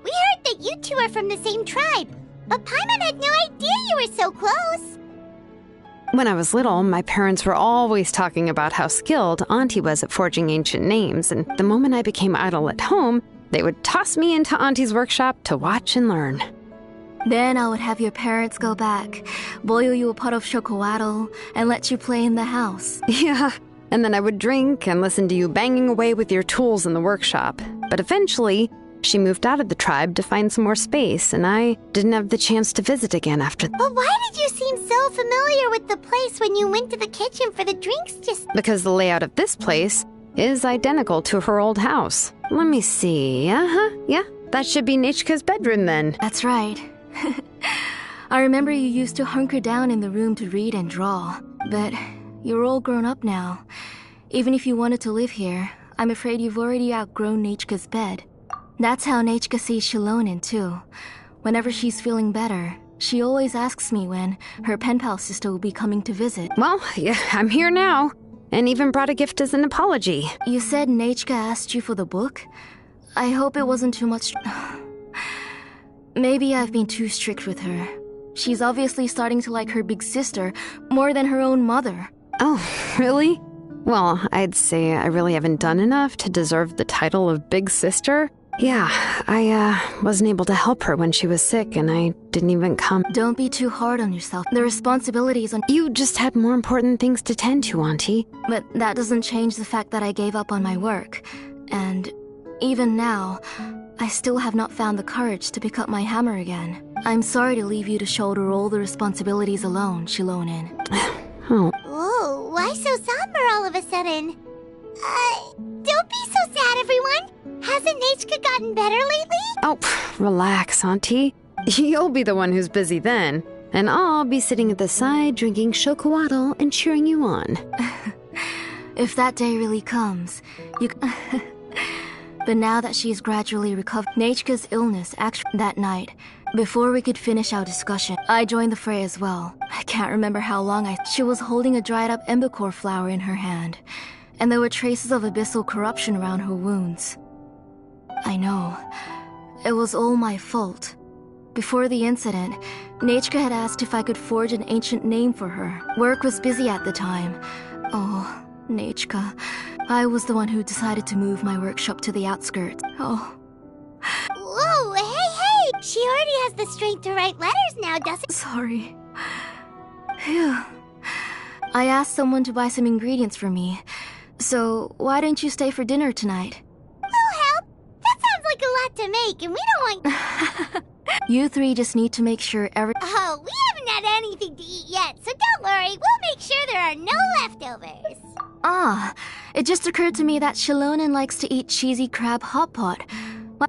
We heard that you two are from the same tribe, but Paimon had no idea you were so close. When I was little, my parents were always talking about how skilled Auntie was at forging ancient names, and the moment I became idle at home, they would toss me into Auntie's workshop to watch and learn. Then I would have your parents go back, boil you a pot of chocolatl, and let you play in the house. Yeah, and then I would drink and listen to you banging away with your tools in the workshop. But eventually, she moved out of the tribe to find some more space, and I didn't have the chance to visit again after. But why did you seem so familiar with the place when you went to the kitchen for the drinks just... Because the layout of this place is identical to her old house. Let me see. Yeah, that should be Nechka's bedroom then. That's right. I remember you used to hunker down in the room to read and draw, but you're all grown up now. Even if you wanted to live here, I'm afraid you've already outgrown Nechka's bed. That's how Nechka sees Xilolen too. Whenever she's feeling better, she always asks me when her pen pal sister will be coming to visit. Well, yeah, I'm here now. And even brought a gift as an apology. You said Nechka asked you for the book? I hope it wasn't too much... Maybe I've been too strict with her. She's obviously starting to like her big sister more than her own mother. Oh, really? Well, I'd say I really haven't done enough to deserve the title of big sister. Yeah, I wasn't able to help her when she was sick, and I didn't even come. Don't be too hard on yourself. The responsibilities on... You just had more important things to tend to, Auntie. But that doesn't change the fact that I gave up on my work. And even now, I still have not found the courage to pick up my hammer again. I'm sorry to leave you to shoulder all the responsibilities alone, Xilolen. Oh. Whoa, why so somber all of a sudden? Don't be so sad, everyone. Hasn't Nechka gotten better lately? Oh, relax, Auntie. You'll be the one who's busy then. And I'll be sitting at the side drinking chocolatl and cheering you on. If that day really comes, you... But now that she's gradually recovered, Nechka's illness actually that night, before we could finish our discussion, I joined the fray as well. I can't remember how long she was holding a dried up embercore flower in her hand, and there were traces of abyssal corruption around her wounds. I know. It was all my fault. Before the incident, Nechka had asked if I could forge an ancient name for her. Work was busy at the time. Oh, Nechka. I was the one who decided to move my workshop to the outskirts. Oh. Whoa, hey! She already has the strength to write letters now, doesn't? Sorry. Phew. I asked someone to buy some ingredients for me. So, why don't you stay for dinner tonight? No help? That sounds like a lot to make, and we don't want... You three just need to make sure Oh, we haven't had anything to eat yet, so don't worry. We'll make sure there are no leftovers. Ah, it just occurred to me that Xilolen likes to eat cheesy crab hot pot.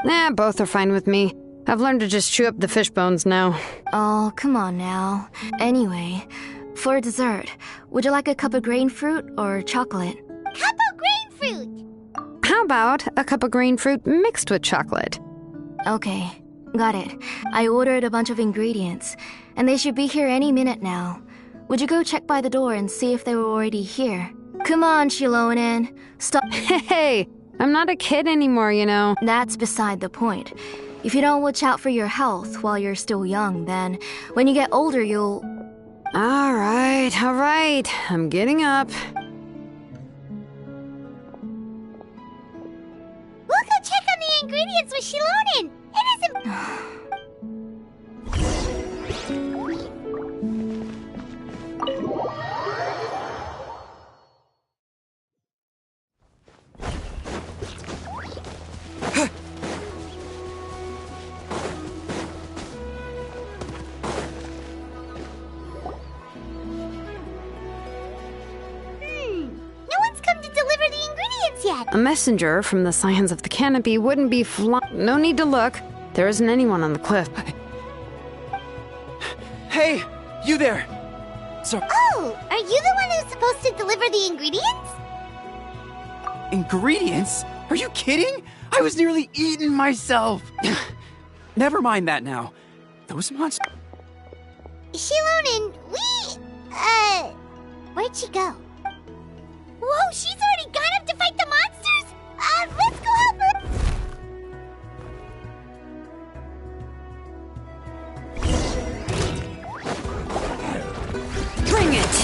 Nah, both are fine with me. I've learned to just chew up the fish bones now. Oh, come on now. Anyway, for dessert, would you like a cup of grain fruit or chocolate? Cup of grain fruit! How about a cup of grain fruit mixed with chocolate? Okay, got it. I ordered a bunch of ingredients, and they should be here any minute now. Would you go check by the door and see if they were already here? Come on, Xilolen. Stop. Hey, I'm not a kid anymore, you know. That's beside the point. If you don't watch out for your health while you're still young, then when you get older, you'll... All right. I'm getting up. We'll go check on the ingredients with Xilolen. It isn't... A messenger from the Scions of the Canopy wouldn't be No need to look. There isn't anyone on the cliff. Hey, you there! So... Oh, are you the one who's supposed to deliver the ingredients? Ingredients? Are you kidding? I was nearly eaten myself! Never mind that now. Those monsters... Xilolen, where'd she go? Whoa, she's already gone up to fight the monsters? Let's go help her! Bring it!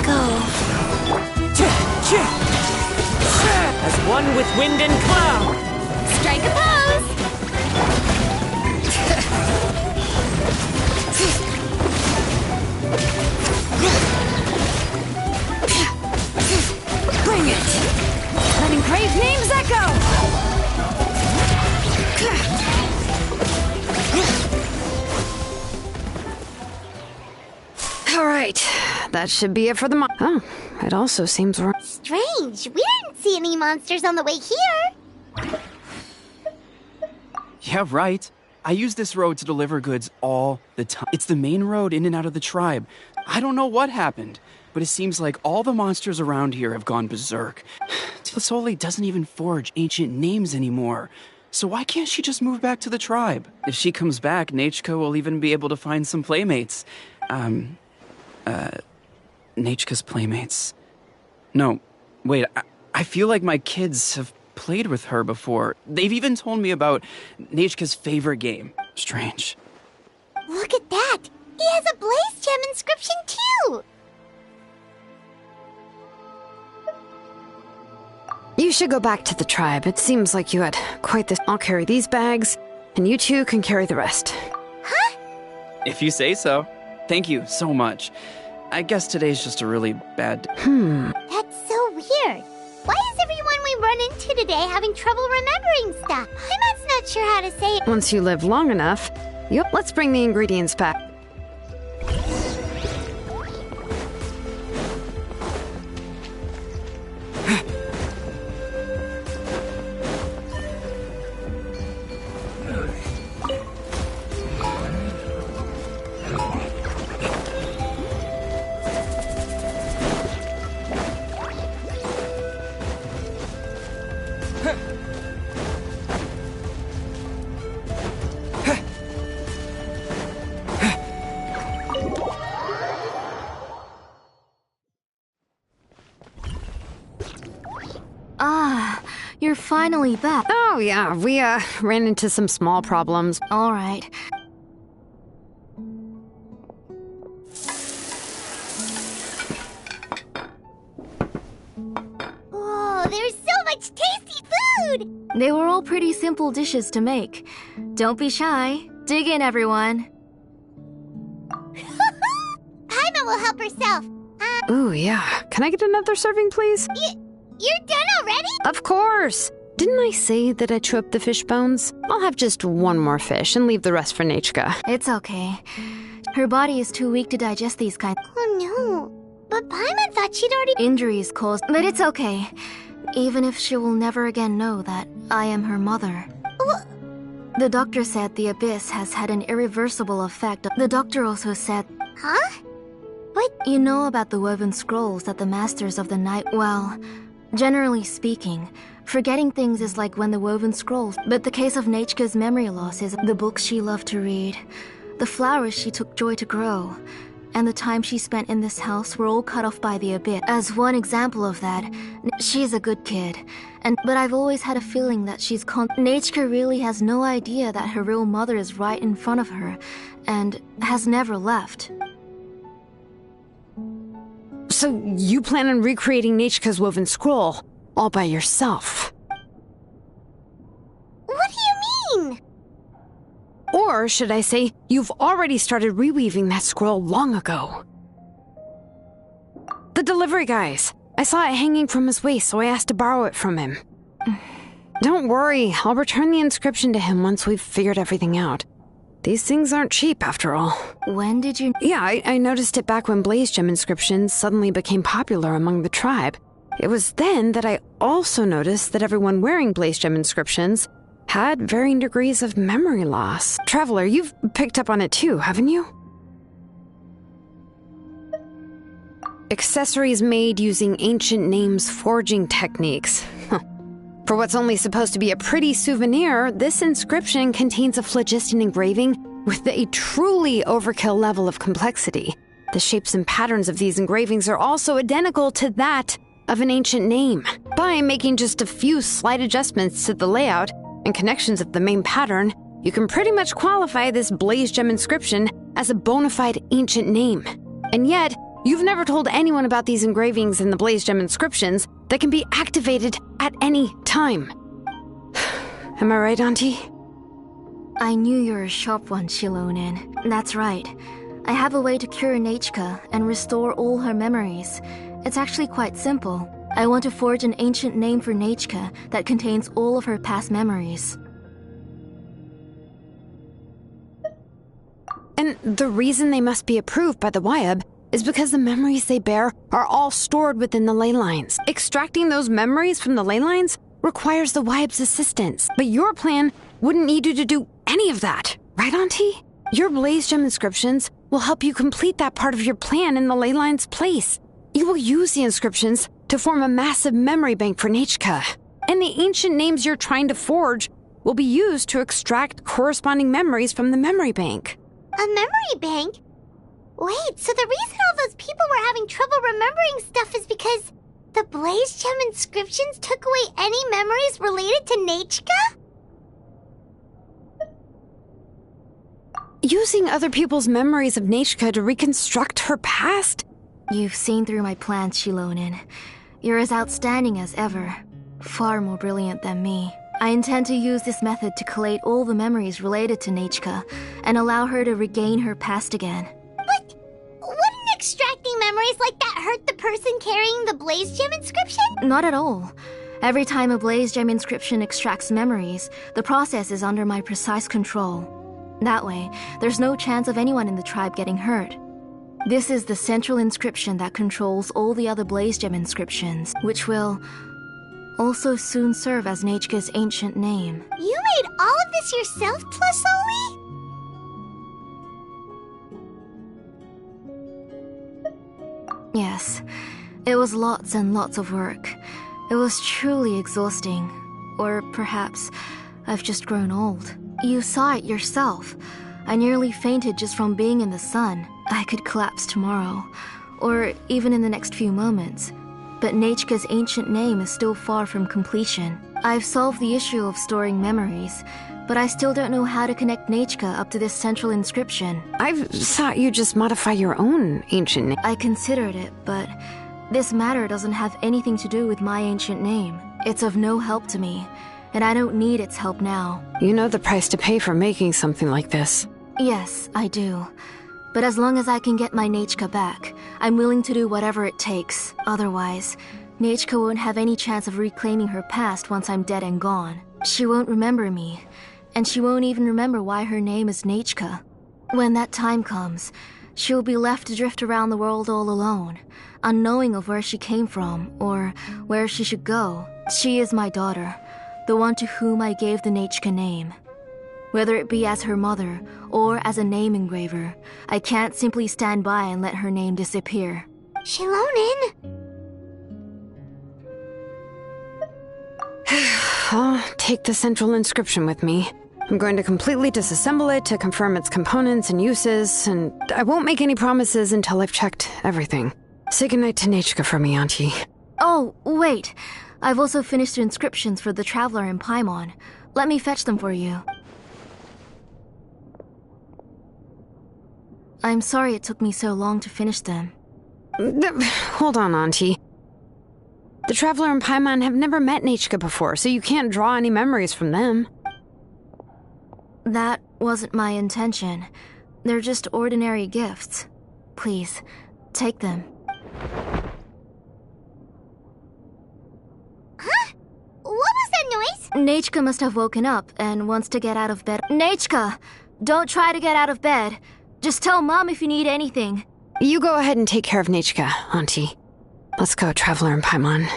Go. As one with wind and cloud! Strike a pose! Bring it! Letting Crave names echo! All right, that should be it for the Oh, it also seems strange. We didn't see any monsters on the way here. Yeah, right. I use this road to deliver goods all the time. It's the main road in and out of the tribe. I don't know what happened, but it seems like all the monsters around here have gone berserk. Xilolen doesn't even forge ancient names anymore. So why can't she just move back to the tribe? If she comes back, Nechka will even be able to find some playmates. Nechka's playmates. No, wait, I feel like my kids have played with her before. They've even told me about Nechka's favorite game. Strange. Look at that! He has a blaze gem inscription too! You should go back to the tribe. It seems like you had quite this. I'll carry these bags, and you two can carry the rest. Huh? If you say so. Thank you so much. I guess today's just a really bad... That's so weird. Why is everyone we run into today having trouble remembering stuff? I'm not sure how to say it. Once you live long enough, let's bring the ingredients back. Ah, you're finally back. Oh, yeah, we, ran into some small problems. All right. Whoa, there's so much tasty food! food? They were all pretty simple dishes to make. Don't be shy. Dig in, everyone. Paimon will help herself. Ooh, yeah. Can I get another serving, please? You're done already? Of course! Didn't I say that I'd chew up the fish bones? I'll have just one more fish and leave the rest for Nechka. It's okay. Her body is too weak to digest these kinds. Oh no. But Paimon thought she'd already... Injuries caused... But it's okay. Even if she will never again know that I am her mother. The doctor said the abyss has had an irreversible effect. The doctor also said... Huh? What? You know about the woven scrolls that the Masters of the Night... Well, generally speaking, forgetting things is like when the woven scrolls... But the case of Nechka's memory loss is the books she loved to read, the flowers she took joy to grow, and the time she spent in this house were all cut off by the abyss. As one example of that, she's a good kid, but I've always had a feeling that she's Nechka really has no idea that her real mother is right in front of her, and has never left. So you plan on recreating Nechka's woven scroll, all by yourself? What do you mean? Or should I say, you've already started reweaving that scroll long ago. The delivery guys. I saw it hanging from his waist, so I asked to borrow it from him. Don't worry, I'll return the inscription to him once we've figured everything out. These things aren't cheap, after all. When did you... Yeah, I noticed it back when blaze gem inscriptions suddenly became popular among the tribe. It was then that I also noticed that everyone wearing blaze gem inscriptions had varying degrees of memory loss. Traveler, you've picked up on it too, haven't you? Accessories made using ancient names forging techniques. For what's only supposed to be a pretty souvenir, this inscription contains a phlogiston engraving with a truly overkill level of complexity. The shapes and patterns of these engravings are also identical to that of an ancient name. By making just a few slight adjustments to the layout and connections of the main pattern, you can pretty much qualify this blaze gem inscription as a bona fide ancient name. And yet, you've never told anyone about these engravings in the blaze gem inscriptions that can be activated at any time. Am I right, Auntie? I knew you're a sharp one, Xilolen. That's right. I have a way to cure Nechka and restore all her memories. It's actually quite simple. I want to forge an ancient name for Nechka that contains all of her past memories. And the reason they must be approved by the Wyab is because the memories they bear are all stored within the ley lines. Extracting those memories from the ley lines requires the Wyab's assistance. But your plan wouldn't need you to do any of that, right, Auntie? Your blaze gem inscriptions will help you complete that part of your plan in the ley lines' place. You will use the inscriptions to form a massive memory bank for Nechka. And the ancient names you're trying to forge will be used to extract corresponding memories from the memory bank. A memory bank? Wait, so the reason all those people were having trouble remembering stuff is because the blaze gem inscriptions took away any memories related to Nechka? Using other people's memories of Nechka to reconstruct her past? You've seen through my plans, Xilolen. You're as outstanding as ever. Far more brilliant than me. I intend to use this method to collate all the memories related to Nechka and allow her to regain her past again. But wouldn't extracting memories like that hurt the person carrying the blaze gem inscription? Not at all. Every time a blaze gem inscription extracts memories, the process is under my precise control. That way, there's no chance of anyone in the tribe getting hurt. This is the central inscription that controls all the other blaze gem inscriptions, which will also soon serve as Nechka's ancient name. You made all of this yourself, Tlasoli? Yes, it was lots and lots of work. It was truly exhausting. Or perhaps I've just grown old. You saw it yourself. I nearly fainted just from being in the sun. I could collapse tomorrow, or even in the next few moments. But Nechka's ancient name is still far from completion. I've solved the issue of storing memories, but I still don't know how to connect Nechka up to this central inscription. I thought you just modify your own ancient name. I considered it, but this matter doesn't have anything to do with my ancient name. It's of no help to me. and I don't need its help now. You know the price to pay for making something like this. Yes, I do. But as long as I can get my Nechka back, I'm willing to do whatever it takes. Otherwise, Nechka won't have any chance of reclaiming her past once I'm dead and gone. She won't remember me, and she won't even remember why her name is Nechka. When that time comes, she will be left to drift around the world all alone, unknowing of where she came from or where she should go. She is my daughter, the one to whom I gave the Nechka name. Whether it be as her mother or as a name engraver, I can't simply stand by and let her name disappear. Xilolen! I'll take the central inscription with me. I'm going to completely disassemble it to confirm its components and uses, and I won't make any promises until I've checked everything. Say goodnight to Nechka for me, Auntie. Oh, wait. I've also finished the inscriptions for the Traveler in Paimon. Let me fetch them for you. I'm sorry it took me so long to finish them. Hold on, Auntie. The Traveler and Paimon have never met Nechka before, so you can't draw any memories from them. That wasn't my intention. They're just ordinary gifts. Please, take them. Huh? What was that noise? Nechka must have woken up and wants to get out of bed. Nechka! Don't try to get out of bed. Just tell Mom if you need anything. You go ahead and take care of Nechka, Auntie. Let's go, Traveler and Paimon.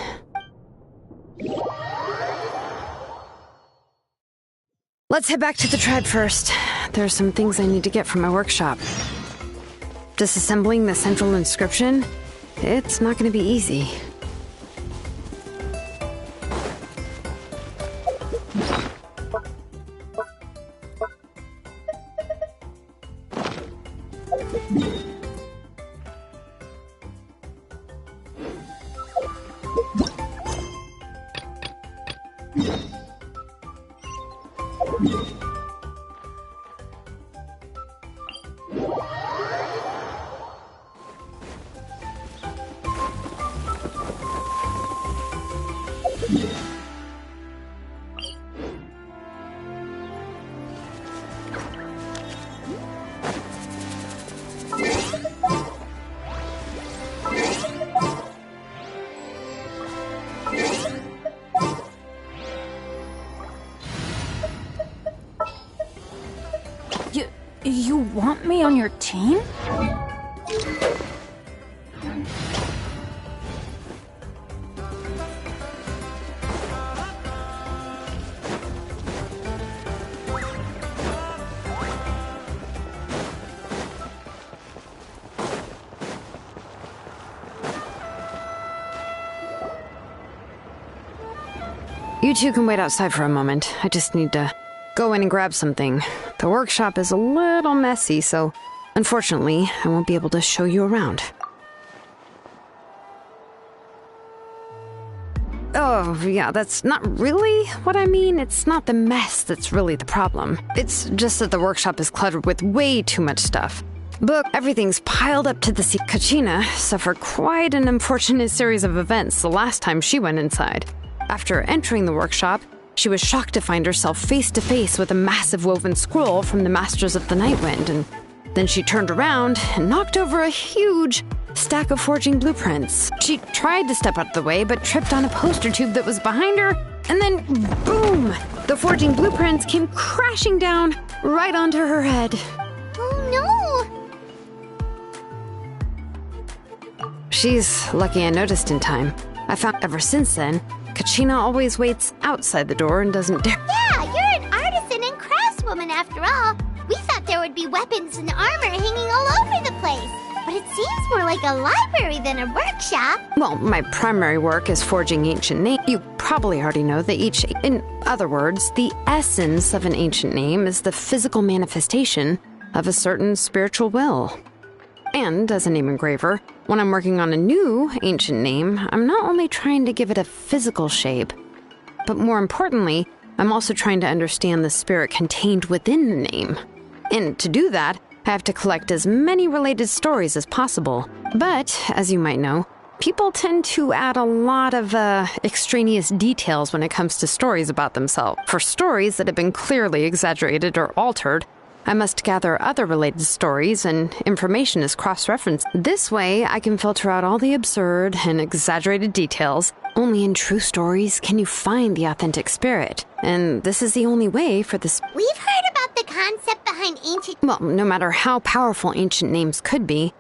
Let's head back to the tread first. There are some things I need to get from my workshop. Disassembling the central inscription? It's not going to be easy. You want me on your team? You two can wait outside for a moment. I just need to go in and grab something. The workshop is a little messy, so unfortunately, I won't be able to show you around. Oh, yeah, that's not really what I mean. It's not the mess that's really the problem. It's just that the workshop is cluttered with way too much stuff. Book, everything's piled up to the seat. Kachina suffered quite an unfortunate series of events the last time she went inside. After entering the workshop, she was shocked to find herself face to face with a massive woven scroll from the Masters of the Nightwind, and then she turned around and knocked over a huge stack of forging blueprints. She tried to step out of the way, but tripped on a poster tube that was behind her, and then boom! The forging blueprints came crashing down right onto her head. Oh no! She's lucky I noticed in time. I found ever since then, Kachina always waits outside the door and doesn't dare. Yeah, you're an artisan and craftswoman after all. We thought there would be weapons and armor hanging all over the place. But it seems more like a library than a workshop. Well, my primary work is forging ancient names. You probably already know that in other words, the essence of an ancient name is the physical manifestation of a certain spiritual will. And as a name engraver, when I'm working on a new ancient name, I'm not only trying to give it a physical shape, but more importantly, I'm also trying to understand the spirit contained within the name. And to do that, I have to collect as many related stories as possible. But, as you might know, People tend to add a lot of extraneous details when it comes to stories about themselves. For stories that have been clearly exaggerated or altered, I must gather other related stories and information is cross-referenced. This way, I can filter out all the absurd and exaggerated details. Only in true stories can you find the authentic spirit. And this is the only way for this. We've heard about the concept behind ancient... Well, no matter how powerful ancient names could be,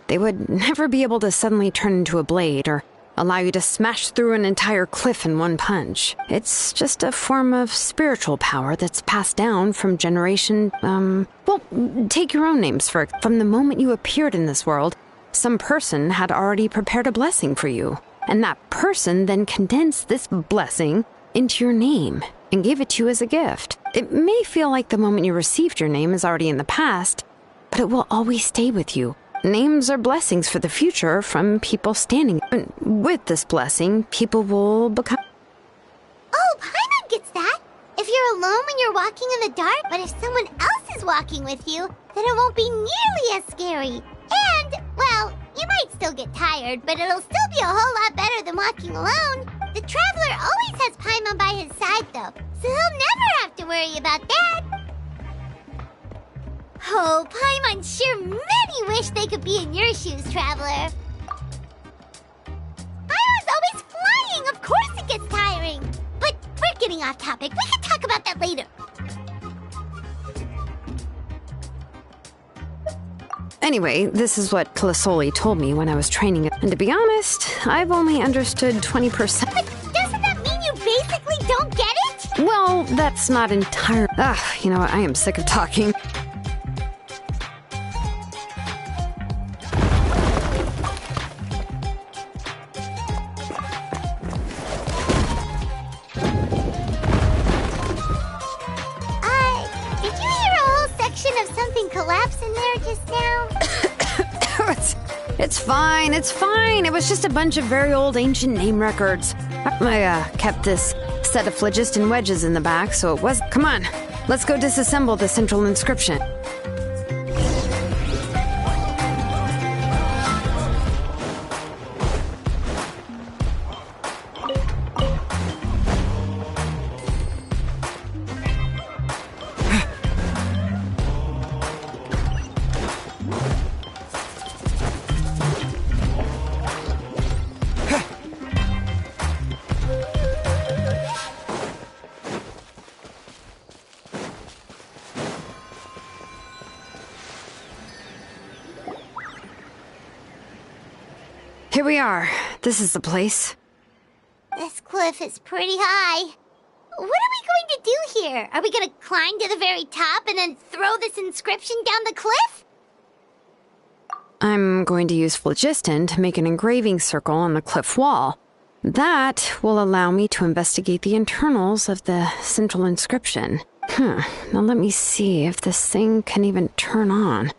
they would never be able to suddenly turn into a blade or allow you to smash through an entire cliff in one punch. It's just a form of spiritual power that's passed down from generation, well, take your own names for it. From the moment you appeared in this world, some person had already prepared a blessing for you. And that person then condensed this blessing into your name and gave it to you as a gift. It may feel like the moment you received your name is already in the past, but it will always stay with you. Names are blessings for the future from people standing. With this blessing, people will become... Oh, Paimon gets that. If you're alone when you're walking in the dark, but if someone else is walking with you, then it won't be nearly as scary. And, well, you might still get tired, but it'll still be a whole lot better than walking alone. The Traveler always has Paimon by his side, though, so he'll never have to worry about that. Oh, Paimon sure many wish they could be in your shoes, Traveler. Pyro's always flying. Of course it gets tiring. But we're getting off topic. We can talk about that later. Anyway, this is what Xilolen told me when I was training it. And to be honest, I've only understood 20%. But doesn't that mean you basically don't get it? Well, that's not entire... you know what? I am sick of talking. It's fine. It was just a bunch of very old ancient name records. I kept this set of phlogiston wedges in the back, so it was... Come on, let's go disassemble the central inscription. Here we are. This is the place. This cliff is pretty high. What are we going to do here? Are we going to climb to the very top and then throw this inscription down the cliff? I'm going to use phlogiston to make an engraving circle on the cliff wall. That will allow me to investigate the internals of the central inscription. Now let me see if this thing can even turn on.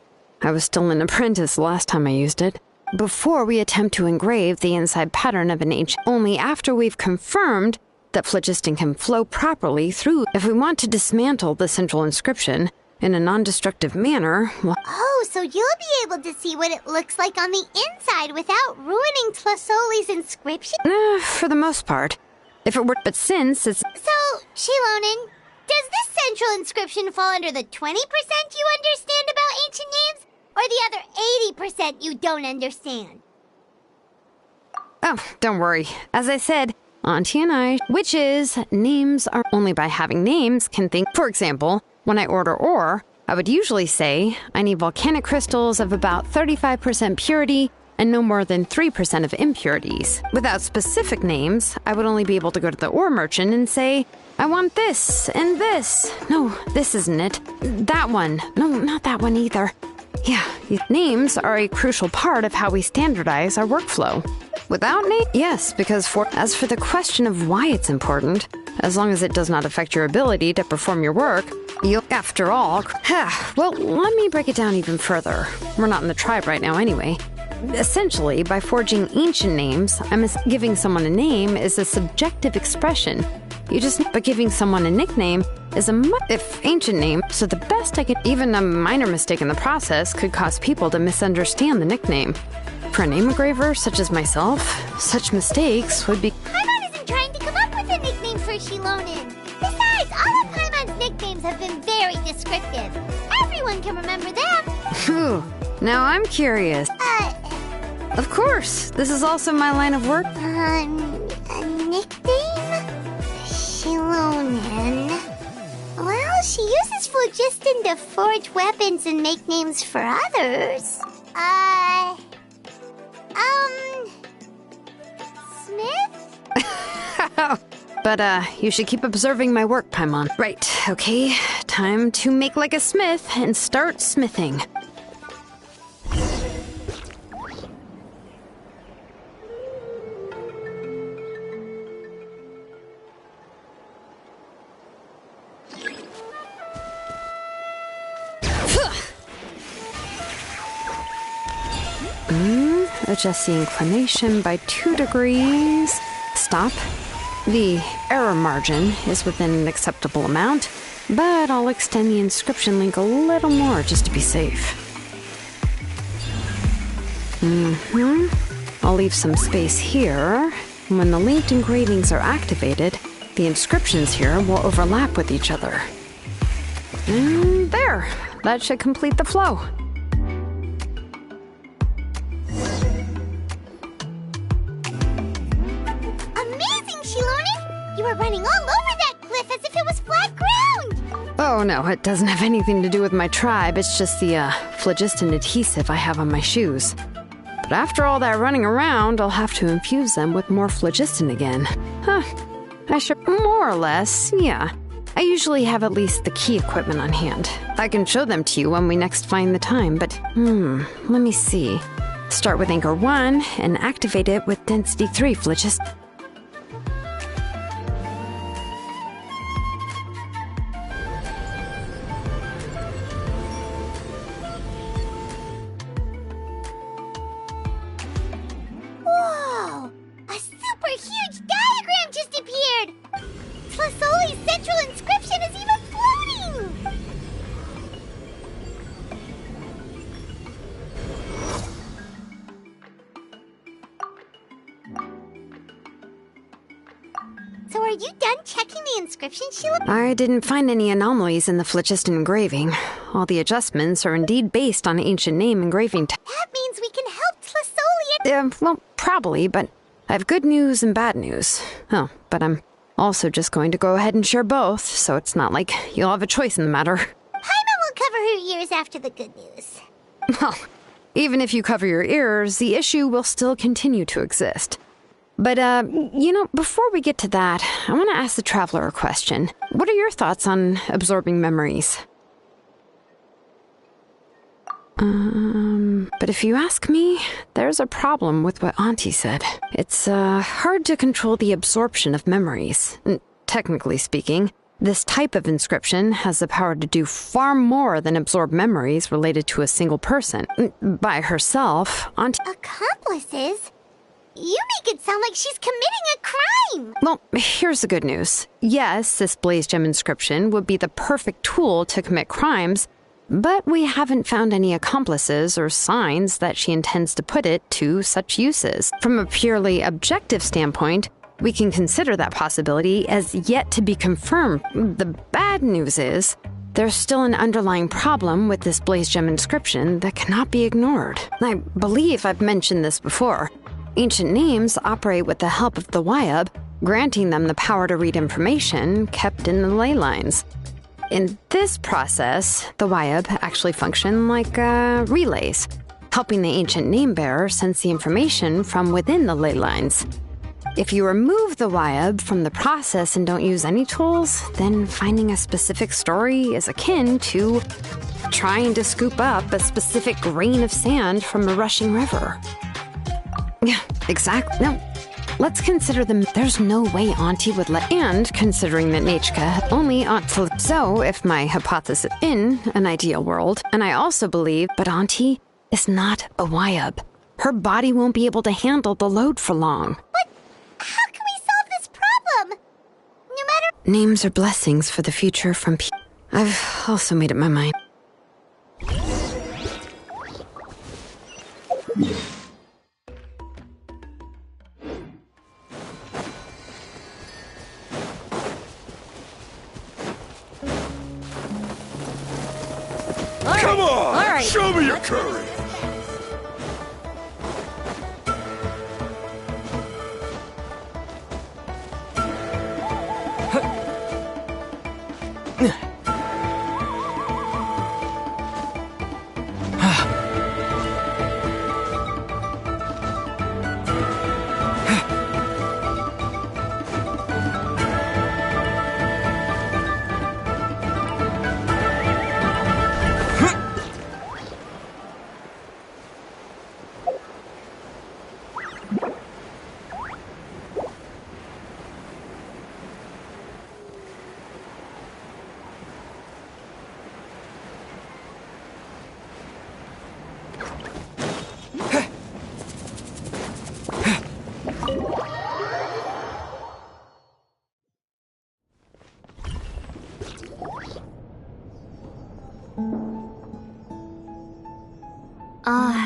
I was still an apprentice last time I used it. Before we attempt to engrave the inside pattern of an H, only after we've confirmed that phlogiston can flow properly through. If we want to dismantle the central inscription in a non-destructive manner, well... Oh, so you'll be able to see what it looks like on the inside without ruining Xilolen's inscription? For the most part. If it were... But since it's... So, Xilolen, does this central inscription fall under the 20% you understand about ancient names? Or the other 80% you don't understand? Oh, don't worry. As I said, Auntie and I, which is, names are only by having names can think. For example, when I order ore, I would usually say, I need volcanic crystals of about 35% purity and no more than 3% of impurities. Without specific names, I would only be able to go to the ore merchant and say, I want this and this. No, this isn't it. That one. No, not that one either. Yeah, names are a crucial part of how we standardize our workflow. Without name? Yes, because as for the question of why it's important, as long as it does not affect your ability to perform your work, after all, well, let me break it down even further. We're not in the tribe right now anyway. Essentially, by forging ancient names, giving someone a name is a subjective expression. But giving someone a nickname is if ancient name, so the best I could, even a minor mistake in the process could cause people to misunderstand the nickname. For a name engraver such as myself, such mistakes would be... Paimon isn't trying to come up with a nickname for Xilolen. Besides, all of Paimon's nicknames have been very descriptive. Everyone can remember them. Phew, now I'm curious. Of course, this is also my line of work. A nickname? Xilolen. Well, she uses phlogiston to forge weapons and make names for others. Smith? But, you should keep observing my work, Paimon. Right, okay. Time to make like a smith and start smithing. Adjust the inclination by 2 degrees. Stop. The error margin is within an acceptable amount, but I'll extend the inscription link a little more just to be safe. I'll leave some space here. When the linked engravings are activated, the inscriptions here will overlap with each other. And there! That should complete the flow. You were running all over that cliff as if it was flat ground! Oh no, it doesn't have anything to do with my tribe, it's just the phlogiston adhesive I have on my shoes. But after all that running around, I'll have to infuse them with more phlogiston again. Huh, I should more or less, yeah. I usually have at least the key equipment on hand. I can show them to you when we next find the time, but let me see. Start with Anchor 1 and activate it with Density 3 phlogiston. So are you done checking the inscription, Sheila? I didn't find any anomalies in the phlogiston engraving. All the adjustments are indeed based on ancient name engraving. That means we can help Tlasolian. Well, probably, but I have good news and bad news. Oh, but I'm also just going to go ahead and share both, so it's not like you'll have a choice in the matter. Paimon will cover her ears after the good news. Well, even if you cover your ears, the issue will still continue to exist. But, before we get to that, I want to ask the Traveler a question. What are your thoughts on absorbing memories? But if you ask me, there's a problem with what Auntie said. It's, hard to control the absorption of memories. Technically speaking, this type of inscription has the power to do far more than absorb memories related to a single person. By herself, Auntie... Accomplices? You make it sound like she's committing a crime! Well, here's the good news. Yes, this Blaze Gem inscription would be the perfect tool to commit crimes, but we haven't found any accomplices or signs that she intends to put it to such uses. From a purely objective standpoint, we can consider that possibility as yet to be confirmed. The bad news is, there's still an underlying problem with this Blaze Gem inscription that cannot be ignored. I believe I've mentioned this before. Ancient names operate with the help of the Wyab, granting them the power to read information kept in the ley lines. In this process, the Wyab actually function like relays, helping the ancient name bearer sense the information from within the ley lines. If you remove the Wyab from the process and don't use any tools, then finding a specific story is akin to trying to scoop up a specific grain of sand from a rushing river. Yeah, exactly. No, let's consider them. There's no way Auntie would let. And considering that Nechka only ought to. So, if my hypothesis in an ideal world, and I also believe, but Auntie is not a Wyab. Her body won't be able to handle the load for long. But how can we solve this problem? No matter. Names are blessings for the future from I've also made up my mind. Come on! All right. Show me your courage!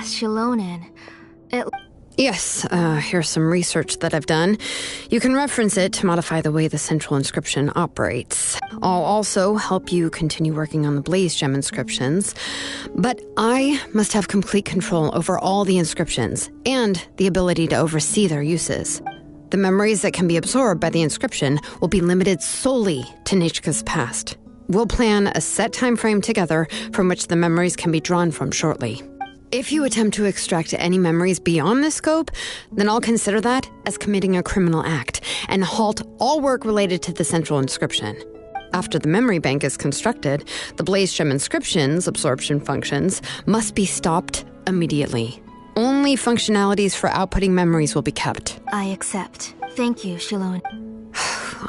Xilolen. Yes, here's some research that I've done. You can reference it to modify the way the central inscription operates. I'll also help you continue working on the Blaze Gem inscriptions, but I must have complete control over all the inscriptions and the ability to oversee their uses. The memories that can be absorbed by the inscription will be limited solely to Nechka's past. We'll plan a set time frame together from which the memories can be drawn from shortly. If you attempt to extract any memories beyond this scope, then I'll consider that as committing a criminal act and halt all work related to the central inscription. After the memory bank is constructed, the Blaze Gem inscription's absorption functions must be stopped immediately. Only functionalities for outputting memories will be kept. I accept. Thank you, Xilolen.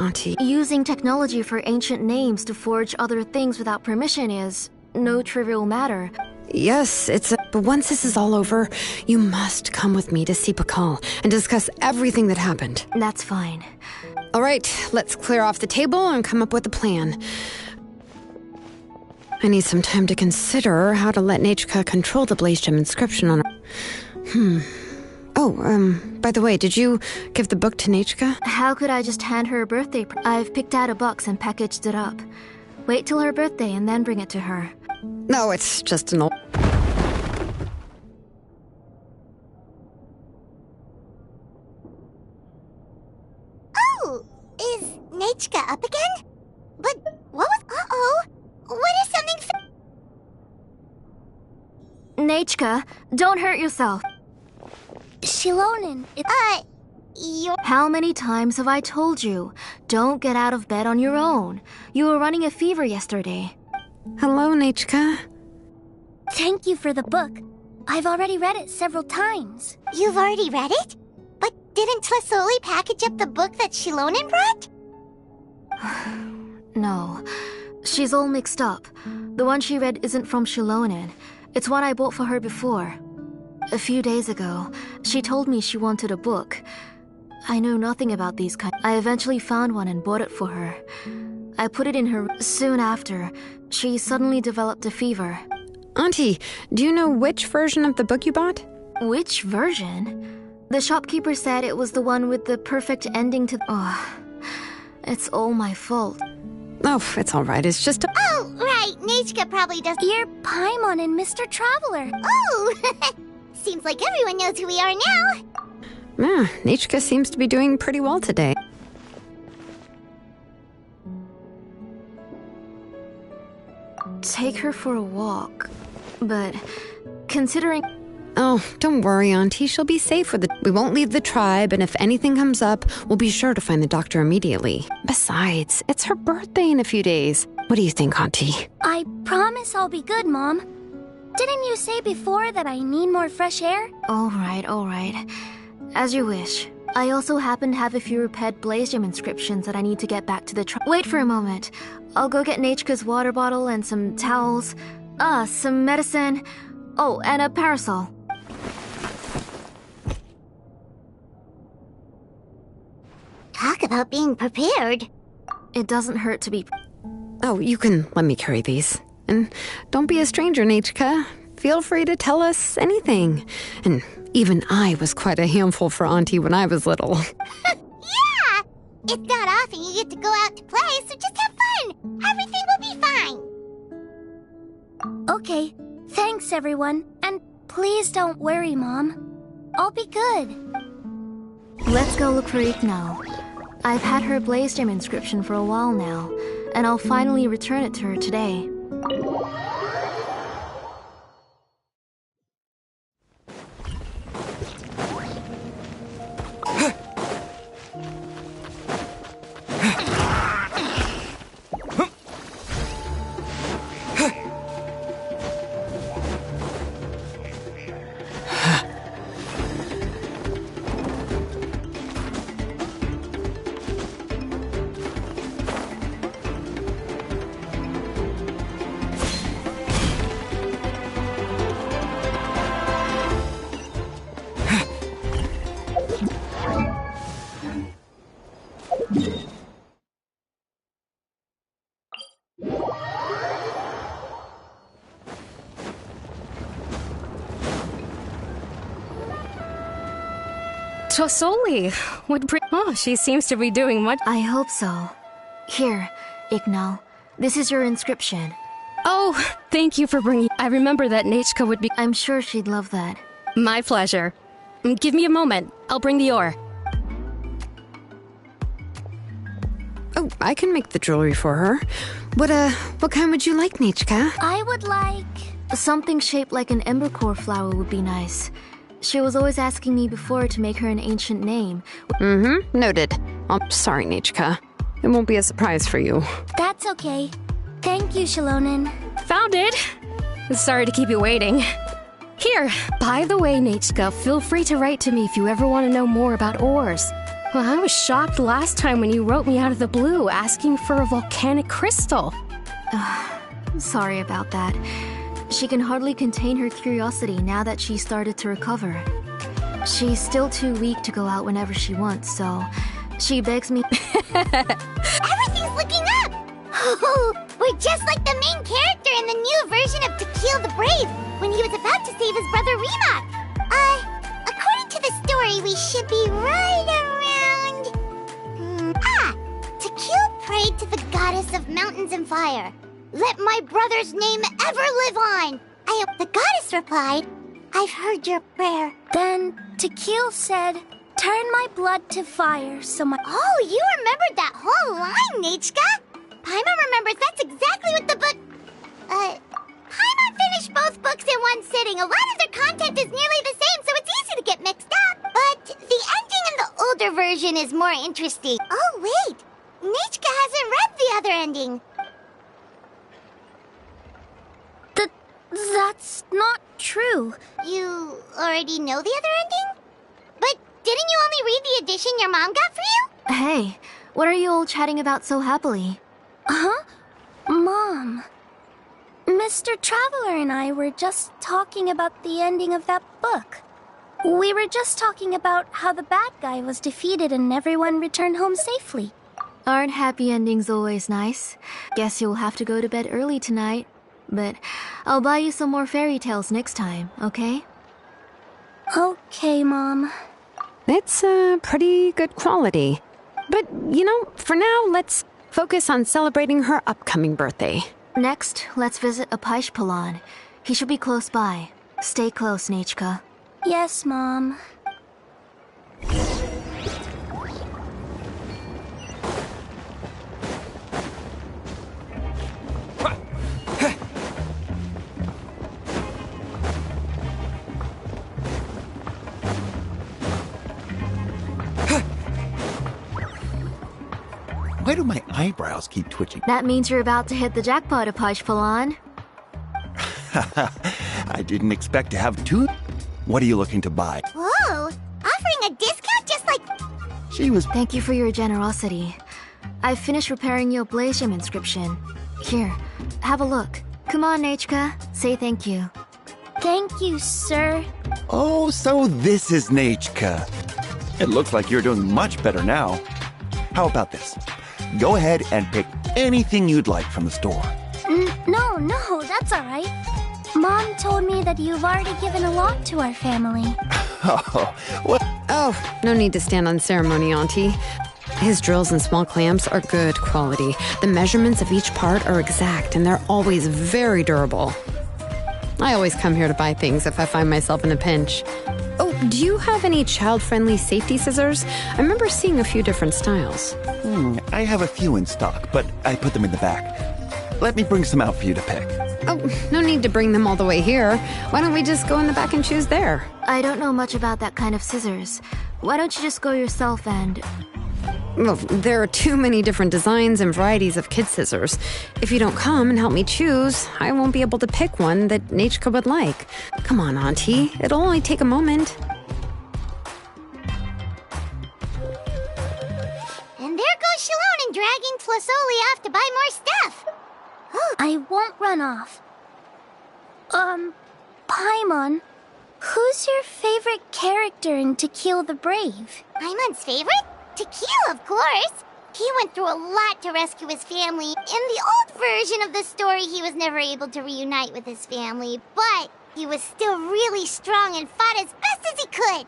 Auntie. Using technology for ancient names to forge other things without permission is no trivial matter. Yes, but once this is all over, you must come with me to see Pakal and discuss everything that happened. That's fine. All right, let's clear off the table and come up with a plan. I need some time to consider how to let Nechka control the Blaze Gem inscription on her. Oh, by the way, did you give the book to Nechka? How could I just hand her a birthday I've picked out a box and packaged it up. Wait till her birthday and then bring it to her. No, it's just an old... Oh, is Nechka up again? But what was... Uh-oh. What is something... Nechka, don't hurt yourself. Xilolen, you're... How many times have I told you? Don't get out of bed on your own. You were running a fever yesterday. Hello, Nechka. Thank you for the book. I've already read it several times. You've already read it? But didn't Tlasoli package up the book that Xilolen brought? No. She's all mixed up. The one she read isn't from Xilolen. It's one I bought for her before. A few days ago, she told me she wanted a book. I know nothing about these kinds. I eventually found one and bought it for her. I put it in her... Soon after, she suddenly developed a fever. Auntie, do you know which version of the book you bought? Which version? The shopkeeper said it was the one with the perfect ending to... Oh, it's all my fault. Oh, it's all right. It's just a... Oh, right. Nechka probably does... You're Paimon and Mr. Traveler. Oh! Seems like everyone knows who we are now. Yeah, Nechka seems to be doing pretty well today. Take her for a walk. But considering... Oh, don't worry, Auntie. She'll be safe with it. We won't leave the tribe, and if anything comes up, we'll be sure to find the doctor immediately. Besides, it's her birthday in a few days. What do you think, Auntie? I promise I'll be good, Mom. Didn't you say before that I need more fresh air? All right. As you wish. I also happen to have a few repaired Blaze Gem inscriptions that I need to get back to the tribe. Wait for a moment. I'll go get Nechka's water bottle and some towels. Some medicine. Oh, and a parasol. Talk about being prepared. It doesn't hurt to be... Oh, you can let me carry these. And don't be a stranger, Nechka. Feel free to tell us anything. And even I was quite a handful for Auntie when I was little. Yeah! It's not often you get to go out to play, so just have fun. Everything will be fine. Okay, thanks everyone. And please don't worry, Mom. I'll be good. Let's go look for Iknal. I've had her Blaze Gem inscription for a while now, and I'll finally return it to her today. Tosoli she seems to be doing much. I hope so. Here, Iknal. This is your inscription. Oh, thank you for bringing... I remember that Nechka would be... I'm sure she'd love that. My pleasure. Give me a moment. I'll bring the ore. Oh, I can make the jewelry for her. What kind would you like, Nechka? I would like... Something shaped like an embercore flower would be nice. She was always asking me before to make her an ancient name. Mm-hmm, noted. Oh, sorry, Nechka. It won't be a surprise for you. That's okay. Thank you, Xilolen. Found it! Sorry to keep you waiting. Here, by the way, Nechka, feel free to write to me if you ever want to know more about ores. Well, I was shocked last time when you wrote me out of the blue asking for a volcanic crystal. Sorry about that. She can hardly contain her curiosity now that she started to recover. She's still too weak to go out whenever she wants, so she begs me... Everything's looking up! Oh, we're just like the main character in the new version of To Kill the Brave, when he was about to save his brother Remak. According to the story, we should be right around... To Kill prayed to the goddess of mountains and fire. Let my brother's name ever live on! The goddess replied, I've heard your prayer. Then Tequil said, turn my blood to fire so my... Oh, you remembered that whole line, Nechka! Paimon remembers that's exactly what the book... Paimon finished both books in one sitting. A lot of their content is nearly the same, so it's easy to get mixed up. But the ending in the older version is more interesting. Oh, wait! Nechka hasn't read the other ending. That's not true. You already know the other ending? But didn't you only read the edition your mom got for you? Hey, what are you all chatting about so happily? Huh? Mom. Mr. Traveler and I were just talking about the ending of that book. We were just talking about how the bad guy was defeated and everyone returned home safely. Aren't happy endings always nice? Guess you'll have to go to bed early tonight. But I'll buy you some more fairy tales next time, okay? Okay, Mom. It's pretty good quality. But, for now, let's focus on celebrating her upcoming birthday. Next, let's visit Apaish Palan. He should be close by. Stay close, Nechka. Yes, Mom. Why do my eyebrows keep twitching? That means you're about to hit the jackpot, Apaish Palan. I didn't expect to have two. What are you looking to buy? Whoa! Offering a discount just like... She was... Thank you for your generosity. I've finished repairing your Blaze Gem inscription. Here, have a look. Come on, Nechka. Say thank you. Thank you, sir. Oh, so this is Nechka. It looks like you're doing much better now. How about this? Go ahead and pick anything you'd like from the store. No, that's all right. Mom told me that you've already given a lot to our family. Oh, what? Oh, no need to stand on ceremony, Auntie. His drills and small clamps are good quality. The measurements of each part are exact, and they're always very durable. I always come here to buy things if I find myself in a pinch. Oh, do you have any child-friendly safety scissors? I remember seeing a few different styles. I have a few in stock, but I put them in the back. Let me bring some out for you to pick. Oh, no need to bring them all the way here. Why don't we just go in the back and choose there? I don't know much about that kind of scissors. Why don't you just go yourself and... Well, there are too many different designs and varieties of kid scissors. If you don't come and help me choose, I won't be able to pick one that Nachka would like. Come on, Auntie. It'll only take a moment. And there goes Xilolen dragging Tlasoli off to buy more stuff. I won't run off. Paimon, who's your favorite character in To Kill the Brave? Paimon's favorite? To Kill, of course. He went through a lot to rescue his family. In the old version of the story, he was never able to reunite with his family, but he was still really strong and fought as best as he could.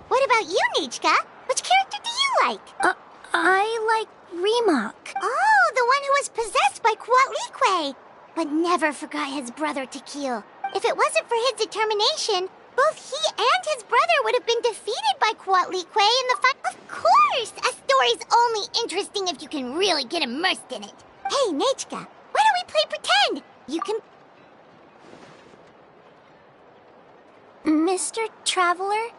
What about you, Nichka? Which character do you like? I like Remak. Oh, the one who was possessed by Kuatlique, but never forgot his brother To Kill. If it wasn't for his determination, both he and his brother would have been defeated by Kuatlique in the fight. Of course! A story's only interesting if you can really get immersed in it. Hey, Nachka, why don't we play pretend? You can... Mr. Traveler,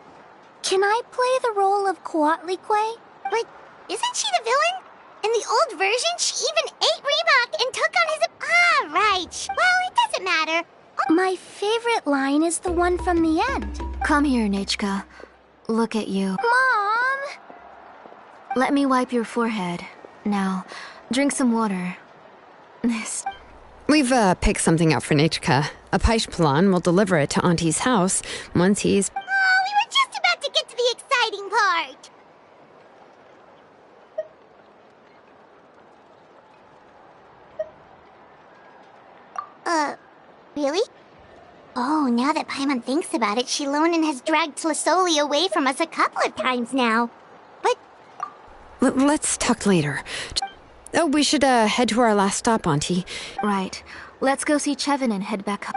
can I play the role of Kuatlique? But isn't she the villain? In the old version, she even ate Remak and took on his... Ah, right. Well, it doesn't matter. My favorite line is the one from the end. Come here, Nachka. Look at you. Mom! Let me wipe your forehead. Now, drink some water. We've picked something up for Nachka. A Paishpalan will deliver it to Auntie's house once he's... Oh, we were just about to get to the exciting part. Really? Oh, now that Paimon thinks about it, Xilolen has dragged Tlasoli away from us a couple of times now. But... Let's talk later. Oh, we should head to our last stop, Auntie. Right. Let's go see Chevin and head back up.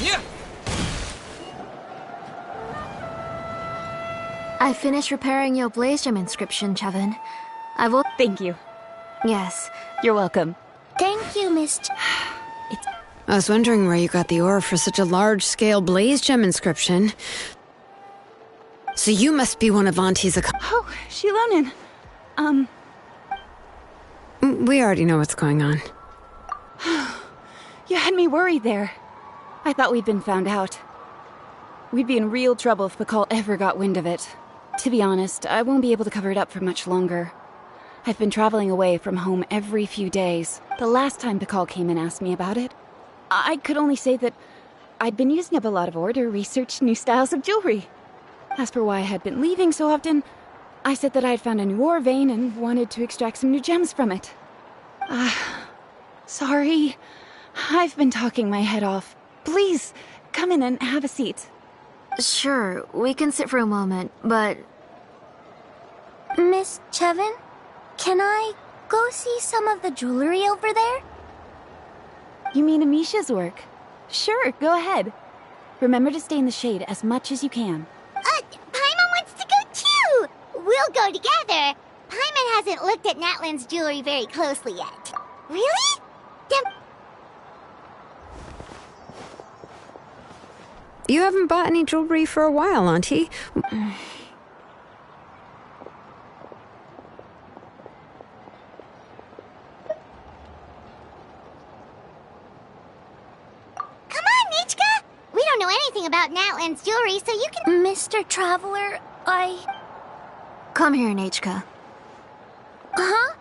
Yeah. I finished repairing your blaze gem inscription, Chevin. I will... Thank you. Yes. You're welcome. Thank you, Miss... I was wondering where you got the ore for such a large-scale blaze gem inscription. So you must be one of Auntie's... Oh, Xilolen. We already know what's going on. You had me worried there. I thought we'd been found out. We'd be in real trouble if Pakal ever got wind of it. To be honest, I won't be able to cover it up for much longer. I've been traveling away from home every few days. The last time Pakal came and asked me about it, I could only say that I'd been using up a lot of ore to research new styles of jewelry. As for why I had been leaving so often, I said that I had found a new ore vein and wanted to extract some new gems from it. Sorry. I've been talking my head off. Please, come in and have a seat. Sure, we can sit for a moment, but... Miss Chevin, can I go see some of the jewelry over there? You mean Amisha's work? Sure, go ahead. Remember to stay in the shade as much as you can. Paimon wants to go too! We'll go together. Paimon hasn't looked at Natlan's jewelry very closely yet. Really? You haven't bought any jewelry for a while, Auntie. Come on, Nichka! We don't know anything about Natlan's jewelry, so you can... Mr. Traveler, Come here, Nachka. Huh?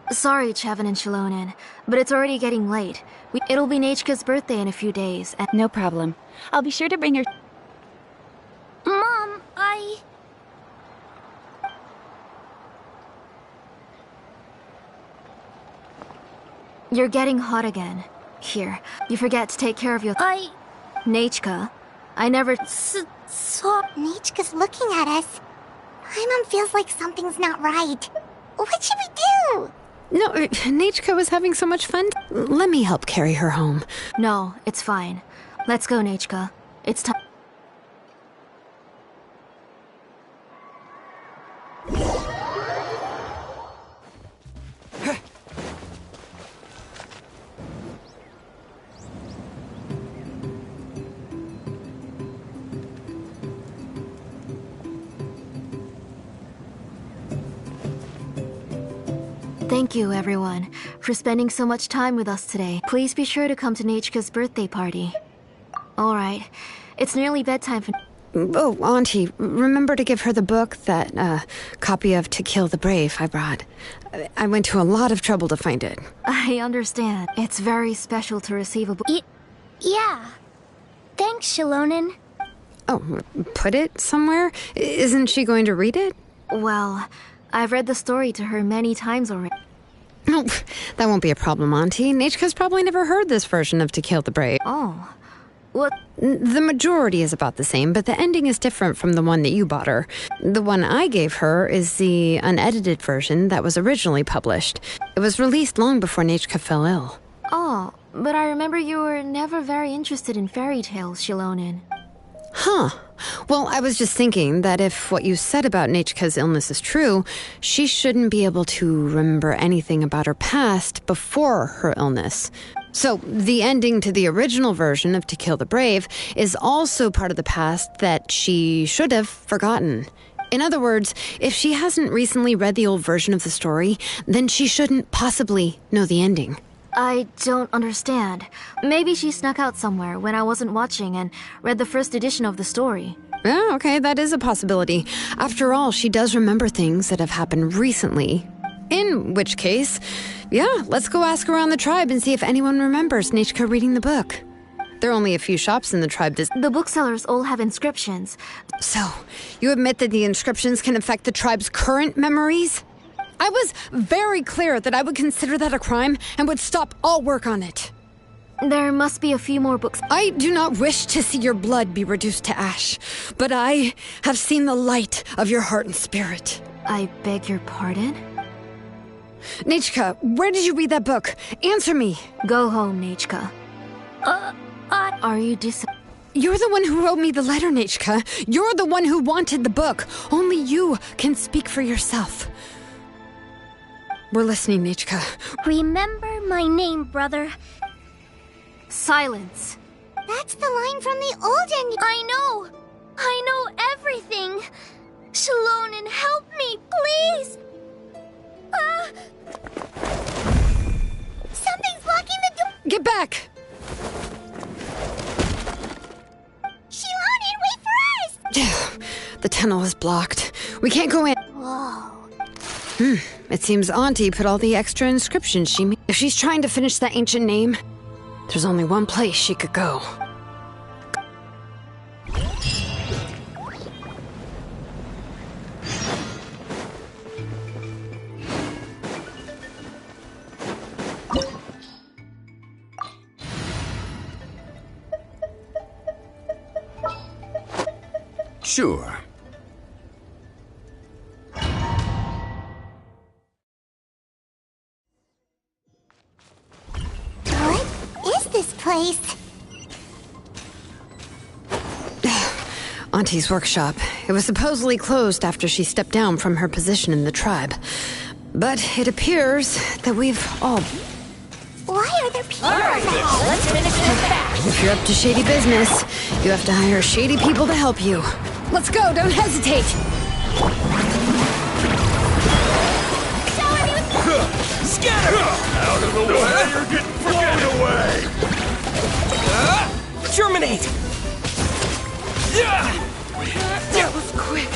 Sorry, Chevin and Xilolen, but it's already getting late. It'll be Nechka's birthday in a few days, and— No problem. I'll be sure to bring her— Mom, You're getting hot again. Here, you forget to take care of your— Nechka, I never— Stop. Nechka's looking at us. My mom feels like something's not right. What should we do? No, Nechka was having so much fun. Let me help carry her home. No, it's fine. Let's go, Nechka. It's time. Thank you, everyone, for spending so much time with us today. Please be sure to come to Nechka's birthday party. Alright, it's nearly bedtime for— Oh, Auntie, remember to give her the book, that copy of To Kill the Brave I brought. I went to a lot of trouble to find it. I understand. It's very special to receive a book. Yeah. Thanks, Xilolen. Oh, put it somewhere? Isn't she going to read it? Well, I've read the story to her many times already. No, that won't be a problem, Auntie. Nechka's probably never heard this version of To Kill the Brave. Oh. What? The majority is about the same, but the ending is different from the one that you bought her. The one I gave her is the unedited version that was originally published. It was released long before Nechka fell ill. Oh, but I remember you were never very interested in fairy tales, Xilolen. Huh. Well, I was just thinking that if what you said about Nechka's illness is true, she shouldn't be able to remember anything about her past before her illness. So, the ending to the original version of To Kill the Brave is also part of the past that she should have forgotten. In other words, if she hasn't recently read the old version of the story, then she shouldn't possibly know the ending. I don't understand. Maybe she snuck out somewhere when I wasn't watching and read the first edition of the story. Yeah, okay, that is a possibility. After all, she does remember things that have happened recently. In which case, yeah, let's go ask around the tribe and see if anyone remembers Nechka reading the book. There are only a few shops in the tribe. The booksellers all have inscriptions. So, you admit that the inscriptions can affect the tribe's current memories? I was very clear that I would consider that a crime and would stop all work on it. There must be a few more books. I do not wish to see your blood be reduced to ash, but I have seen the light of your heart and spirit. I beg your pardon? Nechka, where did you read that book? Answer me. Go home, Nechka. Are you You're the one who wrote me the letter, Nechka. You're the one who wanted the book. Only you can speak for yourself. We're listening, Nechka. Remember my name, brother. Silence. That's the line from the olden... I know everything. Xilolen, help me, please. Something's blocking the door. Get back. Xilolen, wait for us. The tunnel is blocked. We can't go in. Whoa. It seems Auntie put all the extra inscriptions she made. If she's trying to finish that ancient name, there's only one place she could go. Sure. What is this place? Auntie's workshop. It was supposedly closed after she stepped down from her position in the tribe. But it appears that we've all... Why are there people? All right, let's finish this fast. If you're up to shady business, you have to hire shady people to help you. Let's go, don't hesitate! Scatter! Out of the way! You're getting blown away! Germinate! That was quick.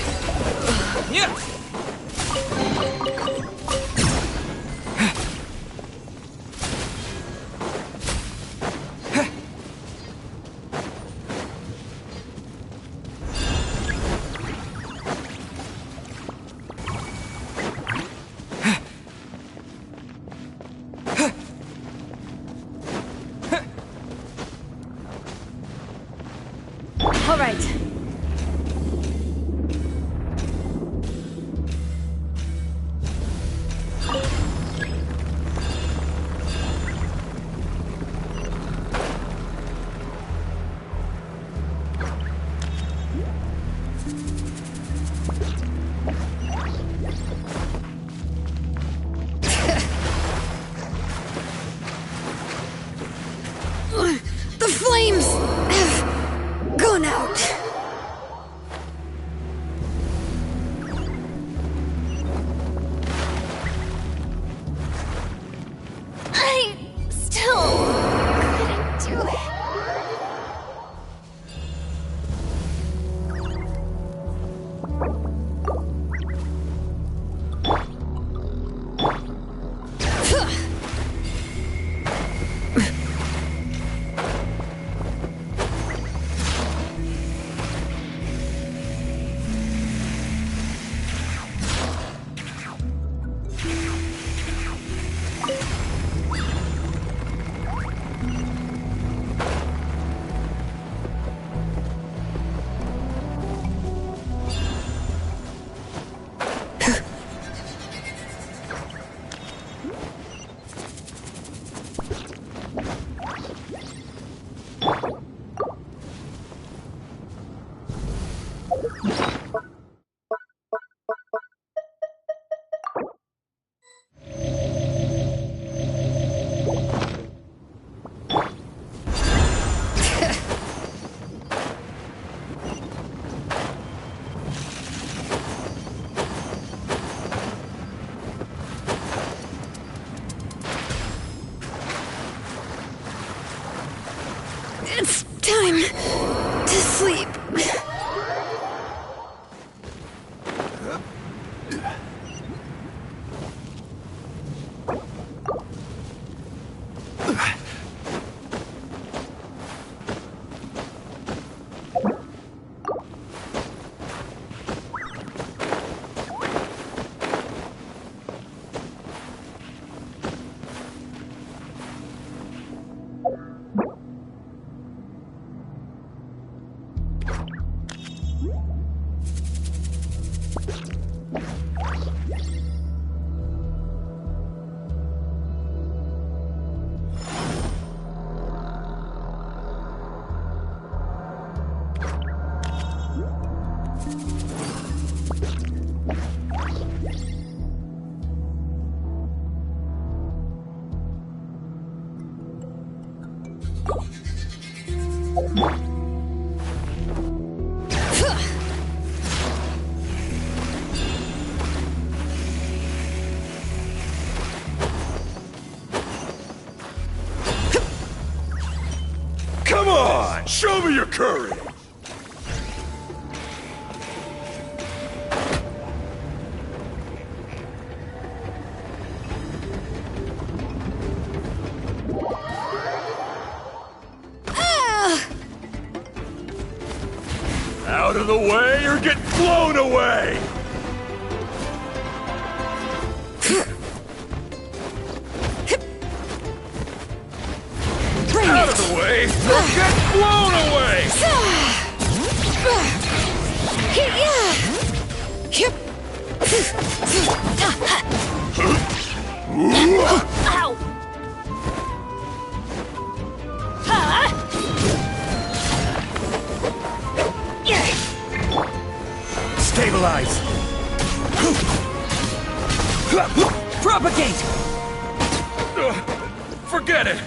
It's time to sleep. Come on! Show me your courage! Out of the way or get blown away! Out of the way or get blown away! Ow! Stabilize! Propagate! Forget it!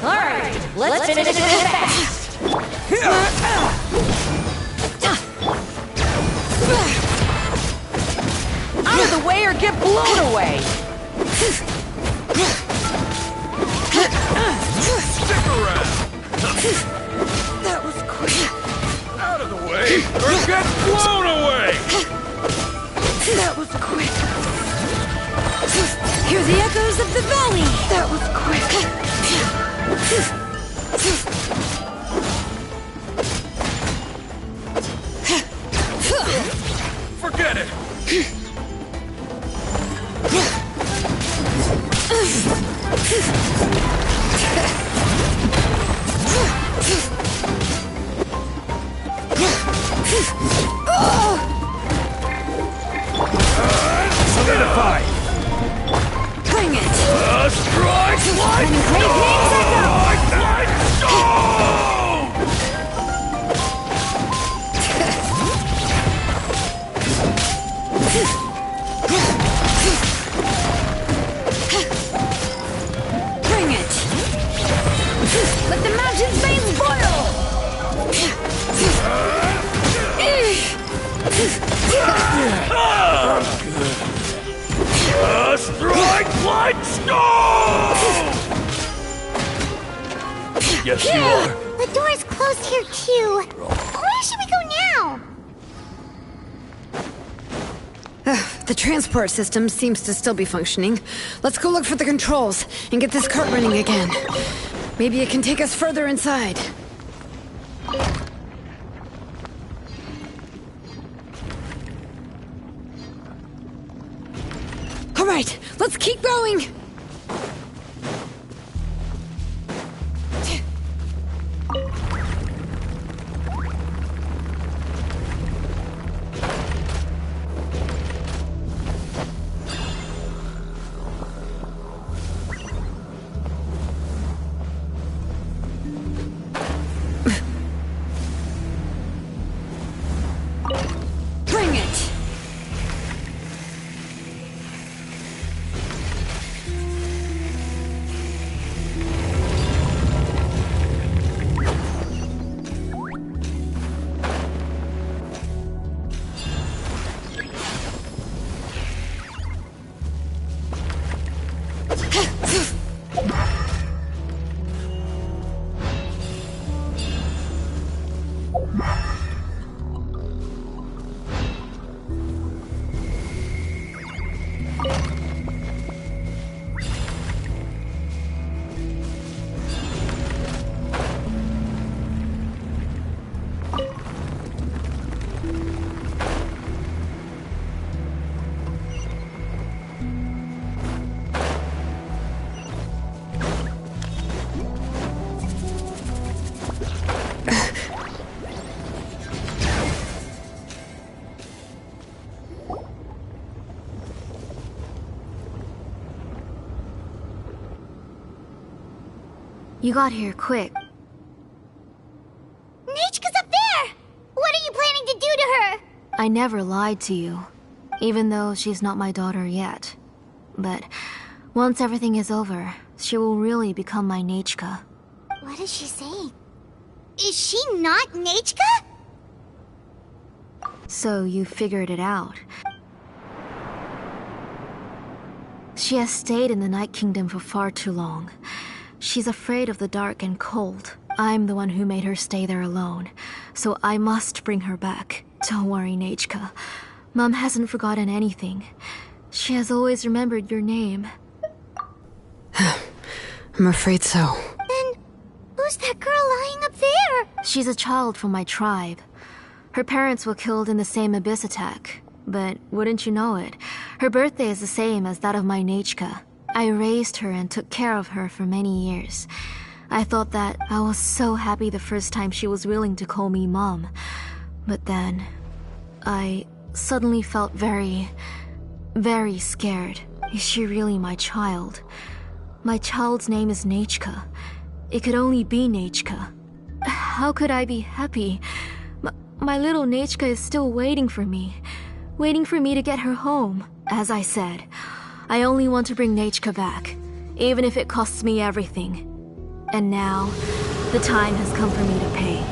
Alright, let's finish this fast! Out of the way or get blown away! Stick around! That was quick. Out of the way or get blown away! That was quick. Hear the echoes of the valley! That was quick. Forget it! Solidify! Bring it! Strike like Bring it! Let the mountain's veins boil! strike like stone! Yes, you are. The door's closed here too. Where should we go now? The transport system seems to still be functioning. Let's go look for the controls and get this cart running again. Maybe it can take us further inside. All right, let's keep going! Bring it! You got here quick. Nechka's up there! What are you planning to do to her? I never lied to you, even though she's not my daughter yet. But once everything is over, she will really become my Nechka. What is she saying? Is she not Nechka? So you figured it out. She has stayed in the Night Kingdom for far too long. She's afraid of the dark and cold. I'm the one who made her stay there alone, so I must bring her back. Don't worry, Nechka. Mom hasn't forgotten anything. She has always remembered your name. I'm afraid so. Then, who's that girl lying up there? She's a child from my tribe. Her parents were killed in the same abyss attack. But wouldn't you know it, her birthday is the same as that of my Nechka. I raised her and took care of her for many years. I thought that I was so happy the first time she was willing to call me Mom. But then, I suddenly felt very scared. Is she really my child? My child's name is Nechka. It could only be Nechka. How could I be happy? My little Nechka is still waiting for me to get her home. As I said, I only want to bring Nechka back, even if it costs me everything. And now, the time has come for me to pay.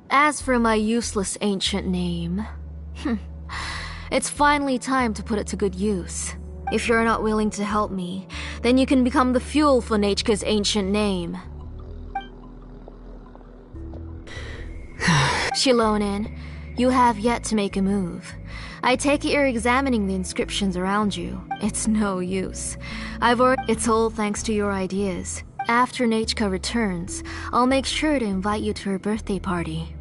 As for my useless ancient name, it's finally time to put it to good use. If you're not willing to help me, then you can become the fuel for Nechka's ancient name. Xilolen, you have yet to make a move. I take it you're examining the inscriptions around you. It's no use. It's all thanks to your ideas. After Nechka returns, I'll make sure to invite you to her birthday party.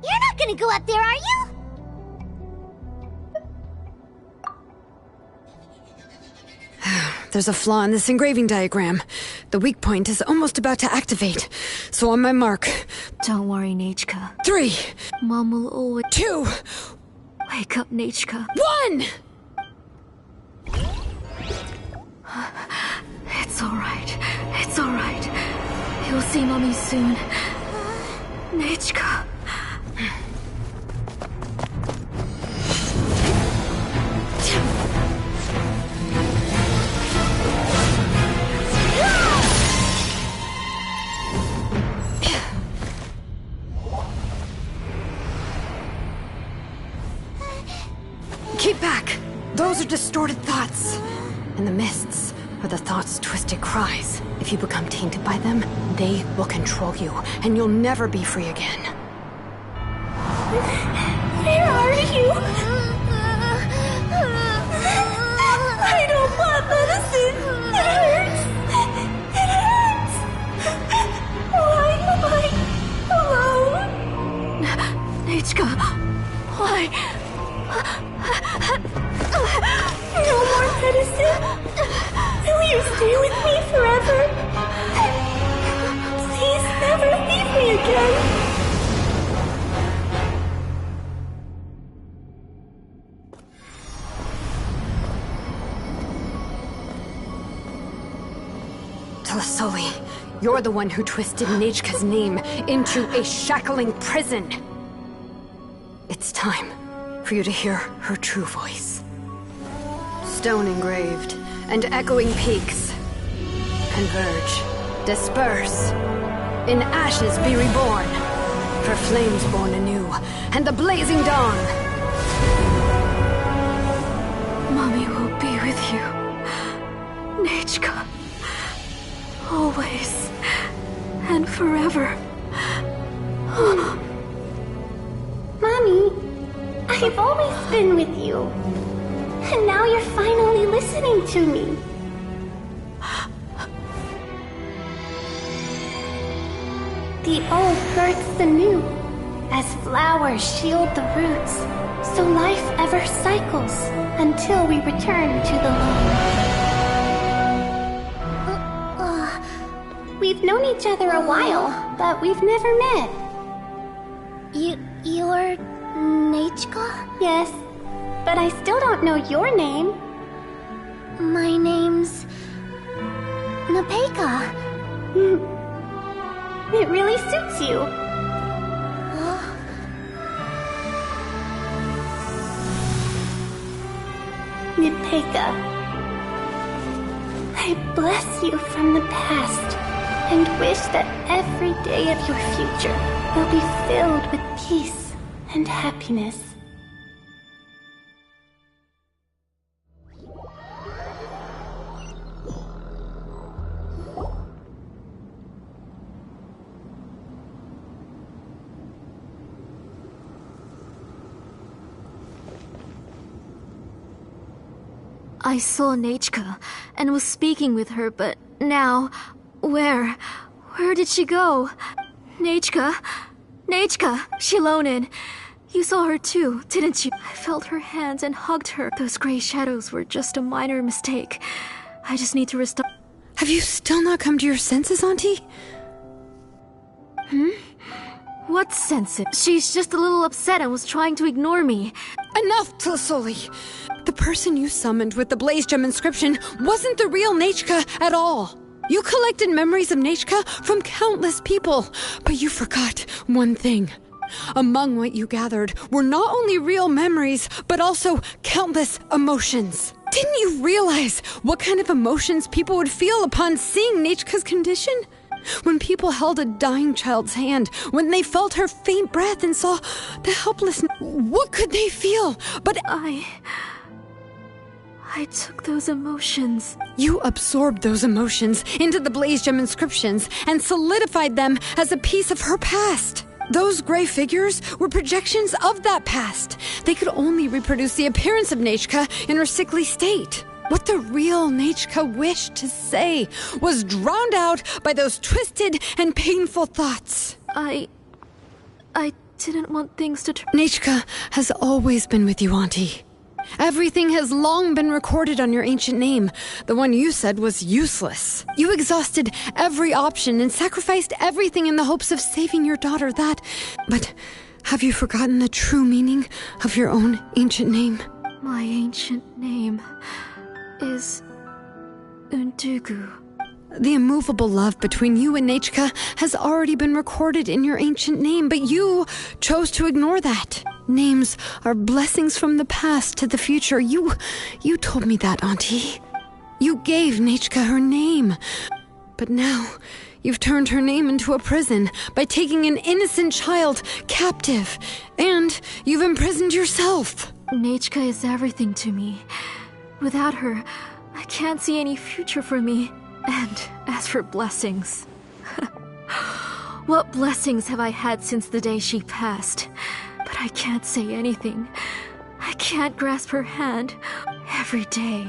You're not gonna go up there, are you? There's a flaw in this engraving diagram. The weak point is almost about to activate. So on my mark. Don't worry, Nechka. 3. Mom will always... 2. Wake up, Nechka. 1! It's alright. It's alright. You'll see Mommy soon. Nechka. Keep back! Those are distorted thoughts. And the mists are the thoughts' twisted cries. If you become tainted by them, they will control you, and you'll never be free again. Where are you? I don't want medicine. It hurts. It hurts. Why am I alone? Nechka, why? No more medicine. Will you stay with me forever? Please never leave me again. Telasoli, you're the one who twisted Nechka's name into a shackling prison. It's time for you to hear her true voice. Stone engraved and echoing peaks. Converge, disperse. In ashes be reborn. For flames born anew, and the blazing dawn. Mommy will be with you. Nechka. Always. And forever. Mommy, I've always been with you. And now you're finally listening to me. The old births the new, as flowers shield the roots, so life ever cycles until we return to the loam. We've known each other a while, but we've never met. You're Nechka? Yes, but I still don't know your name. My name's Nepeka. It really suits you. Nepeka, I bless you from the past and wish that every day of your future will be filled with peace and happiness. I saw Nechka and was speaking with her, but now, where did she go? Nechka, Xilolen, you saw her too, didn't you? I felt her hands and hugged her. Those gray shadows were just a minor mistake. I just need to restore. Have you still not come to your senses, Auntie? What senses? She's just a little upset and was trying to ignore me. Enough, Telasoli! The person you summoned with the Blaze Gem inscription wasn't the real Nechka at all. You collected memories of Nechka from countless people, but you forgot one thing. Among what you gathered were not only real memories, but also countless emotions. Didn't you realize what kind of emotions people would feel upon seeing Nechka's condition? When people held a dying child's hand, when they felt her faint breath and saw the helplessness, what could they feel? But I took those emotions. You absorbed those emotions into the Blaze Gem inscriptions and solidified them as a piece of her past. Those gray figures were projections of that past. They could only reproduce the appearance of Nechka in her sickly state. What the real Nechka wished to say was drowned out by those twisted and painful thoughts. I didn't want things to Nechka has always been with you, Auntie. Everything has long been recorded on your ancient name. The one you said was useless. You exhausted every option and sacrificed everything in the hopes of saving your daughter. But have you forgotten the true meaning of your own ancient name? My ancient name is Undugu. The immovable love between you and Nechka has already been recorded in your ancient name, but you chose to ignore that. Names are blessings from the past to the future. You told me that, Auntie. You gave Nechka her name. But now, you've turned her name into a prison by taking an innocent child captive. And you've imprisoned yourself. Nechka is everything to me. Without her, I can't see any future for me. And as for blessings, what blessings have I had since the day she passed? But I can't say anything. I can't grasp her hand. Every day,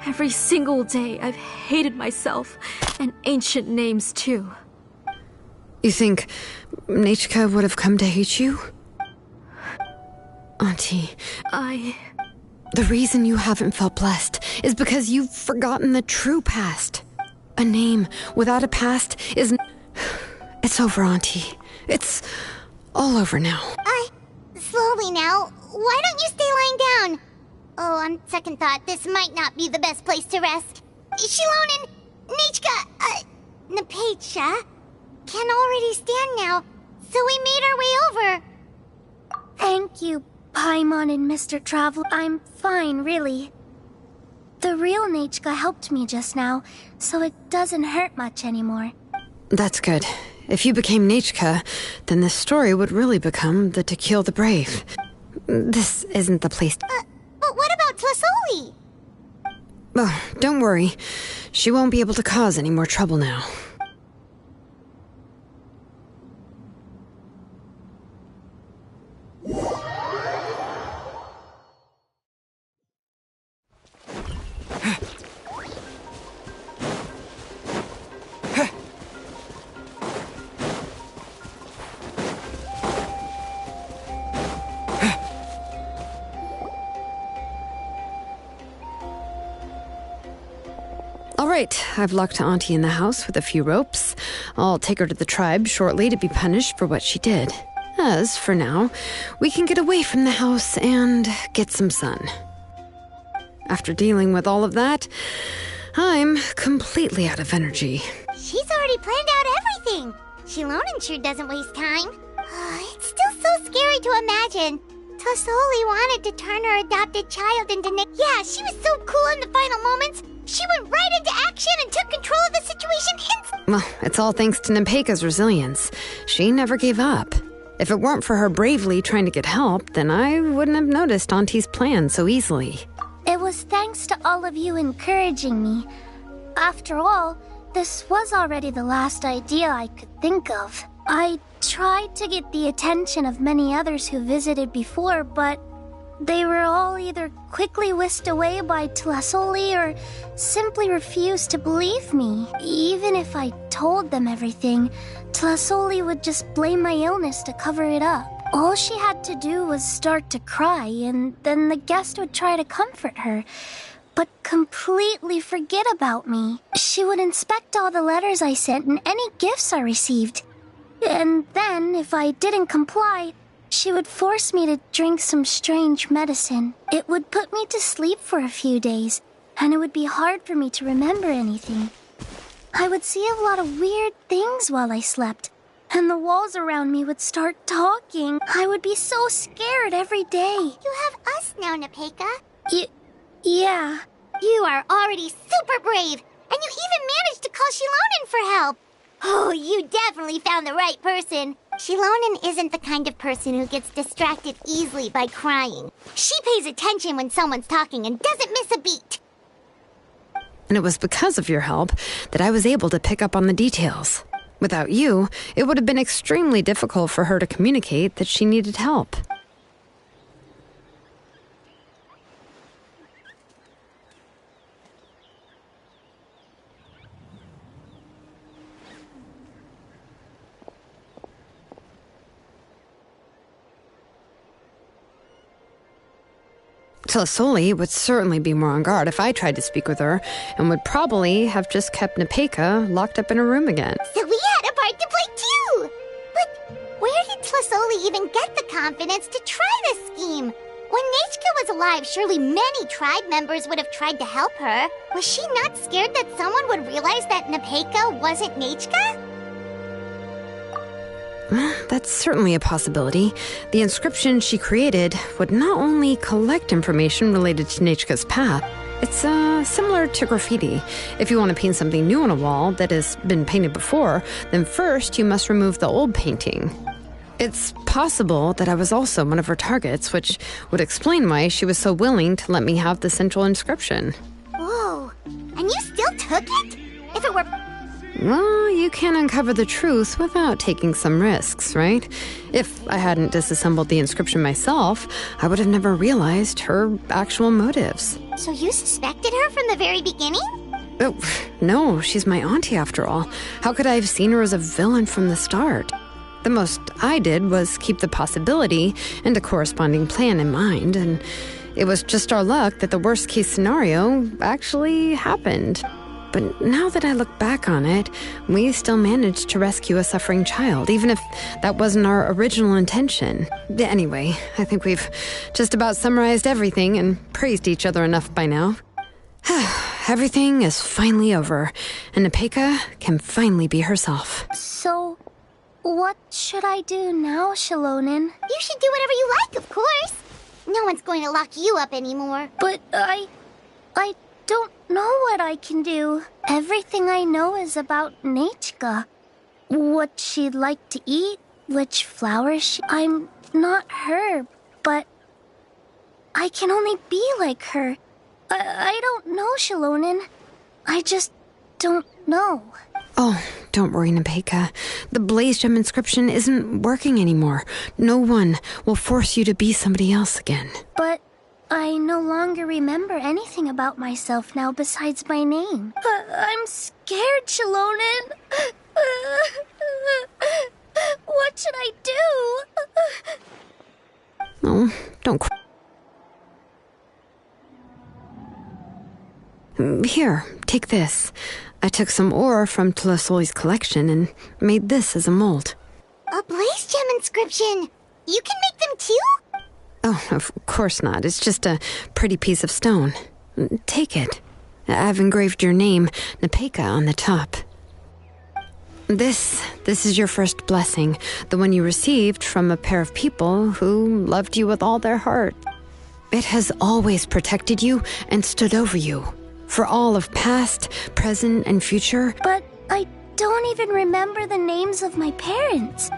every single day, I've hated myself, and ancient names too. You think Nechka would have come to hate you? Auntie, the reason you haven't felt blessed is because you've forgotten the true past. A name without a past is... It's over, Auntie. It's all over now. Slowly now. Why don't you stay lying down? Oh, on second thought, this might not be the best place to rest. Xilolen, Nechka, Napecha can already stand now, so we made our way over. Thank you, Paimon and Mr. Travel. I'm fine, really. The real Nechka helped me just now, so it doesn't hurt much anymore. That's good. If you became Nechka, then this story would really become the To Kill the Brave. This isn't the place But what about Tlasoli? Oh, don't worry. She won't be able to cause any more trouble now. All right, I've locked Auntie in the house with a few ropes. I'll take her to the tribe shortly to be punished for what she did. As for now, we can get away from the house and get some sun. After dealing with all of that, I'm completely out of energy. She's already planned out everything. Xilolen sure doesn't waste time. It's still so scary to imagine. Tlasoli wanted to turn her adopted child into Nick. Yeah, she was so cool in the final moments. She went right into action and took control of the situation instantly. Well, it's all thanks to Napecha's resilience. She never gave up. If it weren't for her bravely trying to get help, then I wouldn't have noticed Auntie's plan so easily. It was thanks to all of you encouraging me. After all, this was already the last idea I could think of. I tried to get the attention of many others who visited before, but they were all either quickly whisked away by Tlasoli or simply refused to believe me. Even if I told them everything, Tlasoli would just blame my illness to cover it up. All she had to do was start to cry, and then the guest would try to comfort her, but completely forget about me. She would inspect all the letters I sent and any gifts I received. And then, if I didn't comply, she would force me to drink some strange medicine. It would put me to sleep for a few days, and it would be hard for me to remember anything. I would see a lot of weird things while I slept, and the walls around me would start talking. I would be so scared every day. You have us now, Nepeka. Yeah. You are already super brave, and you even managed to call Xilolen for help. Oh, you definitely found the right person. Xilolen isn't the kind of person who gets distracted easily by crying. She pays attention when someone's talking and doesn't miss a beat. And it was because of your help that I was able to pick up on the details. Without you, it would have been extremely difficult for her to communicate that she needed help. Xilolen would certainly be more on guard if I tried to speak with her, and would probably have just kept Nepeka locked up in a room again. So we had a part to play too! But where did Xilolen even get the confidence to try this scheme? When Nechka was alive, surely many tribe members would have tried to help her. Was she not scared that someone would realize that Nepeka wasn't Nechka? That's certainly a possibility. The inscription she created would not only collect information related to Nechka's path, it's similar to graffiti. If you want to paint something new on a wall that has been painted before, then first you must remove the old painting. It's possible that I was also one of her targets, which would explain why she was so willing to let me have the central inscription. Whoa, and you still took it? If it were... Well, you can't uncover the truth without taking some risks, right? If I hadn't disassembled the inscription myself, I would have never realized her actual motives. So you suspected her from the very beginning? Oh, no, she's my auntie after all. How could I have seen her as a villain from the start? The most I did was keep the possibility and a corresponding plan in mind, and it was just our luck that the worst case scenario actually happened. But now that I look back on it, we still managed to rescue a suffering child, even if that wasn't our original intention. Anyway, I think we've just about summarized everything and praised each other enough by now. Everything is finally over, and Nepeka can finally be herself. So, what should I do now, Xilolen? You should do whatever you like, of course. No one's going to lock you up anymore. But I don't know what I can do. Everything I know is about Nechka. What she'd like to eat, which flowers I'm not her, but I can only be like her. I don't know, Xilolen. I just don't know. Oh, don't worry, Nepeka. The Blaze Gem inscription isn't working anymore. No one will force you to be somebody else again. But I no longer remember anything about myself now besides my name. I'm scared, Xilolen. What should I do? Oh, don't cry. Here, take this. I took some ore from Xilolen's collection and made this as a mold. A Blaze Gem inscription! You can make them too? Oh, of course not. It's just a pretty piece of stone. Take it. I've engraved your name, Nepeka, on the top. This is your first blessing, the one you received from a pair of people who loved you with all their heart. It has always protected you and stood over you, for all of past, present, and future. But I don't even remember the names of my parents.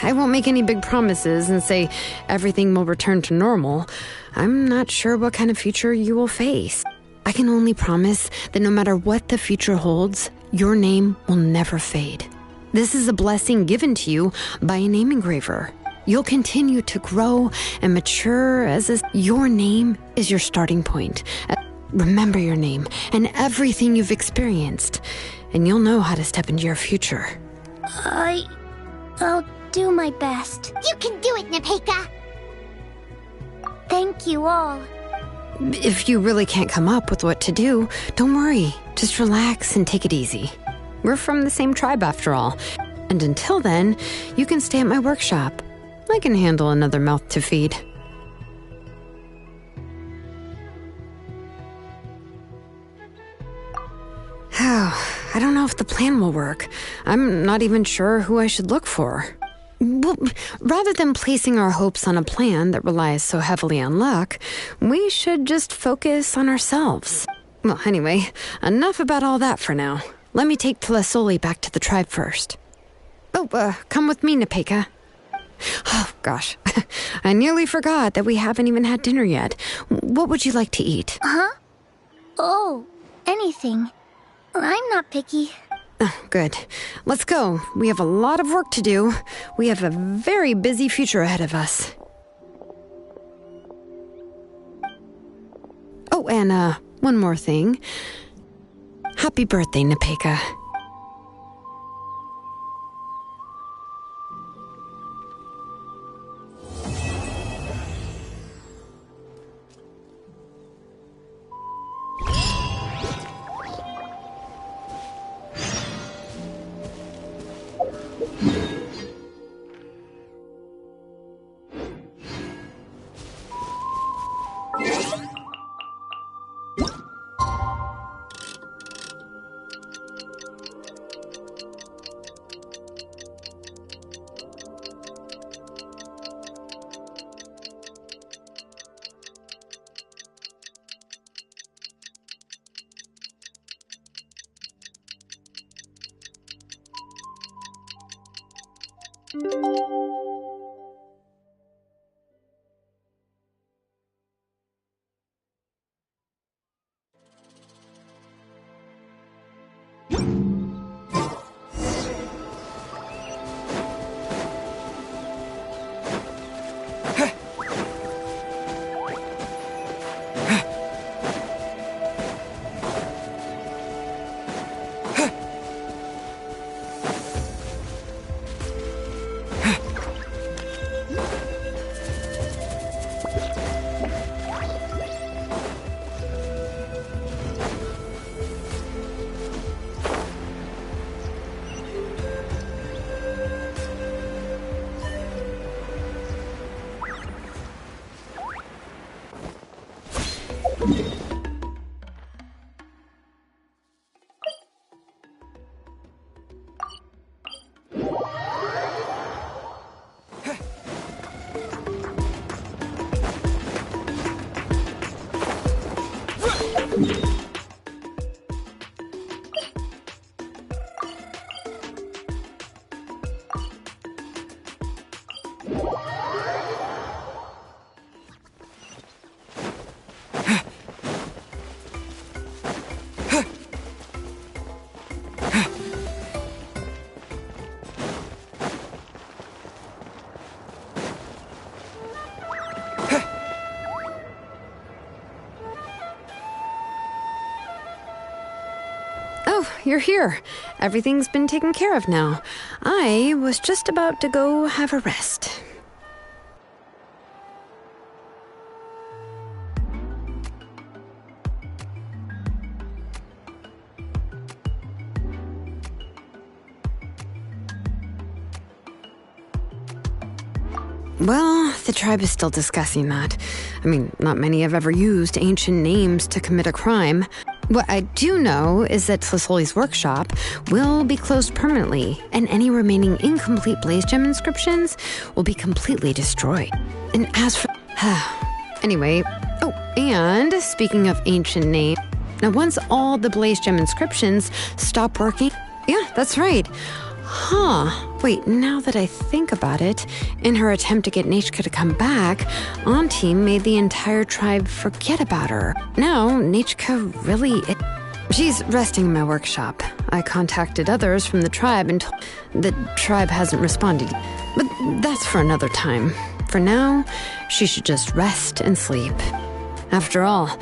I won't make any big promises and say everything will return to normal. I'm not sure what kind of future you will face. I can only promise that no matter what the future holds, your name will never fade. This is a blessing given to you by a name engraver. You'll continue to grow and mature as your name is your starting point. Remember your name and everything you've experienced, and you'll know how to step into your future. I'll do my best. You can do it, Nepeka! Thank you all. If you really can't come up with what to do, don't worry. Just relax and take it easy. We're from the same tribe after all. And until then, you can stay at my workshop. I can handle another mouth to feed. I don't know if the plan will work. I'm not even sure who I should look for. Well, rather than placing our hopes on a plan that relies so heavily on luck, we should just focus on ourselves. Well, anyway, enough about all that for now. Let me take Tlasoli back to the tribe first. Oh, come with me, Nepeka. Oh, gosh. I nearly forgot that we haven't even had dinner yet. What would you like to eat? Huh? Oh, anything. I'm not picky. Oh, good. Let's go. We have a lot of work to do. We have a very busy future ahead of us. Oh, and, one more thing. Happy birthday, Nepeka. You're here. Everything's been taken care of now. I was just about to go have a rest. Well, the tribe is still discussing that. I mean, not many have ever used ancient names to commit a crime. What I do know is that Tlasoli's workshop will be closed permanently, and any remaining incomplete blaze gem inscriptions will be completely destroyed. And as for... Anyway, oh, and speaking of ancient names, now once all the blaze gem inscriptions stop working... Yeah, that's right. Wait, now that I think about it, in her attempt to get Nechka to come back, Auntie made the entire tribe forget about her. Now, Nechka really... She's resting in my workshop. I contacted others from the tribe and the tribe hasn't responded. But that's for another time. For now, she should just rest and sleep. After all...